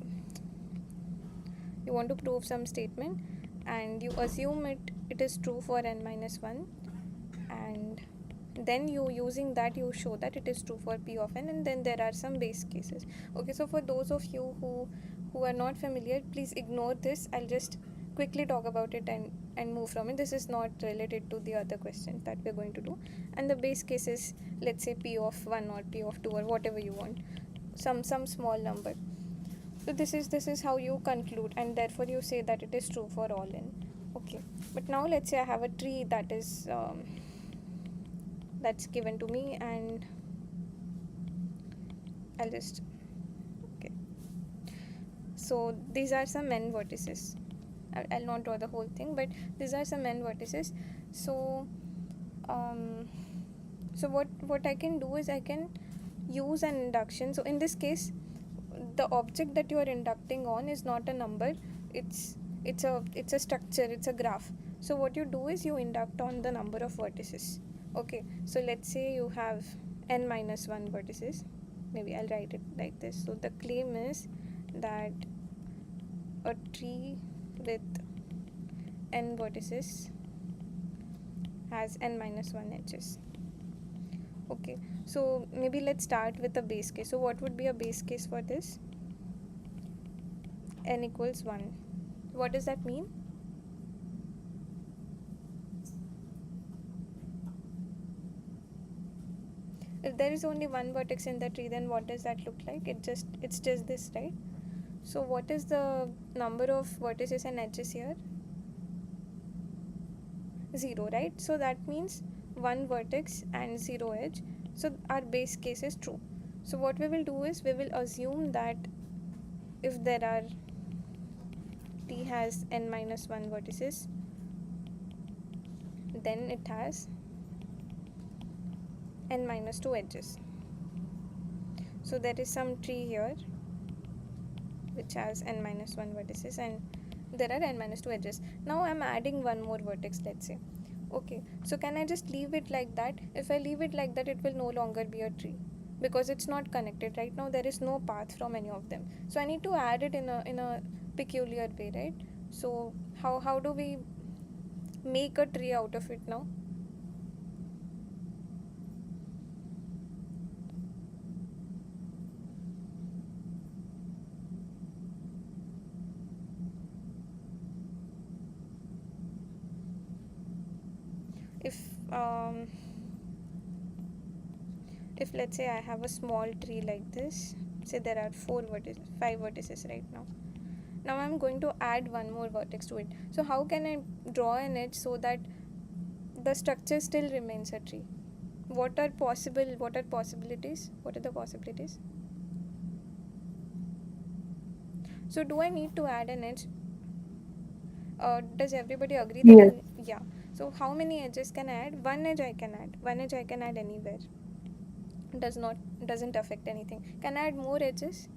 and you assume it is true for n minus 1, and then you using that you show that it is true for p of n, and then there are some base cases. Okay, so for those of you who are not familiar, please ignore this. I'll just quickly talk about it and move from it. This is not related to the other questions that we're going to do. And the base case is, let's say, p of 1 or p of 2 or whatever you want, some small number. So this is how you conclude, and therefore you say that it is true for all n. Okay, but now let's say I have a tree that is that's given to me, and I'll just okay. So these are some n vertices. I'll not draw the whole thing, but these are some n vertices. So um, so what I can do is I can use an induction. So in this case, the object that you are inducting on is not a number, it's a structure, it's a graph. So what you do is you induct on the number of vertices. Okay, so let's say you have n minus 1 vertices. Maybe I'll write it like this. So the claim is that a tree with n vertices has n minus 1 edges. Okay, so maybe let's start with the base case. So what would be a base case for this? n equals 1. What does that mean? If there is only one vertex in the tree, then what does that look like? It's just this, right? So what is the number of vertices and edges here? 0, right? So that means one vertex and 0 edge. So our base case is true. So what we will do is we will assume that if there are T has n minus 1 vertices, then it has n minus 2 edges. So there is some tree here which has n minus 1 vertices and there are n minus 2 edges. Now I'm adding one more vertex, let's say. Okay, so can I just leave it like that? If I leave it like that, it will no longer be a tree because it's not connected. Right now there is no path from any of them. So I need to add it in a peculiar way, right? So how do we make a tree out of it now? If um, if let's say I have a small tree like this, say there are 5 vertices right now. Now I'm going to add one more vertex to it. So how can I draw an edge so that the structure still remains a tree? What are possibilities? What are the possibilities? So do I need to add an edge? Does everybody agree that Yes. yeah. So how many edges can I add? One edge I can add. One edge I can add anywhere. Doesn't affect anything. Can I add more edges?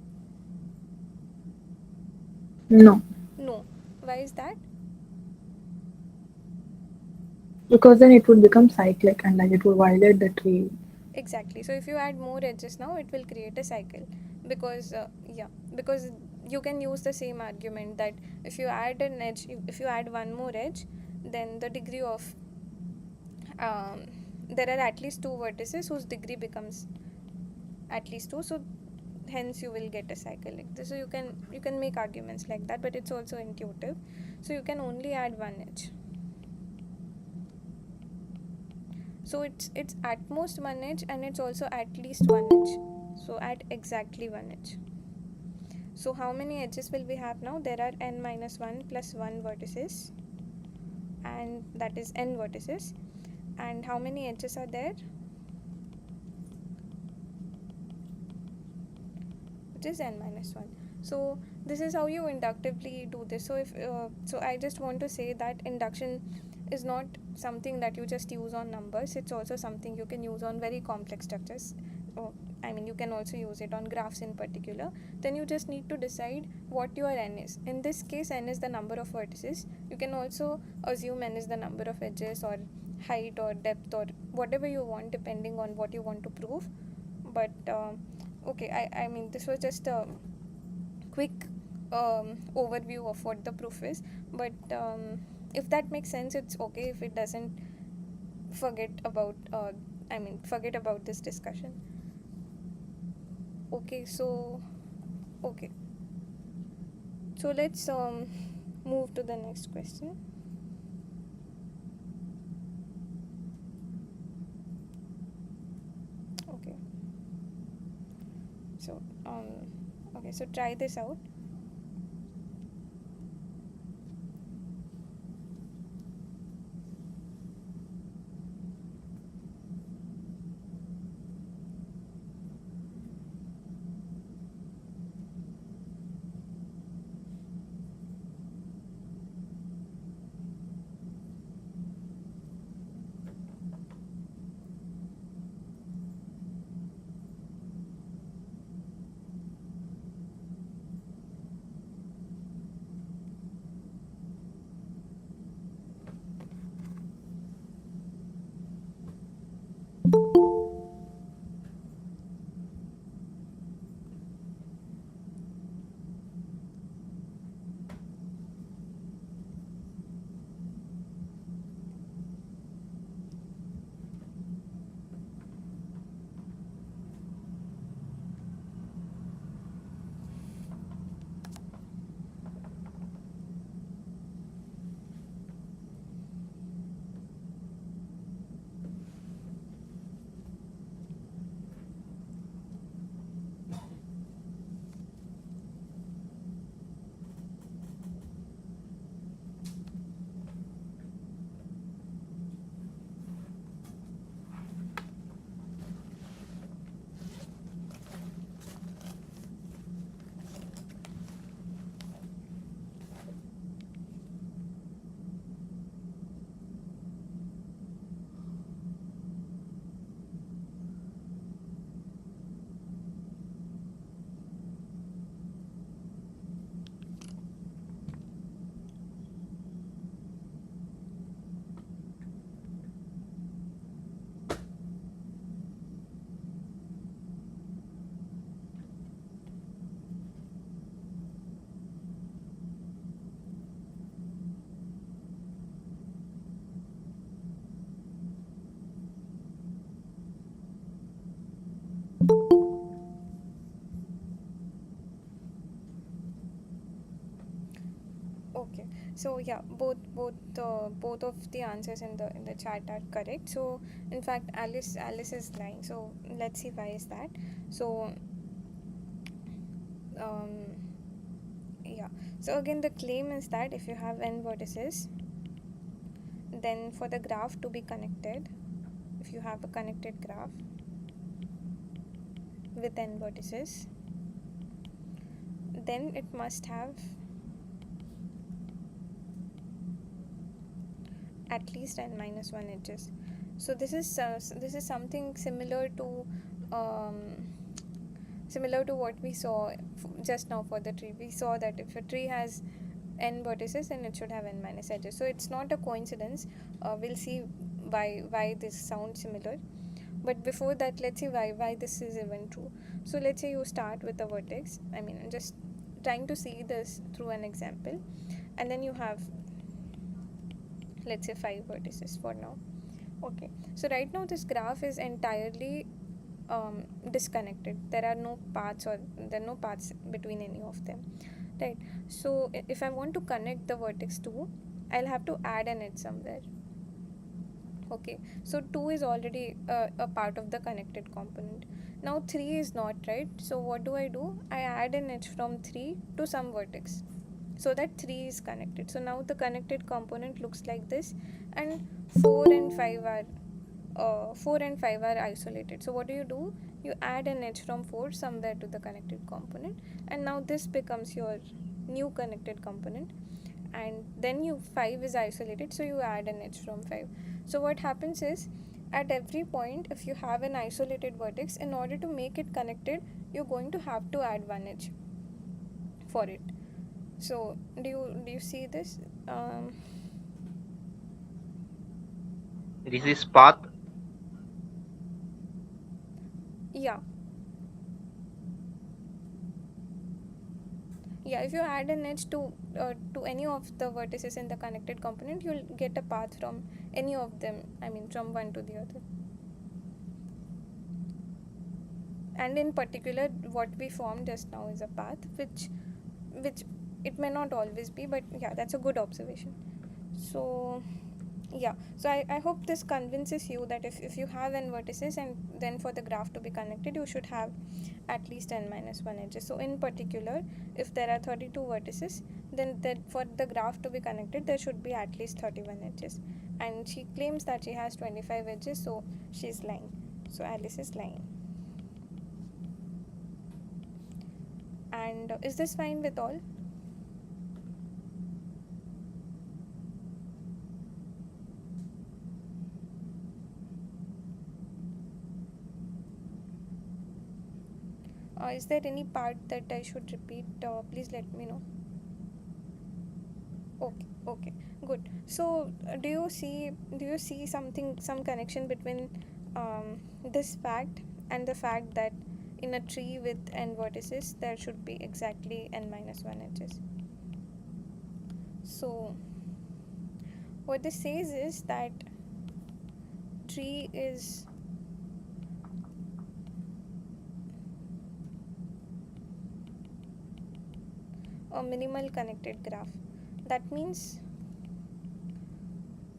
No, No. Why is that? because then it would become cyclic and like it would violate the tree. Exactly. So if you add more edges now, it will create a cycle because because you can use the same argument that if you add an edge, if you add one more edge, then the degree of there are at least two vertices whose degree becomes at least 2. So hence you will get a cycle like this. So you can make arguments like that, but it's also intuitive. So you can only add one edge. So it's at most one edge and it's also at least one edge. So at exactly one edge. So how many edges will we have now? There are n minus 1 plus 1 vertices, and that is n vertices. And how many edges are there? Which is n minus 1. So this is how you inductively do this. So if so I just want to say that induction is not something that you just use on numbers. It's also something you can use on very complex structures. Oh, I mean, you can also use it on graphs in particular. Then you just need to decide what your n is. In this case, n is the number of vertices. You can also assume n is the number of edges or height or depth or whatever you want depending on what you want to prove. But okay, I mean, this was just a quick overview of what the proof is. But if that makes sense, it's okay. If it doesn't, forget about forget about this discussion. Okay, so okay, so let's move to the next question. Okay, so okay, so try this out. So yeah, both of the answers in the chat are correct. So in fact, Alice is lying. So let's see why is that. So um, yeah. So again, the claim is that if you have n vertices, then for the graph to be connected, if you have a connected graph with n vertices, then it must have at least n minus 1 edges. So this is something um, similar to what we saw just now for the tree. We saw that if a tree has n vertices, then it should have n minus edges. So it's not a coincidence. We'll see why this sounds similar. But before that, let's see why this is even true. So let's say you start with a vertex. I mean, I'm just trying to see this through an example, and then you have, let's say, 5 vertices for now. Okay, so right now this graph is entirely disconnected. There are no paths, or there are no paths between any of them, right? So if I want to connect the vertex 2, I'll have to add an edge somewhere. Okay, so 2 is already a part of the connected component. Now 3 is not, right? So what do? I add an edge from 3 to some vertex, so that 3 is connected. So now the connected component looks like this, and 4 and 5 are 4 and 5 are isolated. So what do? You add an edge from 4 somewhere to the connected component, and now this becomes your new connected component, and then you 5 is isolated, so you add an edge from 5. So what happens is, at every point, if you have an isolated vertex, in order to make it connected, you're going to have to add one edge for it. So do you see this? This is path. Yeah, if you add an edge to any of the vertices in the connected component, you'll get a path from any of them, I mean from one to the other. And in particular, what we formed just now is a path, which it may not always be, but yeah, that's a good observation. So yeah, so I hope this convinces you that if you have n vertices, and then for the graph to be connected, you should have at least n minus 1 edges. So in particular, if there are 32 vertices, then for the graph to be connected, there should be at least 31 edges. And she claims that she has 25 edges, so she's lying. So Alice is lying. And is this fine with all? Is there any part that I should repeat? Please let me know. Okay, good. So do you see some connection between this fact and the fact that in a tree with n vertices, there should be exactly n minus 1 edges? So what this says is that tree is a minimal connected graph. That means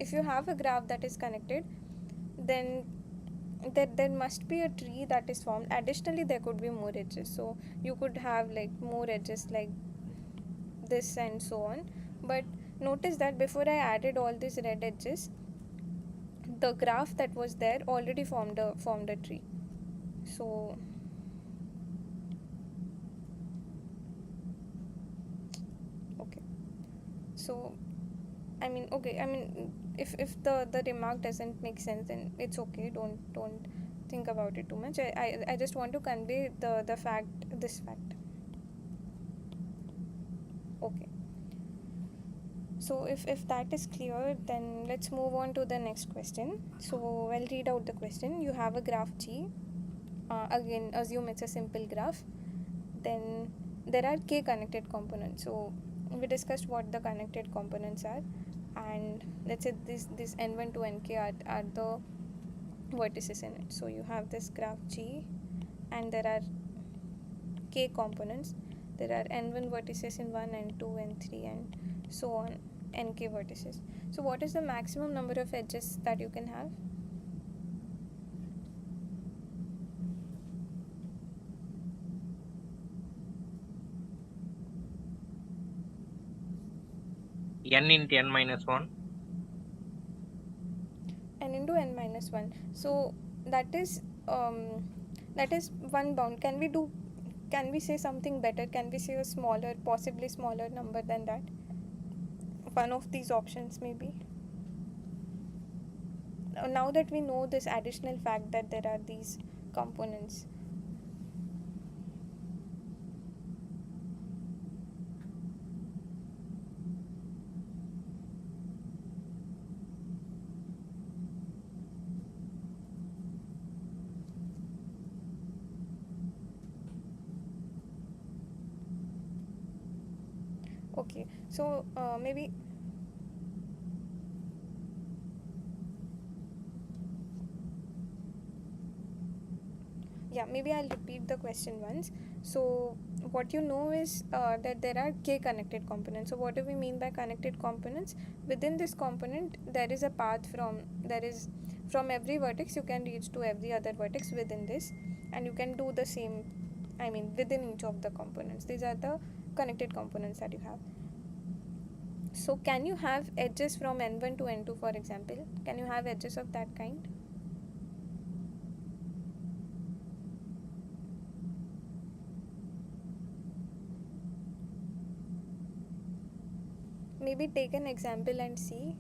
if you have a graph that is connected, then there must be a tree that is formed. Additionally, there could be more edges, so you could have like more edges like this and so on. But notice that before I added all these red edges, the graph that was there already formed a tree. So okay, so if the remark doesn't make sense, then it's okay. Don't think about it too much. I just want to convey this fact. Okay, so if that is clear, then let's move on to the next question. So I'll read out the question. You have a graph G. Again, assume it's a simple graph. Then there are k connected components. So we discussed what the connected components are, and let's say this n1 to nk are the vertices in it. So you have this graph G, and there are k components. There are n1 vertices in 1 and 2 and 3 and so on. nk vertices. So what is the maximum number of edges that you can have? n into n minus 1. N into n minus 1. So that is one bound. Can we say something better? Can we say a smaller, possibly smaller number than that? One of these options maybe. Now that we know this additional fact that there are these components. Okay, so maybe maybe I'll repeat the question once. So what you know is that there are k connected components. So what do we mean by connected components? Within this component there is a path from every vertex you can reach to every other vertex within this, and you can do the same, I mean within each of the components. These are the connected components that you have. So can you have edges from n1 to n2, for example? Can you have edges of that kind? Maybe take an example and see.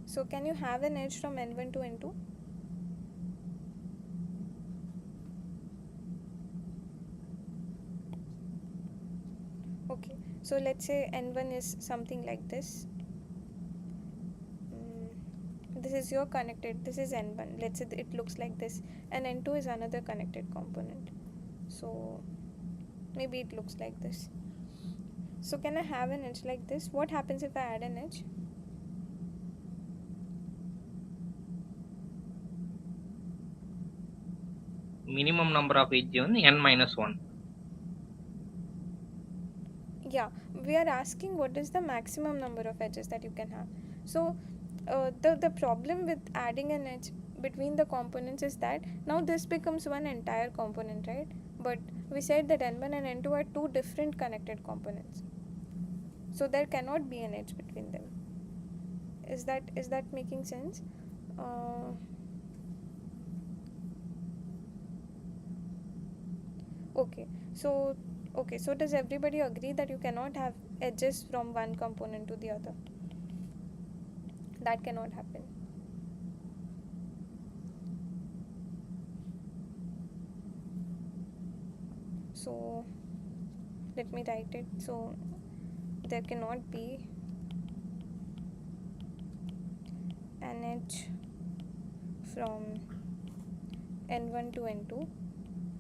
So can you have an edge from n1 to n2? Okay, so let's say n1 is something like this. This is your connected, this is n1. Let's say it looks like this, and n2 is another connected component. So maybe it looks like this. So can I have an edge like this? What happens if I add an edge? Minimum number of edges on n minus 1. Yeah, we are asking what is the maximum number of edges that you can have. So the problem with adding an edge between the components is that now this becomes one entire component, right? But we said that n1 and n2 are two different connected components, so there cannot be an edge between them. Is that making sense? Okay, so does everybody agree that you cannot have edges from one component to the other? That cannot happen. So let me write it. So there cannot be an edge from n1 to n2,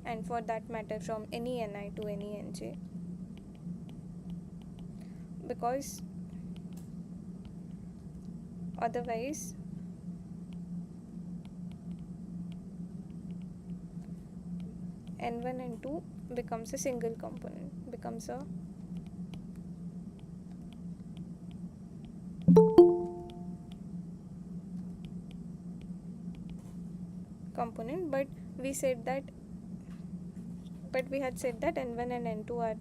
and for that matter from any ni to any nj, because otherwise n1 and 2 becomes a single component, becomes a component. But we had said that n1 and n2 are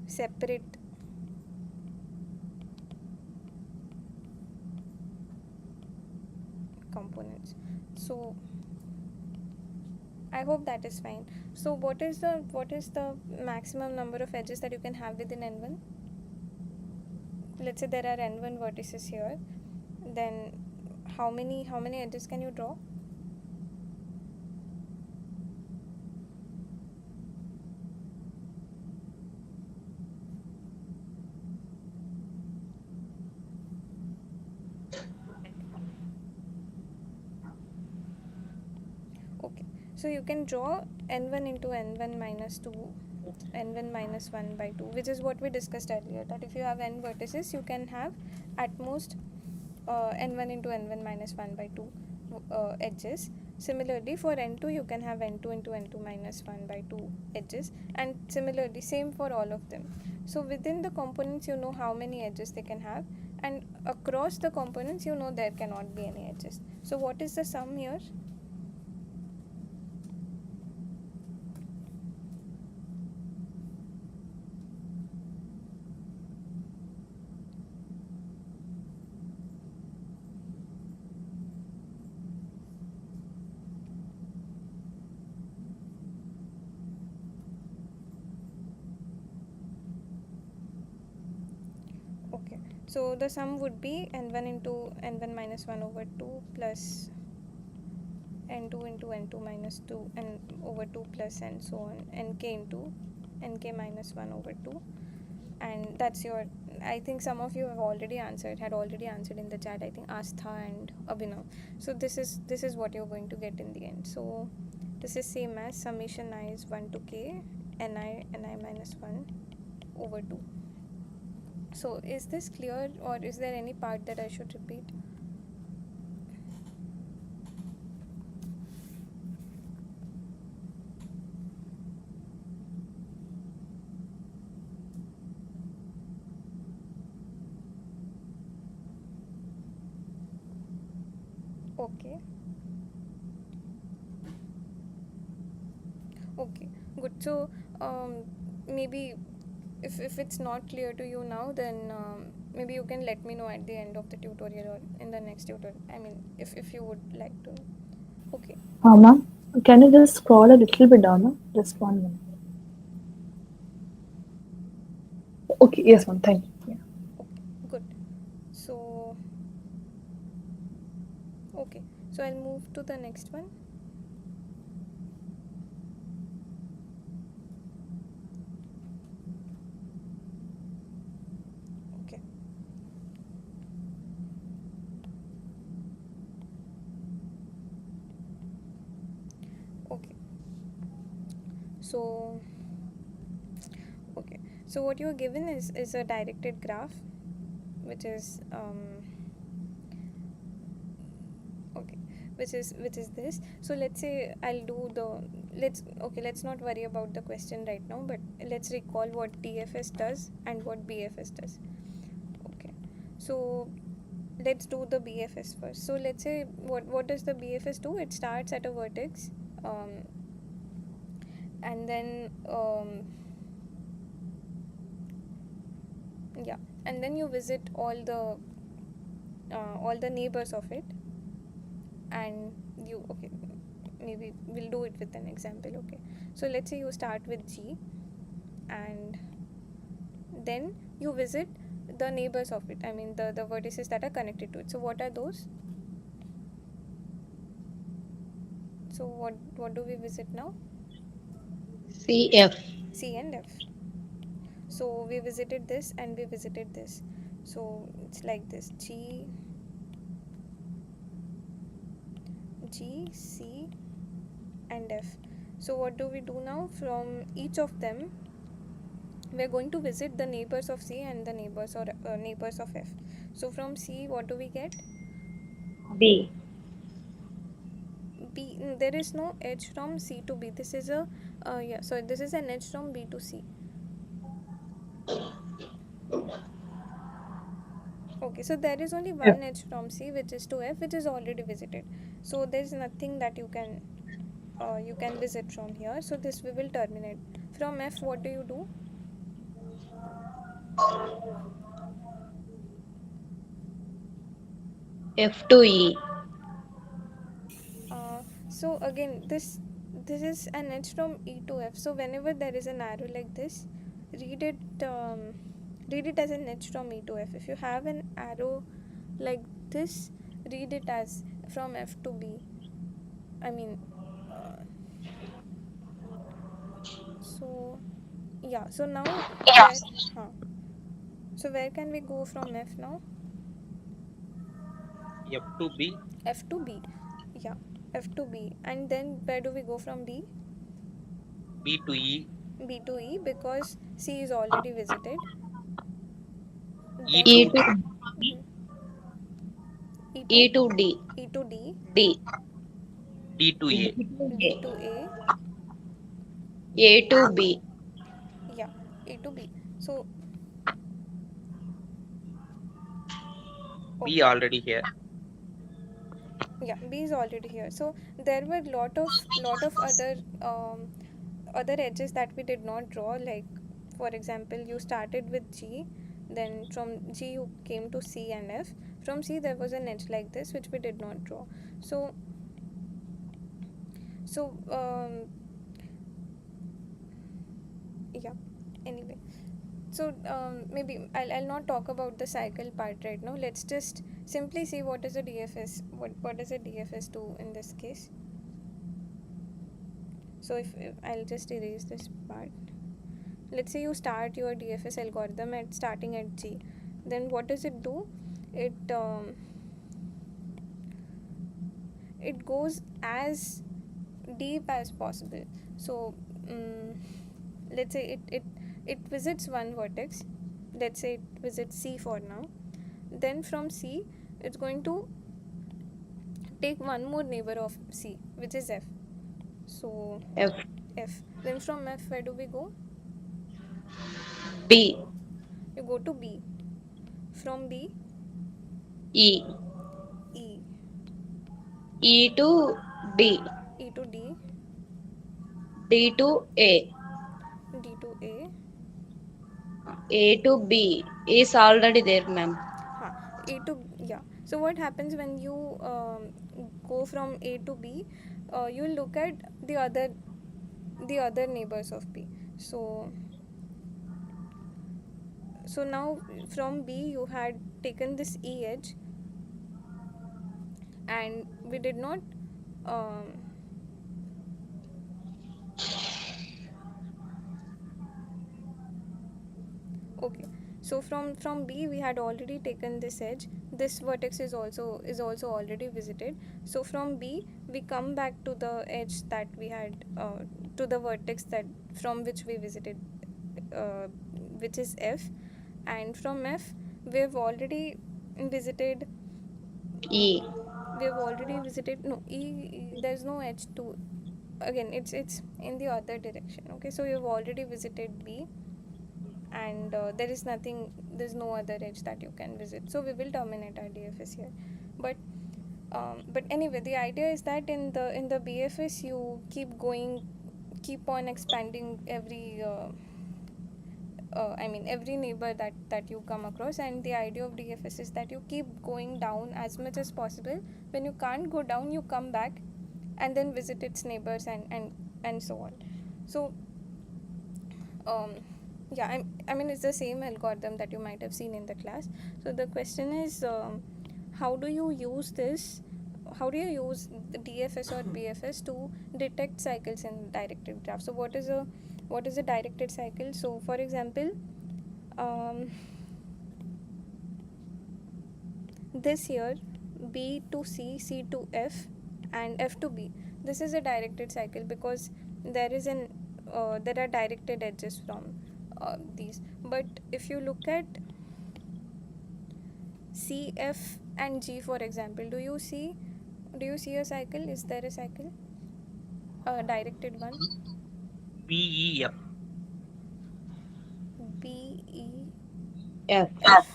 separate components. So I hope that is fine. So what is the maximum number of edges that you can have within n1? Let's say there are n1 vertices here, then how many edges can you draw? Okay, so you can draw n1 into n1 minus 2, n1 minus 1 by 2, which is what we discussed earlier, that if you have n vertices you can have at most n1 into n1 minus 1 by 2 edges. Similarly, for n2 you can have n2 into n2 minus 1 by 2 edges, and similarly same for all of them. So within the components you know how many edges they can have, and across the components you know there cannot be any edges. So what is the sum here? Okay, so the sum would be n1 into n1 minus 1 over 2 plus n2 into n2 minus 2 and over 2 plus and so on, nk into nk minus 1 over 2. And that's your, I think some of you have already answered, had already answered in the chat, I think Astha and Abhinav. So this is what you're going to get in the end. So this is same as summation I is 1 to k ni minus 1 over 2. So is this clear, or is there any part that I should repeat? Okay. Okay, good. So maybe if it's not clear to you now, then maybe you can let me know at the end of the tutorial or in the next tutorial. I mean, if you would like to. Okay. Ma'am, can you just scroll a little bit down? Ma'am? Just 1 minute. Okay, yes, ma'am. Thank you. Yeah. Okay, good. So okay, so I'll move to the next one. Okay. Okay. So okay, so what you're given is a directed graph, which is okay, which is this. So let's say I'll do the, let's not worry about the question right now, but let's recall what DFS does and what BFS does. Okay, so let's do the BFS first. So let's say what does the BFS do? It starts at a vertex, and then yeah, and then you visit all the neighbors of it, and you, okay, maybe we'll do it with an example. Okay, so let's say you start with G, and then you visit the neighbors of it, I mean the vertices that are connected to it. So what are those? So what do we visit now? CF. C and F. So we visited this and we visited this, so it's like this: G, C and F. So what do we do now? From each of them we're going to visit the neighbors of C and the neighbors or neighbors of F. So from C, what do we get? B. B. There is no edge from C to B. This is a yeah. So this is an edge from B to C. Okay, so there is only one edge from C, which is to F, which is already visited. So there is nothing that you can visit from here. So this we will terminate. From F, what do you do? F to E. So again, this is an edge from E to F. So whenever there is an arrow like this, read it read it as an edge from E to F. If you have an arrow like this, read it as from F to B. I mean, so yeah. So now where? Huh. So where can we go from F now? F to B. F to B. Yeah, F to B. And then where do we go from B? B to E. B to E, because C is already visited. E Then to E to mhm. E to D. E to D, D. D to A. D to A, A to B. yeah, A to B. So, B okay, already here. yeah, B is already here. So there were lot of other edges that we did not draw. Like for example, you started with G, then from G you came to C and F. From C there was an edge like this which we did not draw. So yeah. Anyway, so maybe I'll not talk about the cycle part right now. Let's just simply see what is a DFS. What does a DFS do in this case? So if I'll just erase this part. Let's say you start your DFS algorithm at starting at G, then what does it do? It goes as deep as possible. So let's say it visits one vertex. Let's say it visits C for now. Then from C it's going to take one more neighbor of C, which is F. So F. F. Then from F where do we go? B. You go to B. From B, E. E. E to D. E to D, D to A. D to A. A to B is already there, ma'am. A to, yeah. So what happens when you go from A to B? You look at the other neighbors of B. So now from B you had taken this E edge, and we did not. Um, okay. So from B we had already taken this edge. This vertex is also already visited. So from B we come back to the edge that we had, to the vertex that from which we visited, uh, which is F. And from F we have already visited E. we have already visited no there's no edge to, again it's in the other direction. Okay, so you've already visited B, and there's no other edge that you can visit, so we will terminate our DFS here. But anyway, the idea is that in the BFS you keep on expanding every neighbor that you come across. And the idea of DFS is that you keep going down as much as possible. When you can't go down, you come back and then visit its neighbors, and so on. So um, yeah, I mean it's the same algorithm that you might have seen in the class. So the question is, how do you use this how do you use the DFS or BFS to detect cycles in directed graph? So what is a directed cycle? So for example, um, this here, B to C, C to F, and F to B, this is a directed cycle because there are directed edges from these. But if you look at C, F and G, for example, do you see a cycle? Is there a cycle, a directed one? B, E, F. B, E, F. F.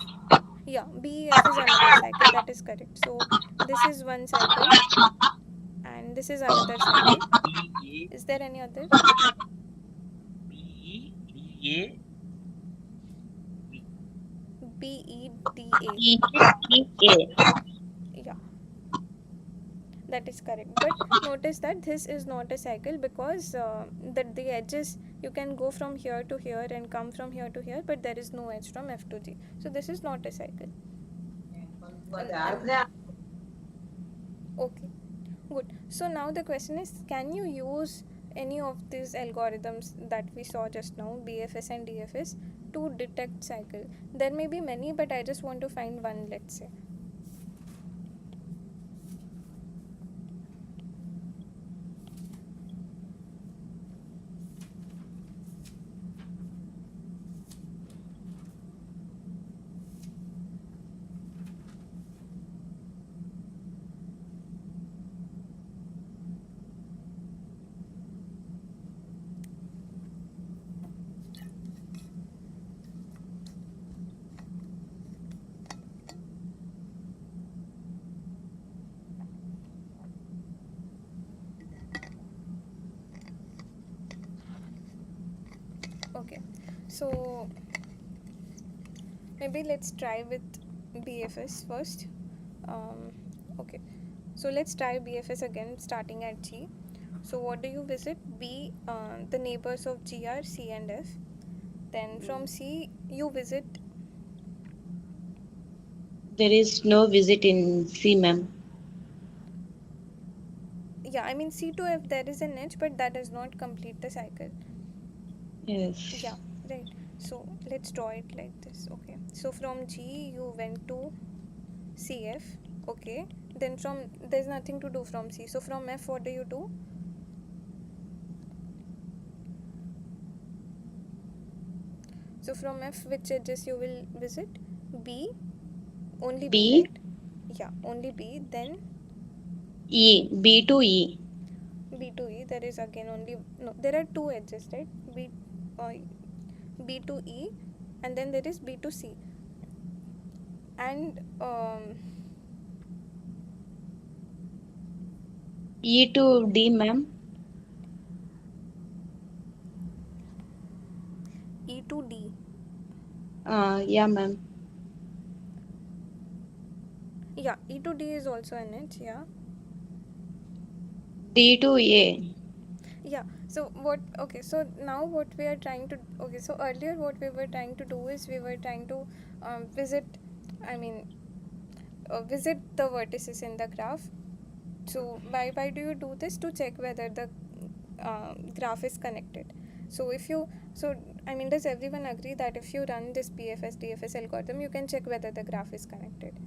Yeah, B, E, F is another cycle. That is correct. So this is one cycle, and this is another cycle. B, Is there any other? A, B, E, D, A, B. B, E, D, E. A. E. A. Yeah, that is correct. But notice that this is not a cycle because the edges, you can go from here to here and come from here to here, but there is no edge from F to G. So this is not a cycle. Okay, good. So now the question is, can you use any of these algorithms that we saw just now, BFS and DFS, to detect cycle? There may be many, but I just want to find one, let's say. So maybe let's try with BFS first. Okay, so let's try BFS again, starting at G. So what do you visit? B, the neighbors of G are C and F. Then from C you visit. There is no visit in C, ma'am. Yeah, I mean C to F there is an edge, but that does not complete the cycle. Yes. Yeah, right. So let's draw it like this. Okay, so from G you went to CF. Okay, then from there's nothing to do from C. So from F what do you do? So from F which edges you will visit? B, only B, B, right? Yeah, only B. Then E, B to E. B to E. There is again only no. There are two edges, right? B, uh, B to E, and then there is B to C. And E to D, ma'am. E to D. Yeah, ma'am. Yeah, E to D is also an edge. Yeah. D to A. Yeah, so what, okay, so now what we are trying to, okay, so earlier what we were trying to do is we were trying to visit, I mean visit the vertices in the graph. So why do you do this? To check whether the graph is connected. So if you, so I mean, does everyone agree that if you run this PFS DFS algorithm, you can check whether the graph is connected?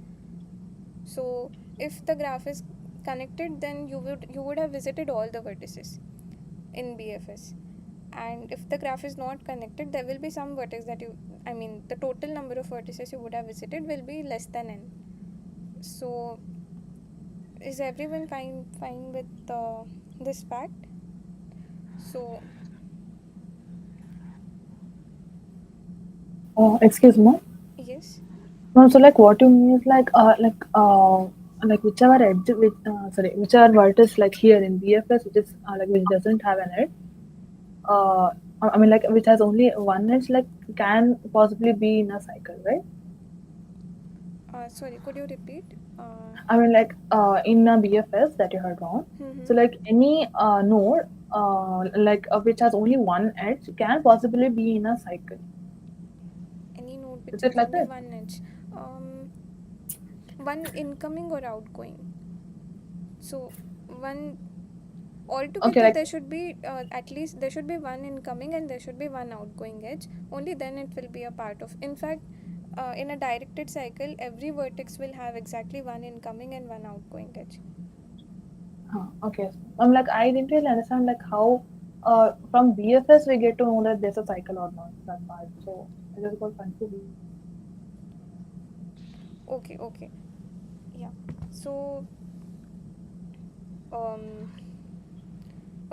So if the graph is connected, then you would have visited all the vertices in BFS. And if the graph is not connected, there will be some vertex that you, I mean, the total number of vertices you would have visited will be less than n. So is everyone fine with this fact? So Excuse me. yes. No, so like what you mean is like whichever edge, whichever vertex like here in BFS, which is like which doesn't have an edge, I mean like which has only one edge, like can possibly be in a cycle, right? Sorry, could you repeat? I mean like in a BFS that you have drawn, so like any node which has only one edge can possibly be in a cycle. Any node which Is it has like only that? one edge, one incoming or outgoing. So one, Okay, altogether like there should be at least there should be one incoming and there should be one outgoing edge. Only then it will be a part of. In fact, in a directed cycle, every vertex will have exactly one incoming and one outgoing edge. okay. I'm like I didn't really understand like how from BFS we get to know that there's a cycle or not, that part. So I just got confused. Okay, okay, yeah. So um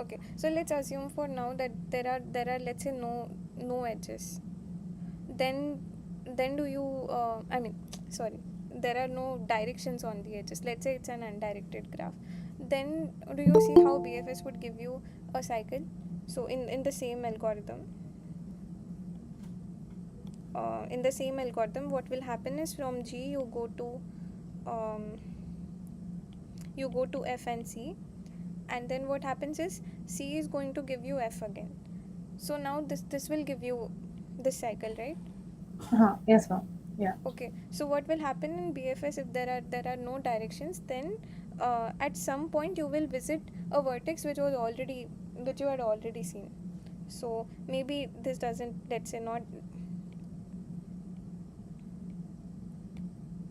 okay, so let's assume for now that there are let's say no edges. Then do you I mean sorry, there are no directions on the edges. Let's say it's an undirected graph. Then do you see how BFS would give you a cycle? So in the same algorithm, what will happen is from G um, you go to F and C, and then what happens is C is going to give you F again. So now this will give you this cycle, right? Yes, ma'am. Yeah. Okay, so what will happen in BFS if there are no directions? Then at some point you will visit a vertex which you had already seen. So maybe this doesn't, let's say not.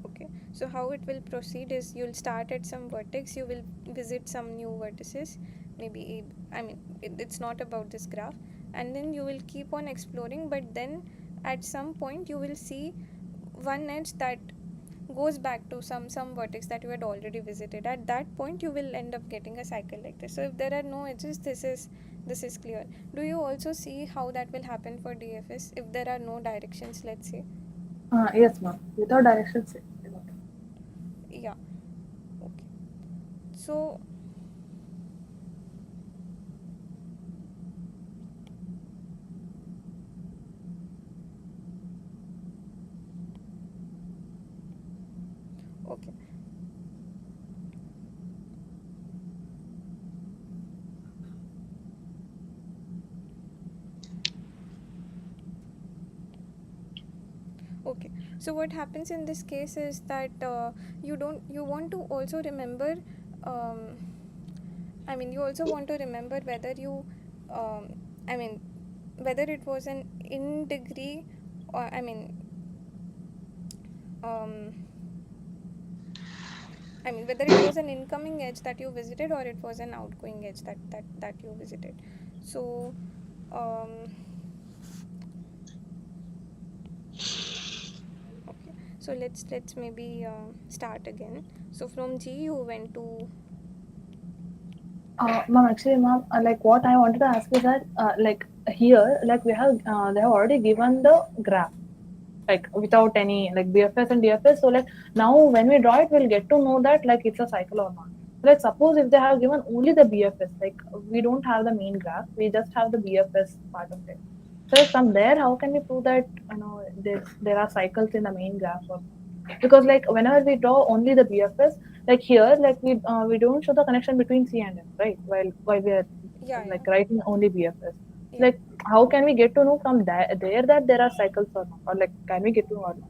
Okay, so how it will proceed is you'll start at some vertex, you will visit some new vertices, maybe, I mean it's not about this graph, and then you will keep on exploring, but then at some point you will see one edge that goes back to some vertex that you had already visited. At that point you will end up getting a cycle like this. So if there are no edges, this is clear. Do you also see how that will happen for DFS if there are no directions, let's say? Yes, ma'am. Without directions. Yeah, okay. So So what happens in this case is that you want to also remember, you also want to remember whether you, um, I mean, whether it was an in degree, or um, whether it was an incoming edge that you visited or it was an outgoing edge that you visited. So, um, okay. So let's maybe start again. So from G you went to. Ma'am, actually, ma'am, like what I wanted to ask is that, like here, like they have already given the graph, like without any like BFS and DFS. So like now when we draw it, we'll get to know that like it's a cycle or not. Like suppose if they have given only the BFS, like we don't have the main graph, we just have the BFS part of it. So like from there, how can we prove that there are cycles in the main graph or not? Because like whenever we draw only the BFS, like here, like we don't show the connection between C and F, right? While we are Yeah, like yeah, writing only BFS. yeah. Like how can we get to know from there that there are cycles or not, or like can we get to know or not?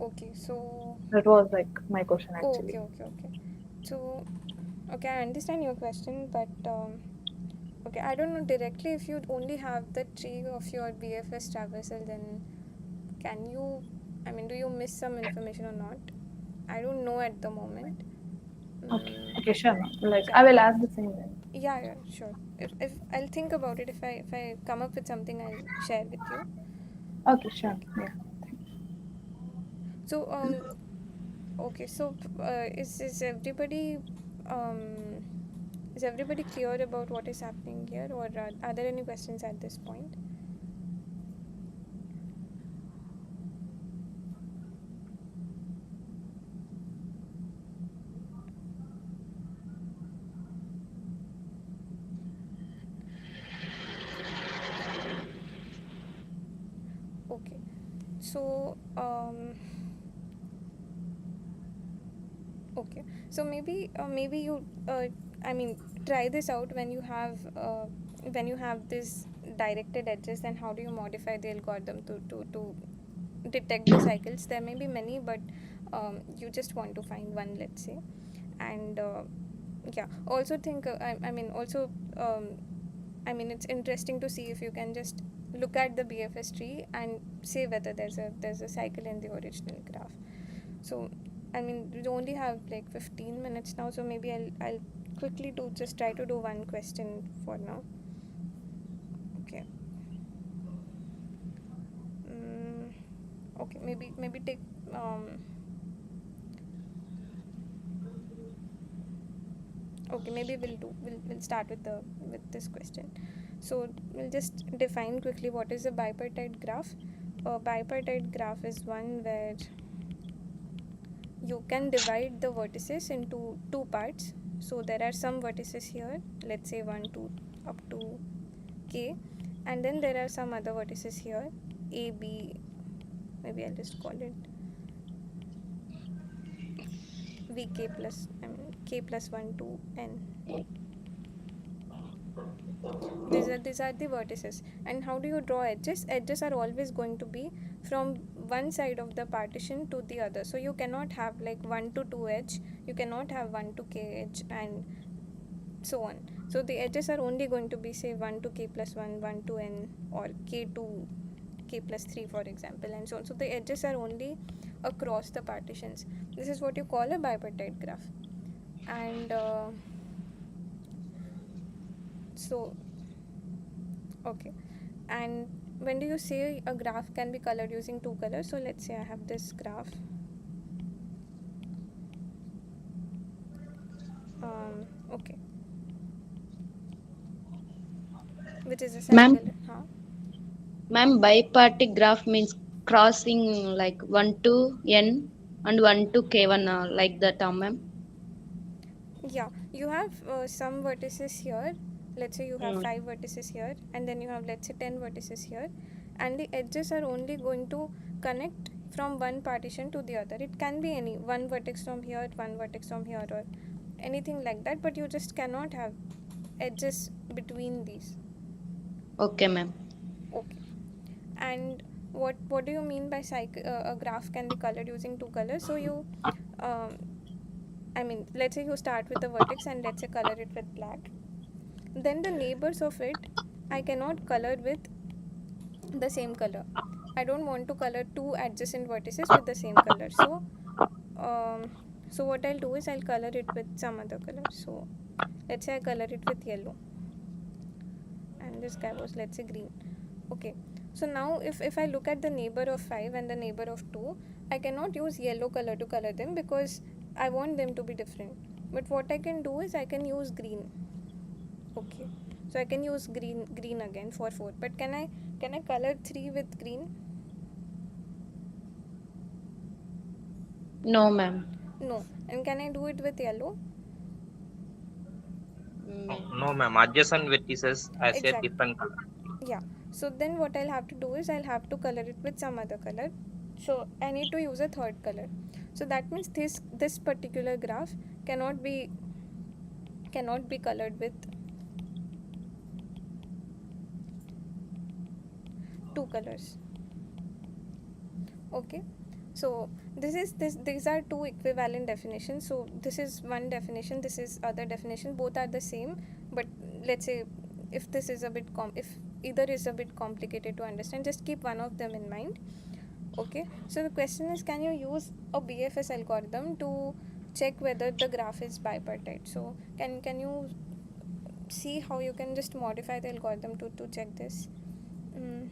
Okay, so. That was like my question Oh, actually. okay. So, okay, I understand your question, but okay, I don't know directly if you only have the tree of your BFS traversal, then can you, do you miss some information or not? I don't know at the moment. Okay, Mm, okay, sure, ma'am. Like yeah, I will ask the same then. yeah, sure. If I'll think about it, if I come up with something, I'll share with you. Okay, sure. Okay. Yeah. So okay. So um is everybody clear about what is happening here, or are there any questions at this point? Okay. So okay. So maybe you try this out when you have this directed edges. Then how do you modify the algorithm to detect the cycles? There may be many, but you just want to find one, let's say. And yeah, also think also it's interesting to see if you can just look at the BFS tree and say whether there's a cycle in the original graph. So we only have like 15 minutes now, so maybe I'll quickly try to do one question for now. Okay. mm, okay, maybe take okay, maybe we'll start with this question. So we'll just define quickly what is a bipartite graph. A bipartite graph is one where you can divide the vertices into two parts. So there are some vertices here, let's say 1 2 up to k, and then there are some other vertices here, a b, maybe I'll just call it vk plus k plus 1 to n. These are the vertices. And how do you draw edges? Edges are always going to be from one side of the partition to the other. So you cannot have like 1 to 2 edge, you cannot have 1 to k edge, and so on. So the edges are only going to be say 1 to k plus 1, 1 to n, or k to k plus 3, for example, and so on. So the edges are only across the partitions. This is what you call a bipartite graph. And so okay. And when do you say a graph can be colored using two colors? So let's say I have this graph, okay, which is a Ma'am, cycle, huh? bipartite graph means crossing like 1 to n and 1 to k1, like that, ma'am. Yeah, you have some vertices here. Let's say you have Mm. 5 vertices here, and then you have, let's say, 10 vertices here, and the edges are only going to connect from one partition to the other. It can be any one vertex from here, one vertex from here, or anything like that, but you just cannot have edges between these. Okay, ma'am. Okay. And what do you mean by a graph can be colored using two colors? So you I mean, let's say you start with the vertex and let's say color it with black. Then the neighbors of it, I cannot color with the same color. I don't want to color two adjacent vertices with the same color. Um, so what I'll do is I'll color it with some other color. So let's say I color it with yellow, and this guy was, let's say, green. Okay, so now if I look at the neighbor of 5 and the neighbor of 2, I cannot use yellow color to color them because I want them to be different. But what I can do is I can use green. Okay, so I can use green again for 4. But can I color 3 with green? No, ma'am. No. And can I do it with yellow? No, ma'am. Adjacent vertices as a Exact. different color. Yeah. So then what I'll have to do is I'll have to color it with some other color. So I need to use a third color. So that means this particular graph cannot be colored with two colors. Okay, so these are two equivalent definitions. So this is one definition, this is other definition, both are the same. But let's say if this is a bit if either is a bit complicated to understand, just keep one of them in mind. Okay, so the question is, can you use a BFS algorithm to check whether the graph is bipartite? So can you see how you can just modify the algorithm to check this? mm.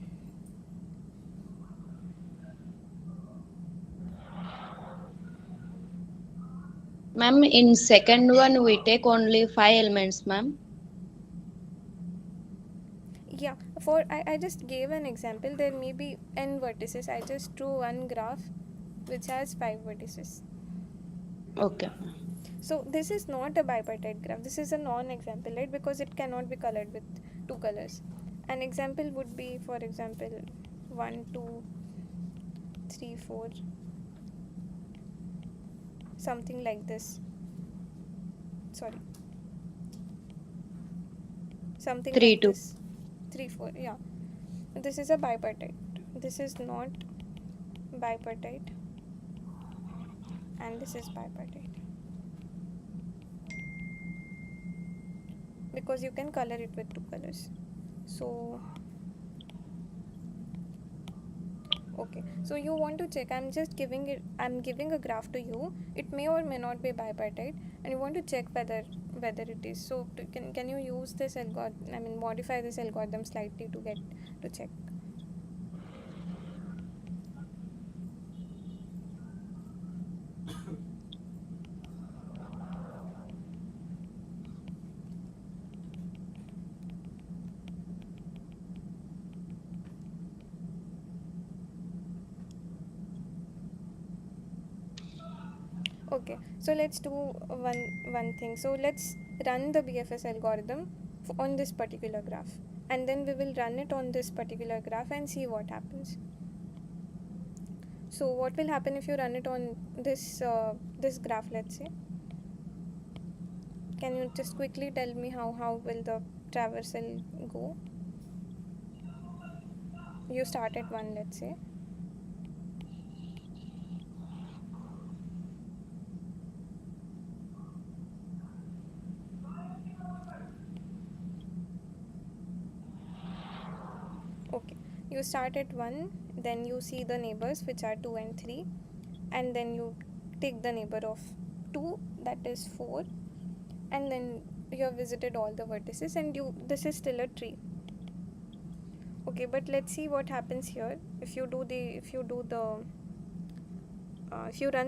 Ma'am, in second one we take only 5 elements, ma'am. Yeah, I just gave an example. There may be n vertices. I just drew one graph which has 5 vertices. Okay. So this is not a bipartite graph. This is a non-example, right? Because it cannot be colored with two colors. An example would be, for example, 1 2 3 4, something like this. Sorry, something 3, like 2. this. 3 4, yeah. This is a bipartite. This is not bipartite, and this is bipartite because you can color it with two colors. So okay, so you want to check, I'm giving a graph to you. It may or may not be bipartite, and you want to check whether it is. So can you use this algorithm, I mean modify this algorithm slightly to get to check? Okay, so let's do one thing. So let's run the BFS algorithm on this particular graph, and then we will run it on this particular graph and see what happens. So what will happen if you run it on this graph, let's say? Can you just quickly tell me how will the traversal go? You start at 1, let's say. Okay, you start at 1, then you see the neighbors which are 2 and 3, and then you take the neighbor of 2, that is 4, and then you have visited all the vertices, and this is still a tree. Okay, but let's see what happens here. If you run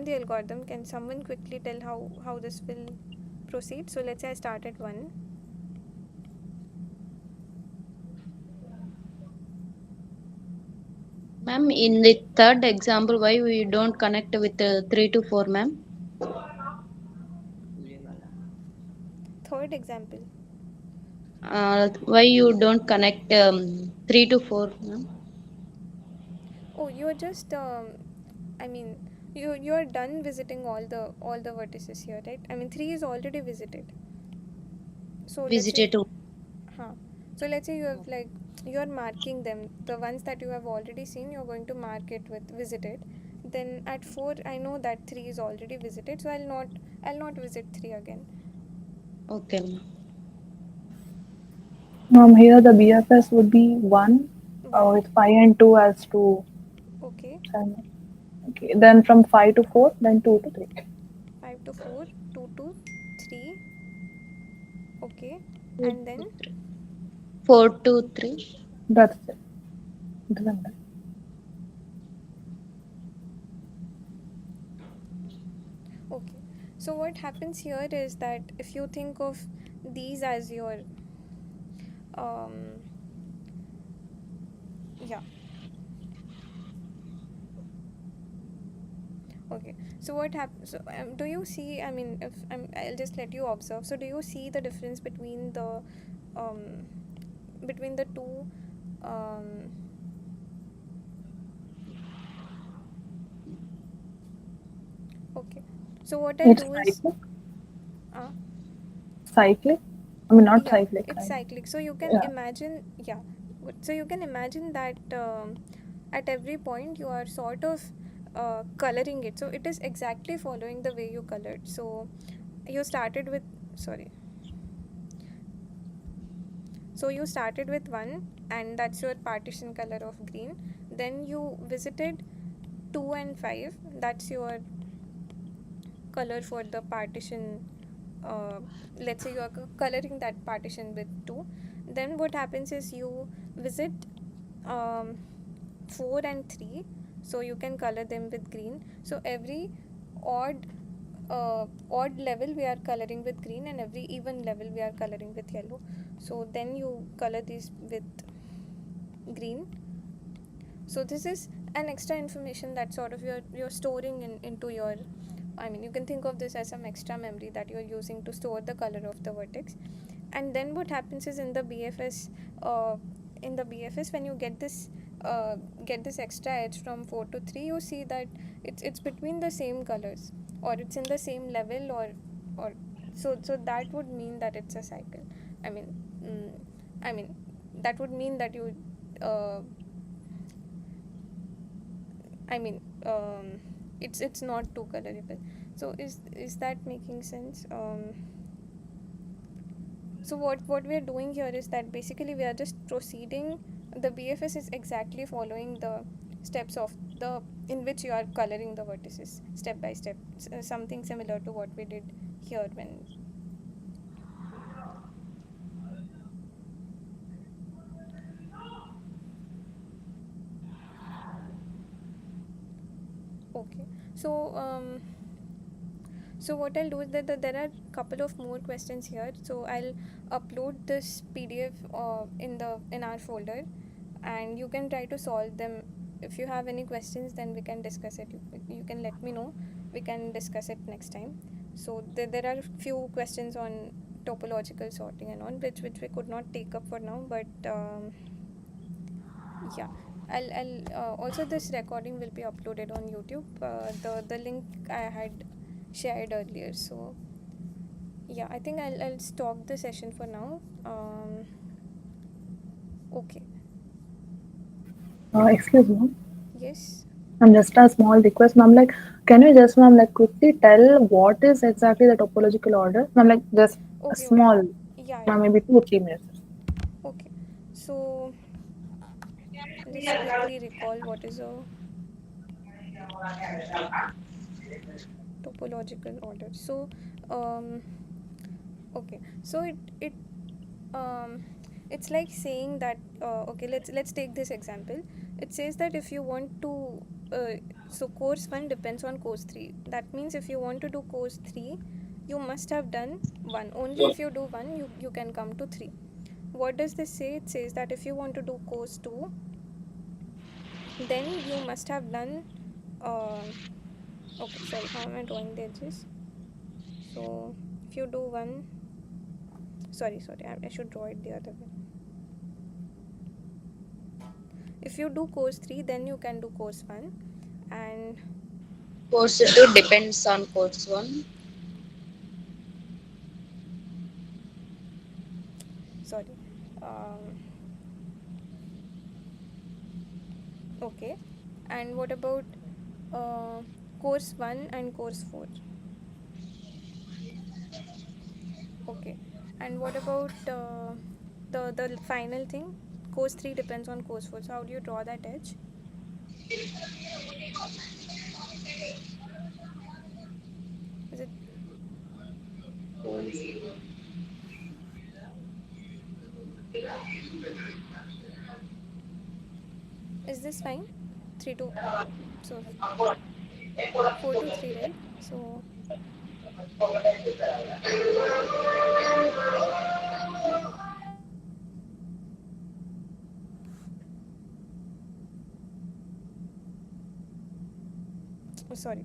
the algorithm, can someone quickly tell how this will proceed? So let's say I start at 1. Ma'am, in the third example, why we don't connect with 3 to 4, ma'am? Third example. Why you don't connect 3 to 4, ma'am? Oh, you're just I mean you're done visiting all the vertices here, right? I mean 3 is already visited. So let's say Visited. huh. So let's say you have like you are marking them. The ones that you have already seen, you're going to mark it with visited. Then at 4, I know that 3 is already visited, so I'll not visit 3 again. Okay, ma'am. Here the BFS would be 1 1. with 5 and 2 as 2. Okay. Okay. Then from 5 to 4, then 2 to 3. 5 to 4, 2 to 3. Okay. 2 And then to 3. 4 to 3. That's it. Doesn't matter. okay. So what happens here is that if you think of these as your um yeah. Okay. So what happens? So, do you see? I mean, if I'll just let you observe. So do you see the difference um, between the two? Um, okay. So what I'll It's do is, cyclic. uh, Cyclic. I mean, not yeah, cyclic. it's cyclic. So you can Yeah. imagine, yeah. So you can imagine that at every point you are sort of coloring it. So it is exactly following the way you colored. So you started with, sorry. So you started with 1, and that's your partition color of green. Then you visited 2 and 5, that's your color for the partition. Let's say you are coloring that partition with 2. Then what happens is you visit um, 4 and 3, so you can color them with green. So every odd odd level we are coloring with green, and every even level we are coloring with yellow. So then you color these with green. So this is an extra information that sort of you're storing into your, I mean, you can think of this as some extra memory that you're using to store the color of the vertex. And then what happens is uh, in the BFS, when you uh, get this extra edge from 4 to 3, you see that it's between the same colors, or it's in the same level, or so that would mean that it's a cycle. I mean, I mean that would mean that you uh, I mean, it's not too colorable. So is that making sense? So what we are doing here is that basically we are just proceeding. The BFS is exactly following the steps of the in which you are coloring the vertices step by step. Something similar to what we did here when. Okay. So so what I'll do is that there are a couple of more questions here. So I'll upload this PDF in our folder, and you can try to solve them. If you have any questions, then we can discuss it. You can let me know. We can discuss it next time. So there are a few questions on topological sorting and all, which we could not take up for now, but yeah. I'll also, this recording will be uploaded on YouTube. The link I had shared earlier. So yeah, I think I'll stop the session for now. Okay. Excuse me. Yes. And just a small request, ma'am. Like, can you just, ma'am, like quickly tell what is exactly the topological order? Ma'am, like just a Okay. small, Yeah, ma'am, yeah. maybe 2 or 3 minutes. Okay. So I'll just quickly recall what is a topological order. So um okay. So it um it's like saying that okay, let's take this example. It says that if you want to so course 1 depends on course 3. That means if you want to do course 3, you must have done 1. Only if you do 1, you can come to 3. What does this say? It says that if you want to do course 2, then you must have done okay, sorry, how am I drawing the edges? So if you do 1, sorry, I should draw it the other way. If you do course 3, then you can do course 1. And Course 2 depends on course 1. sorry, um, Okay. And what about course 1 and course 4? Okay. And what about the final thing? Course 3 depends on course 4. So how do you draw that edge? Is it is this fine? 3 to so 4 to 3, right? So sorry.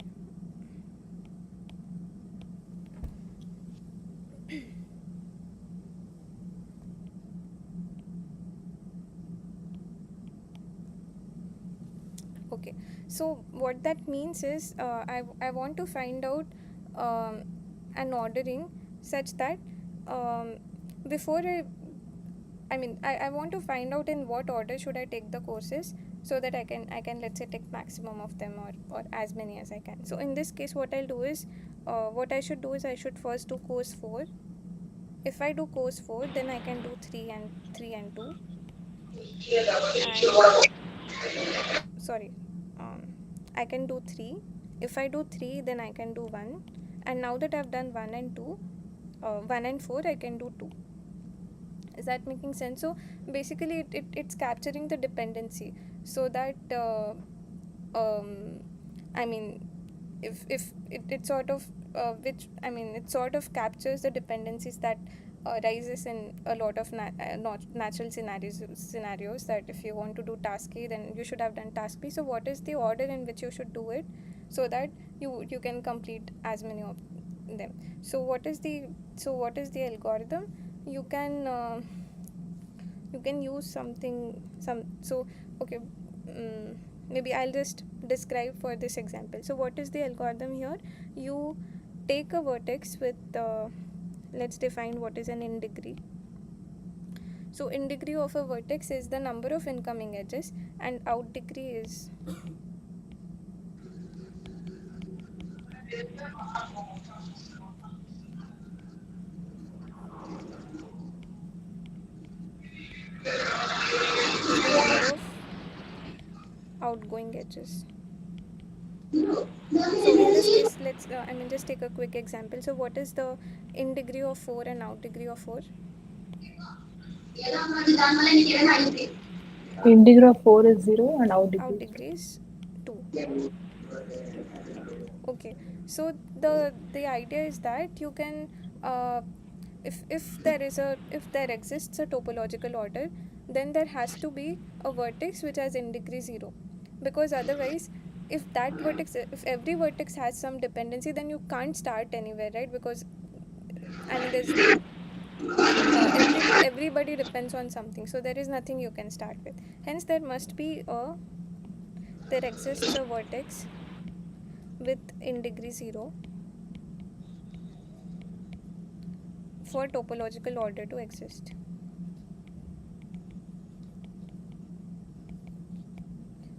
Okay, so what that means is I want to find out um, an ordering such that um, before I want to find out in what order should I take the courses so that I can let's say take maximum of them or as many as I can. So in this case what I'll do is what I should do is I should first do course 4. If I do course 4 then I can do 3 and 2 and sorry um, I can do 3. If I do 3 then I can do 1, and now that I've done 1 and 2 1 and 4 I can do 2. Is that making sense? So basically it's capturing the dependency so that um, I mean if it sort of which I mean it sort of captures the dependencies that rises in a lot of not natural scenarios that if you want to do task A then you should have done task B. So what is the order in which you should do it so that you can complete as many of them. So what is the algorithm? You can use something some so okay maybe I'll just describe for this example. So what is the algorithm here? You take a vertex with let's define what is an in degree. So in degree of a vertex is the number of incoming edges and out degree is the number of outgoing edges. So in this case let's just take a quick example. So what is the in degree of 4 and out degree of 4? In degree of 4 is 0 and out degree Out is 2. degree is 2. Okay, so the idea is that you can if there exists a topological order, then there has to be a vertex which has in degree 0, because otherwise if every vertex has some dependency then you can't start anywhere, right? Because there's everybody depends on something, so there is nothing you can start with. Hence there exists a vertex with in degree 0 for topological order to exist.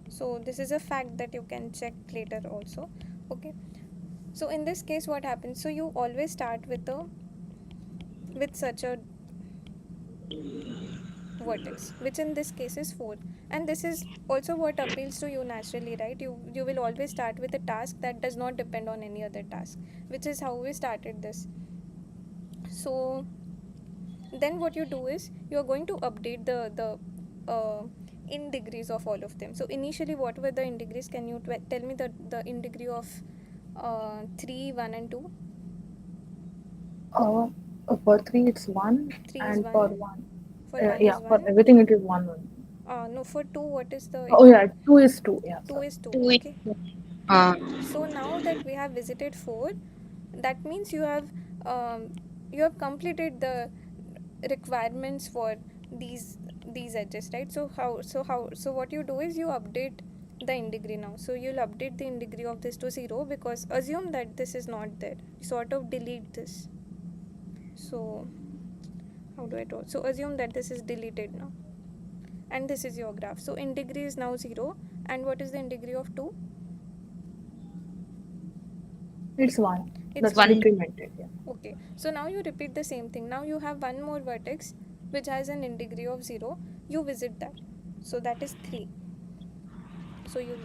So this is a fact that you can check later also. Okay, so in this case what happens? So you always start with such a vertex, which in this case is 4, and this is also what appeals to you naturally, right? You will always start with a task that does not depend on any other task, which is how we started this. So then what you do is you are going to update the in degrees of all of them. So initially what were the in degrees? Can you tell me the in degree of 3 1 and 2? Uh, for 3 it's 1 3 is and for 1, 1 for 1 yeah, is for 1. everything it is 1 1. No, for 2 what is the Oh yeah, 2 is 2. Yeah, 2 sorry. is 2. 2 Okay, uh, so now that we have visited 4, that means you have completed the requirements for these these edges, right? So what you do is you update the in degree now. So you'll update the in degree of this to 0, because assume that this is not there, sort of delete this. So how do I draw? So assume that this is deleted now and this is your graph. So in degree is now 0 And what is the in degree of 2? It's 1. It's That's 1. decremented. Yeah. Okay, so now you repeat the same thing. Now you have one more vertex which has an in degree of 0. You visit that. So that is 3. So you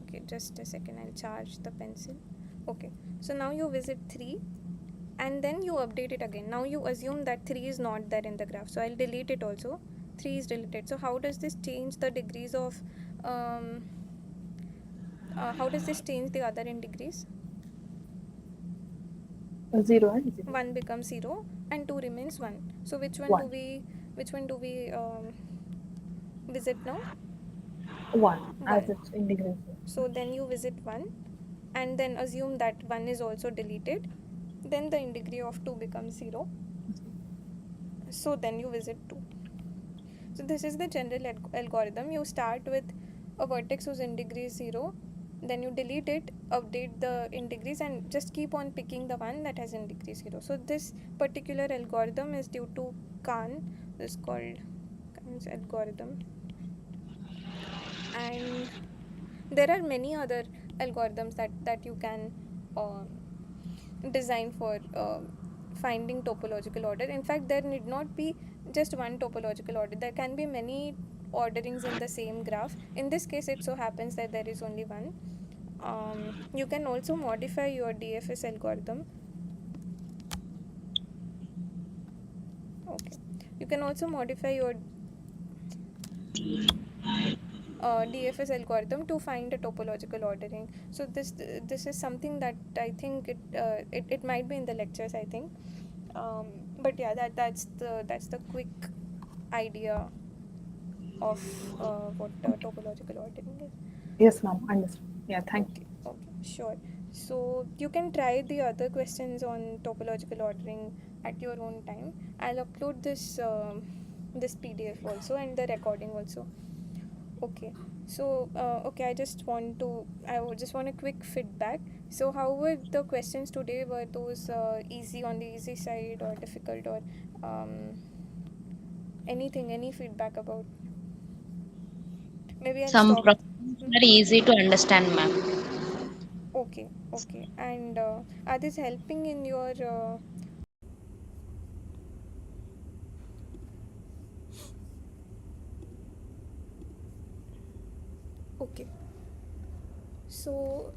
okay, just a second, I'll charge the pencil. Okay, so now you visit 3 and then you update it again. Now you assume that 3 is not there in the graph, so I'll delete it also. 3 is deleted. So how does this change the degrees of how does this change the other in degrees? 0 and 0. 1 becomes 0 and 2 remains 1. So which one 1. do we visit now? 1 as 1. its in degree. So then you visit 1 and then assume that 1 is also deleted. Then the in degree of 2 becomes 0. So then you visit 2. So this is the general algorithm. You start with a vertex whose in degree is 0. Then you delete it, update the in degrees, and just keep on picking the one that has in degree 0. So this particular algorithm is due to Khan. This is called Khan's algorithm. And there are many other algorithms that you can design for finding topological order. In fact, there need not be just one topological order. There can be many orderings in the same graph. In this case, it so happens that there is only one. You can also modify your DFS algorithm. Okay, you can also modify your DFS algorithm to find a topological ordering. So this is something that I think it might be in the lectures, I think. But yeah, that's the quick idea of what topological ordering is. Yes, ma'am. Understood. Yeah, thank you. Okay, sure. So you can try the other questions on topological ordering at your own time. I'll upload this PDF also and the recording also. Okay, so okay, I just want a quick feedback. So how were the questions today? Were those easy, on the easy side, or difficult, or any feedback about? Maybe I'll Some stop. problems are easy to understand, ma'am. Okay, okay. And are these helping in your okay. So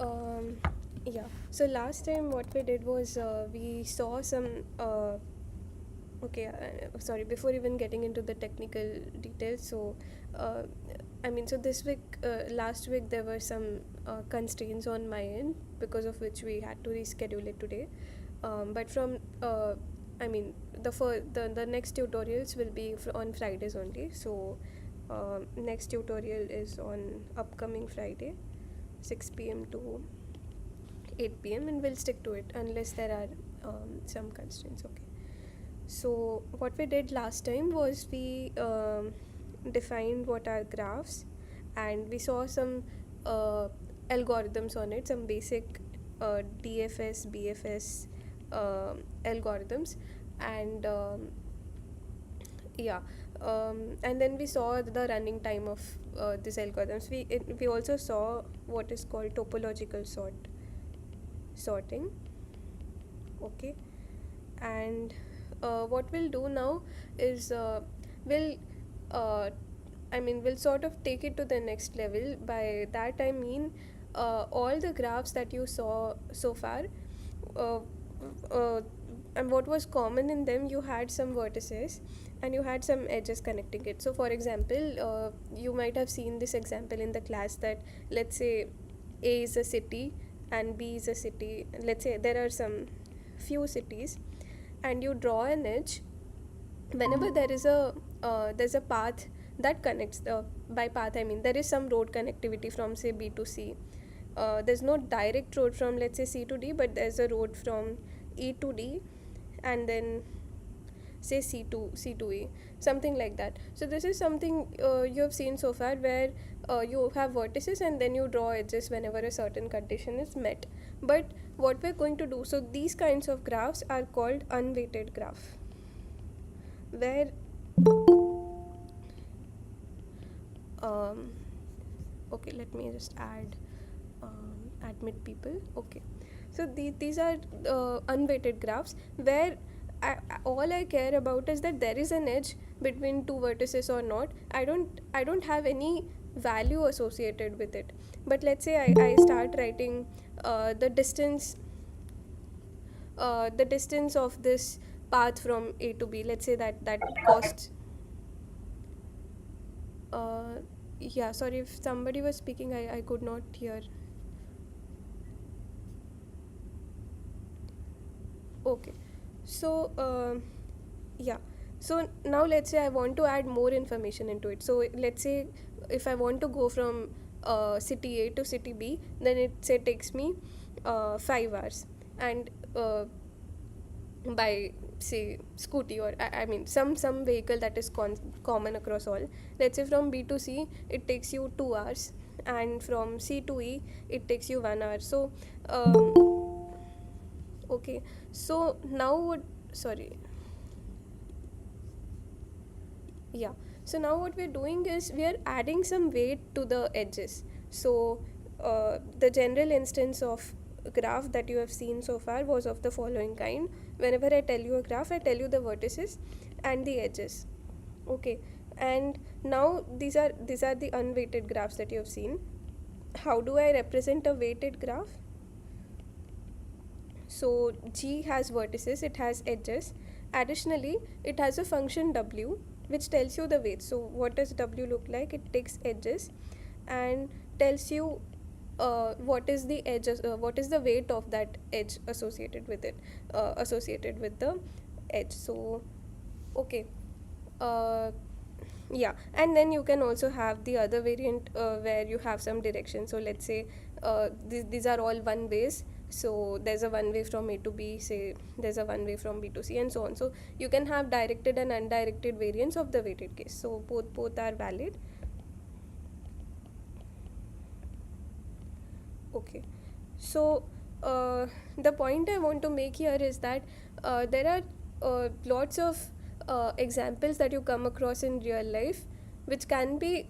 yeah. So last time what we did was we saw some okay, sorry, before even getting into the technical details. So uh, I mean, so this week, last week there were some constraints on my end, because of which we had to reschedule it today. But from I mean, the next tutorials will be on Fridays only. So next tutorial is on upcoming Friday, 6 p.m. to 8 p.m. and we'll stick to it unless there are some constraints. Okay. So what we did last time was we defined what are graphs, and we saw some algorithms on it, some basic DFS, BFS algorithms, and yeah, and then we saw the running time of these algorithms. We also saw what is called topological sorting. Okay, and what we'll do now is we'll we'll sort of take it to the next level. By that I mean all the graphs that you saw so far, uh, uh, and what was common in them, you had some vertices and you had some edges connecting it. So for example, you might have seen this example in the class that, let's say, A is a city and B is a city. Let's say there are some few cities, and you draw an edge whenever there's a path that connects the. By path I mean there is some road connectivity from, say, B to C. There's no direct road from, let's say, C to D, but there's a road from E to D, and then say C to E, something like that. So this is something you have seen so far, where you have vertices and then you draw edges whenever a certain condition is met. But what we're going to do, so these kinds of graphs are called unweighted graph. where okay, let me just admit people. Okay, so these are unweighted graphs where all I care about is that there is an edge between two vertices or not. I don't have any value associated with it. But let's say I start writing the distance of this path from A to B. Let's say that costs yeah, sorry, if somebody was speaking, I could not hear. Okay, so yeah, so now let's say I want to add more information into it. So let's say if I want to go from city A to city B, then it say takes me 5 hours, and by say scooty, or I mean some vehicle that is common across all. Let's say from B to C it takes you 2 hours, and from C to E it takes you 1 hour. So okay, so now what, sorry, yeah, so now what we're doing is we are adding some weight to the edges. So the general instance of graph that you have seen so far was of the following kind. Whenever I tell you a graph, I tell you the vertices and the edges. Okay, and now these are the unweighted graphs that you have seen. How do I represent a weighted graph? So G has vertices, it has edges. Additionally, it has a function W which tells you the weight. So what does W look like? It takes edges and tells you what is the edge, what is the weight of that edge associated with it, associated with the edge. So okay, uh, yeah, and then you can also have the other variant where you have some direction. So let's say these are all one ways. So there's a one way from A to B, say there's a one way from B to C, and so on. So you can have directed and undirected variants of the weighted case. So both are valid. Okay, so the point I want to make here is that there are lots of examples that you come across in real life which can be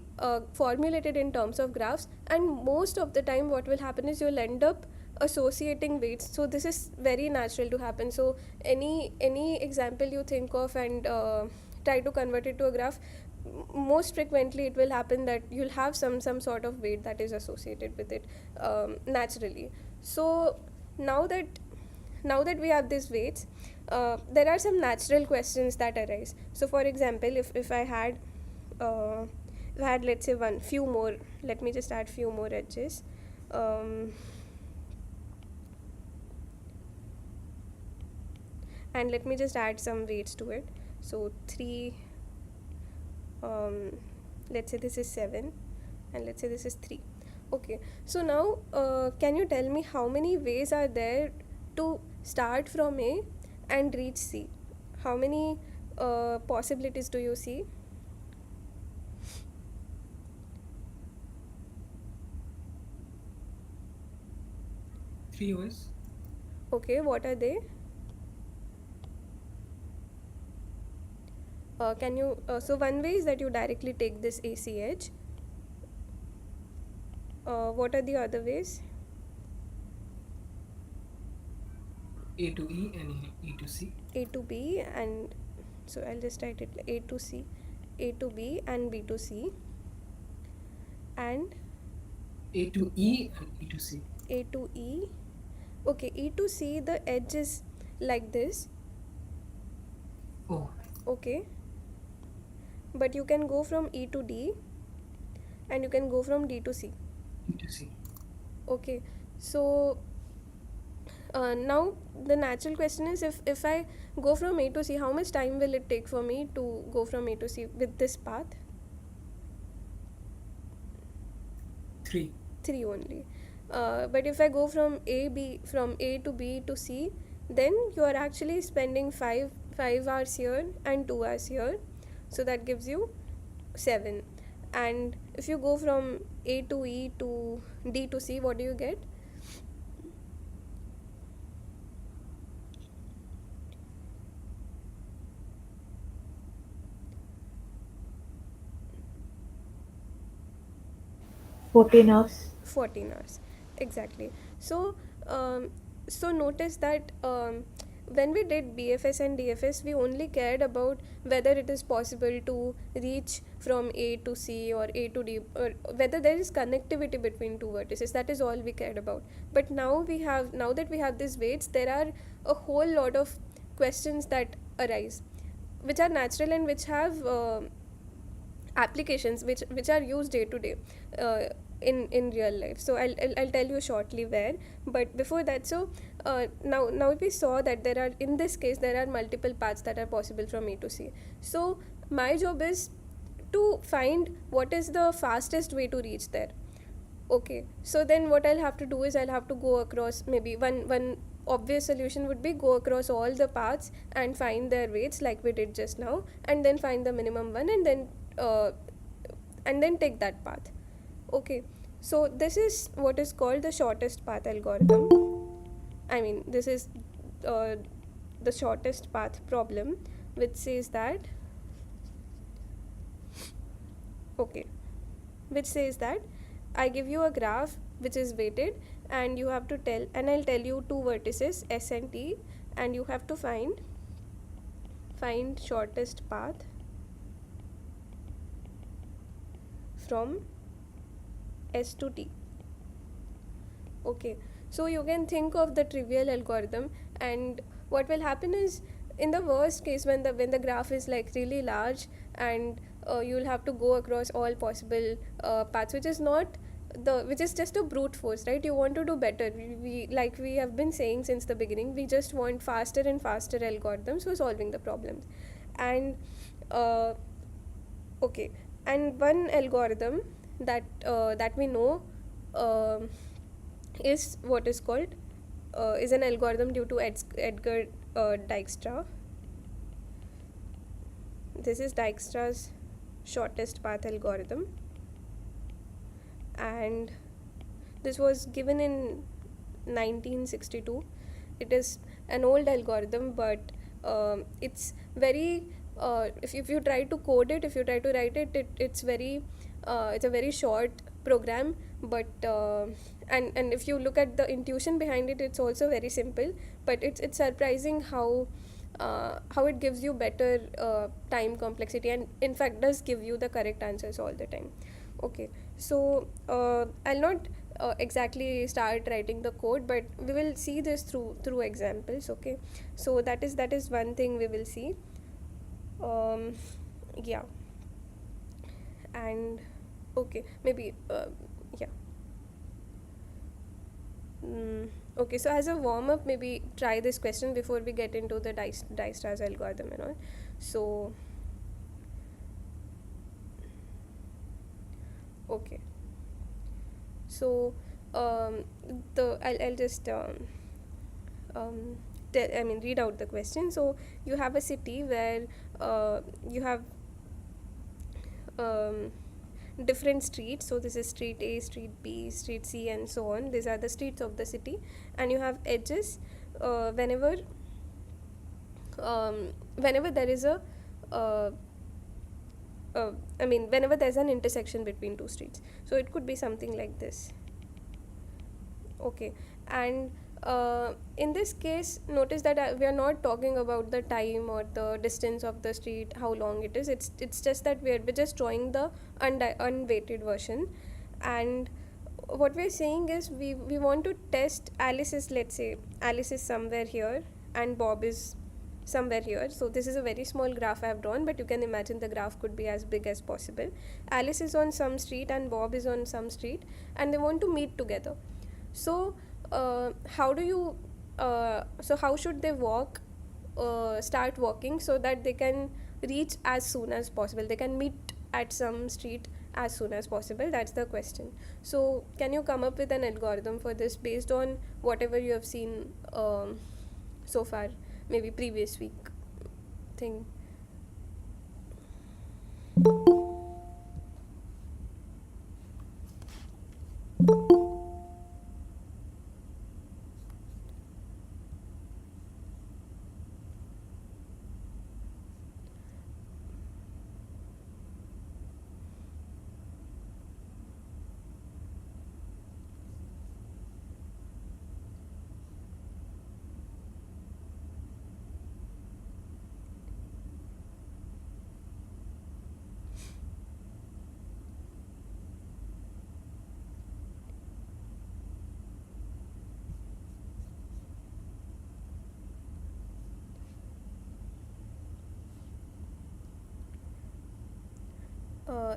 formulated in terms of graphs, and most of the time what will happen is you'll end up associating weights. So this is very natural to happen. So any example you think of and try to convert it to a graph, most frequently it will happen that you'll have some sort of weight that is associated with it naturally. So now that we have these weights, there are some natural questions that arise. So for example, if I had let's say few more, let me just add few more edges. And let me just add some weights to it. So 3, let's say this is 7, and let's say this is 3. Okay, so now can you tell me how many ways are there to start from A and reach C? How many possibilities do you see? 3 ways. Okay, what are they? Can you so one way is that you directly take this AC edge. What are the other ways? A to E and E to C. A to B, and so I'll just write it A to C, A to B, and B to C, and A to E and E to C. A to E. Okay, E to C, the edge is like this. Oh. Okay, but you can go from E to D, and you can go from D to C. E to C. Okay, so now the natural question is, if I go from A to C, how much time will it take for me to go from A to C with this path? 3. 3 only. But if I go from A to B to C, then you are actually spending 5 hours here and 2 hours here. So that gives you 7. And if you go from A to E to D to C, what do you get? 14 hours. 14 hours, exactly. So so notice that when we did BFS and DFS, we only cared about whether it is possible to reach from A to C or A to D, or whether there is connectivity between two vertices. That is all we cared about. But now that we have these weights, there are a whole lot of questions that arise, which are natural and which have applications which are used day to day in real life. So I'll tell you shortly where. But before that, so now we saw that there are, in this case, there are multiple paths that are possible from A to C. So my job is to find what is the fastest way to reach there. Okay, so then what I'll have to do is I'll have to go across, maybe one obvious solution would be go across all the paths and find their weights like we did just now, and then find the minimum one, uh, and then take that path. Okay, so this is what is called the shortest path algorithm. I mean, this is uh, the shortest path problem, which says that, okay, which says that I give you a graph which is weighted, and you have to tell, and I'll tell you two vertices S and T, and you have to find shortest path from S to T. Okay, so you can think of the trivial algorithm, and what will happen is, in the worst case, when the graph is like really large, and you'll have to go across all possible paths, which is just a brute force, right? You want to do better. We like we have been saying since the beginning, we just want faster and faster algorithms for solving the problems. And okay, and one algorithm that we know is what is called is an algorithm due to Edgar Dijkstra. This is Dijkstra's shortest path algorithm, and this was given in 1962. It is an old algorithm, but it's very if you try to code it, if you try to write it, it's a very short program, but and if you look at the intuition behind it, it's also very simple, but it's surprising how it gives you better time complexity, and in fact does give you the correct answers all the time. Okay, so I'll not exactly start writing the code, but we will see this through examples. Okay, so that is one thing we will see. Yeah, and okay, maybe yeah. Okay, so as a warm up, maybe try this question before we get into the Dijkstra's algorithm and all. So okay, so I'll just read out the question. So you have a city where you have um, different streets. So this is street A, street B, street C, and so on. These are the streets of the city, and you have edges whenever there is a uh, whenever there's an intersection between two streets. So it could be something like this. Okay, and in this case, notice that we are not talking about the time or the distance of the street, how long it is. It's just that we're just drawing the unweighted version, and what we're saying is we want to test Alice is, let's say Alice is somewhere here and Bob is somewhere here. So this is a very small graph I have drawn, but you can imagine the graph could be as big as possible. Alice is on some street and Bob is on some street, and they want to meet together. So how should they start walking so that they can reach as soon as possible, they can meet at some street as soon as possible? That's the question. So can you come up with an algorithm for this based on whatever you have seen so far, maybe previous week thing?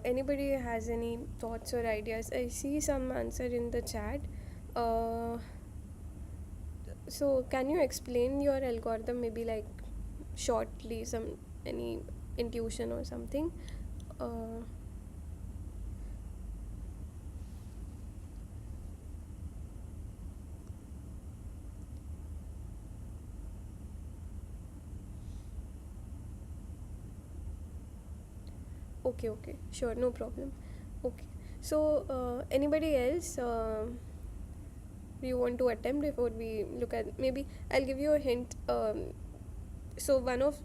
Anybody has any thoughts or ideas? I see some answer in the chat. Uh, so can you explain your algorithm, maybe like shortly, some any intuition or something? Uh, okay, sure, no problem. Okay, so anybody else you want to attempt before we look at? Maybe I'll give you a hint. So one of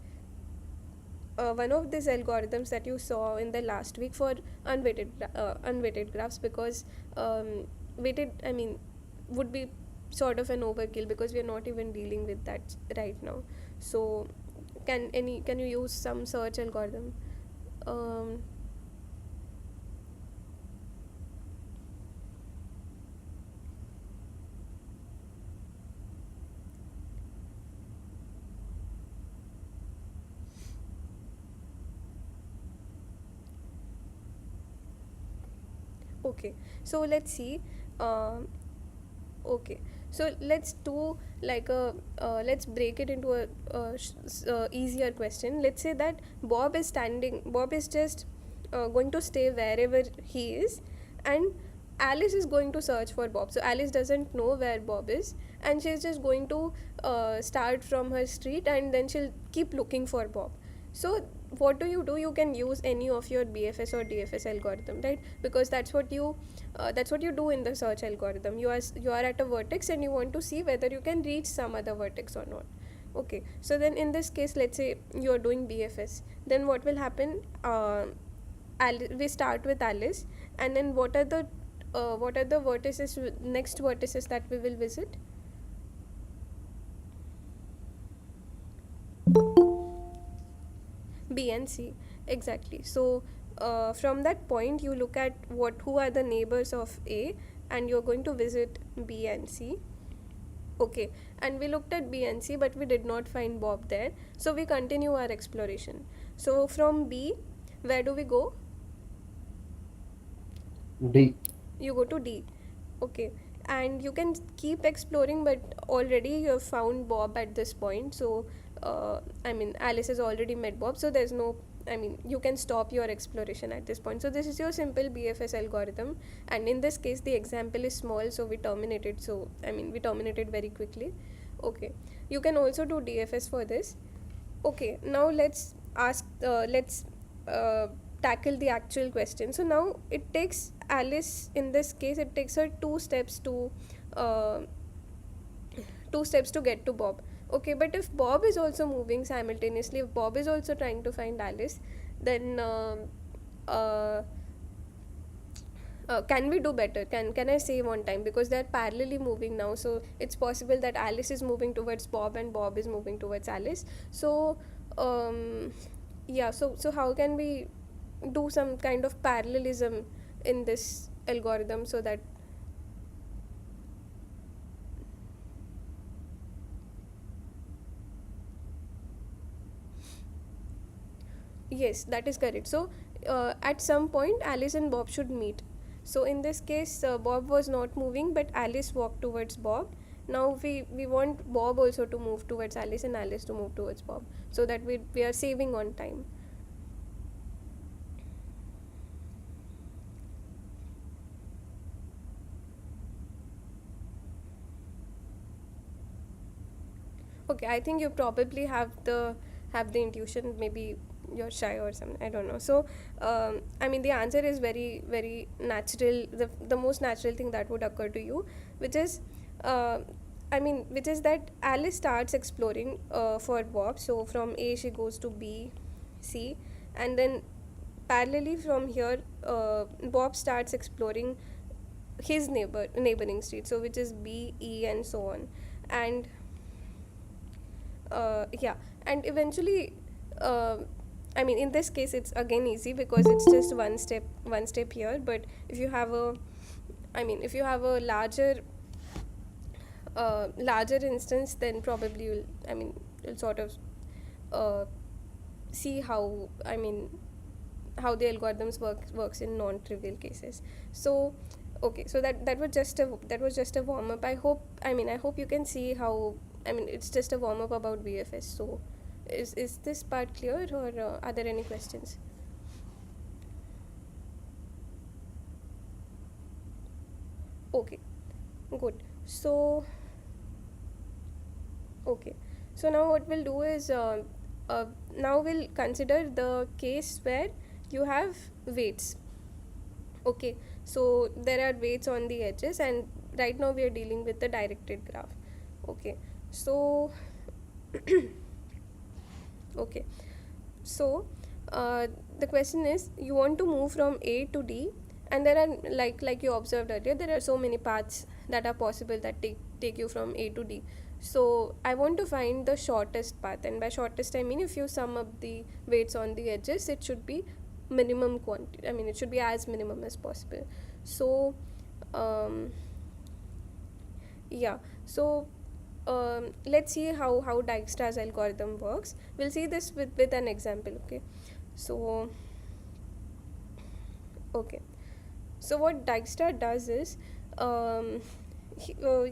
these algorithms that you saw in the last week for unweighted graphs, because weighted, I mean, would be sort of an overkill because we are not even dealing with that right now. So can you use some search algorithm? um, okay, so let's see. um, okay, so let's do like a let's break it into a easier question. Let's say that Bob is just going to stay wherever he is, and Alice is going to search for Bob. So Alice doesn't know where Bob is, and she's just going to start from her street, and then she'll keep looking for Bob. So what do? You can use any of your BFS or DFS algorithm, right? Because that's what you do in the search algorithm. You are at a vertex and you want to see whether you can reach some other vertex or not. Okay, so then in this case, let's say you're doing BFS, then what will happen? We start with Alice, and then what are the vertices, next vertices that we will visit? B and C, exactly. So from that point, you look at who are the neighbors of A, and you're going to visit B and C. Okay, and we looked at B and C, but we did not find Bob there. So we continue our exploration. So from B, where do we go? D. You go to D. Okay, and you can keep exploring, but already you have found Bob at this point. So I mean, Alice has already met Bob, so there's no, I mean, you can stop your exploration at this point. So this is your simple BFS algorithm, and in this case the example is small, so we terminated. So I mean, we terminated very quickly. Okay, you can also do DFS for this. Okay, now let's uh, tackle the actual question. So now it takes Alice, in this case it takes her uh, 2 steps to get to Bob. Okay, but if Bob is also moving simultaneously, if Bob is also trying to find Alice, then uh, can we do better? Can I save on time, because they're parallelly moving now? So it's possible that Alice is moving towards Bob and Bob is moving towards Alice. So yeah, so how can we do some kind of parallelism in this algorithm so that? Yes, that is correct. So at some point Alice and Bob should meet. So in this case, Bob was not moving, but Alice walked towards Bob. Now we want Bob also to move towards Alice and Alice to move towards Bob, so that we are saving on time. Okay, I think you probably have the intuition. Maybe you're shy or something, I don't know. So I mean, the answer is very very natural, the most natural thing that would occur to you, which is uh, which is that Alice starts exploring for Bob. So from A she goes to B, C, and then parallelly from here, Bob starts exploring his neighboring street, so which is B, E, and so on. And yeah, and eventually, uh, I mean, in this case it's again easy because it's just one step here. But if you have a, if you have a larger instance, then probably you'll sort of uh, see how, the algorithms works in non-trivial cases. So okay, so that was just a warm up. I hope you can see how, it's just a warm up about BFS. So is this part clear, or are there any questions? Okay, good. So okay, so now what we'll do is now we'll consider the case where you have weights. Okay, so there are weights on the edges, and right now we are dealing with the directed graph. Okay, so okay, so the question is, you want to move from A to D, and there are, like you observed earlier, there are so many paths that are possible that take you from A to D. So I want to find the shortest path, and by shortest I mean, if you sum up the weights on the edges, it should be minimum quantity. It should be as minimum as possible. So yeah, so let's see how Dijkstra's algorithm works. We'll see this with an example. Okay, so okay, so what Dijkstra does is,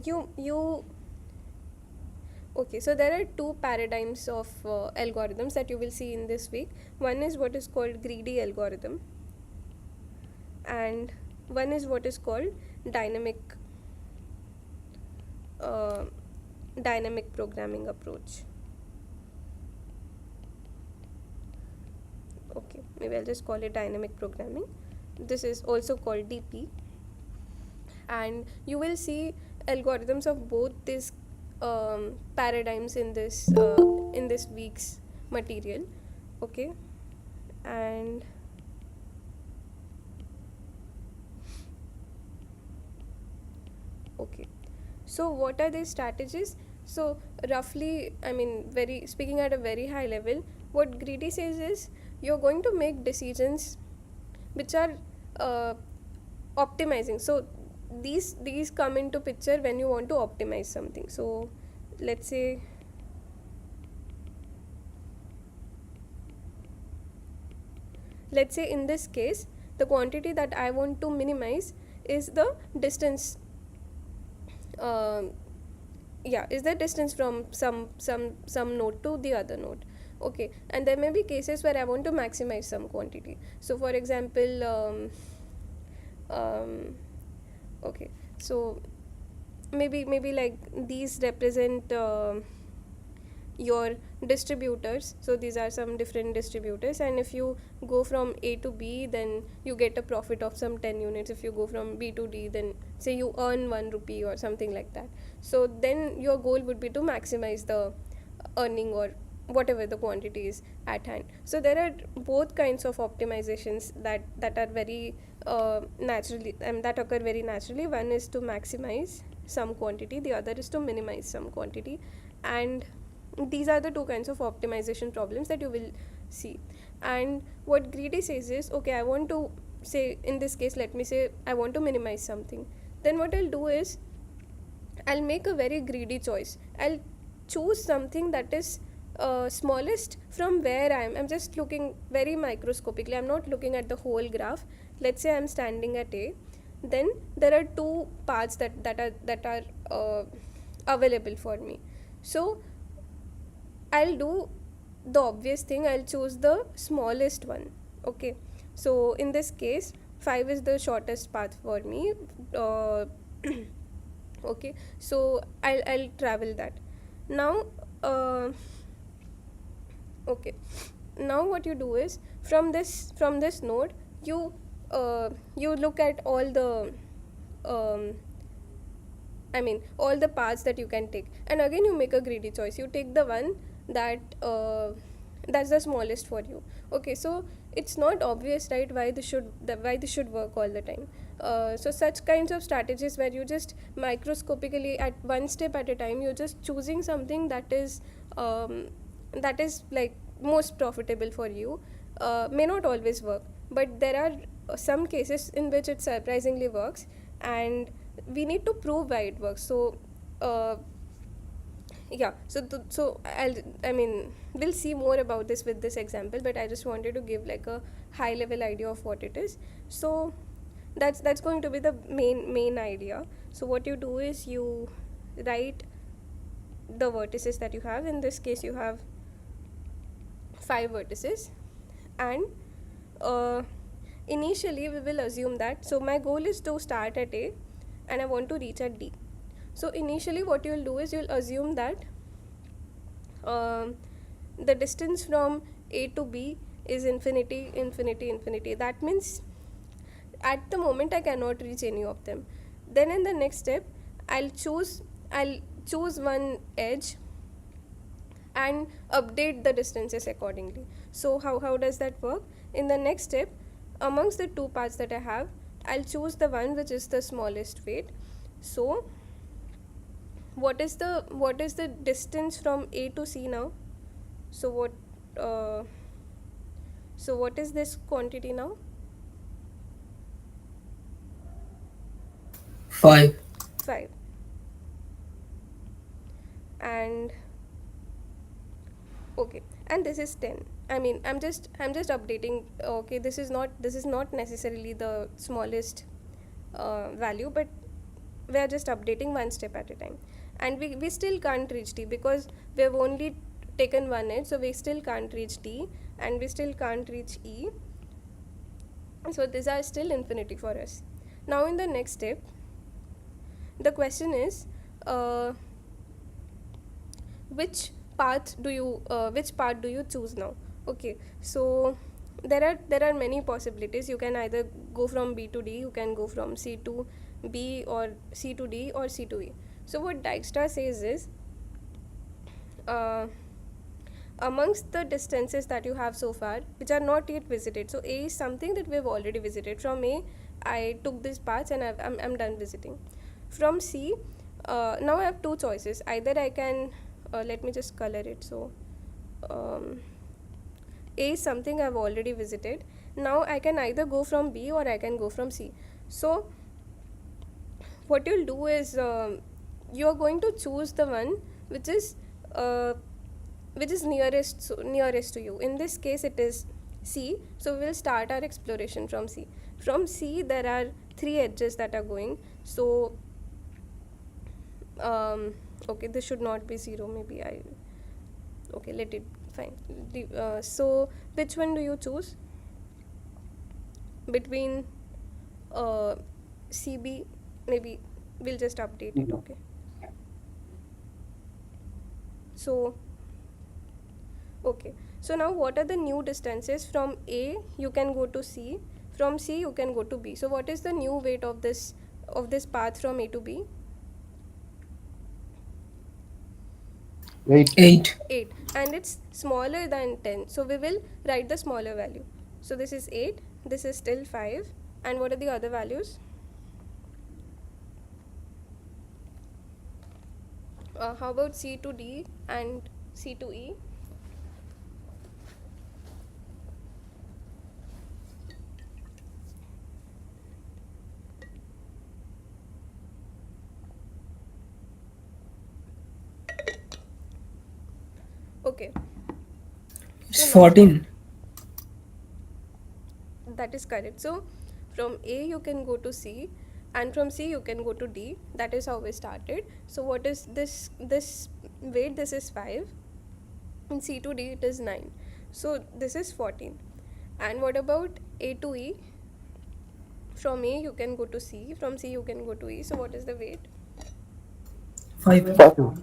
you okay, so there are two paradigms of algorithms that you will see in this week. One is what is called greedy algorithm, and one is what is called dynamic uh, dynamic programming approach. Okay, maybe I'll just call it dynamic programming. This is also called DP, and you will see algorithms of both these paradigms in this week's material. Okay, and okay, so what are these strategies? So roughly, very speaking at a very high level, what greedy says is, you're going to make decisions which are optimizing. So these come into picture when you want to optimize something. So let's say in this case, the quantity that I want to minimize is the distance is the distance from some node to the other node. Okay, and there may be cases where I want to maximize some quantity. So for example, okay, so maybe like these represent your distributors. So these are some different distributors, and if you go from A to B, then you get a profit of some 10 units. If you go from B to D, then say you earn 1 rupee or something like that. So then your goal would be to maximize the earning, or whatever the quantity is at hand. So there are both kinds of optimizations that are very naturally, that occur very naturally. One is to maximize some quantity, the other is to minimize some quantity, and these are the two kinds of optimization problems that you will see. And what greedy says is, okay, I want to say, in this case, let me say I want to minimize something. Then what I'll do is, I'll make a very greedy choice. I'll choose something that is smallest from where I'm just looking very microscopically. I'm not looking at the whole graph. Let's say I'm standing at A, then there are two paths that are available for me. So I'll do the obvious thing, I'll choose the smallest one. Okay, so in this case, 5 is the shortest path for me. Okay, so I'll travel that. Now okay, now what you do is, from this node, you look at all the all the paths that you can take, and again you make a greedy choice. You take the one that's the smallest for you. Okay, so it's not obvious, right, why this should work all the time. So such kinds of strategies where you just microscopically, at one step at a time, you're just choosing something that is like most profitable for you, may not always work, but there are some cases in which it surprisingly works, and we need to prove why it works. So yeah, we'll see more about this with this example, but I just wanted to give like a high level idea of what it is. So that's going to be the main idea. So what you do is you write the vertices that you have. In this case you have 5 vertices, and initially we will assume that, so my goal is to start at A and I want to reach at D. So initially what you'll do is you'll assume that the distance from A to B is infinity, infinity, infinity. That means at the moment I cannot reach any of them. Then in the next step I'll choose one edge and update the distances accordingly. So how does that work? In the next step, amongst the two paths that I have, I'll choose the one which is the smallest weight. So what is the distance from A to C now? So what is this quantity now? 5. 5. And okay, and this is 10. I'm just updating. Okay, this is not necessarily the smallest value, but we are just updating one step at a time, and we still can't reach D because we have only taken one edge, so we still can't reach D and we still can't reach E. So these are still infinity for us. Now in the next step, the question is which path do you choose now? Okay, so there are many possibilities. You can either go from B to D, you can go from C to B, or C to D, or C to E. So what Dijkstra says is amongst the distances that you have so far which are not yet visited, so A is something that we have already visited. From A I took this path and I'm done visiting. From C, now I have two choices. Either I can let me just color it. So A is something I've already visited. Now I can either go from B or I can go from C. So what you'll do is you're going to choose the one which is nearest to you. In this case it is C, so we'll start our exploration from C. From C there are 3 edges that are going. So okay, this should not be 0, maybe okay, let it fine. So which one do you choose between CB? Maybe we'll just update it. Okay, so okay, so now what are the new distances? From A you can go to C, from C you can go to B. So what is the new weight of this path from A to B? 8. 8, and it's smaller than 10, so we will write the smaller value. So this is 8, this is still 5, and what are the other values? How about C to D and C to E? Okay, It's 14. That is correct. So from A you can go to C, and from C you can go to D. That is how we started. So what is this weight? This is 5, and C to D it is 9. So this is 14. And what about A to E? From A you can go to C, from C you can go to E. So what is the weight? 5.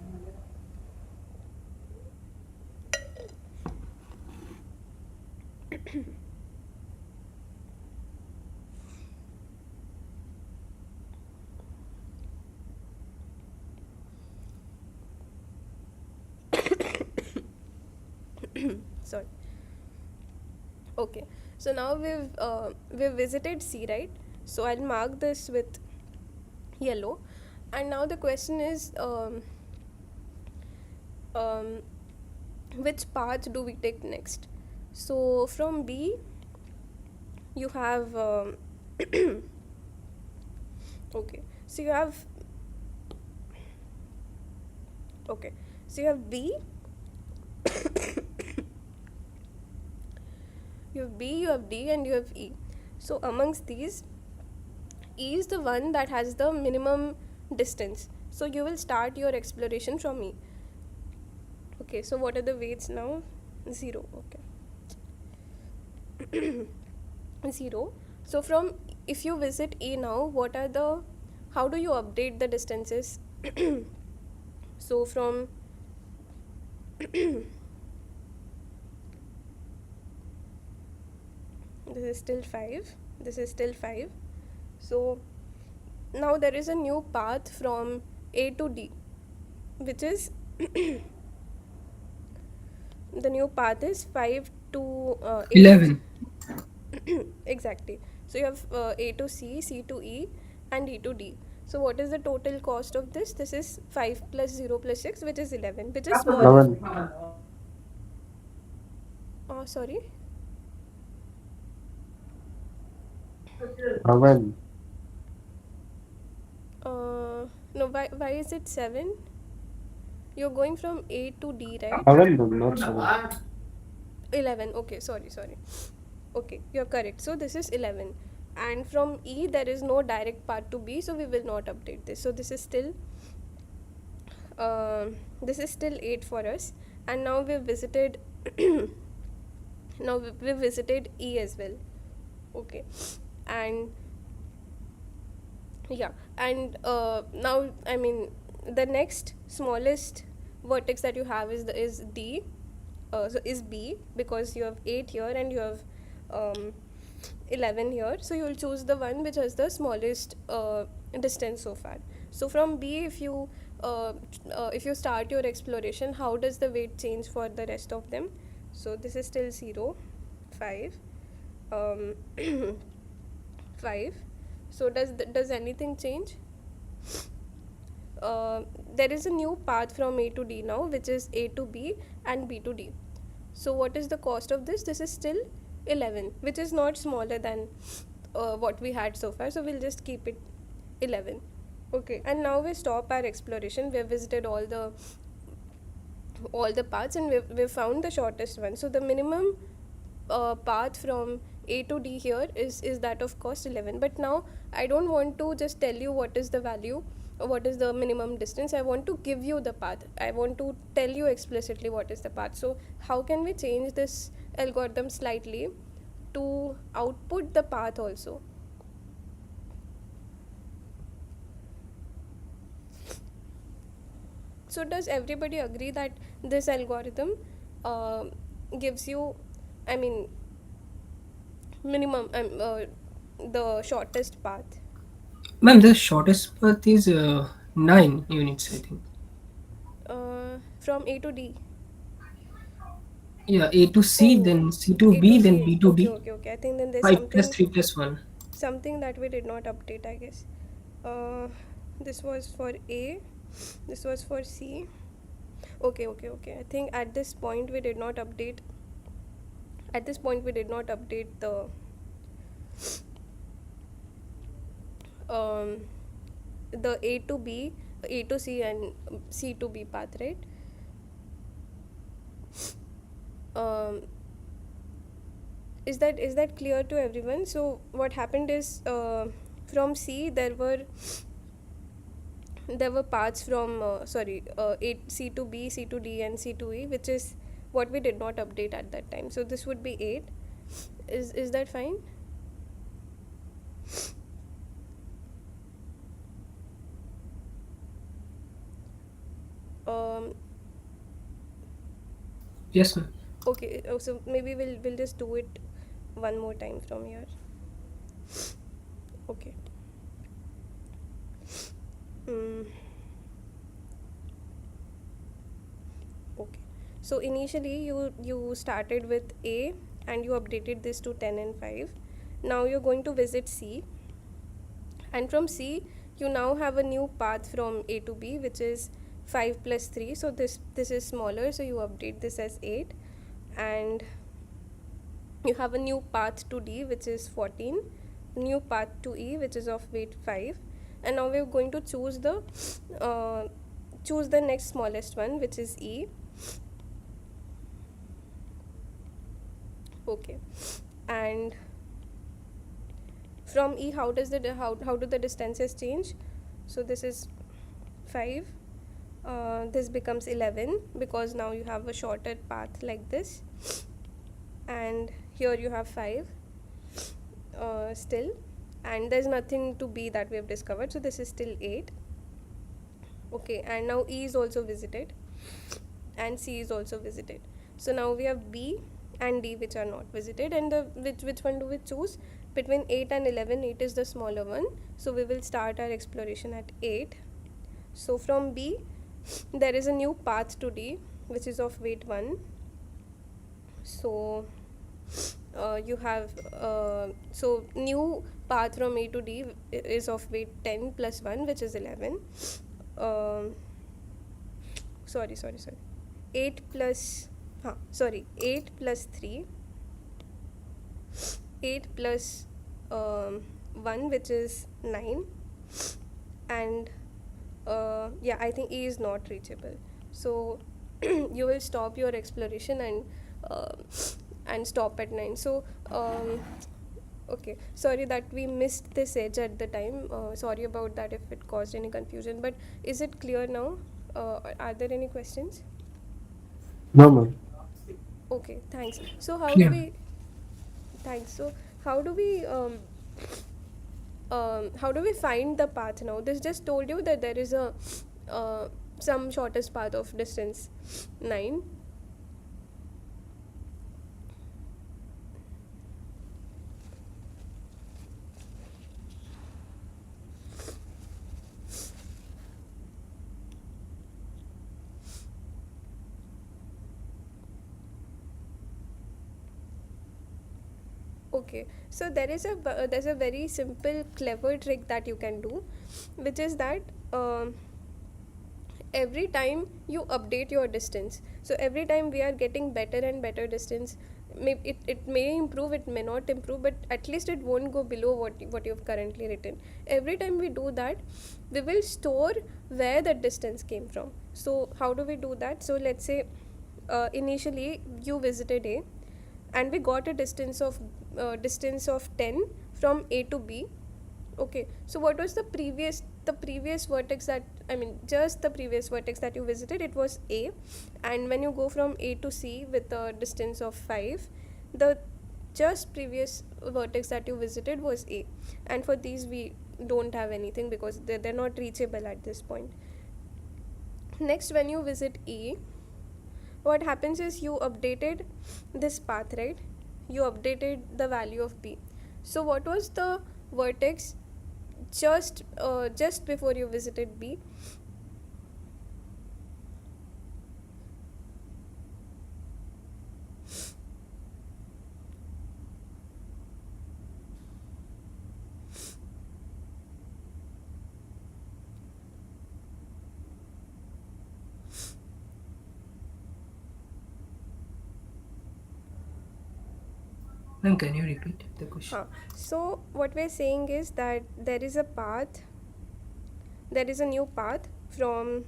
Sorry. Okay, so now we've visited C, right? So I'll mark this with yellow, and now the question is which path do we take next? So from B you have okay, so you have Okay, so you have B, you have B, you have D, and you have E. So amongst these, E is the one that has the minimum distance. So you will start your exploration from E. Okay, so what are the weights now? 0. Okay. 0. So from, if you visit E now, what are the, how do you update the distances? So from this is still 5, this is still 5. So now there is a new path from A to D, which is the new path is 5 to 8. 11. Exactly. So you have A to C, C to E, and E to D. So what is the total cost of this? This is 5 plus 0 plus 6, which is 11, which is smaller. 11. Oh, sorry. 11. No, why is it 7? You're going from A to D, right? 11, not 7. 11. Okay, sorry. Okay, you're correct. So this is 11. And from E, there is no direct path to B, so we will not update this. So this is still 8 for us. And now we've visited we've visited E as well. Okay. And yeah, and now, I mean, the next smallest vertex that you have is D, so is B, because you have 8 here and you have 11 here, so you will choose the one which has the smallest distance so far. So from B, if you start your exploration, how does the weight change for the rest of them? So this is still 0, 5, 5. So does anything change? There is a new path from A to D now, which is A to B and B to D. So what is the cost of this? This is still 11, which is not smaller than what we had so far, so we'll just keep it 11. Okay, and now we stop our exploration. We have visited all the paths, and we've found the shortest one. So the minimum path from A to D here is that of cost 11. But now I don't want to just tell you what is the value or what is the minimum distance. I want to give you the path. I want to tell you explicitly what is the path. So how can we change this algorithm slightly to output the path also? So does everybody agree that this algorithm gives you, I mean, minimum, the shortest path? Ma'am, the shortest path is 9 units, I think. From A to D. Yeah, A to C, then C to B, then B to D. Okay. I think then there's 5 plus 3 plus 1. something that we did not update, I guess. This was for A, this was for C. Okay. I think at this point we did not update. The the A to B, A to C, and C to B path, right? Is that clear to everyone? So what happened is, from C there were paths from C to B, C to D, and C to E, which is what we did not update at that time. So this would be 8. Is that fine? Yes, ma'am. Okay, so maybe we'll just do it one more time from here. Okay. Okay. So initially you started with A and you updated this to 10 and 5. Now you're going to visit C, and from C you now have a new path from A to B, which is 5 plus 3. So this is smaller, so you update this as 8, and you have a new path to D, which is 14, new path to E, which is of weight 5, and now we're going to choose the choose the next smallest one, which is E. Okay, and from E, how do the distances change? So this is 5. This becomes 11 because now you have a shorter path like this, and here you have 5 still, and there's nothing to B that we have discovered, so this is still 8. Okay, and now E is also visited and C is also visited. So now we have B and D which are not visited, and the which one do we choose? Between 8 and 11, 8 is the smaller one, so we will start our exploration at 8. So from B, there is a new path to D which is of weight 1. So you have so new path from A to D is of weight 10 plus 1, which is 11. Sorry 8 plus 8 plus 3, 8 plus 1, which is 9, and yeah, I think E is not reachable, so you will stop your exploration and stop at 9. So okay, sorry that we missed this edge at the time. Sorry about that if it caused any confusion, but is it clear now? Are there any questions? No, ma'am. Okay, thanks. So Clear. thanks. So how do we find the path now? This just told you that there is a some shortest path of distance 9. Okay, so there's a very simple clever trick that you can do, which is that every time you update your distance, so every time we are getting better and better distance, it may improve, it may not improve, but at least it won't go below what you've currently written. Every time we do that, we will store where the distance came from. So how do we do that? So let's say initially you visited A and we got a distance of 10 from A to B. Okay, so what was the previous vertex that, I mean, just the previous vertex that you visited? It was A, and when you go from A to C with a distance of 5, the just previous vertex that you visited was A, and for these we don't have anything because they're not reachable at this point. Next, when you visit E, what happens is you updated this path, right? You updated the value of B. So what was the vertex just before you visited B? Ma'am, can you repeat the question? So what we're saying is that there is a new path from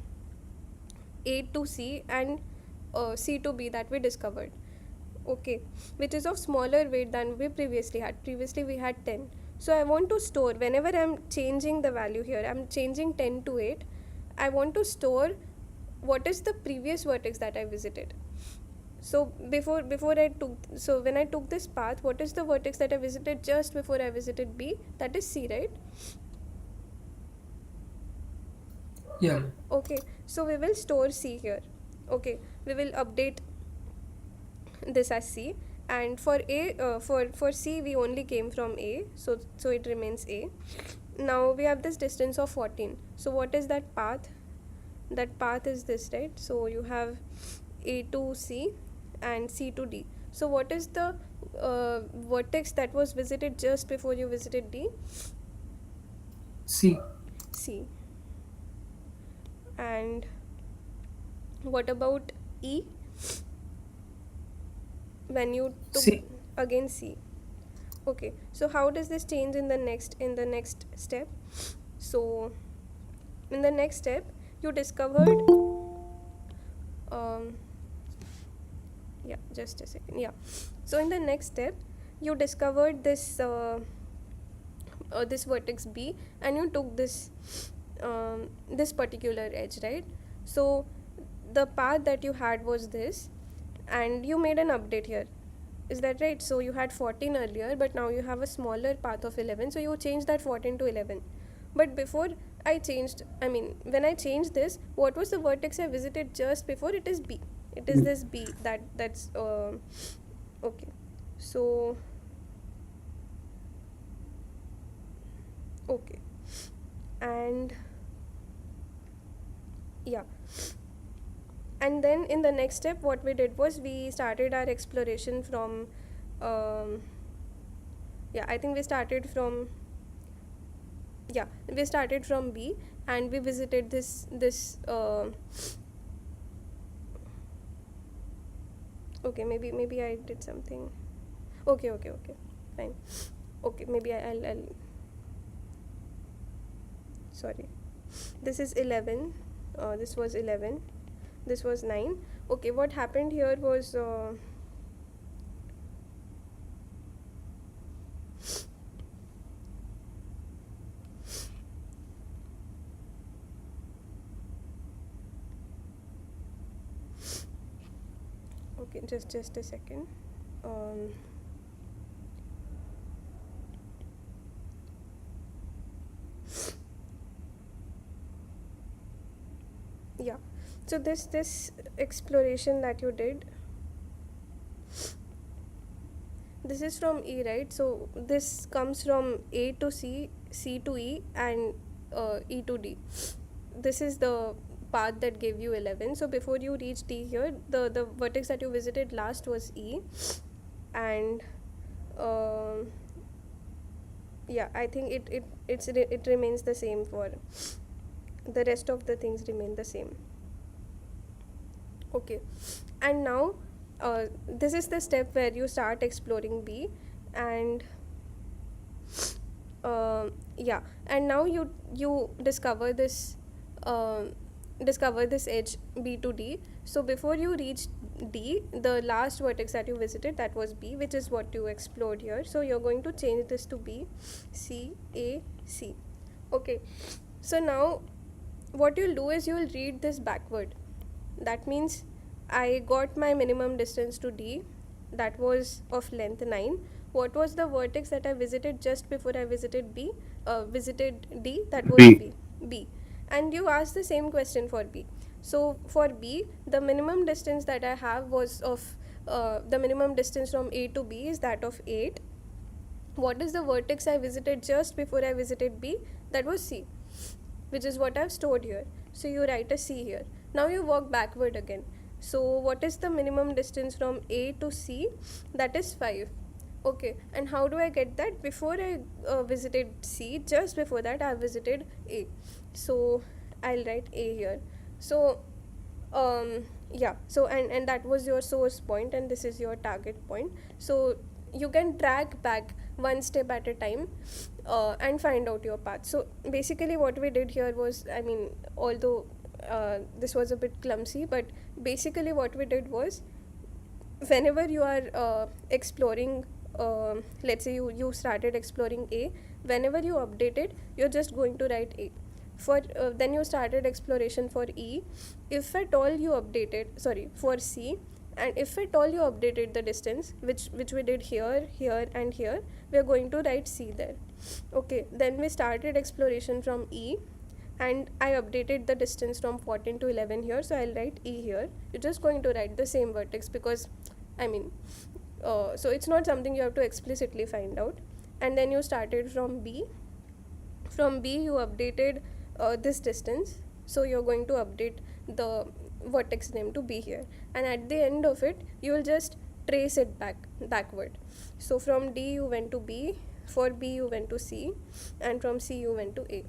A to C and C to B that we discovered. Okay, which is of smaller weight than we previously had. Previously we had 10. So I want to store, whenever I'm changing the value here, I'm changing 10 to 8, I want to store what is the previous vertex that I visited. So when I took this path, what is the vertex that I visited just before I visited B? That is C, right? Yeah. Okay, so we will store C here. Okay, we will update this as C, and for A, for C we only came from A, so it remains A. Now we have this distance of 14. So what is that path? That path is this, right? So you have A to C and C to D. So what is the vertex that was visited just before you visited D? C. C. And what about E? When you took C. again C. Okay, so how does this change in the next step? So in the next step you discovered yeah, just a second. Yeah, so in the next step you discovered this vertex B, and you took this particular edge, right? So the path that you had was this, and you made an update here. Is that right? So you had 14 earlier, but now you have a smaller path of 11, so you changed that 14 to 11. But before when I changed this, what was the vertex I visited just before? It is B. It is this B that's okay. So okay, and yeah, and then in the next step what we did was we started our exploration from yeah, I think we started from B, and we visited this okay, maybe I did something. Okay, fine. Okay, maybe I'll sorry, this is 11, this was 11, this was 9. Okay, what happened here was okay, just a second. Yeah, so this exploration that you did, this is from E, right? So this comes from A to C, C to E, and E to D. This is the path that gave you 11. So before you reach D here, the vertex that you visited last was E, and yeah, I think it remains the same for the rest of the things remain the same. Okay, and now this is the step where you start exploring B, and yeah, and now you discover this edge B to D. So before you reach D, the last vertex that you visited, that was B, which is what you explored here. So you're going to change this to B, C, A, C. Okay, so now what you'll do is you'll read this backward. That means I got my minimum distance to D, that was of length 9. What was the vertex that I visited just before I visited B? Visited D, that was B. B. And you asked the same question for B. So for B, the minimum distance that I have was of the minimum distance from A to B is that of 8. What is the vertex I visited just before I visited B? That was C, which is what I've stored here. So you write a C here. Now you walk backward again. So what is the minimum distance from A to C? That is 5. Okay, and how do I get that? Before I visited C, just before that I visited A. So I'll write A here. So yeah, so and that was your source point, and this is your target point. So you can track back one step at a time and find out your path. So basically what we did here was, although this was a bit clumsy, but basically what we did was, whenever you are exploring, let's say you started exploring A, whenever you update it, you're just going to write A. For then you started exploration for E. If at all you updated, for C, and if at all you updated the distance, which we did here, here, and here, we are going to write C there. Okay, then we started exploration from E, and I updated the distance from 14 to 11 here, so I'll write E here. You're just going to write the same vertex, because so it's not something you have to explicitly find out. And then you started from B. From B you updated this distance, so you're going to update the vertex name to B here, and at the end of it you will just trace it backward. So from D you went to B, for B you went to C, and from C you went to A.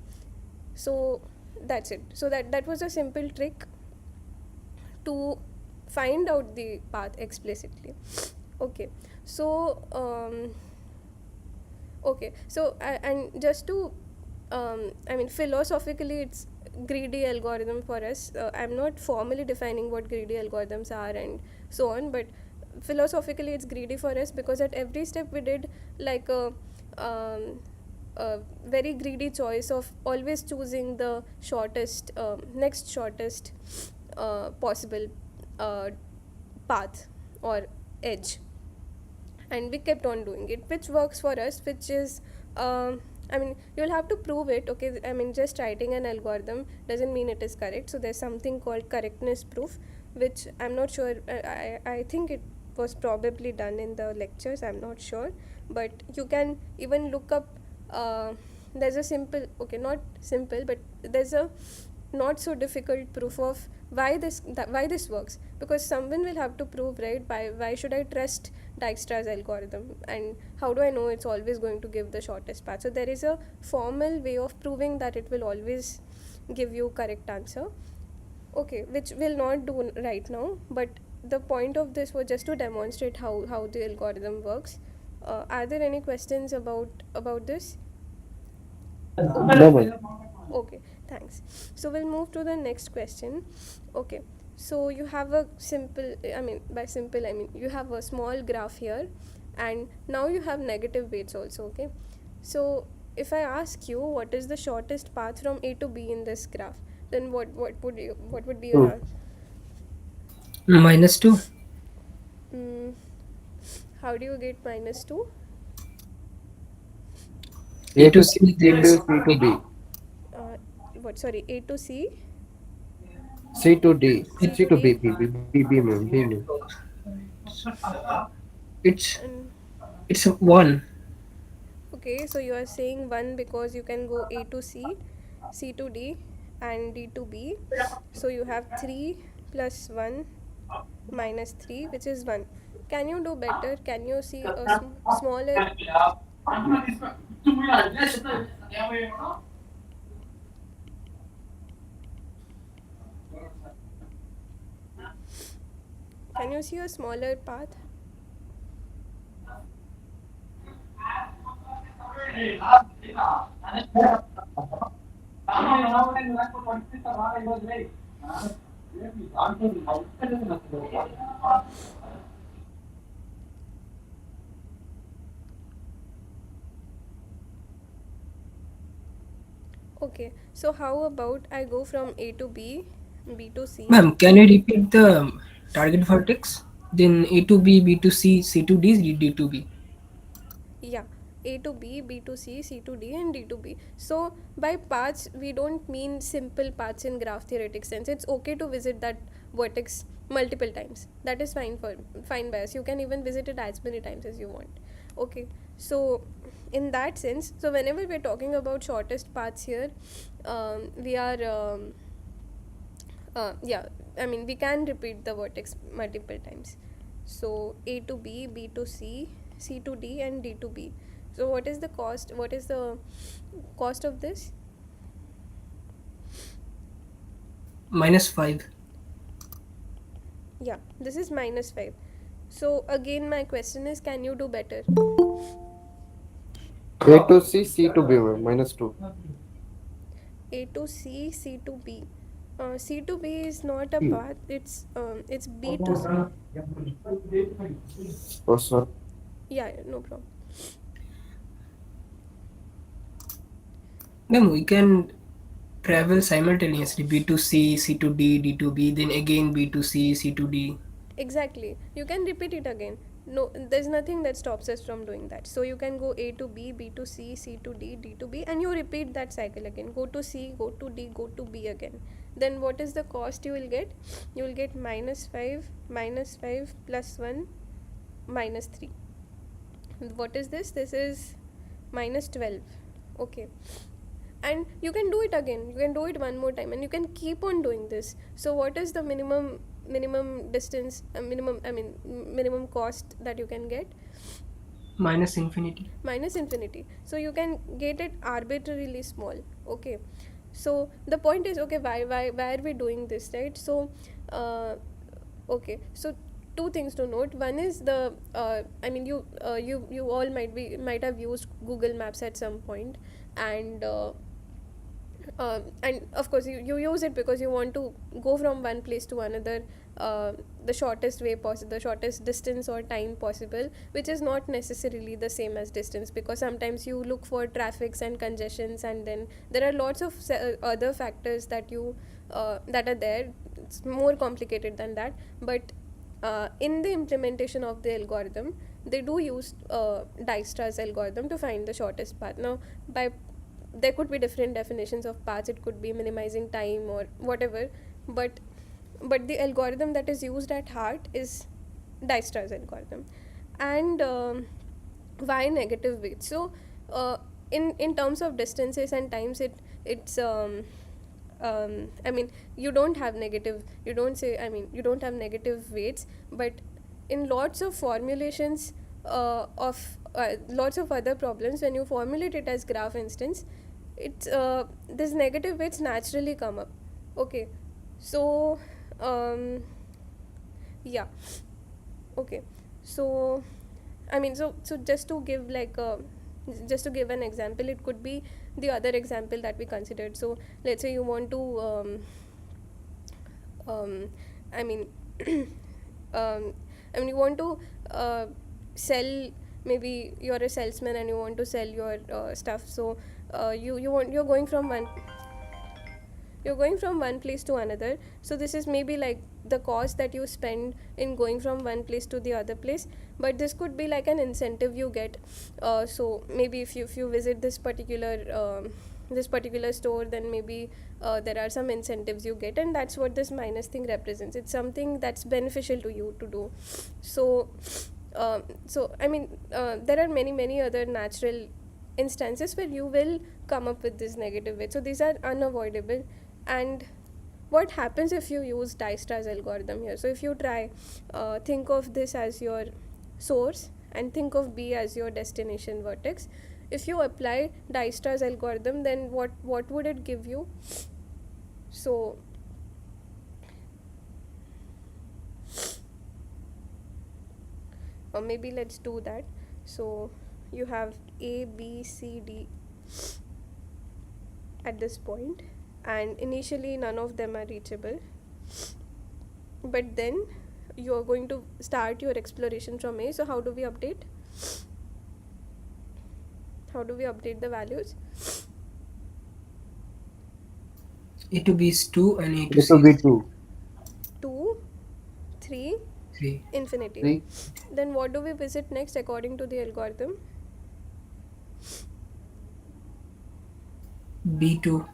So that's it. So that was a simple trick to find out the path explicitly. Okay, so and just to philosophically greedy algorithm for us. I'm not formally defining what greedy algorithms are and so on, but philosophically it's greedy for us because at every step we did like um, a very greedy choice of always choosing the shortest, next shortest possible uh, path or edge, and we kept on doing it, which works for us, which is I mean, you'll have to prove it. Okay, I mean, just writing an algorithm doesn't mean it is correct, so there's something called correctness proof, which I'm not sure, I think it was probably done in the lectures, I'm not sure, but you can even look up, there's a simple, okay, not simple, but there's a not so difficult proof of why this works, because someone will have to prove, right? Why should I trust Dijkstra's algorithm, and how do I know it's always going to give the shortest path? So there is a formal way of proving that it will always give you correct answer, okay, which we'll not do right now, but the point of this was just to demonstrate how the algorithm works. Are there any questions about this? No, Okay, thanks. So we'll move to the next question. Okay, so you have a simple, I mean, by simple, I mean you have a small graph here, and now you have negative weights also, okay? So if I ask you what is the shortest path from A to B in this graph, then what would be your answer? -2. Mm, how do you get -2? A to C, C to D. What, sorry, A to C? C to D. C C to to D? B, ma'am, B, ma'am. It's And it's 1. okay, so you are saying 1 because you can go A to C, C to D, and D to B. So you have 3 plus 1 minus 3, which is 1. Can you do better? Can you see a smaller? Can you see a smaller path? Okay, so how about I go from A to B, B to C? Ma'am, can you repeat the target vertex? Then A to B, B to C, C to D, D to B. Yeah, A to B, B to C, C to D, and D to B. So by paths, we don't mean simple paths in graph theoretic sense. It's okay to visit that vertex multiple times. That is fine by us. You can even visit it as many times as you want. Okay, so in that sense, so whenever we're talking about shortest paths here, we are yeah, I mean, we can repeat the vertex multiple times. So A to B, B to C, C to D, and D to B. So what is the cost? What is the cost of this? -5. Yeah, this is -5. So again, my question is, can you do better? A to C, C to B, ma'am, -2. A to C, C to B. C to B is not a Hmm. path. It's B to C. Oh, sorry. Yeah, no problem. Ma'am, we can travel simultaneously B to C, C to D, D to B, then again B to C, C to D. Exactly, you can repeat it again. No, there's nothing that stops us from doing that. So you can go A to B, B to C, C to D, D to B, and you repeat that cycle again. Go to C, go to D, go to B again. Then what is the cost you will get? You will get -5 plus 1 minus 3. What is this? This is -12. Okay, and you can do it again, you can do it one more time, and you can keep on doing this. So what is the minimum distance, minimum cost that you can get? -infinity. -infinity. So you can get it arbitrarily small. Okay, so the point is, okay, why are we doing this, right? So okay, so two things to note. One is the I mean, you all might have used Google Maps at some point, and and of course you use it because you want to go from one place to another the shortest way possible, the shortest distance or time possible, which is not necessarily the same as distance, because sometimes you look for traffics and congestions, and then there are lots of other factors that you that are there. It's more complicated than that, but in the implementation of the algorithm, they do use Dijkstra's algorithm to find the shortest path. Now, by there could be different definitions of paths. It could be minimizing time or whatever, but the algorithm that is used at heart is Dijkstra's algorithm. And why negative weight? So in terms of distances and times, it's I mean, you don't have negative, you don't say, I mean, you don't have negative weights, but in lots of formulations of lots of other problems, when you formulate it as graph instance, it's this negative weights naturally come up. Okay, so yeah, okay, so I mean, so just to give like just to give an example, it could be the other example that we considered. So let's say you want to um, I mean I mean, you want to sell, maybe you're a salesman and you want to sell your stuff. So you're going from one place to another. So this is maybe like the cost that you spend in going from one place to the other place, but this could be like an incentive you get. So maybe if you visit this particular store, then maybe there are some incentives you get, and that's what this minus thing represents. It's something that's beneficial to you to do. So I mean, there are many other natural instances where you will come up with this negative weight. So these are unavoidable. And what happens if you use Dijkstra's algorithm here? So if you try, think of this as your source and think of B as your destination vertex. If you apply Dijkstra's algorithm, then what would it give you? So or maybe let's do that. So you have A, B, C, D at this point, and initially none of them are reachable, but then you are going to start your exploration from A. So how do we update the values? A to B is 2 and A to A C to B is 2. 2, 3, 3. infinity. 3. Then what do we visit next according to the algorithm? B2.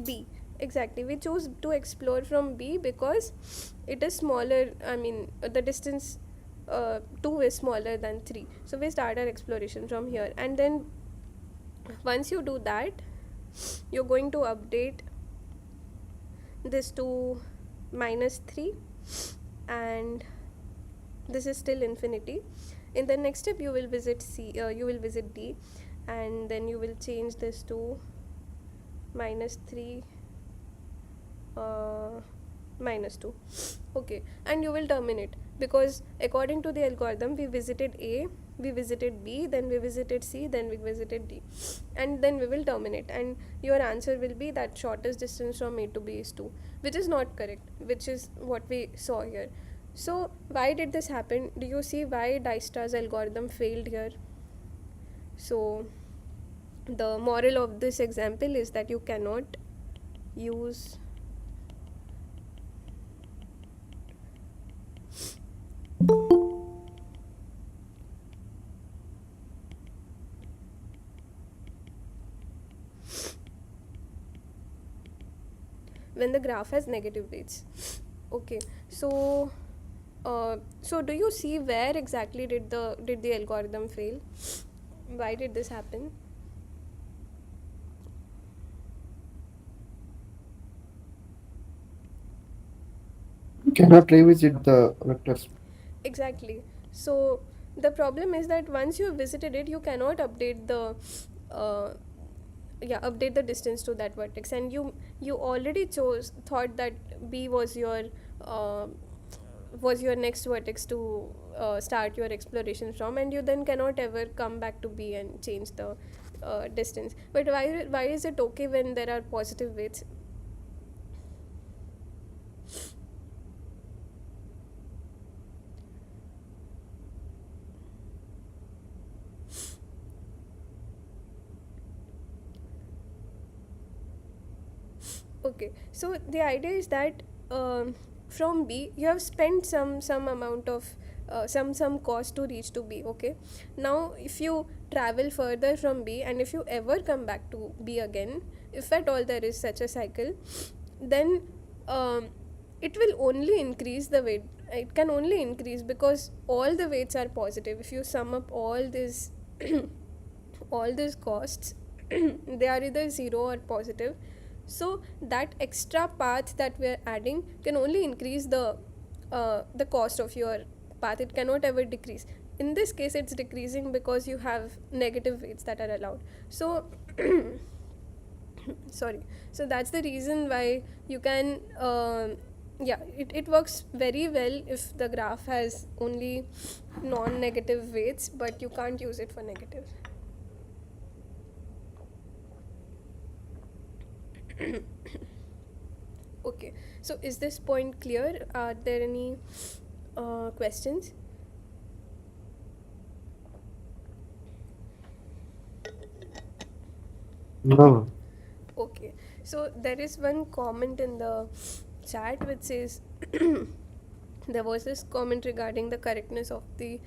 B. Exactly, we choose to explore from B because it is smaller. I mean, the distance 2 is smaller than 3, so we start our exploration from here. And then once you do that, you're going to update this to -3, and this is still infinity. In the next step, you will visit you will visit D, and then you will change this to -3 -2. Okay, and you will terminate, because according to the algorithm, we visited A, we visited B, then we visited C, then we visited D, and then we will terminate, and your answer will be that shortest distance from A to B is 2, which is not correct, which is what we saw here. So why did this happen? Do you see why Dijkstra's algorithm failed here? So the moral of this example is that you cannot use when the graph has negative weights. Okay, so so do you see where exactly did the algorithm fail? Why did this happen? Cannot revisit the vectors. Exactly. So the problem is that once you have visited it, you cannot update the uh, update the distance to that vertex, and you already thought that B uh, was your next vertex to start your exploration from, and you then cannot ever come back to B and change the distance. But why is it okay when there are positive weights? Okay, so the idea is that from B you have spent some amount of some cost to reach to B. Okay, now if you travel further from B and if you ever come back to B again, if at all there is such a cycle, then it will only increase the weight. It can only increase because all the weights are positive. If you sum up all these all these costs, they are either zero or positive. So that extra path that we are adding can only increase the cost of your path. It cannot ever decrease. In this case it's decreasing because you have negative weights that are allowed. So sorry, so that's the reason why you can yeah, it works very well if the graph has only non-negative weights, but you can't use it for negative. Okay, so is this point clear? Are there any questions? No. Okay, so there is one comment in the chat which says there was this comment regarding the correctness of the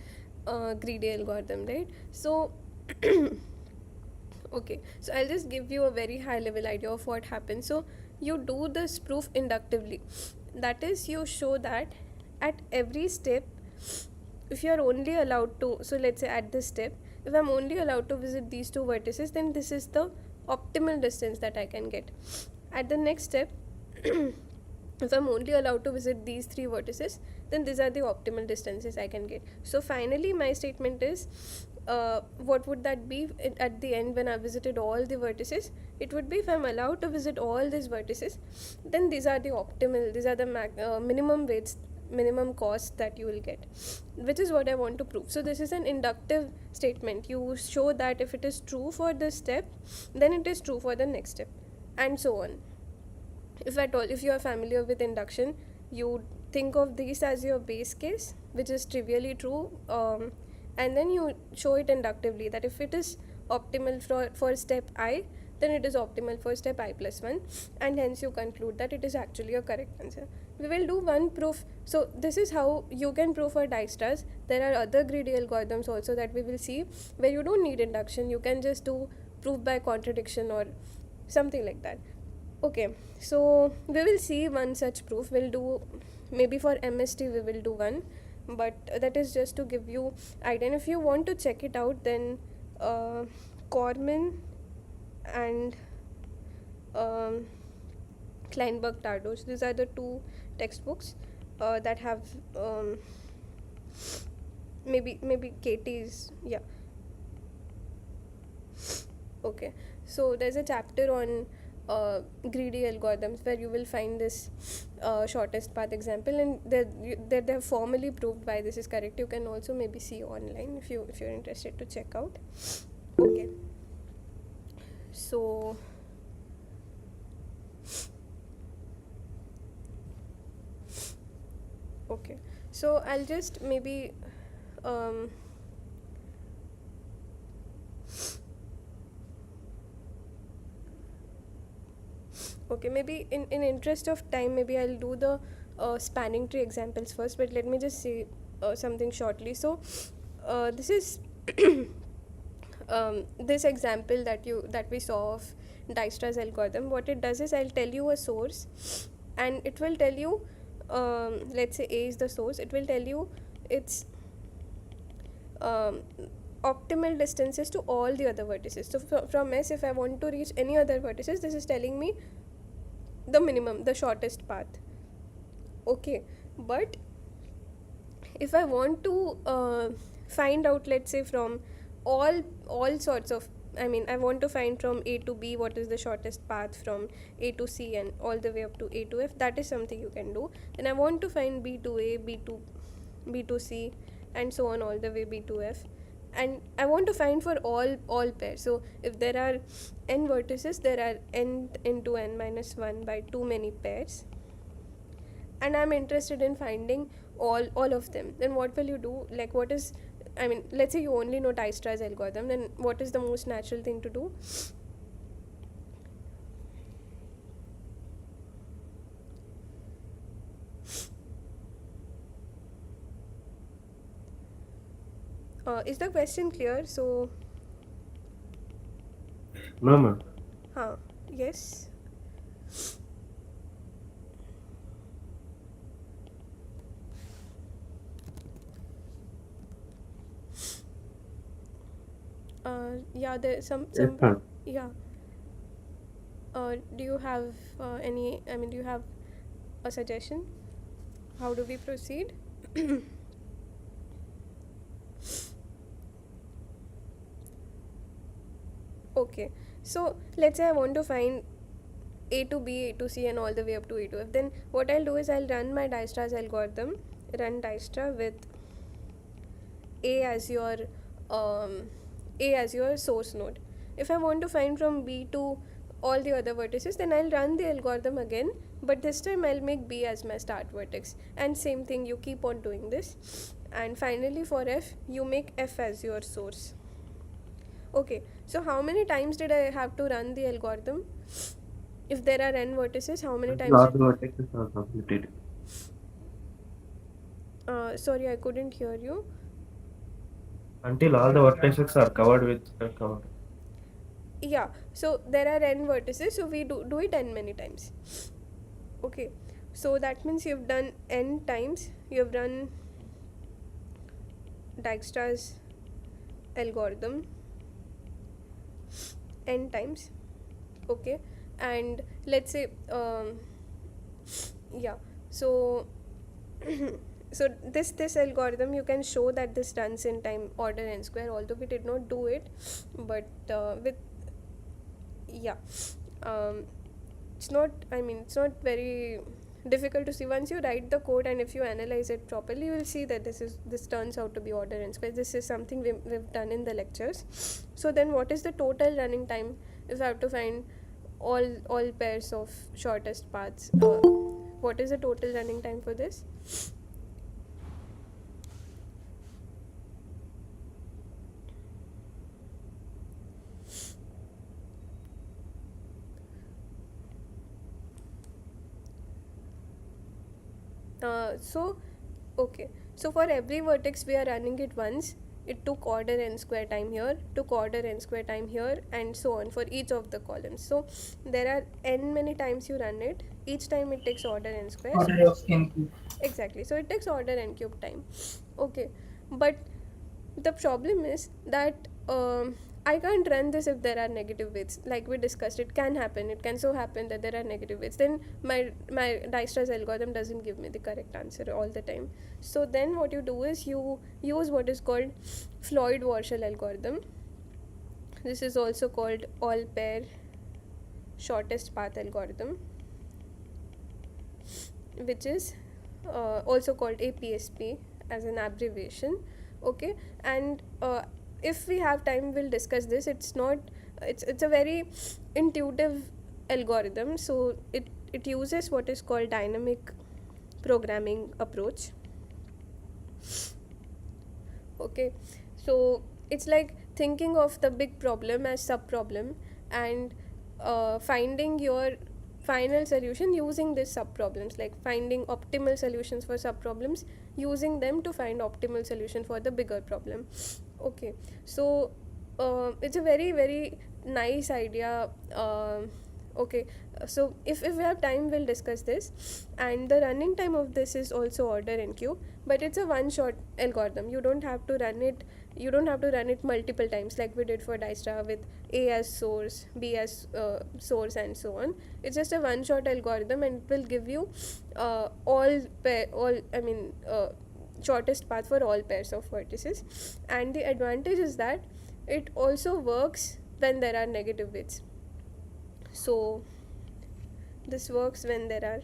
greedy algorithm, right? So okay, so I'll just give you a very high level idea of what happens. So you do this proof inductively, that is, you show that at every step, if you are only allowed to, so let's say at this step, if I'm only allowed to visit these two vertices, then this is the optimal distance that I can get. At the next step, if I'm only allowed to visit these three vertices, then these are the optimal distances I can get. So finally my statement is, what would that be at the end when I visited all the vertices? It would be, if I'm allowed to visit all these vertices, then these are the optimal, these are the minimum weights, minimum cost that you will get, which is what I want to prove. So this is an inductive statement. You show that if it is true for this step, then it is true for the next step, and so on. If at all, if you are familiar with induction, you think of this as your base case, which is trivially true, and then you show it inductively that if it is optimal for step I, then it is optimal for step I plus 1, and hence you conclude that it is actually a correct answer. We will do one proof. So this is how you can prove for Dijkstra's. There are other greedy algorithms also that we will see, where you don't need induction. You can just do proof by contradiction or something like that. Okay, so we will see one such proof. We'll do, maybe for MST we will do one, but that is just to give you idea. And if you want to check it out, then Corman and Kleinberg Tardos, these are the two textbooks that have maybe Katie's, yeah. Okay, so there's a chapter on greedy algorithms where you will find this shortest path example, and they're formally proved why this is correct. You can also maybe see online if you're interested to check out. Okay, so okay, so I'll just maybe okay, maybe in interest of time, maybe I'll do the spanning tree examples first, but let me just say something shortly. So this is this example that we saw of Dijkstra's algorithm. What it does is, I'll tell you a source, and it will tell you, let's say A is the source, it will tell you its optimal distances to all the other vertices. So from S, if I want to reach any other vertices, this is telling me the minimum, the shortest path. Okay, but if I want to find out, let's say, from all sorts of, I want to find from A to B what is the shortest path, from A to C and all the way up to A to F, that is something you can do. Then I want to find B to A, B to C, and so on all the way B to F, and I want to find for all pairs. So if there are n vertices, there are n into n minus 1 by too many pairs, and I'm interested in finding all of them. Then what will you do? Like, what is, I mean, let's say you only know Dijkstra's algorithm, then what is the most natural thing to do? Is the question clear? So, No, ma'am. yes. Yeah, there's some Yes, ma'am. yeah. Do you have any? I mean, do you have a suggestion? How do we proceed? Okay, so let's say I want to find A to B, A to C, and all the way up to A to F. Then what I'll do is I'll run my Dijkstra's algorithm, run Dijkstra with A as your um, A as your source node. If I want to find from B to all the other vertices, then I'll run the algorithm again, but this time I'll make B as my start vertex. And same thing, you keep on doing this. And finally for F, you make F as your source. Okay, so how many times did I have to run the algorithm? If there are n vertices, how many Until times all the vertices are completed. sorry, I couldn't hear you. Until all the vertices are covered with the count. Yeah, so there are n vertices, so we do it n many times. Okay, so that means you've done n times, you've run Dijkstra's algorithm n times. Okay, and let's say yeah, so so this algorithm, you can show that this runs in time order n square, although we did not do it, but with yeah, it's not, I mean, it's not very difficult to see. Once you write the code and if you analyze it properly, you will see that this turns out to be order n square. This is something we've done in the lectures. So then what is the total running time if I have to find all pairs of shortest paths? What is the total running time for this? So okay, so for every vertex we are running it once. It took order n square time here, took order n square time here, and so on for each of the columns. So there are n many times you run it. Each time it takes order n square. Order of n cube. Exactly, so it takes order n cube time. Okay, but the problem is that I can't run this if there are negative weights. Like we discussed, it can happen. It can so happen that there are negative weights. Then my Dijkstra's algorithm doesn't give me the correct answer all the time. So then what you do is you use what is called Floyd-Warshall algorithm. This is also called all pair shortest path algorithm, which is also called APSP as an abbreviation. Okay, and if we have time, we'll discuss this. It's a very intuitive algorithm, so it uses what is called dynamic programming approach. Okay, so it's like thinking of the big problem as sub problem, and finding your final solution using these sub problems, like finding optimal solutions for sub problems, using them to find optimal solution for the bigger problem. Okay, so it's a very very nice idea. Okay, so if we have time, we'll discuss this. And the running time of this is also order n cube, but it's a one shot algorithm. You don't have to run it multiple times like we did for Dijkstra with A as source, B as source, and so on. It's just a one shot algorithm, and it will give you shortest path for all pairs of vertices. And the advantage is that it also works when there are negative weights. So this works when there are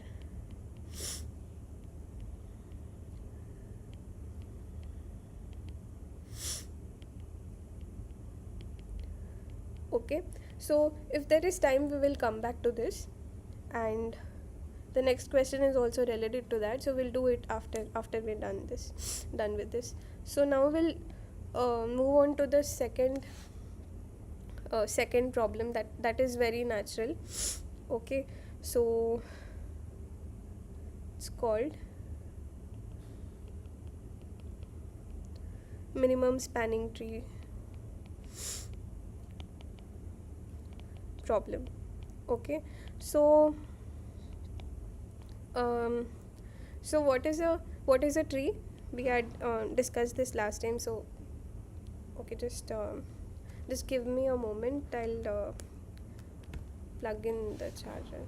Okay, so if there is time we will come back to this, and the next question is also related to that, so we'll do it after we're done with this. So now we'll move on to the second problem that is very natural. Okay, so it's called minimum spanning tree problem. Okay, so so what is a tree? We had discussed this last time, so okay, just give me a moment. I'll plug in the charger.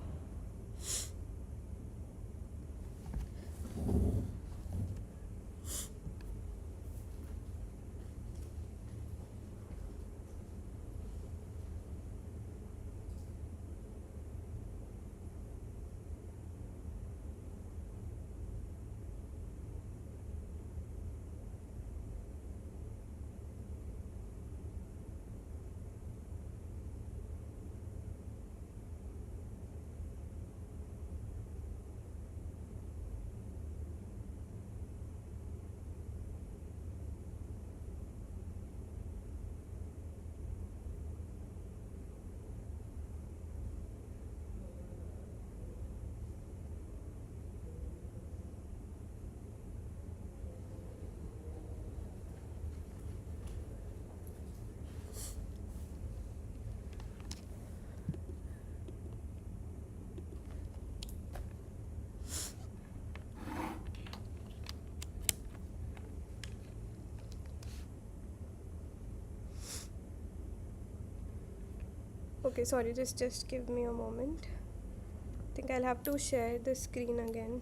Okay, sorry, just give me a moment. I think I'll have to share the screen again.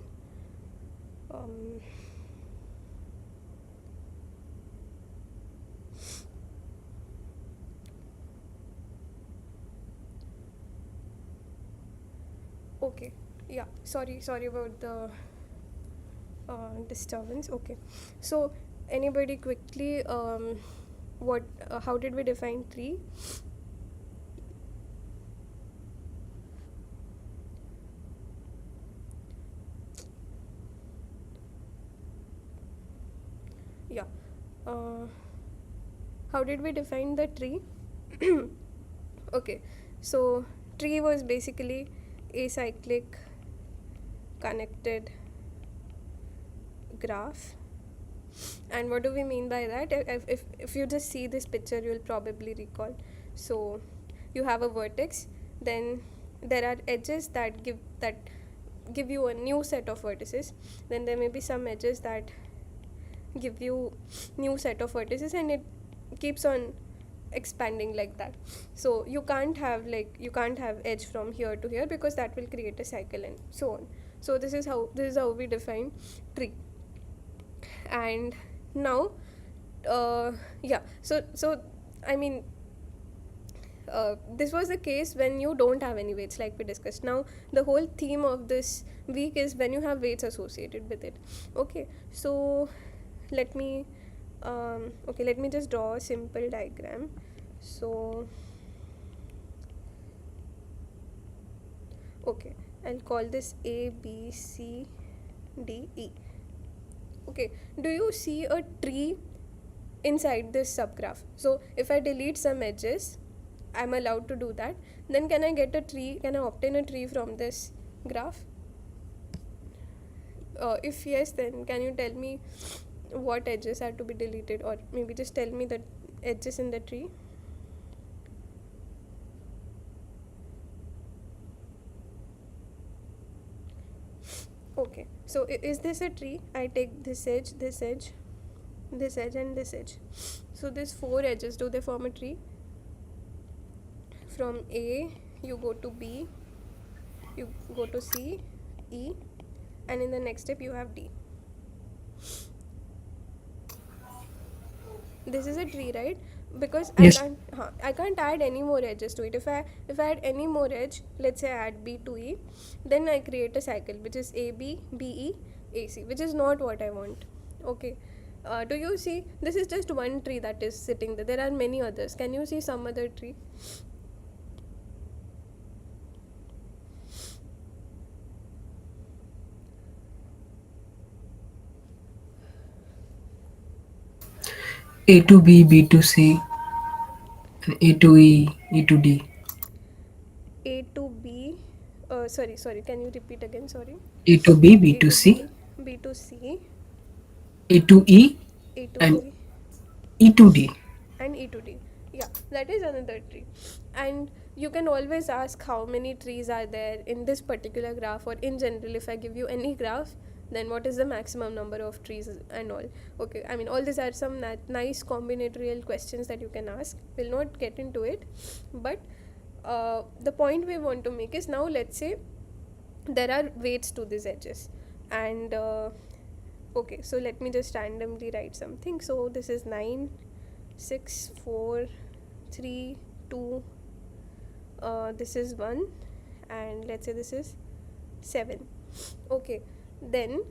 Okay, yeah, sorry about the disturbance. Okay, so anybody quickly, how did we define tree? Yeah, how did we define the tree? Okay, so tree was basically acyclic connected graph. And what do we mean by that? If you just see this picture, you'll probably recall. So you have a vertex, then there are edges that give you a new set of vertices, then there may be some edges that give you new set of vertices, and it keeps on expanding like that. So you can't have edge from here to here, because that will create a cycle and so on. So this is how we define tree. And now yeah, so I mean, this was the case when you don't have any weights, like we discussed. Now the whole theme of this week is when you have weights associated with it. Okay, so let me just draw a simple diagram. So okay, I'll call this A, B, C, D, E. Okay, do you see a tree inside this subgraph? So if I delete some edges, I'm allowed to do that. Then can I get a tree? Can I obtain a tree from this graph? If yes, then can you tell me what edges are to be deleted, or maybe just tell me the edges in the tree? Okay, so is this a tree? I take this edge, this edge, this edge, and this edge. So these 4 edges, do they form a tree? From A you go to B, you go to C, E, and in the next step you have D. This is a tree, right? Because Yes. I can't add any more edges to it. If I add any more edge, let's say I add B to E, then I create a cycle which is AB, BE, AC, which is not what I want. Okay, do you see? This is just one tree that is sitting there. There are many others. Can you see some other tree? A to B, B to C, and A to E, E to D. A to B. Sorry. Can you repeat again? Sorry. A to B, B A to to C, B, B to C, A to E, A to and E, E to D. and E to D. Yeah, that is another tree. And you can always ask how many trees are there in this particular graph, or in general, if I give you any graph, then what is the maximum number of trees and all. Okay, I mean, all these are some nice combinatorial questions that you can ask. We'll not get into it, but the point we want to make is, now let's say there are weights to these edges, and okay, so let me just randomly write something. So this is 9, 6, 4, 3, 2, this is 1, and let's say this is 7. Okay, then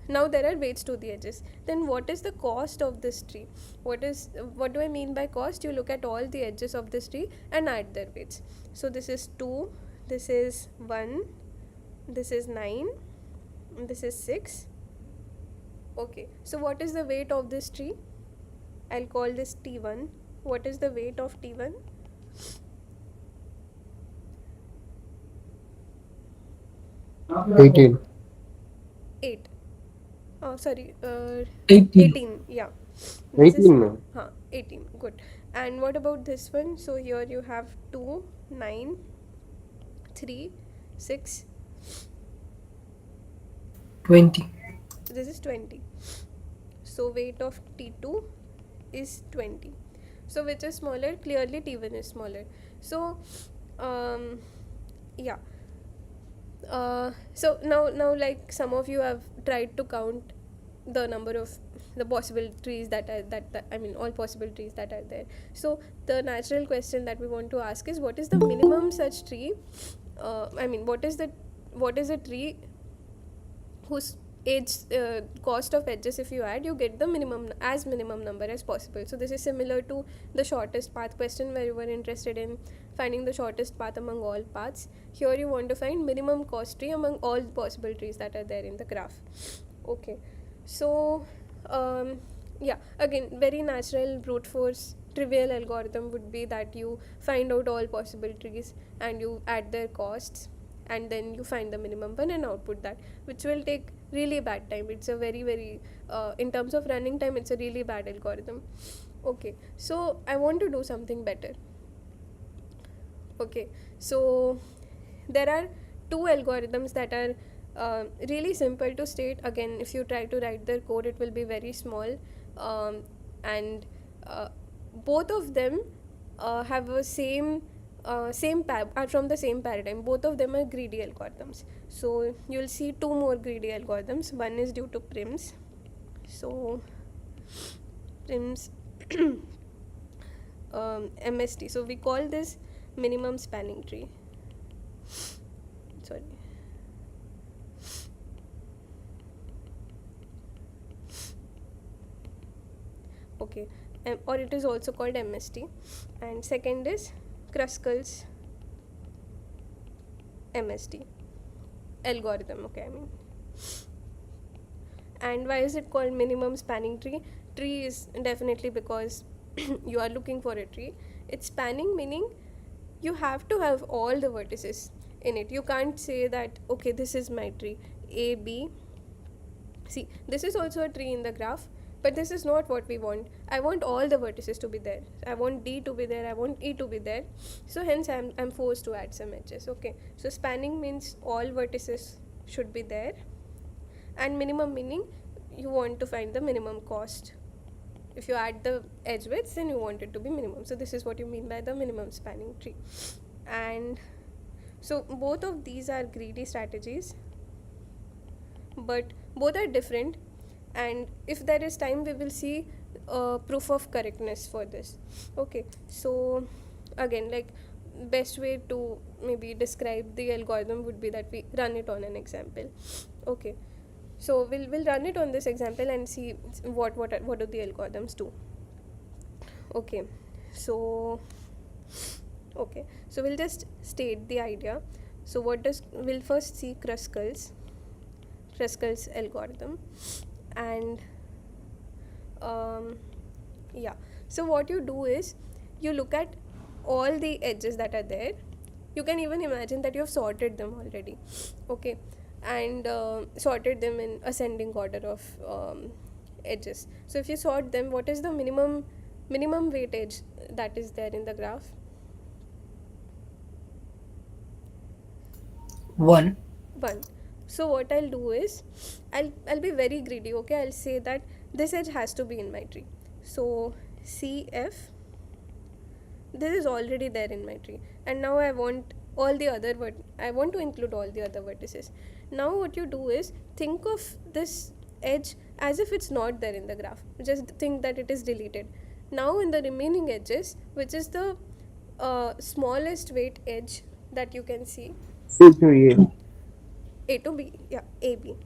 now there are weights to the edges. Then what is the cost of this tree? What do I mean by cost? You look at all the edges of this tree and add their weights. So this is 2, this is 1, this is 9, this is 6. Okay, so what is the weight of this tree? I'll call this T1. What is the weight of T1? 18. 8. Oh, sorry, 18. 18. Yeah, this is 18, ma'am. 18. Good. And what about this one? So here you have 2, 9, 3, 6. 20. This is 20. So weight of T2 is 20. So which is smaller? Clearly T1 is smaller. So yeah. So now like some of you have tried to count the number of the possible trees that are that I mean all possible trees that are there. So the natural question that we want to ask is, what is the minimum such tree? I mean, what is a tree whose cost of edges, if you add, you get the minimum number as possible. So this is similar to the shortest path question, where you were interested in finding the shortest path among all paths. Here you want to find minimum cost tree among all possible trees that are there in the graph. Okay, so yeah, again, very natural brute force trivial algorithm would be that you find out all possible trees and you add their costs, and then you find the minimum one and output that, which will take really bad time. It's a very in terms of running time, it's a really bad algorithm. Okay, so I want to do something better. Okay, so there are two algorithms that are really simple to state. Again, if you try to write their code, it will be very small, and both of them have a are from the same paradigm. Both of them are greedy algorithms. So you'll see two more greedy algorithms. One is due to prims. So prims MST. So we call this minimum spanning tree. Sorry. Okay, or it is also called MST. And second is Kruskal's MST algorithm. Okay, I mean. And why is it called minimum spanning tree? Tree is definitely because you are looking for a tree. It's spanning, meaning you have to have all the vertices in it. You can't say that, okay, this is my tree A, B. See, this is also a tree in the graph, but this is not what we want. I want all the vertices to be there. I want D to be there, I want E to be there. So hence I'm forced to add some edges. Okay, so spanning means all vertices should be there, and minimum meaning you want to find the minimum cost. If you add the edge widths, then you want it to be minimum. So this is what you mean by the minimum spanning tree. And so both of these are greedy strategies, but both are different, and if there is time we will see proof of correctness for this. Okay, so again, like, best way to maybe describe the algorithm would be that we run it on an example. Okay, so we'll run it on this example and see what do the algorithms do. Okay, so we'll just state the idea. So we'll first see Kruskal's algorithm, and Yeah, so what you do is you look at all the edges that are there. You can even imagine that you have sorted them already, okay, and sorted them in ascending order of edges. So if you sort them, what is the minimum weight edge that is there in the graph? 1. 1. So what I'll do is I'll be very greedy, okay. I'll say that this edge has to be in my tree. So CF, this is already there in my tree, and now I want all the other I want to include all the other vertices. Now what you do is think of this edge as if it's not there in the graph. Just think that it is deleted. Now in the remaining edges, which is the smallest weight edge that you can see, A to A. A to B, yeah, AB.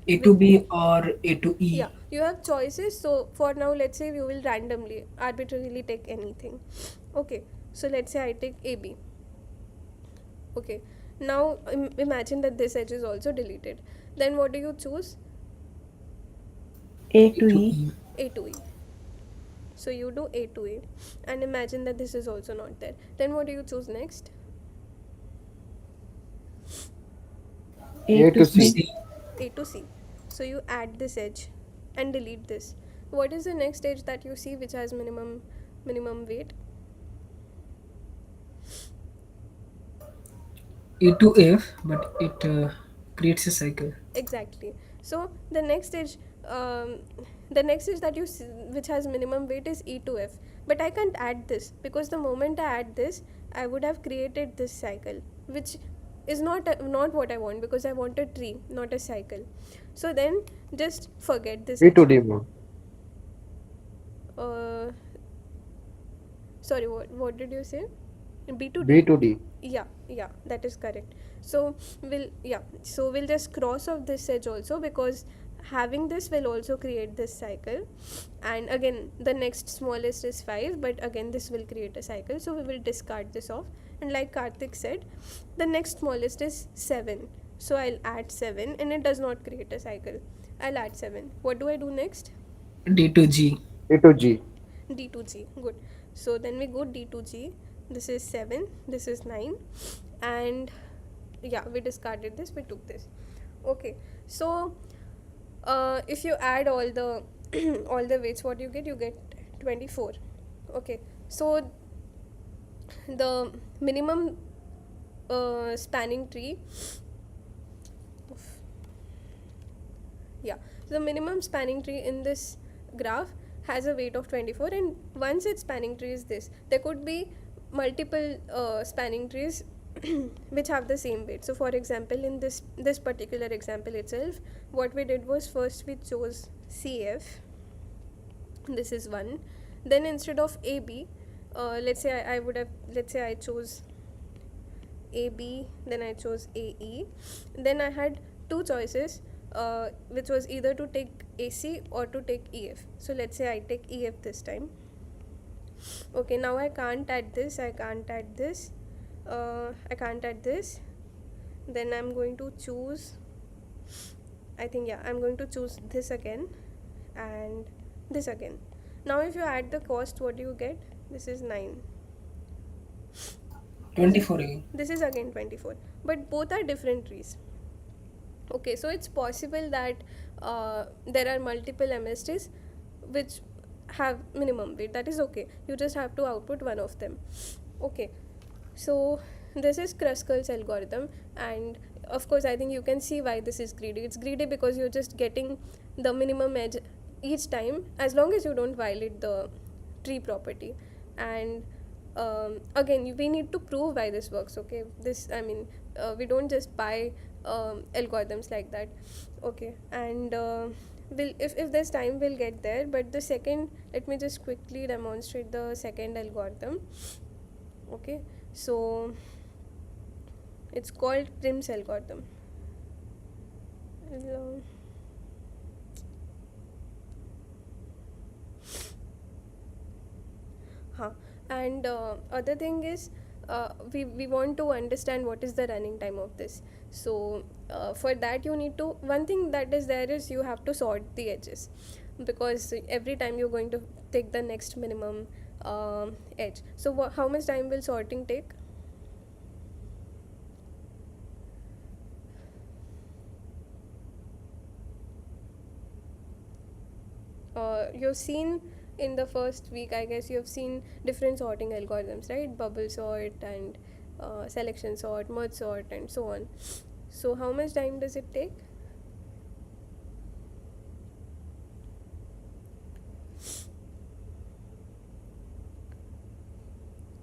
A to B or A to E. Yeah, you have choices. So for now, let's say you will randomly, arbitrarily take anything. Okay, so let's say I take AB. Okay, now imagine that this edge is also deleted. Then what do you choose? A to E. A to E. So you do A to A, and imagine that this is also not there. Then what do you choose next? A to C. A to C. So you add this edge and delete this. What is the next edge that you see which has minimum weight? A to F, but it creates a cycle. Exactly. So um, the next edge that you see, which has minimum weight, is E to F. But I can't add this because the moment I add this, I would have created this cycle, which is not what I want, because I want a tree, not a cycle. So then just forget this B to edge. D, ma'am. Uh, Sorry, what did you say? B to D. B to D. Yeah, that is correct. So we'll just cross off this edge also, because having this will also create this cycle. And again, the next smallest is 5, but again this will create a cycle, so we will discard this off. And like Karthik said, the next smallest is 7, so I'll add 7, and it does not create a cycle. I'll add 7. What do I do next? D to G. A to G. D to G. Good. So then we go D to G. This is 7, this is 9, and yeah, we discarded this, we took this. Okay, so if you add all the all the weights, what you get? You get 24. Okay, so the minimum spanning tree, yeah, so the minimum spanning tree in this graph has a weight of 24, and once its spanning tree is this, there could be multiple spanning trees which have the same weight. So for example, in this particular example itself, what we did was, first we chose CF, this is 1. Then instead of AB, let's say I chose AB, then I chose AE. Then I had two choices, which was either to take AC or to take EF. So let's say I take EF this time. Okay, now I can't add this, I can't add this, I can't add this. Then I'm going to choose, I'm going to choose this again and this again. Now if you add the cost, what do you get? This is 9. 24 again. This is again 24, but both are different trees. Okay, so it's possible that there are multiple MSTs which have minimum weight. That is okay, you just have to output one of them. Okay, so this is Kruskal's algorithm, and of course I think you can see why this is greedy. It's greedy because you're just getting the minimum edge each time, as long as you don't violate the tree property. And again, we need to prove why this works. Okay, we don't just buy algorithms like that. Okay, and if there's time, we'll get there. But the second, let me just quickly demonstrate the second algorithm. Okay, so it's called Prim's algorithm. And other thing is, we want to understand what is the running time of this. So for that, you need to, one thing that is there is, you have to sort the edges. because every time you're going to take the next minimum edge. So how much time will sorting take? You've seen in the first week, I guess you've seen different sorting algorithms, right? Bubble sort and selection sort, merge sort, and so on. So how much time does it take?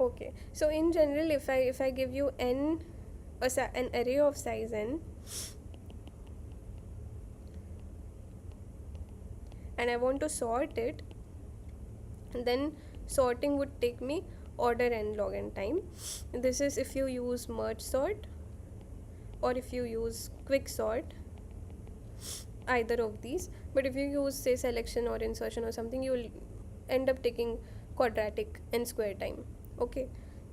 Okay, so in general, if I give you n, an array of size n, and I want to sort it, then sorting would take me order n log n time. This is if you use merge sort or if you use quick sort, either of these. But if you use, say, selection or insertion or something, you will end up taking quadratic n square time. Okay,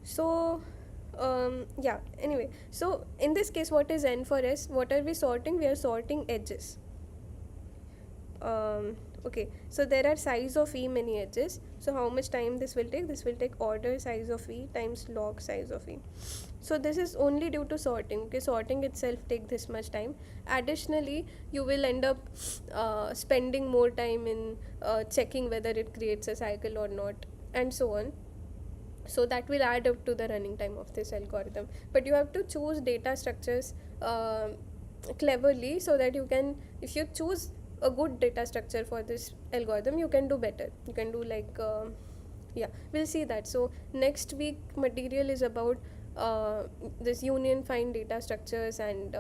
so yeah, anyway, so in this case, what is n for us? What are we sorting? We are sorting edges. Okay, so there are size of e many edges. So how much time this will take? This will take order size of e times log size of e. So this is only due to sorting. Okay, sorting itself take this much time. Additionally, you will end up spending more time in checking whether it creates a cycle or not, and so on. So that will add up to the running time of this algorithm. But you have to choose data structures cleverly, so that you can, if you choose a good data structure for this algorithm, you can do better. You can do like yeah, we'll see that. So next week material is about this union find data structures and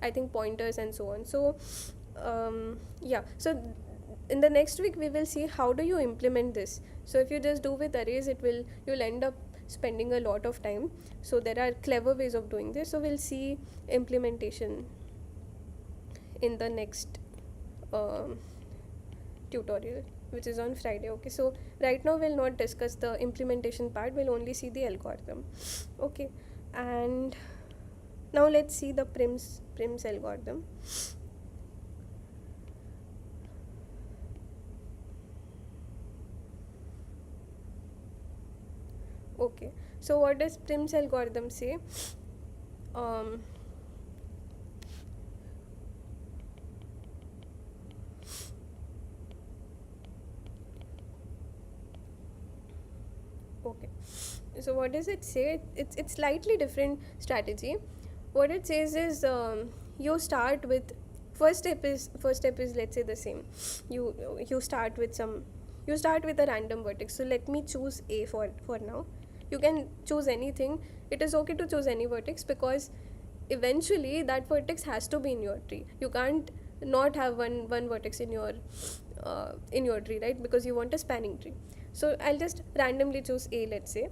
I think pointers and so on. So yeah, so in the next week we will see how do you implement this. So if you just do with arrays, you'll end up spending a lot of time. So there are clever ways of doing this. So we'll see implementation in the next tutorial, which is on Friday. Okay, so right now we'll not discuss the implementation part, we'll only see the algorithm. Okay, and now let's see the Prim's algorithm. Okay, so what does Prim's algorithm say? Okay, so what does it say? It's slightly different strategy. What it says is you start with first step is let's say the same. You start with a random vertex. So let me choose a for now. You can choose anything. It is okay to choose any vertex, because eventually that vertex has to be in your tree. You can't not have one vertex in your tree, right? Because you want a spanning tree. So I'll just randomly choose a, let's say,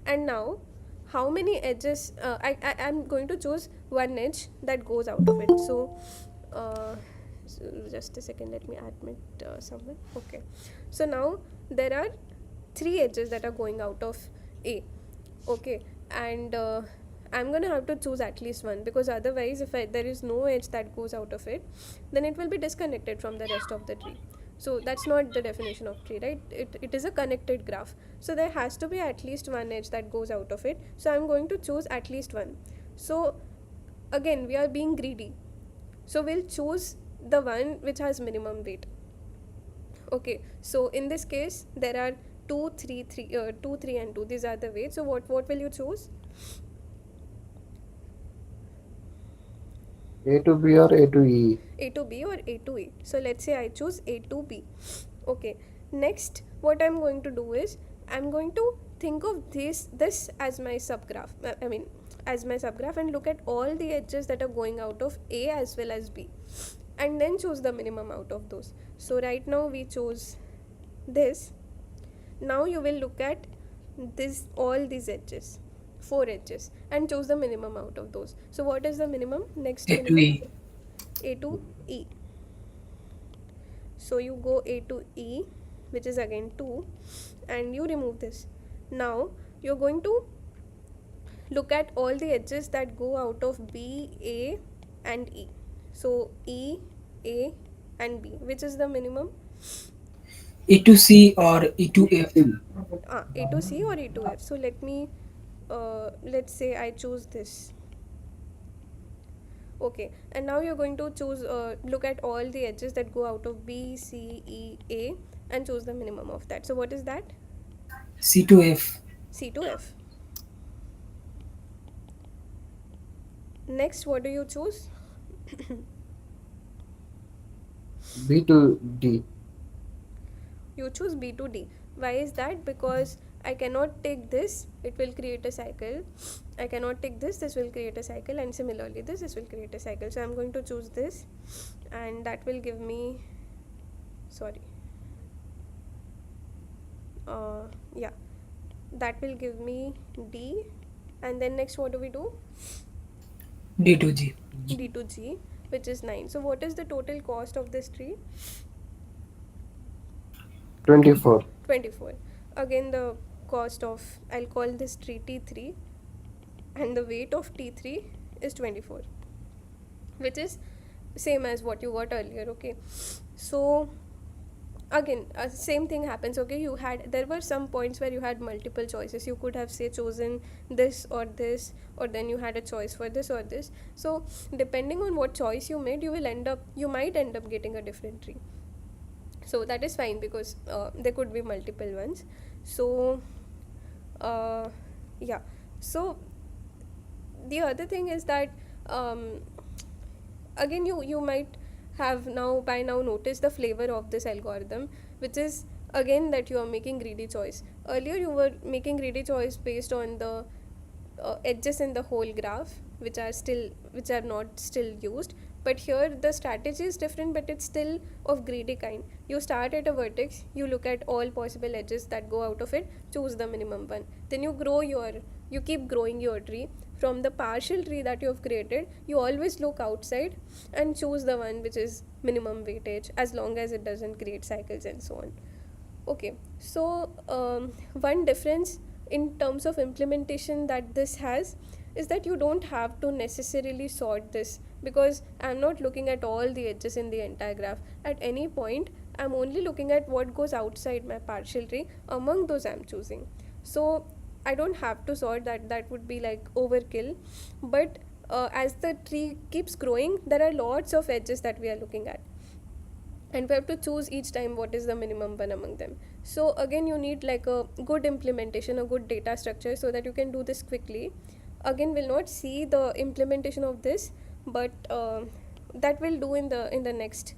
and now how many edges I'm going to choose one edge that goes out of it. So just a second, let me admit someone. Okay, so now there are 3 edges that are going out of a. Okay, and I'm gonna have to choose at least one, because otherwise if there is no edge that goes out of it, then it will be disconnected from the rest of the tree. So that's not the definition of tree, right? It is a connected graph, so there has to be at least one edge that goes out of it. So I'm going to choose at least one. So again, we are being greedy, so we'll choose the one which has minimum weight. Okay, so in this case there are 2 3 and 2. These are the weights. So what will you choose? A to B or A to E? A to B or A to E. So let's say I choose A to B. Okay, next what I'm going to do is I'm going to think of this as my subgraph. As my subgraph, and look at all the edges that are going out of A as well as B, and then choose the minimum out of those. So right now we chose this. Now you will look at all these edges, 4 edges, and choose the minimum out of those. So what is the minimum? Next A to minimum, E. A to E. So you go A to E, which is again 2, and you remove this. Now you're going to look at all the edges that go out of B, A and E. So E, A and B. Which is the minimum? E to C or E to F. A to C or A to F. So let me, let's say I choose this. Okay, and now you're going to choose, look at all the edges that go out of B, C, E, A, and choose the minimum of that. So what is that? C to F. C to F. Next, what do you choose? B to D. You choose B to D. Why is that? Because I cannot take this, it will create a cycle. I cannot take this will create a cycle, and similarly this will create a cycle. So I'm going to choose this, and that will give me, sorry, yeah, that will give me D. And then next, what do we do? D to G. D to G, which is 9. So what is the total cost of this tree? 24. 24. Again, the cost of, I'll call this tree T3, and the weight of T3 is 24, which is same as what you got earlier. Okay, so again, same thing happens. Okay, there were some points where you had multiple choices. You could have, say, chosen this, or then you had a choice for this or this. So depending on what choice you made, you might end up getting a different tree. So that is fine, because there could be multiple ones. So yeah, so the other thing is that, again, you might have by now noticed the flavor of this algorithm, which is again that you are making greedy choice. Earlier you were making greedy choice based on the edges in the whole graph, which are not still used. But here the strategy is different, but it's still of greedy kind. You start at a vertex, you look at all possible edges that go out of it, choose the minimum one, then you keep growing your tree. From the partial tree that you have created, you always look outside and choose the one which is minimum weightage, as long as it doesn't create cycles and so on. Okay, so one difference in terms of implementation that this has is that you don't have to necessarily sort this, because I'm not looking at all the edges in the entire graph. At any point, I'm only looking at what goes outside my partial tree. Among those, I'm choosing. So I don't have to sort that. That would be like overkill. But as the tree keeps growing, there are lots of edges that we are looking at, and we have to choose each time what is the minimum one among them. So again, you need like a good implementation, a good data structure, so that you can do this quickly. Again, we'll not see the implementation of this, but that we'll do in the next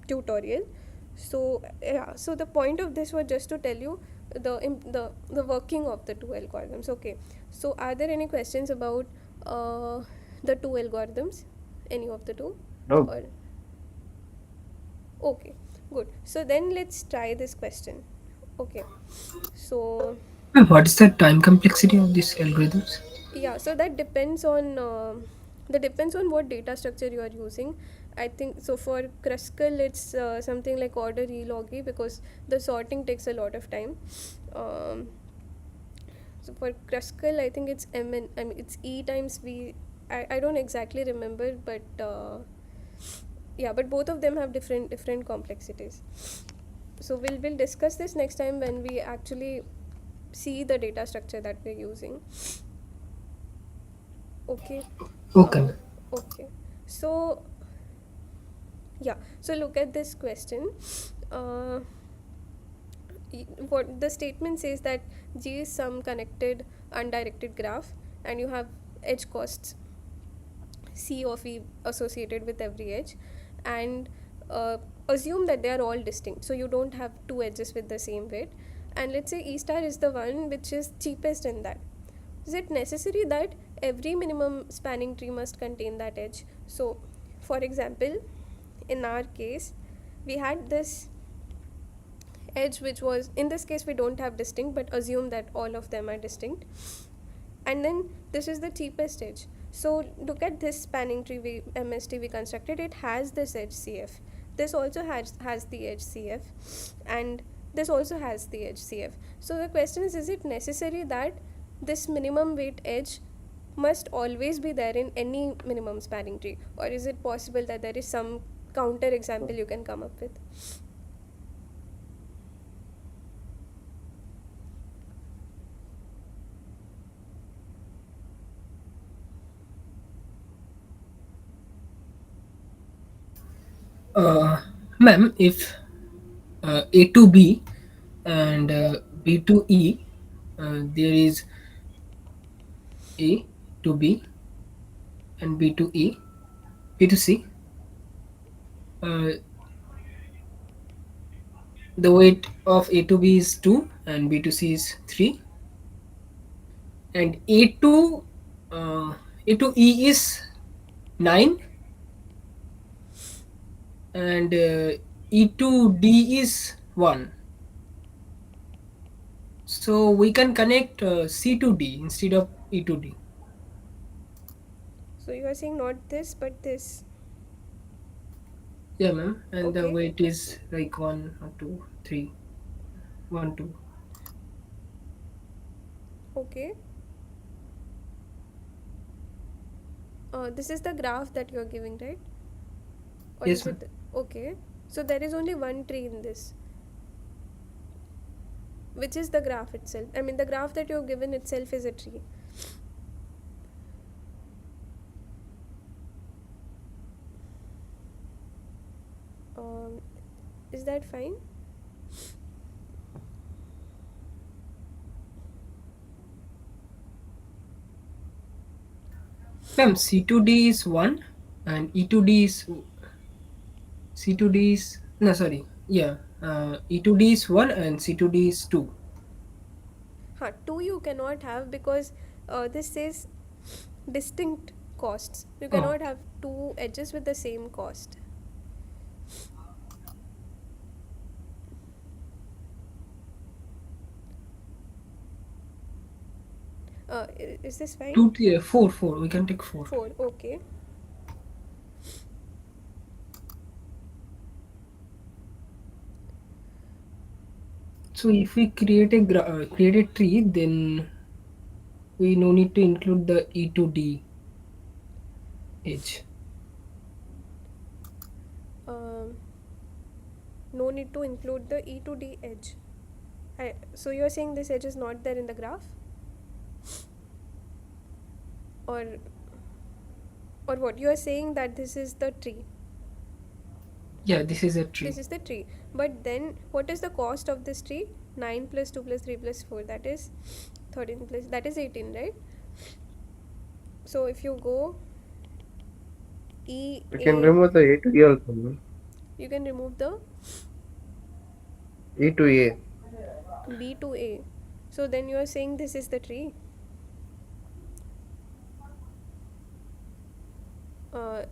tutorial. So yeah, so the point of this was just to tell you the working of the two algorithms. Okay, so are there any questions about the two algorithms, any of the two? No. Or okay, good. So then let's try this question. Okay, so What is the time complexity of these algorithms? yeah, so that depends on what data structure you are using. I think so for Kruskal it's something like order E log E, because the sorting takes a lot of time. So for Kruskal, I think it's it's E times V. I don't exactly remember, but yeah, but both of them have different complexities. So we'll discuss this next time when we actually see the data structure that we're using. Okay. Okay. Okay. So yeah, so look at this question. What the statement says that G is some connected undirected graph, and you have edge costs C of E associated with every edge, and assume that they are all distinct, so you don't have two edges with the same weight. And let's say E star is the one which is cheapest in that. Is it necessary that every minimum spanning tree must contain that edge? So for example, in our case, we had this edge which was, in this case we don't have distinct, but assume that all of them are distinct, and then this is the cheapest edge. So look at this spanning tree MST we constructed. It has this edge CF, this also has the edge CF, and this also has the edge CF. So the question is it necessary that this minimum weight edge must always be there in any minimum spanning tree, or is it possible that there is some counter example you can come up with? Ma'am, if A to B and B to E, there is A to B and B to E, B to C. Uh, the weight of A to B is 2 and B to C is 3. And A to E is 9 and E to D is 1. So we can connect C to D instead of E to D. So you are saying not this but this. Yeah, ma'am. And the Okay. weight is like 1 or 2, 3. 1, 2. Okay. This is the graph that you are giving, right? Or Yes, is ma'am. it okay? So there is only one tree in this, which is the graph itself. I mean, the graph that you have given itself is a tree. Um, is that fine? Ma'am, C to D is 1 and E to D is C to D is no sorry. Yeah. E to D is 1 and C to D is 2. Two you cannot have because this says distinct costs. You Oh, cannot have two edges with the same cost. Is this fine? 2, 3, 4, 4. We can take 4. 4, okay. So if we create create a tree, then we no need to include the E to D edge. Um, no need to include the E to D edge. So you are saying this edge is not there in the graph? Or what? You are saying that this is the tree. Yeah, this is a This tree. is the tree. But then what is the cost of this tree? 9 plus 2 plus 3 plus 4, that is 13 plus, that is 18, right? So if you go E You A, can remove the A to E also, no? you can remove the E to A. B to A. So then you are saying this is the tree. Uh,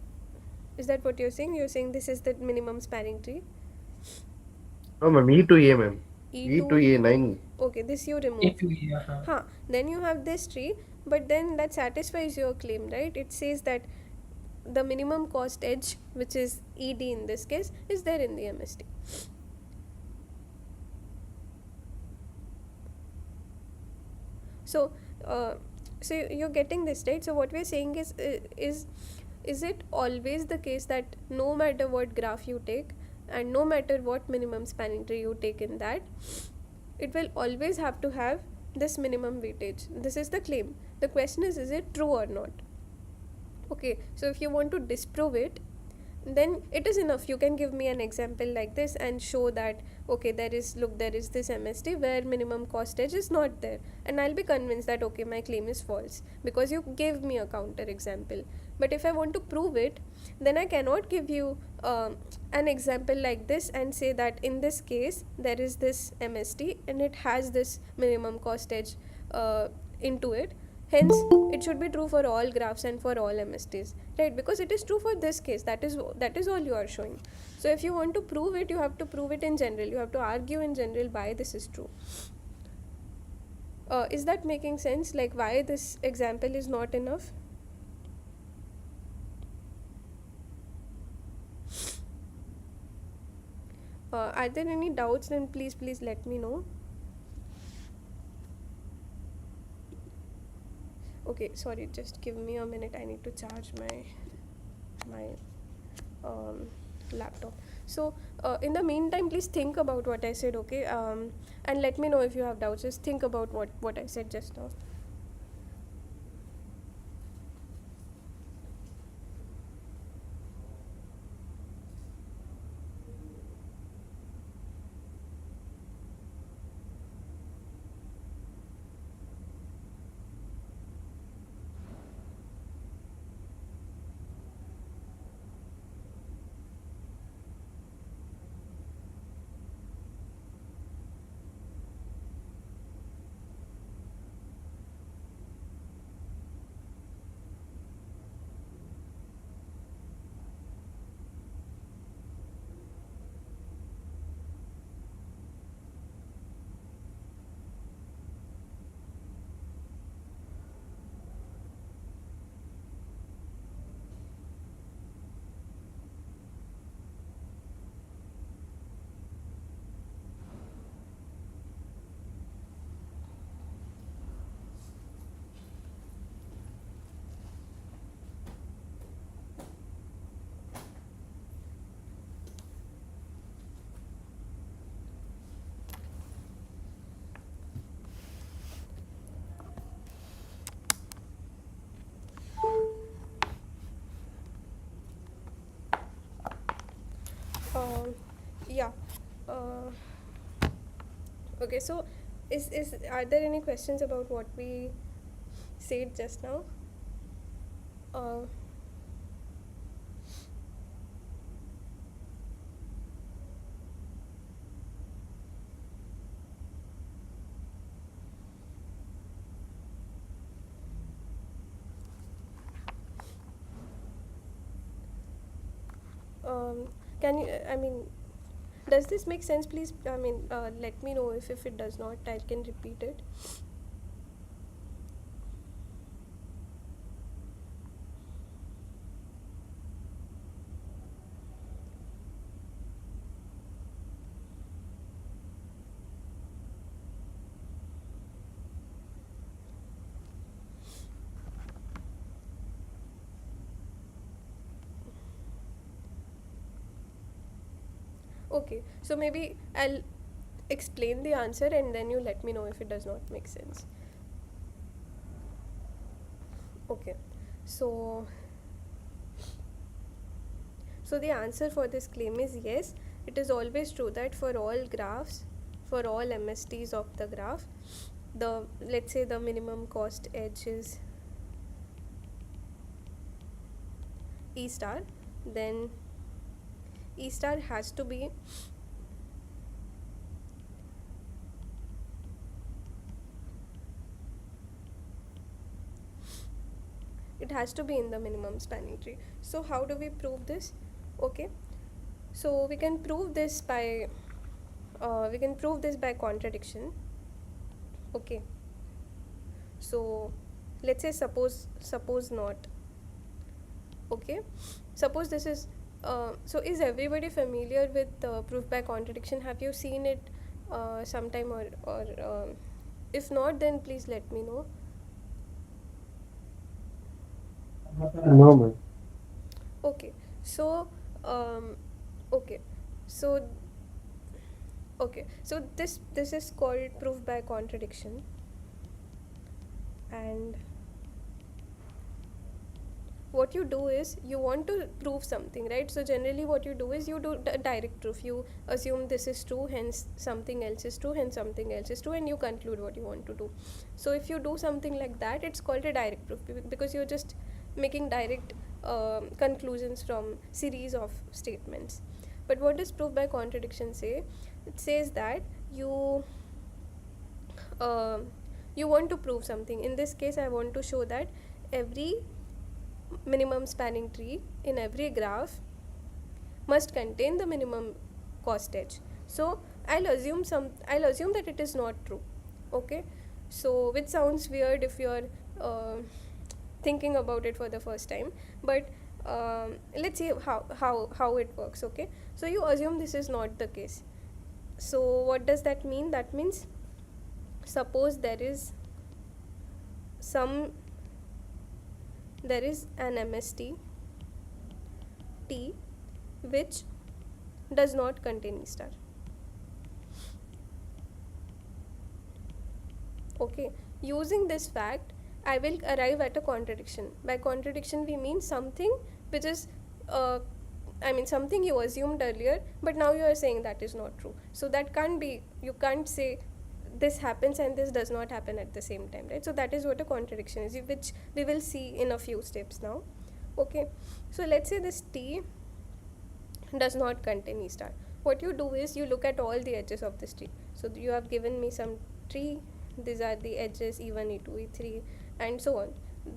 is that what you're saying? You're saying this is the minimum spanning tree. No, ma'am. E to A, ma'am. E E to to, A 9. okay, this you E remove. to E. Then you have this tree, but then that satisfies your claim, right? It says that the minimum cost edge, which is ED in this case, is there in the MST. So, you're getting this, right? So what we're saying is it always the case that no matter what graph you take and no matter what minimum spanning tree you take in that, it will always have to have this minimum weightage? This is the claim. The question is it true or not? Okay, so if you want to disprove it, then it is enough. You can give me an example like this and show that okay, there is this MST where minimum cost edge is not there, and I'll be convinced that okay, my claim is false because you gave me a counter example. But if I want to prove it, then I cannot give you an example like this and say that in this case there is this MST and it has this minimum cost edge into it. Hence, it should be true for all graphs and for all MSTs, right? Because it is true for this case. That is all you are showing. So if you want to prove it, you have to prove it in general. You have to argue in general why this is true. Is that making sense? Like why this example is not enough? Are there any doubts? Then please let me know. Okay. Okay, sorry, just give me a minute. I need to charge my laptop. So in the meantime, please think about what I said, okay? And let me know if you have doubts. Just think about what I said just now. Yeah. Uh, okay, so is are there any questions about what we said just now? Uh, um, can you? I mean, does this make sense? Please, I mean, let me know if it does not. I can repeat it. Okay, so maybe I'll explain the answer and then you let me know if it does not make sense. Okay, so the answer for this claim is yes, it is always true that for all graphs, for all MSTs of the graph, the, let's say, the minimum cost edge is E star, then E star has to be it has to be in the minimum spanning tree. So how do we prove this? Okay, so we can prove this by contradiction. Okay, so let's say suppose not. Okay, suppose this is so is everybody familiar with proof by contradiction? Have you seen it sometime, or if not, then please let me know. No, ma'am. Okay, so okay, so this is called proof by contradiction, and what you do is you want to prove something, right? So generally what you do is you do direct proof. You assume this is true, hence something else is true, hence something else is true, and you conclude what you want to do. So if you do something like that, it's called a direct proof, because you're just making direct conclusions from series of statements. But what does proof by contradiction say? It says that uh, you want to prove something. In this case, I want to show that every minimum spanning tree in every graph must contain the minimum cost edge. So I'll assume that it is not true. Okay, so which sounds weird if you're thinking about it for the first time, but let's see how it works. Okay, so you assume this is not the case. So what does that mean? That means suppose there is some there is an MST T which does not contain E star. Okay, using this fact, I will arrive at a contradiction. By contradiction, we mean something which is, something you assumed earlier, but now you are saying that is not true. So that can't be, you can't say this happens and this does not happen at the same time, right? So that is what a contradiction is, which we will see in a few steps now. Okay, so let's say this T does not contain E star. What you do is you look at all the edges of this tree. So you have given me some tree, these are the edges E1, E2, E3 and so on.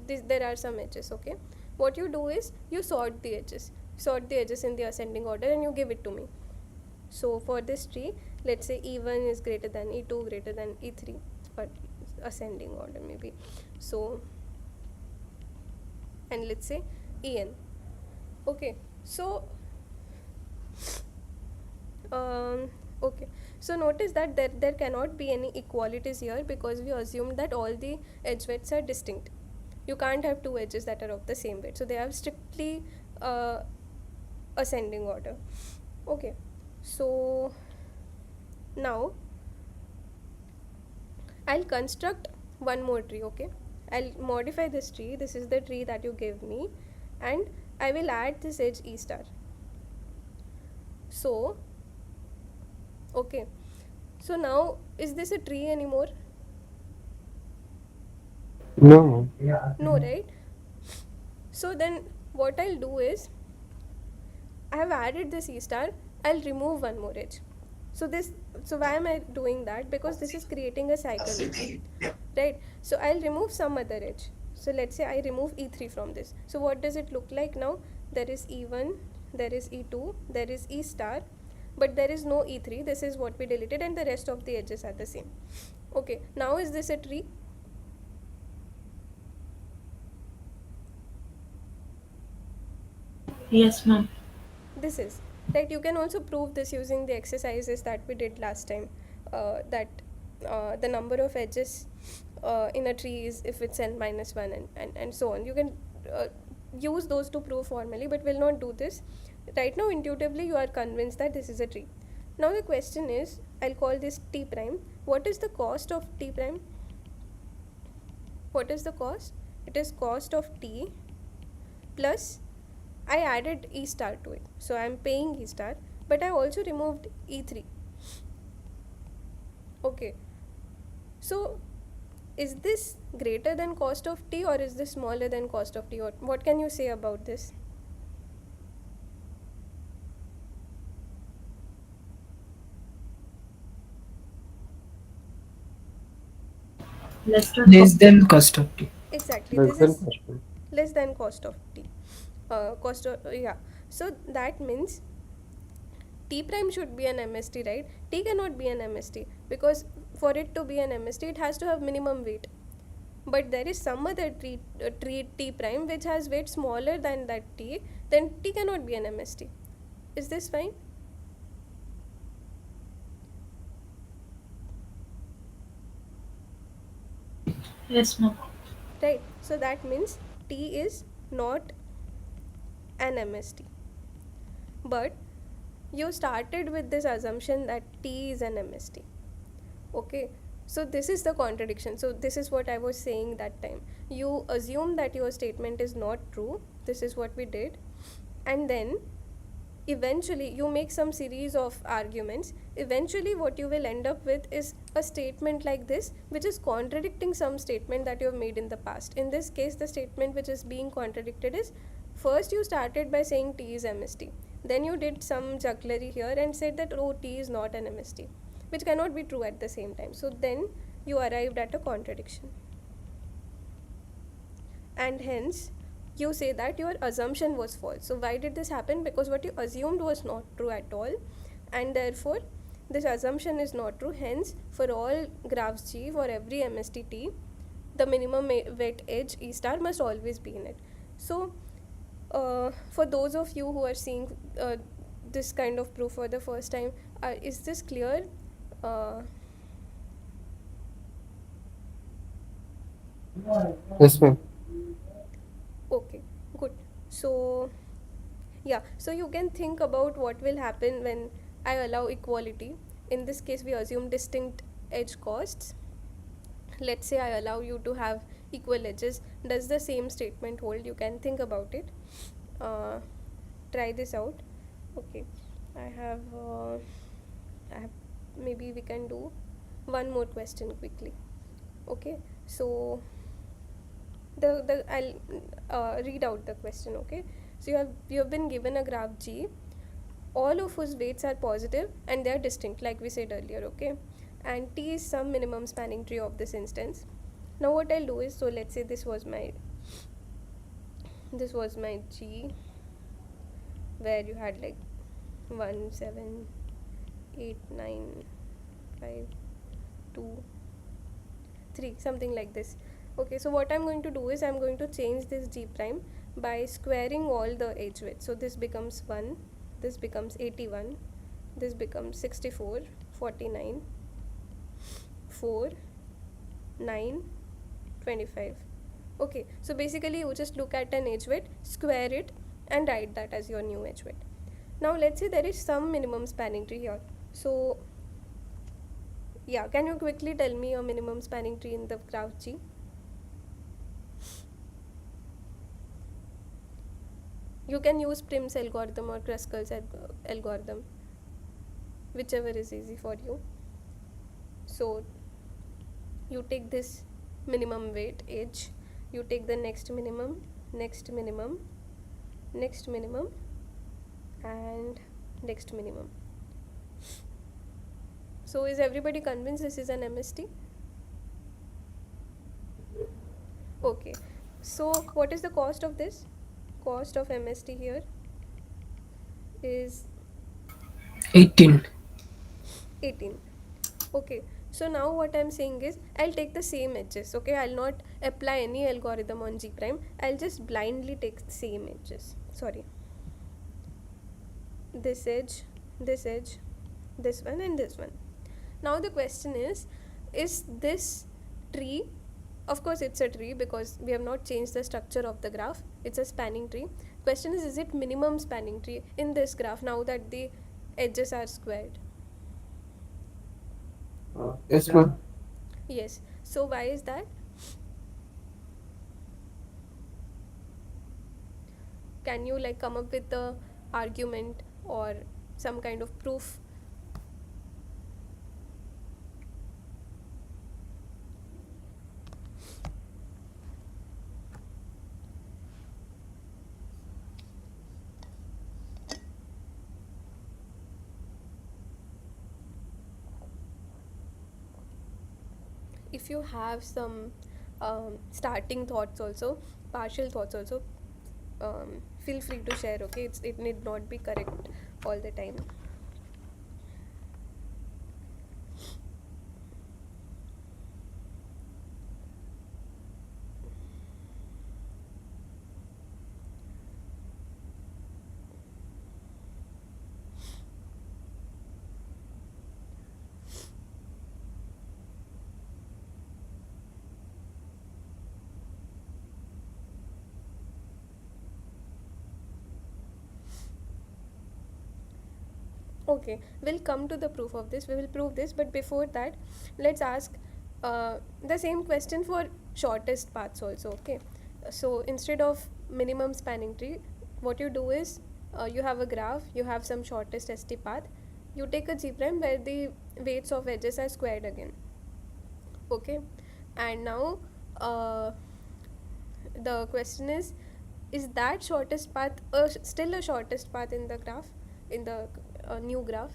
There are some edges. Okay, what you do is you sort the edges in the ascending order and you give it to me. So for this tree, let's say E1 is greater than E2 greater than E3, or ascending order maybe. So, and let's say En. Okay, so okay, so notice that there cannot be any equalities here because we assumed that all the edge weights are distinct. You can't have two edges that are of the same weight, so they have strictly ascending order. Okay, so now I'll construct one more tree. Okay, I'll modify this tree. This is the tree that you gave me, and I will add this edge E star. So okay, so now is this a tree anymore? No. No, right? So then what I'll do is I have added this E star, I'll remove one more edge. So why am I doing that? Because this is creating a cycle, right? So I'll remove some other edge. So let's say I remove E3 from this. So what does it look like now? There is E1, there is E2, there is E star, but there is no E3. This is what we deleted and the rest of the edges are the same. Okay, now is this a tree? Yes, ma'am. This is right. You can also prove this using the exercises that we did last time, that the number of edges in a tree is if it's n minus 1 and so on. You can use those to prove formally, but we'll not do this right now. Intuitively you are convinced that this is a tree. Now the question is, I'll call this T prime. What is the cost of T prime? What is the cost? It is cost of T plus I added E star to it, so I am paying E star, but I also removed E3. Okay, so is this greater than cost of T or is this smaller than cost of T? Or what can you say about this? Less than cost of T. Exactly, Less this than is cost of. less than cost of T. Yeah. So that means T prime should be an MST, right? T cannot be an MST because for it to be an MST, it has to have minimum weight. But there is some other tree T prime which has weight smaller than that T, then T cannot be an MST. Is this fine? Yes, ma'am. Right. So that means T is not an MST. But you started with this assumption that T is an MST. Okay, so this is the contradiction. So this is what I was saying that time. You assume that your statement is not true. This is what we did. And then eventually you make some series of arguments. Eventually what you will end up with is a statement like this, which is contradicting some statement that you have made in the past. In this case, the statement which is being contradicted is, first you started by saying T is MST, then you did some jugglery here and said that oh, T is not an MST, which cannot be true at the same time. So then you arrived at a contradiction, and hence you say that your assumption was false. So why did this happen? Because what you assumed was not true at all, and therefore this assumption is not true. Hence, for all graphs G, for every MST, the minimum weight edge E star must always be in it. So for those of you who are seeing this kind of proof for the first time, is this clear? Yes, ma'am. Okay, good. So yeah, so you can think about what will happen when I allow equality. In this case, we assume distinct edge costs. Let's say I allow you to have equal edges. Does the same statement hold? You can think about it. uh, Try this out. Okay, I have maybe we can do one more question quickly. Okay, so the I'll read out the question. Okay, so you have been given a graph G, all of whose weights are positive and they are distinct, like we said earlier. Okay, and T is some minimum spanning tree of this instance. Now what I'll do is, so let's say this was my G, where you had like 1 7 8 9 5 2 3, something like this. Okay, so what I'm going to do is I'm going to change this G prime by squaring all the edge widths. So this becomes 1, this becomes 81, this becomes 64, 49, 4, 9, 25. Okay, so basically you just look at an edge width, square it, and write that as your new edge width. Now let's say there is some minimum spanning tree here. So yeah, can you quickly tell me a minimum spanning tree in the graph G? You can use Prim's algorithm or Kruskal's algorithm, whichever is easy for you. So you take this minimum weight edge, you take the next minimum, next minimum, next minimum, and next minimum. So is everybody convinced this is an MST? Okay, so what is the cost of this? Cost of MST here is 18. 18. Okay, so now what I'm saying is I'll take the same edges. Okay, I'll not apply any algorithm on G prime, I'll just blindly take the same edges. Sorry, this edge, this edge, this one, and this one. Now the question is this tree, of course it's a tree because we have not changed the structure of the graph, it's a spanning tree. Question is it minimum spanning tree in this graph now that the edges are squared? Yes, ma'am. Yes. So why is that? Can you like come up with the argument or some kind of proof? If you have some starting thoughts also, partial thoughts also, feel free to share. Okay, it need not be correct all the time. Okay, we'll come to the proof of this, we will prove this, but before that let's ask the same question for shortest paths also. Okay, so instead of minimum spanning tree, what you do is you have a graph, you have some shortest ST path, you take a G prime where the weights of edges are squared again. Okay, and now the question is that shortest path still a shortest path in the graph, in the new graph?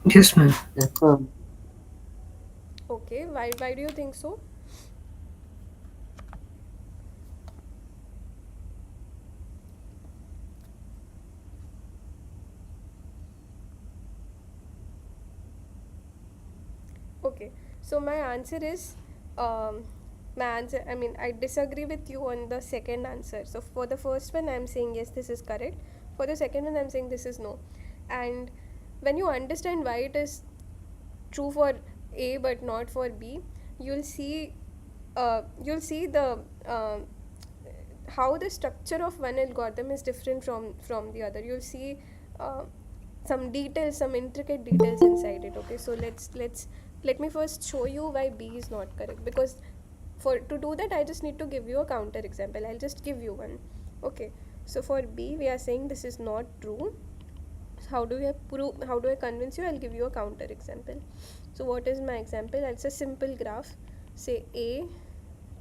Yes, ma'am. Yes, ma'am. Okay, why do you think so? Okay, so my answer is I disagree with you on the second answer. So for the first one I'm saying yes, this is correct. For the second one I'm saying this is no. And when you understand why it is true for A but not for B, you'll see the how the structure of one algorithm is different from the other. You'll see uh, some details, some intricate details inside it. Okay, so let me first show you why B is not correct, because for to do that I just need to give you a counter example. I'll just give you one. Okay, so for B we are saying this is not true. So how do I convince you? I'll give you a counter example. So what is my example? It's a simple graph. Say A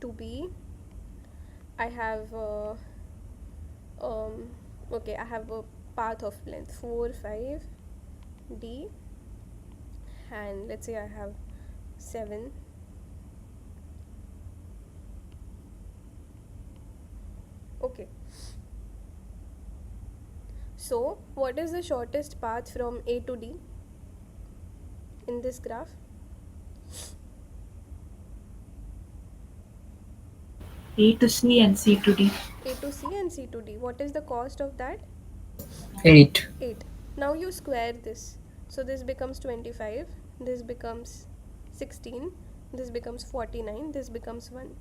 to B. I have okay, I have a path of length 4 5 D, and let's say I have 7. Okay, so what is the shortest path from A to D in this graph? A to C and C to D. A to C and C to D. What is the cost of that? 8. 8. Now you square this. So this becomes 25, this becomes 16, this becomes 49, this becomes 1.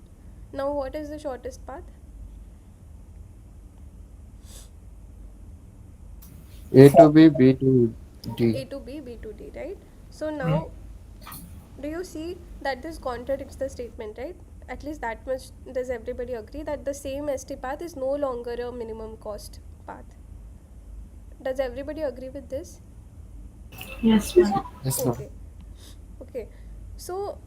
Now what is the shortest path? A to B, B to D. A to B, B to D, right? So now, do you see that this contradicts the statement, right? At least that much does everybody agree, that the same ST path is no longer a minimum cost path. Does everybody agree with this? Yes, ma'am. Yes, ma'am. Okay. Okay, so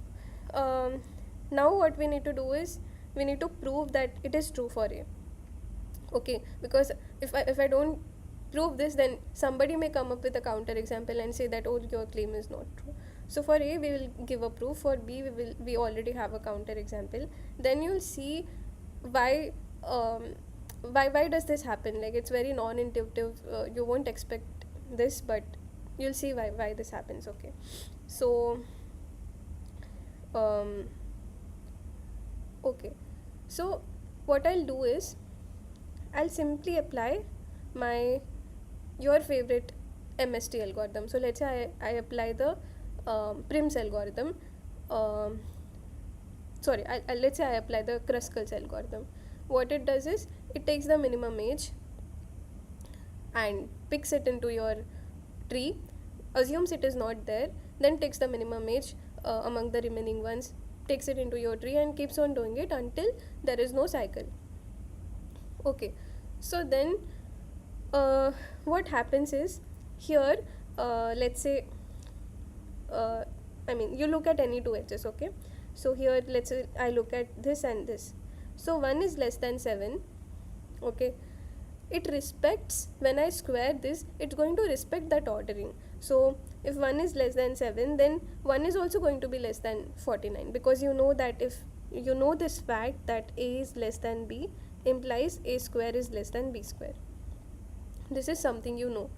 now what we need to do is we need to prove that it is true for A. Okay, because if I don't prove this, then somebody may come up with a counter example and say that, oh, your claim is not true. So for A we will give a proof, for B we already have a counter example. Then you'll see why why does this happen. Like, it's very non-intuitive, you won't expect this, but you'll see why this happens. Okay, so um, okay, so what I'll do is I'll simply apply my your favorite MST algorithm. So let's say I apply the Prim's algorithm. Um, let's say I apply the Kruskal's algorithm. What it does is it takes the minimum age and picks it into your tree, assumes it is not there, then takes the minimum age among the remaining ones, takes it into your tree, and keeps on doing it until there is no cycle. Okay, so then what happens is here, let's say, you look at any two edges. Okay, so here let's say I look at this and this. So 1 is less than 7. Okay, it respects, when I square this, it's going to respect that ordering. So if 1 is less than 7, then 1 is also going to be less than 49, because you know that if you know this fact that A is less than B implies A square is less than B square. This is something you know,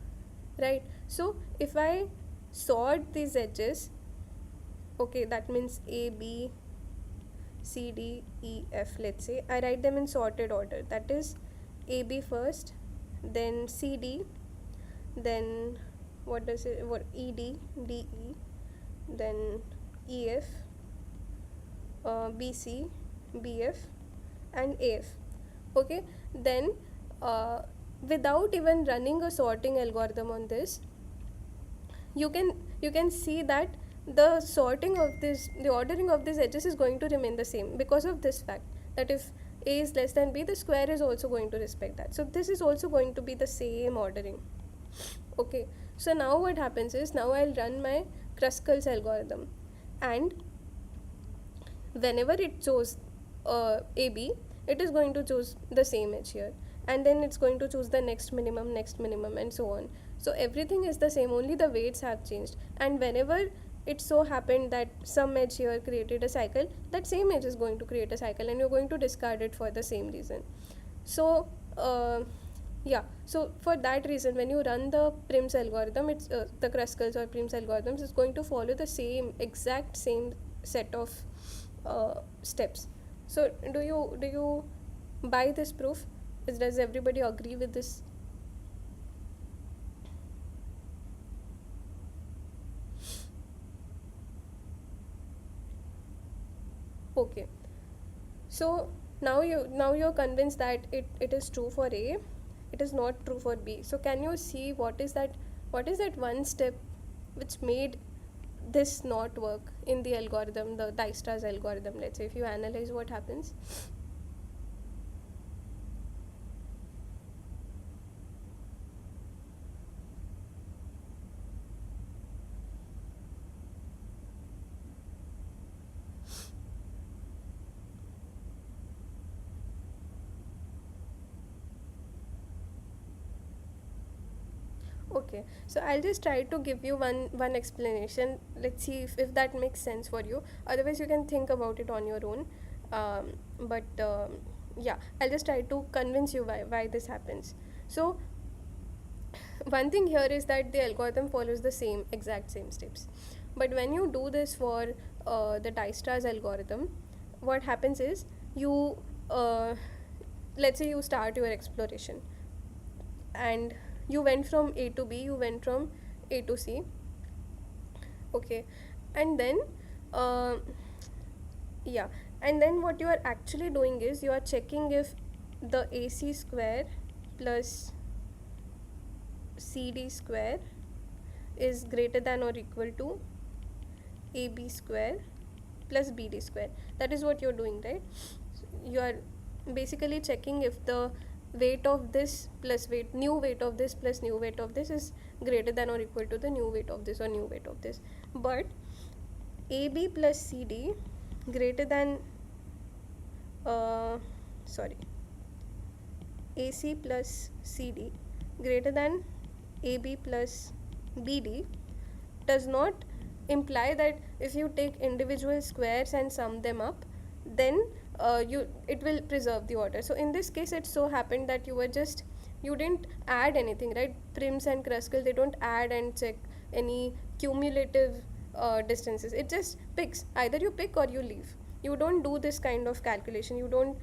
right? So if I sort these edges, okay, that means A, B, C, D, E, F, let's say I write them in sorted order. That is AB first, then CD, then what ED, DE, then EF, BC, BF, and AF. Okay, then without even running a sorting algorithm on this, you can see that the ordering of these edges is going to remain the same, because of this fact that if A is less than B, the square is also going to respect that. So this is also going to be the same ordering. Okay, so now what happens is, now I'll run my Kruskal's algorithm, and whenever it chose AB, it is going to choose the same edge here, and then it's going to choose the next minimum, and so on. So everything is the same, only the weights have changed. And whenever it so happened that some edge here created a cycle, that same edge is going to create a cycle, and you're going to discard it for the same reason. So yeah, so for that reason, when you run the Prim's algorithm, it's the Kruskal's or Prim's algorithms is going to follow the exact same set of steps. So do you buy this proof? Does everybody agree with this? Okay, so now you're convinced that it is true for A, it is not true for B. So can you see what is that one step which made this not work in the algorithm, the Dijkstra's algorithm? Let's say if you analyze what happens. Okay, so I'll just try to give you one explanation. Let's see if that makes sense for you. Otherwise, you can think about it on your own. But yeah, I'll just try to convince you why this happens. So one thing here is that the algorithm follows the exact same steps. But when you do this for the Dijkstra's algorithm, what happens is you let's say you start your exploration and you went from A to B, you went from A to C. Okay, and then uh, yeah, and then what you are actually doing is you are checking if the AC square plus CD square is greater than or equal to AB square plus BD square. That is what you're doing, right? So you are basically checking if the weight of this plus new weight of this plus new weight of this is greater than or equal to the new weight of this or new weight of this. But AB plus CD greater than uh, sorry, AC plus CD greater than AB plus BD does not imply that if you take individual squares and sum them up, then it will preserve the order. So in this case, it so happened that you didn't add anything, right? Prims and Kruskal, they don't add and check any cumulative distances. It just picks, either you pick or you leave. You don't do this kind of calculation, you don't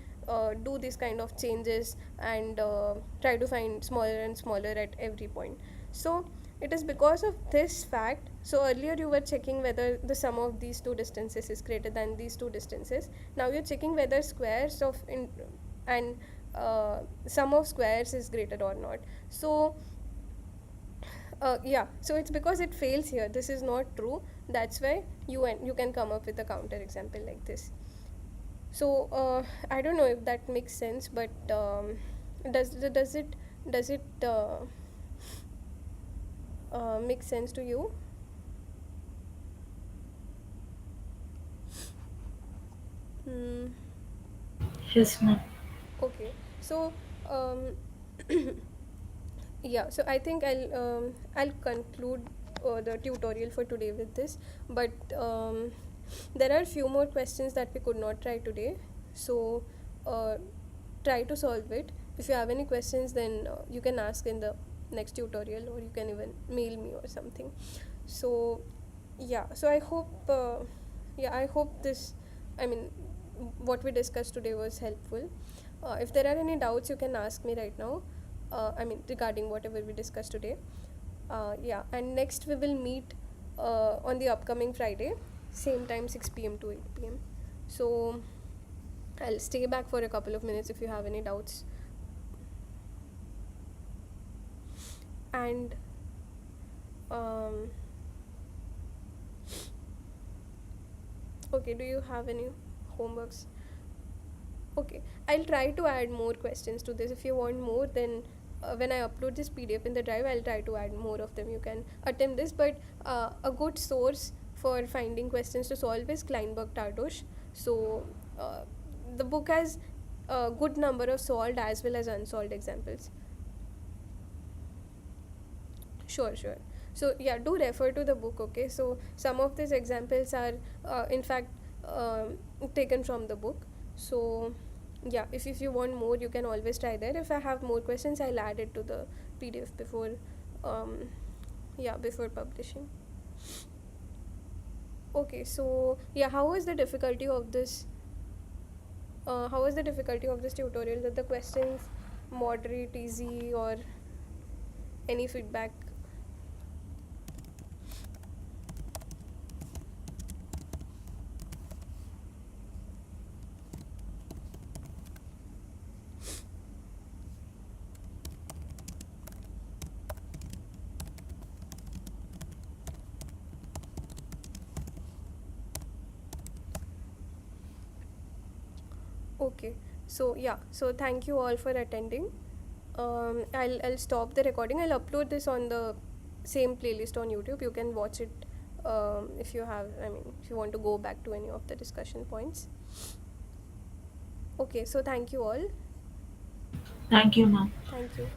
do this kind of changes and try to find smaller and smaller at every point. So it is because of this fact. So earlier you were checking whether the sum of these two distances is greater than these two distances. Now you're checking whether squares of and sum of squares is greater or not. So yeah, so it's because it fails here, this is not true. That's why you can come up with a counter example like this. So I don't know if that makes sense, but does it make sense to you? Hmm. Yes, ma'am. Okay, so um, yeah, so I think I'll conclude the tutorial for today with this, but there are few more questions that we could not try today, so uh, try to solve it. If you have any questions, then you can ask in the next tutorial, or you can even mail me or something. So yeah, so I hope this, I mean, what we discussed today was helpful. If there are any doubts, you can ask me right now, I mean, regarding whatever we discussed today. Yeah, and next we will meet on the upcoming Friday, same time, 6 p.m. to 8 p.m. So I'll stay back for a couple of minutes if you have any doubts. And okay, do you have any homeworks? Okay, I'll try to add more questions to this. If you want more, then when I upload this PDF in the drive, I'll try to add more of them. You can attempt this, but a good source for finding questions to solve is Kleinberg Tardosh. So the book has a good number of solved as well as unsolved examples. Sure. So yeah, do refer to the book. Okay, so some of these examples are in fact taken from the book. So yeah, if you want more, you can always try there. If I have more questions, I'll add it to the PDF before before publishing. Okay, so yeah, how was the difficulty of this tutorial? Did the questions moderate, easy, or any feedback? Okay. So yeah. So thank you all for attending. I'll stop the recording. I'll upload this on the same playlist on YouTube. You can watch it if you have. I mean, if you want to go back to any of the discussion points. Okay. So thank you all. Thank you, ma'am. Thank you.